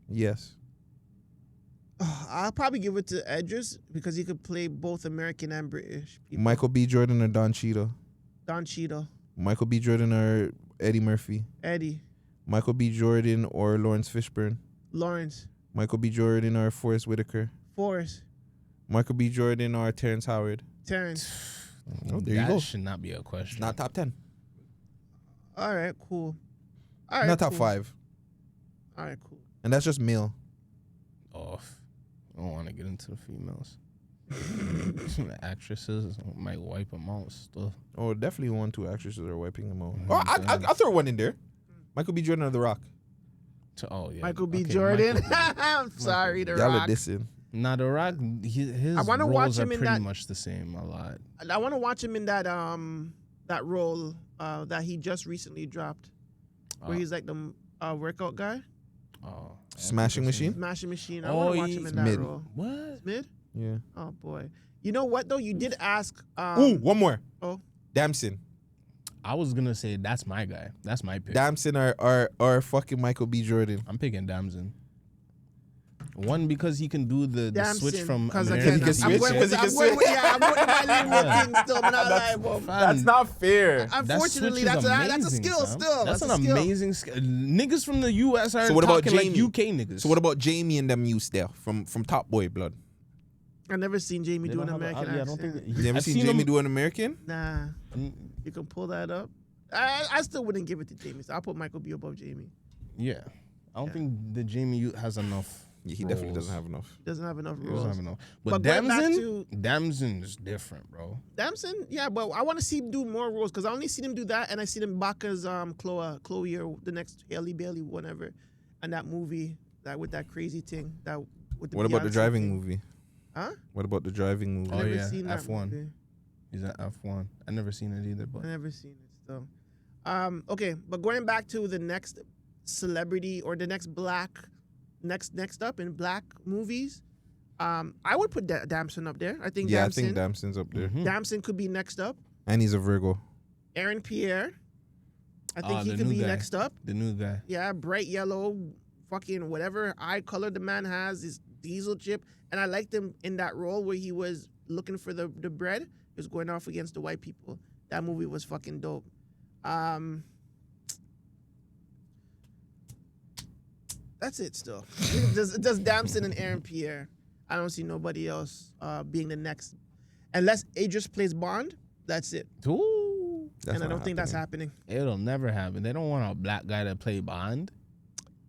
Yes. I'll probably give it to Idris because he could play both American and British people. Michael B. Jordan or Don Cheadle? Don Cheadle. Michael B. Jordan or Eddie Murphy? Eddie. Michael B. Jordan or Lawrence Fishburne? Lawrence. Michael B. Jordan or Forrest Whitaker? Forrest. Michael B. Jordan or Terrence Howard? Terrence. Oh, there you go. That should not be a question. Not top 10. All right, cool. All right, Not top cool. 5. All right, cool. And that's just male. Oh, I don't want to get into the females. The actresses might wipe them out stuff. Oh, definitely 1-2 actresses are wiping them out. Oh, I'll throw one in there. Michael B. Jordan or The Rock? Oh, yeah. Michael B. Okay, Jordan. Michael I'm sorry, The Y'all Rock. are dissing. Nah, The Rock, his I wanna roles watch are him in pretty that- much the same a lot. I want to watch him in that role that he just recently dropped, where he's like the workout guy. Oh, Smashing Machine? Smashing Machine. I want to watch him in that mid. role. What? Mid? Yeah. Oh boy. You know what though? You did ask. Ooh, one more. Oh. Damson. I was gonna say that's my guy. That's my pick. Damson or fucking Michael B. Jordan. I'm picking Damson. One, because he can do the switch Damson, from 'cause American again, to I'm going with- I'm going with- yeah, I'm going with my lingual thing still, but not like, well, That's not fair. Unfortunately, That switch is that's a amazing, skill fam. still. That's a an skill. amazing skill. Niggas from the US are So what about talking Jamie? like UK niggas. So what about Jamie and them youths there from Top Boy Blood? I never seen Jamie do an don't have a- American I don't accent. think You never I've seen seen Jamie him- do an American? Nah, you can pull that up. I still wouldn't give it to Jamie. So I'll put Michael B above Jamie. Yeah. I don't think the Jamie has enough. Yeah, he definitely roles. doesn't have enough. Doesn't have enough He roles. doesn't have enough. But But going back Damson, Damson is different, bro. Damson, yeah, but I want to see him do more roles because I only seen him do that, and I seen him Baka's Chloe or the next Haley Bailey, whatever, and that movie that with that crazy thing that. With the What about the Beyonce driving thing. movie? Huh? What about the driving movie? Oh never yeah, seen that F1. movie. He's at F1. I never seen it either, but I never seen it still. Okay, but going back to the next celebrity or the next black, next up in black movies, I would put Damson up there. I think Yeah, Damson. I think Damson's up there. Damson could be next up. And he's a Virgo. Aaron Pierre. I think he the could new be guy. next up. The new guy. Yeah, bright yellow, fucking whatever eye color the man has, his diesel chip. And I liked him in that role where he was looking for the bread. He was going off against the white people. That movie was fucking dope. That's it still. Does Damson and Aaron Pierre. I don't see nobody else being the next. Unless Idris plays Bond, that's it. Ooh. And I don't think that's happening. It'll never happen. They don't want a black guy to play Bond.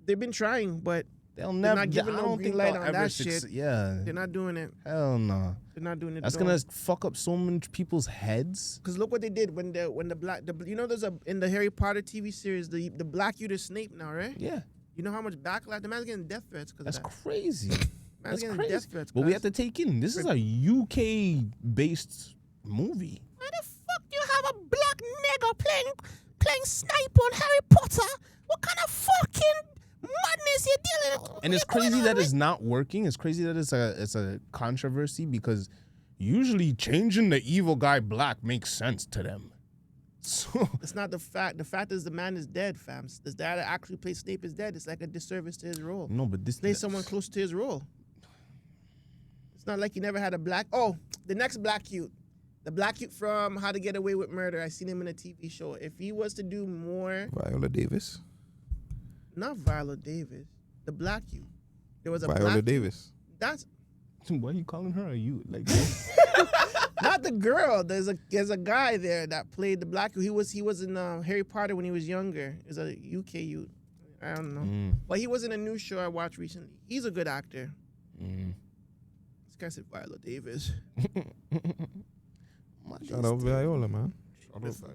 They've been trying, but They'll they're never. not giving I no don't green think light they'll on ever that succeed. shit. Yeah. They're not doing it. Hell no. They're not doing it. That's at all. gonna fuck up so many people's heads. Cause look what they did when the black there's in the Harry Potter TV series the black youth is Snape now, right? Yeah. You know how much backlash the man's getting death threats because That's of that. crazy. Man's That's getting crazy. death threats. But we cuz. have to take in. This is a UK based movie. Why the fuck do you have a black nigga playing Snape on Harry Potter? What kind of fucking madness you dealing with? And it's crazy that it's not working. It's crazy that it's a controversy because usually changing the evil guy black makes sense to them. So It's not the fact. The fact is the man is dead, fam. The guy that actually plays Snape is dead. It's like a disservice to his role. no, but this Play someone close to his role. It's not like he never had a black. Oh, the next black youth. The black youth from How to Get Away with Murder. I seen him in a TV show. If he was to do more, Viola Davis. not Viola Davis, the black youth. There was a Viola black Davis. That's Why are you calling her a youth? Like not the girl. There's a guy there that played the black youth. He was in Harry Potter when he was younger. He's a UK youth. I don't know. But he was in a new show I watched recently. He's a good actor. This guy said Viola Davis. Shout out Viola, man.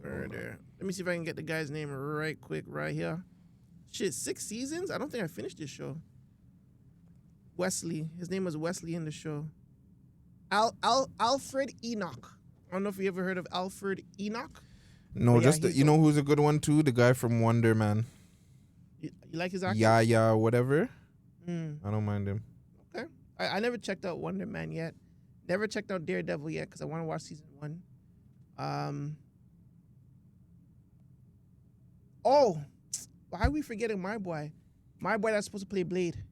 Murder. Let me see if I can get the guy's name right quick right here. Shit, 6 seasons? I don't think I finished this show. Wesley. His name was Wesley in the show. Alfred Enoch. I don't know if you ever heard of Alfred Enoch. No, But yeah, just he's you know who's a good one too? The guy from Wonder Man. You like his acting? Yeah, whatever. Mm. I don't mind him. Okay. I never checked out Wonder Man yet. Never checked out Daredevil yet because I want to watch season 1. Oh, why are we forgetting my boy? My boy that's supposed to play Blade.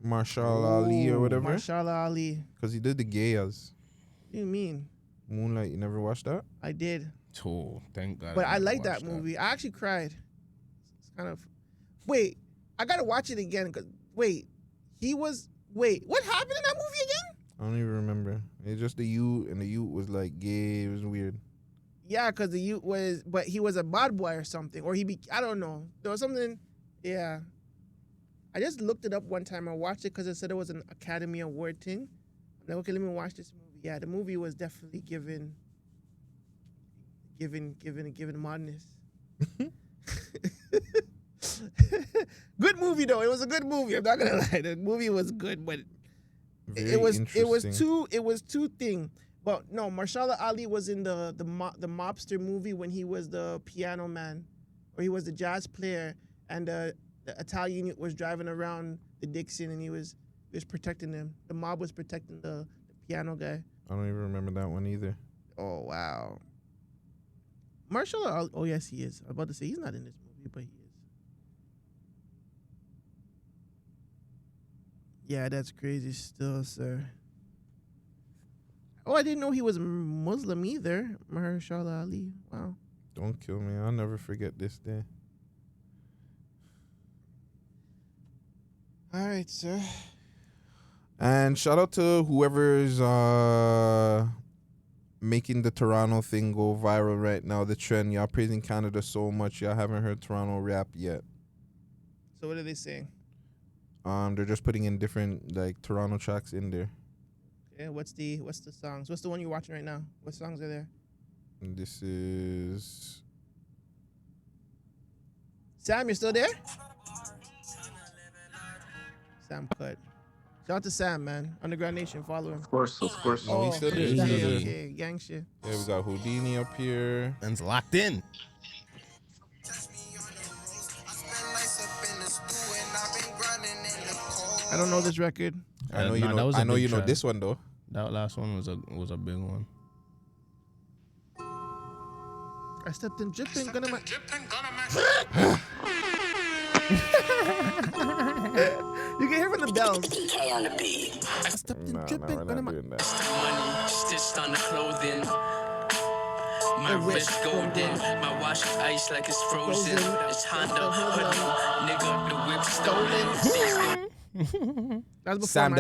Marshall Ali or whatever. Marshall Ali. Because he did the Gayas. What do you mean? Moonlight, you never watched that? I did. Oh, thank God. But I like that movie. I actually cried. It's kind of. Wait, I gotta watch it again. Cause what happened in that movie again? I don't even remember. It's just the youth, and the youth was like gay. It was weird. Yeah, because the youth was, but he was a bad boy or something, or I don't know. There was something. Yeah, I just looked it up one time. I watched it because it said it was an Academy Award thing. I'm like, okay, let me watch this movie. Yeah, the movie was definitely given madness. Good movie though. It was a good movie. I'm not gonna lie. The movie was good, but it was two things. But no, Marshall Ali was in the mobster movie when he was the piano man, or he was the jazz player, and the Italian was driving around the Dixon, and he was protecting them. The mob was protecting the piano guy. I don't even remember that one either. Oh wow. Marshall Ali. Oh yes, he is. I was about to say he's not in this movie, but he is. Yeah, that's crazy still, sir. Oh, I didn't know he was Muslim either. Mahershala Ali. Wow. Don't kill me. I'll never forget this day. All right, sir. And shout out to whoever's making the Toronto thing go viral right now. The trend. Y'all praising Canada so much. Y'all haven't heard Toronto rap yet. So what are they saying? They're just putting in different like Toronto tracks in there. Yeah, what's the songs? What's the one you're watching right now? What songs are there? And this is Sam, you're still there? Sam cut. Shout out to Sam, man. Underground Nation, follow him. Of course. Oh, he's still there. He's still there. Okay, gang shit. Yeah, we got Houdini up here. And it's locked in. I don't know this record. I know you know. I know you know this one though. That last one was a big one. I stepped in dripping, gonna my. You can hear from the bells. DK on the beat. I stepped in dripping, gonna my. Money stitched on the clothing. My wrist golden, my watch is ice like it's frozen. It's Honda hoodie, nigga, the whip stolen. Sam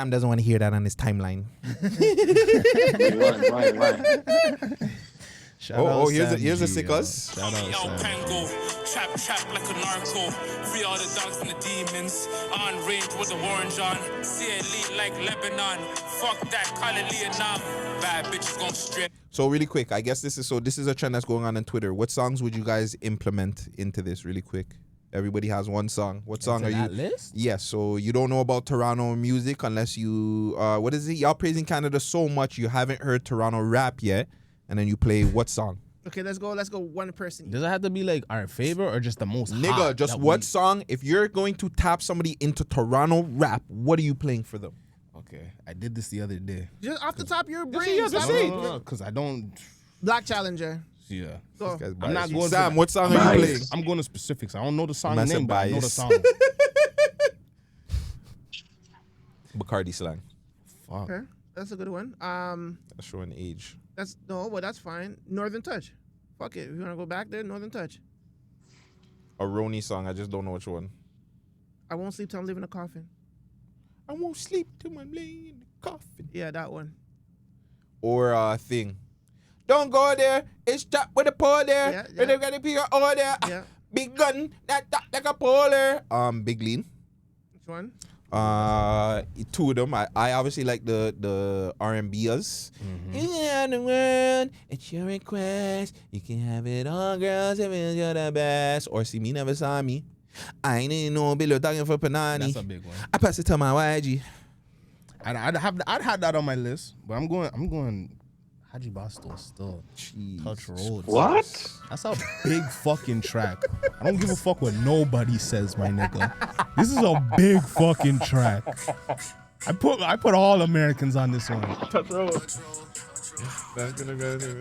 doesn't want to hear that on his timeline. Why? Here's a sickos. Shout out Sam. Trap like a narco. Free all the dogs and the demons. On range with the orange on. See elite like Lebanon. Fuck that, call it Leonam. Bad bitches gon' strip. So really quick, I guess this is a trend that's going on Twitter. What songs would you guys implement into this really quick? Everybody has one song. What song are you? List? Yes. So you don't know about Toronto music unless you what is it? Y'all praising Canada so much you haven't heard Toronto rap yet, and then you play what song? Okay, let's go one person. Does it have to be like our favorite or just the most Nigga, hot just that what song? If you're going to tap somebody into Toronto rap, what are you playing for them? Okay, I did this the other day. Just off the top of your brain. No, because I don't. Black Challenger. Yeah. Go. I'm not going. Sam, what song are you playing? I'm going to specifics. I don't know the song Massive name, but I know the bias. song. Bacardi slang. Fuck. Okay, that's a good one. That's showing age. That's fine. Northern Touch. Fuck it. If you wanna go back there, Northern Touch. A Roni song. I just don't know which one. I won't sleep till I'm leaving a coffin. I won't sleep till I'm laying in the coffin. Yeah, that one. Or Thing. Don't go there. It's trapped with a pole there. Yeah. They got the people over there. Yeah. Big gun. That like a polar. Big Lean. Which one? Two of them. I obviously like the R&Bers. Yeah, the world, it's your request. You can have it all, girls, if you're the best. Or See Me Never Saw Me. I ain't no below talking for Panani. That's a big one. I pass it to my YG. I'd have that on my list, but I'm going. Haji Boston still. Touch Roads. What? That's a big fucking track. I don't give a fuck what nobody says, my nigga. This is a big fucking track. I put all Americans on this one.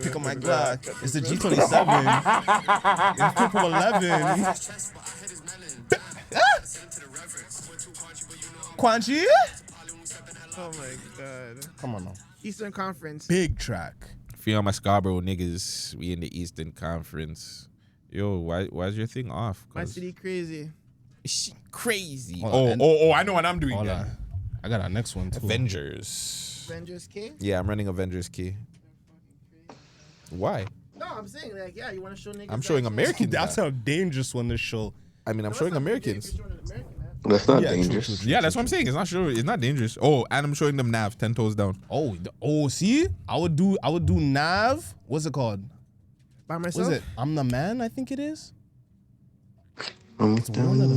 Pick up my Glock. It's the G27. It's Purple 11. Quanchi? Oh my god. Come on now. Eastern Conference. Big track. Feel my Scarborough niggas. We in the Eastern Conference. Yo, why's your thing off? My city crazy. She crazy. Oh, I know what I'm doing. Hold on. I got our next one too. Avengers. Avengers Key? Yeah, I'm running Avengers Key. Why? No, I'm saying like, yeah, you want to show niggas. I'm showing Americans. That's a dangerous one to show. I mean, I'm showing Americans. That's not dangerous. Yeah, that's what I'm saying. It's not sure. It's not dangerous. Oh, and I'm showing them Nav 10 toes down. Oh, see? I would do Nav. What's it called? By myself? What's it? I'm the Man, I think it is. It's one of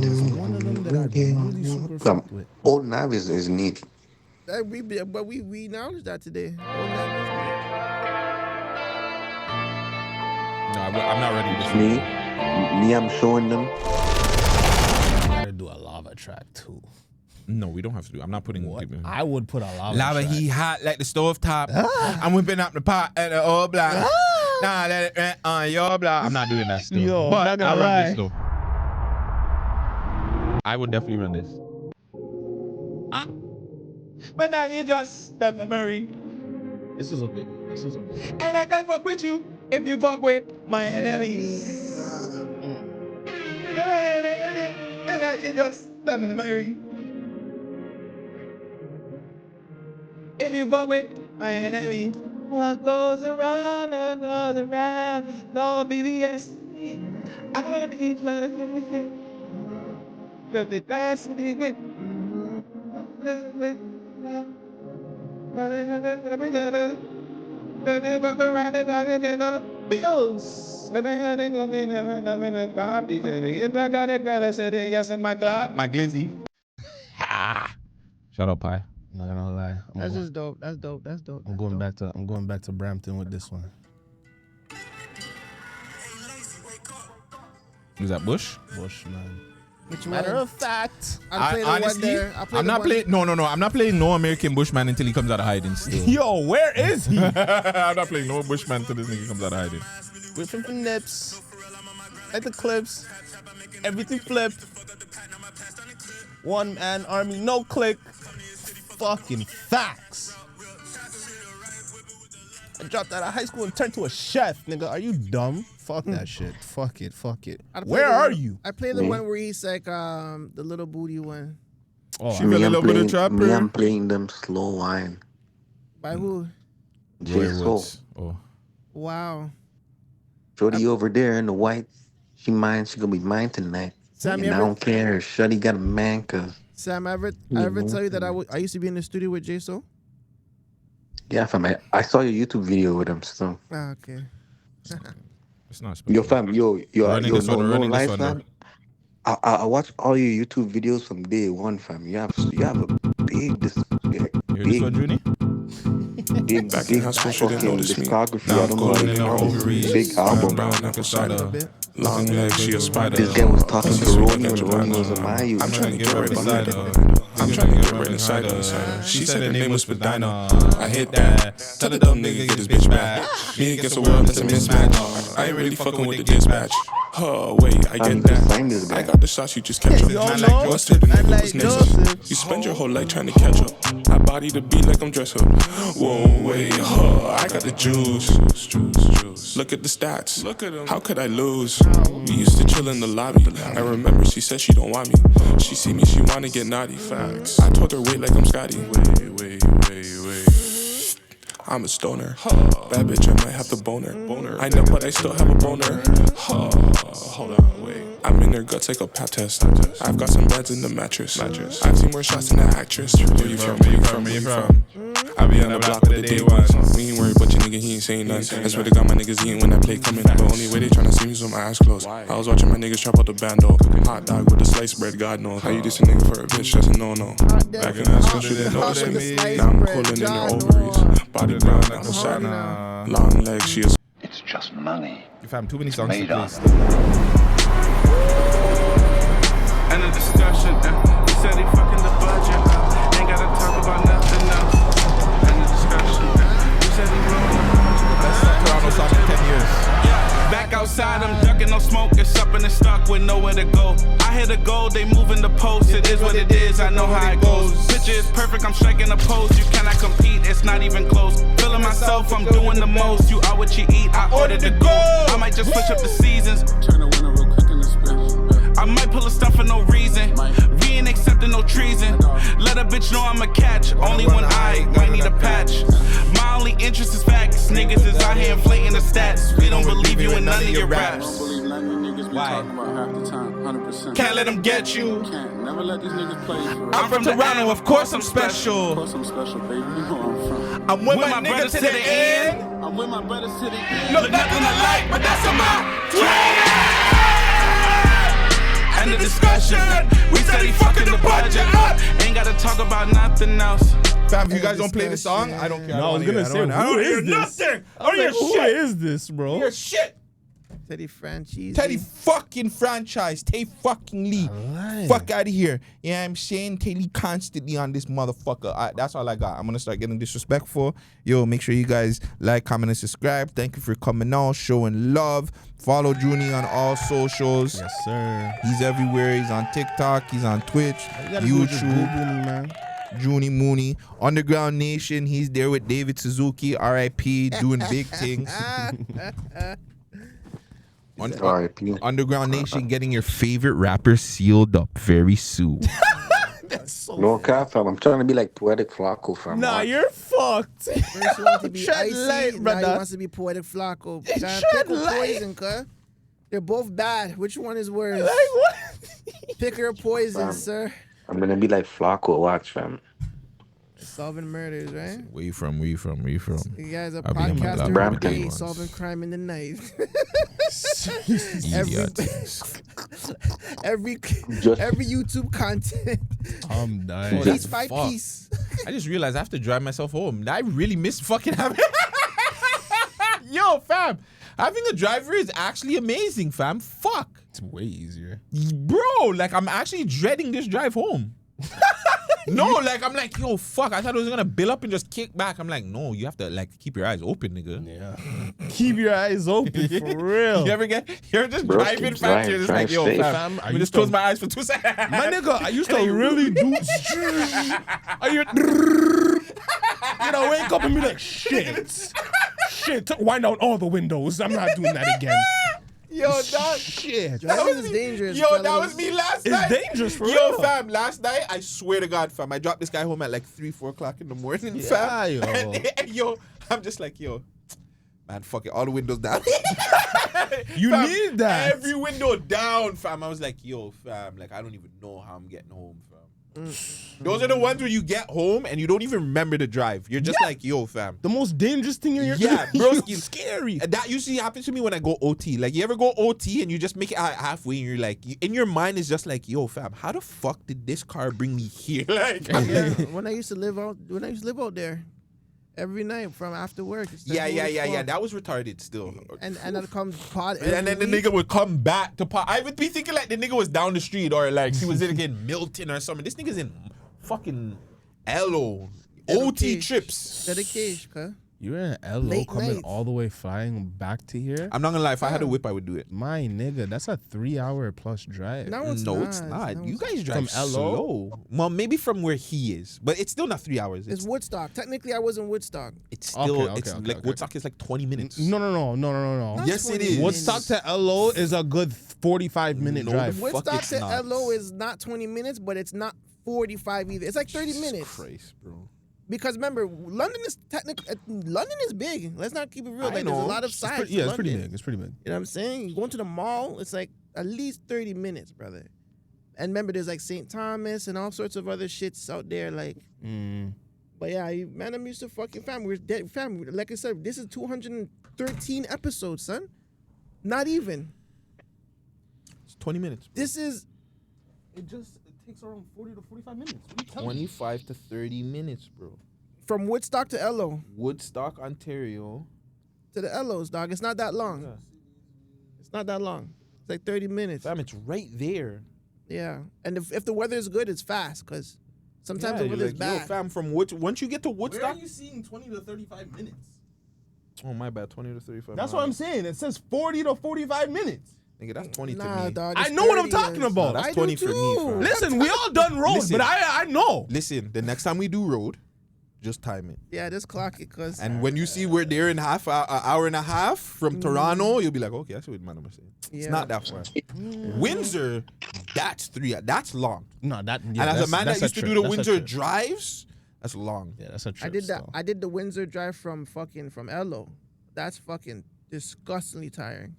them that I really super fucked with. Old Nav is neat. We acknowledged that today. No, I'm not ready. Me, I'm showing them. Gotta do a lava track too. No, we don't have to do. I'm not putting. I would put a lava. Lava, track. he hot like the stove top. I'm whipping up the pot at the old block. Nah, let it on your block. I'm not doing that still. Yo, but I'll run this though. I would definitely run this. But now you just the memory. This is okay. And I can fuck with you if you fuck with my enemies. And I can just the memory. If you fuck with my enemy, what goes around, no BBS. I want to eat my everything. But the dance me with. My glizzy. Shut up, Pie. I'm not gonna lie. That's just dope. That's dope. I'm going back to Brampton with this one. Is that Bush? Bush, man. Matter of fact, I'm not playing. No. I'm not playing no American Bushman until he comes out of hiding. Still. Yo, where is he? I'm not playing no Bushman until this nigga comes out of hiding. Whipping for nips, like the clips, everything flipped. One man army, no click. Fucking facts. I dropped out of high school and turned to a chef, nigga. Are you dumb? Fuck that shit. Fuck it. Where are you? I play the one where he's like the little booty one. Oh, she fell in love with a trapper. Me, I'm playing them slow wine. By who? J-Soul. Oh. Wow. Jody over there in the white, she gonna be mine tonight. Sam, and I don't care. Shuddy got a man, cause. Sam, I ever tell you that I used to be in the studio with J-Soul? Yeah, fam. I saw your YouTube video with him, so. Ah, okay. It's not special. Yo, fam, yo, running this one, life, fam. I watch all your YouTube videos from day one, fam. You have a big big fucking discography. I don't know, big album. Long leg, she a spider. This guy was talking to Romy when Romy was a Mayu. I'm trying to get right inside her. She said her name was Spadina. I hit that. Tell the dumb nigga get his bitch back. Me against the world, that's a mismatch. I ain't really fucking with the dispatch. Oh, wait, I get that. I got the shots, you just catch up. Man like Joseph, the nigga was next up. You spend your whole life trying to catch up. I body the beat like I'm dressed up. Whoa, wait, I got the juice. Look at the stats. Look at them. How could I lose? We used to chill in the lobby. I remember she said she don't want me. She see me, she wanna get naughty. Facts. I told her wait like I'm Scotty. Wait. I'm a stoner. Bad bitch, I might have the boner. I know, but I still have a boner. Hold on, wait. I'm in her guts like a pap test. I've got some beds in the mattress. I've seen more shots than that actress. Where you from? I be on the block with the day ones. We ain't worried about your nigga, he ain't saying nothing. I swear to God, my niggas eating when I play coming. The only way they tryna see me is with my eyes closed. I was watching my niggas trap out the bando. Hot dog with the sliced bread, God knows. How you diss a nigga for a bitch, that's a no-no. Back in that school, she didn't notice me. Now I'm cooling in her ovaries. Body brown like a shot. Long legs, she is. It's just money. If I'm too many songs to play. And a discussion, he said he fucking the budget. Ain't gotta talk about told, they moving the post. It is what it is, I know how it goes. Picture is perfect, I'm striking a pose. You cannot compete, it's not even close. Feeling myself, I'm doing the most. You are what you eat, I ordered the gold. I might just switch up the seasons. Turn the winner real quick in the spin. I might pull a stuff for no reason. We ain't accepting no treason. Let a bitch know I'm a catch. Only one eye, might need a patch. My only interest is facts. Niggas is out here inflating the stats. We don't believe you in none of your raps. Why? Can't let them get you. Never let these niggas play you. I'm from Toronto, of course I'm special. Of course I'm special, baby. You know I'm from. I'm with my brothers to the end. I'm with my brothers to the end. Look nothing alike, but that's on my twin. End of discussion. We steady fucking the budget up. Ain't gotta talk about nothing else. Fam, if you guys don't play the song, I don't care. No, I was gonna say, who is this? Nothing. I don't hear Who shit. is this, bro? You're shit. Teddy franchise. Teddy fucking franchise. Tay fucking Lee. Fuck out of here. Yeah, I'm saying Tay Lee constantly on this motherfucker. That's all I got. I'm gonna start getting disrespectful. Yo, make sure you guys like, comment, and subscribe. Thank you for coming on, showing love. Follow Junie on all socials. Yes, sir. He's everywhere. He's on TikTok. He's on Twitch, YouTube. Junie Mooney. Underground Nation. He's there with David Suzuki, R.I.P. doing big things. Underground Nation getting your favorite rapper sealed up very soon. No cap, fam. I'm trying to be like Poetic Flacco, fam. Nah, you're fucked. First you want to be Tread icy, light, now brother. he wants to be Poetic Flacco. Tread Pick a light. poison, cuz. They're both bad. Which one is worse? Like what? Pick your poison, Fam. sir. I'm gonna be like Flacco, watch, fam. Solving murders, right? Where you from? You guys are I'll be on my podcaster Black of the day, ones. solving crime in the night. Idiot. every YouTube content. I'm dying. Piece by piece. I just realized I have to drive myself home. I really miss fucking having. Yo, fam, having a driver is actually amazing, fam. Fuck. It's way easier. Bro, like I'm actually dreading this drive home. No, like I'm like, yo, fuck. I thought it was gonna build up and just kick back. I'm like, no, you have to like keep your eyes open, nigga. Yeah. Keep your eyes open for real. You're just Bro, driving keep fam. driving, You're just like, yo, drive fam. safe. I just close my eyes for 2 seconds. My nigga, I used to really do. Wake up and be like, shit, wind out all the windows. I'm not doing that again. Yo, that shit. Driving is dangerous. Yo, that was me last night. It's dangerous for Yo, real. fam, last night, I swear to God, fam, I dropped this guy home at like 3-4 o'clock in the morning, fam. Yo. And yo, I'm just like, yo, man, fuck it, all the windows down. You Fam, need that. Every window down, fam. I was like, yo, fam, like I don't even know how I'm getting home, fam. Those are the ones where you get home and you don't even remember the drive. You're just like, yo, fam. The most dangerous thing in your bro, it's scary. That usually happens to me when I go OT. Like, you ever go OT and you just make it out halfway and you're like, in your mind is just like, yo, fam, how the fuck did this car bring me here? Like, Yeah, when I used to live out there, every night from after work. it's like, holy yeah. fuck. That was retarded still. And I'd come pod. And then the nigga would come back to pod. I would be thinking like the nigga was down the street or like he was in Milton or something. This nigga's in fucking LO. OT trips. Dedication, cuz. You're in LO Late coming nights. all the way flying back to here. I'm not gonna lie, if I had a whip, I would do it. My nigga, that's a 3-hour plus drive. No, it's No, not. it's not. No, You it's guys drive From LO? slow. Well, maybe from where he is, but it's still not 3 hours. It's Woodstock. Technically, I was in Woodstock. It's still Okay, it's okay, like okay. Woodstock is like 20 minutes. No. Not Yes, it 20 is. Woodstock to LO is a good 45-minute No, drive. Fuck, Woodstock it's to not. LO is not 20 minutes, but it's not 45 either. It's like 30 minutes. Christ, bro. Because remember, London is London is big. Let's not keep it real. I Like, there's a know. lot of It's sides. it's to pretty London. big. It's pretty big. You know what I'm saying? Going to the mall, it's like at least 30 minutes, brother. And remember, there's like St. Thomas and all sorts of other shits out there. Like, but yeah, man, I'm used to fucking fam. We're dead fam. Like I said, this is 213 episodes, son. Not even. It's 20 minutes. This is. It takes around 40 to 45 minutes. 25 to 30 minutes, bro. From Woodstock to LO. Woodstock, Ontario. To the LOs, dog. It's not that long. Yeah. It's not that long. It's like 30 minutes. Fam, it's right there. Yeah. And if the weather is good, it's fast because sometimes the you're weather's like, bad. yo, fam, from once you get to Woodstock. Where are you seeing 20 to 35 minutes? Oh, my bad. 20 to 35 That's miles. what I'm saying. It says 40 to 45 minutes. Nigga, that's 20 to Nah, me. dog. I it's know what I'm 30 talking years. about. That's I do 20 for me, too. fam. Listen, we all done road, Listen. but I know. Listen, the next time we do road, just time it. Yeah, just clock it, cause. And when you see we're there in an hour and a half from Toronto, you'll be like, okay, that's what man I'm saying. It's Yeah. not that far. Windsor, that's long. No, that. And Yeah, as a that's- man that that's used to trip. do the That's a Windsor trip. drives, that's long. Yeah, that's a trip. I did that. still. I did the Windsor drive from Elo. That's fucking disgustingly tiring.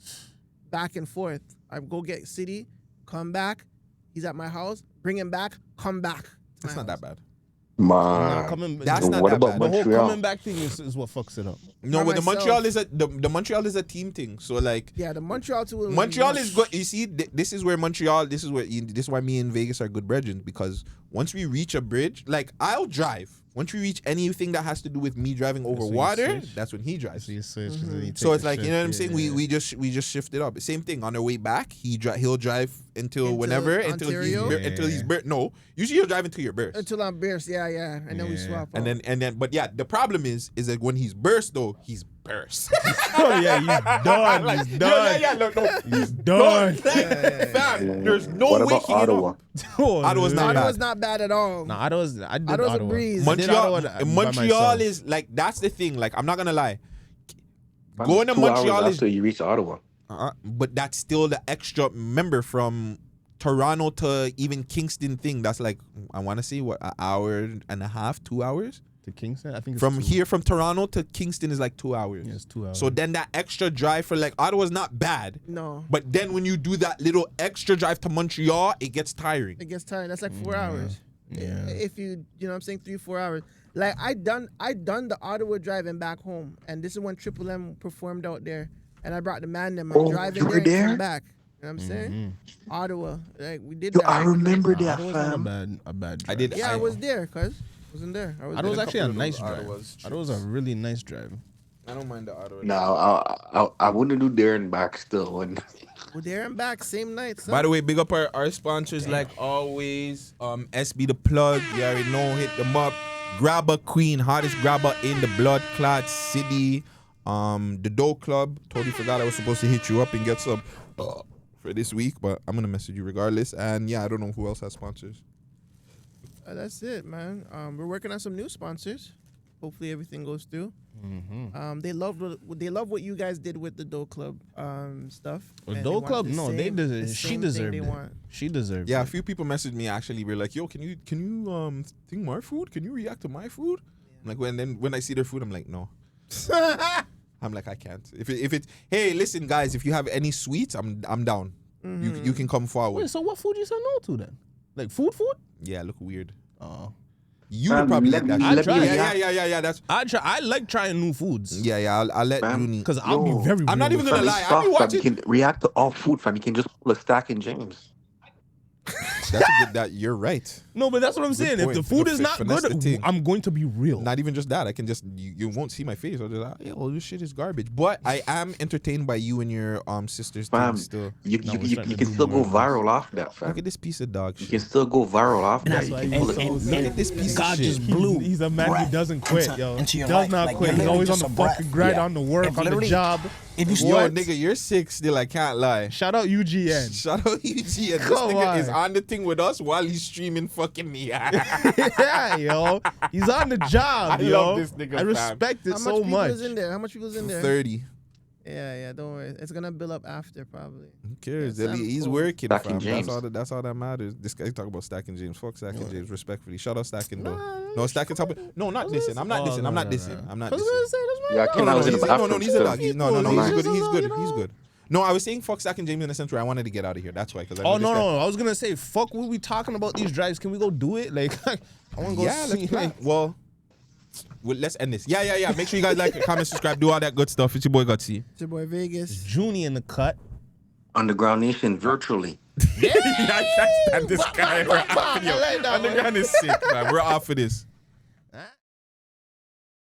Back and forth. I go get City, come back. He's at my house. Bring him back. Come back. That's not that bad. Nah, coming, That's not what that about bad. The whole coming back thing is what fucks it up. No, By but the myself. Montreal is the Montreal is a team thing. So like Yeah, the Montreal too. Montreal is good. You see, this is where Montreal. This is why me and Vegas are good brethren, because once we reach a bridge, like I'll drive. Once we reach anything that has to do with me driving over So you water, switch? that's when he drives. So you switch, So it's like, you know what I'm saying? We just shift it up. Same thing on our way back. He'll drive until whenever Ontario? until he's birth. No, usually he'll drive until you're burst. Until I'm burst. Yeah. And then we swap. And then but yeah, the problem is that when he's burst though, he's burst. Oh yeah, he's done. Like, He's done. Yeah, no. He's done. Fam, there's no What way about he can Ottawa? Ottawa's not bad. Ottawa's not bad at all. No, Ottawa's. I did Ottawa's a Ottawa. breeze. I did Montreal, Ottawa by Montreal myself. is like, that's the thing. Like, I'm not gonna lie. Man, Going to 2 Montreal hours is, after you reach Ottawa. but that's still the extra. Remember, from Toronto to even Kingston thing, that's like, I want to say what, an hour and a half, 2 hours. To Kingston, I think it's From 2. here, from Toronto to Kingston is like 2 hours. Yeah, it's 2 hours. So then that extra drive for like Ottawa's not bad. No. But then when you do that little extra drive to Montreal, it gets tiring. It gets tiring. That's like 4 hours. Yeah. If you know what I'm saying, 3-4 hours. Like I done the Ottawa drive and back home, and this is when Triple M performed out there, and I brought the Man Dem. I'm driving you were there and there? come back. You know what I'm saying? Ottawa, like we did Yo, that. I remember that, Ottawa's not fam. a bad drive. I did. Yeah, I was there, cuz. Wasn't there. I was Ottawa's there. actually a couple of nice those drive. Ottawa's Ottawa's a really nice drive. I don't mind the Ottawa. No, I wouldn't do there and back still. We're there and back same night. Son. By the way, big up our sponsors like always. SB the plug. You already know. Hit them up. Grabber Queen, hottest grabber in the blood clot city. The Dough Club. Totally forgot I was supposed to hit you up and get some for this week, but I'm gonna message you regardless. And yeah, I don't know who else has sponsors. That's it, man. We're working on some new sponsors. Hopefully everything goes through. Mm-hmm. They love what you guys did with the Dough Club stuff. Well, and Dough want Club, the no, they same- deserve. the She same thing deserved they it. want. She deserved Yeah, a it. few people messaged me actually. We're like, yo, can you think my food? Can you react to my food? I'm like, when I see their food, I'm like, no. I'm like, I can't. If it hey, listen, guys, if you have any sweets, I'm down. You can come forward. Wait, so what food you said no to then? Like food? Yeah, look weird. Oh. You would probably let eat that. me- shit. let me Yeah. That's I like trying new foods. yeah. I'll let Junie. Because I'll be very. I'm not real even with gonna you. lie. Soft, I'll be fam. watching. You can react to all food, fam. You can just pull a stack in James. That's a good. That you're right. No, but that's what I'm saying. If point. the food Look, is not finesse the good, thing. I'm going to be real. Not even just that. I can just you won't see my face. I'll just like, yeah, well, this shit is garbage. But I am entertained by you and your sister's Fam, thing still. you can still go viral off that, fam. Look at this piece of dog You shit. can still go viral off that. That's You why can he's pull so it. Look at this piece God of shit. just blew. He's a man who doesn't quit, yo. into your Does life. not Like, quit. you're He's always on literally the just a fucking breath. grind, Yeah. on the work, If on the literally- job. If you Yo, start, nigga, you're sick still. I can't lie. Shout out UGN. Shout out UG. And this Come nigga on. is on the thing with us while he's streaming fucking me. Yeah, yo. He's on the job, I yo. love this nigga, I fam. respect it How so much people much. is in there? How much people's in there? 30. Yeah, don't worry. It's gonna build up after probably. Who cares? Yeah, He's Sam, working, Stacking fam. James. That's all that matters. This guy talk about Stacking James. Fuck Stacking James, respectfully. Shout out Stacking though. No, Stacking top. No, not dissing. I'm not dissing. I'm not dissing. I'm not dissing. Yeah, I was in the bathroom. No, he's a dog. No, he's good. He's good. you know. He's good. No, I was saying fuck Stacking James in the sense where I wanted to get out of here. That's why. Oh, no. I was going to say, fuck what we talking about these drives. Can we go do it? Like, I want to go Yeah, see. let's plan. Well, let's end this. Yeah. Make sure you guys like, comment, subscribe, do all that good stuff. It's your boy Guttzy. It's your boy Vegas. Junie in the cut. Underground Nation virtually. Yeah, I can't stand this guy. We're off of this. Underground is sick, man. We're off of this.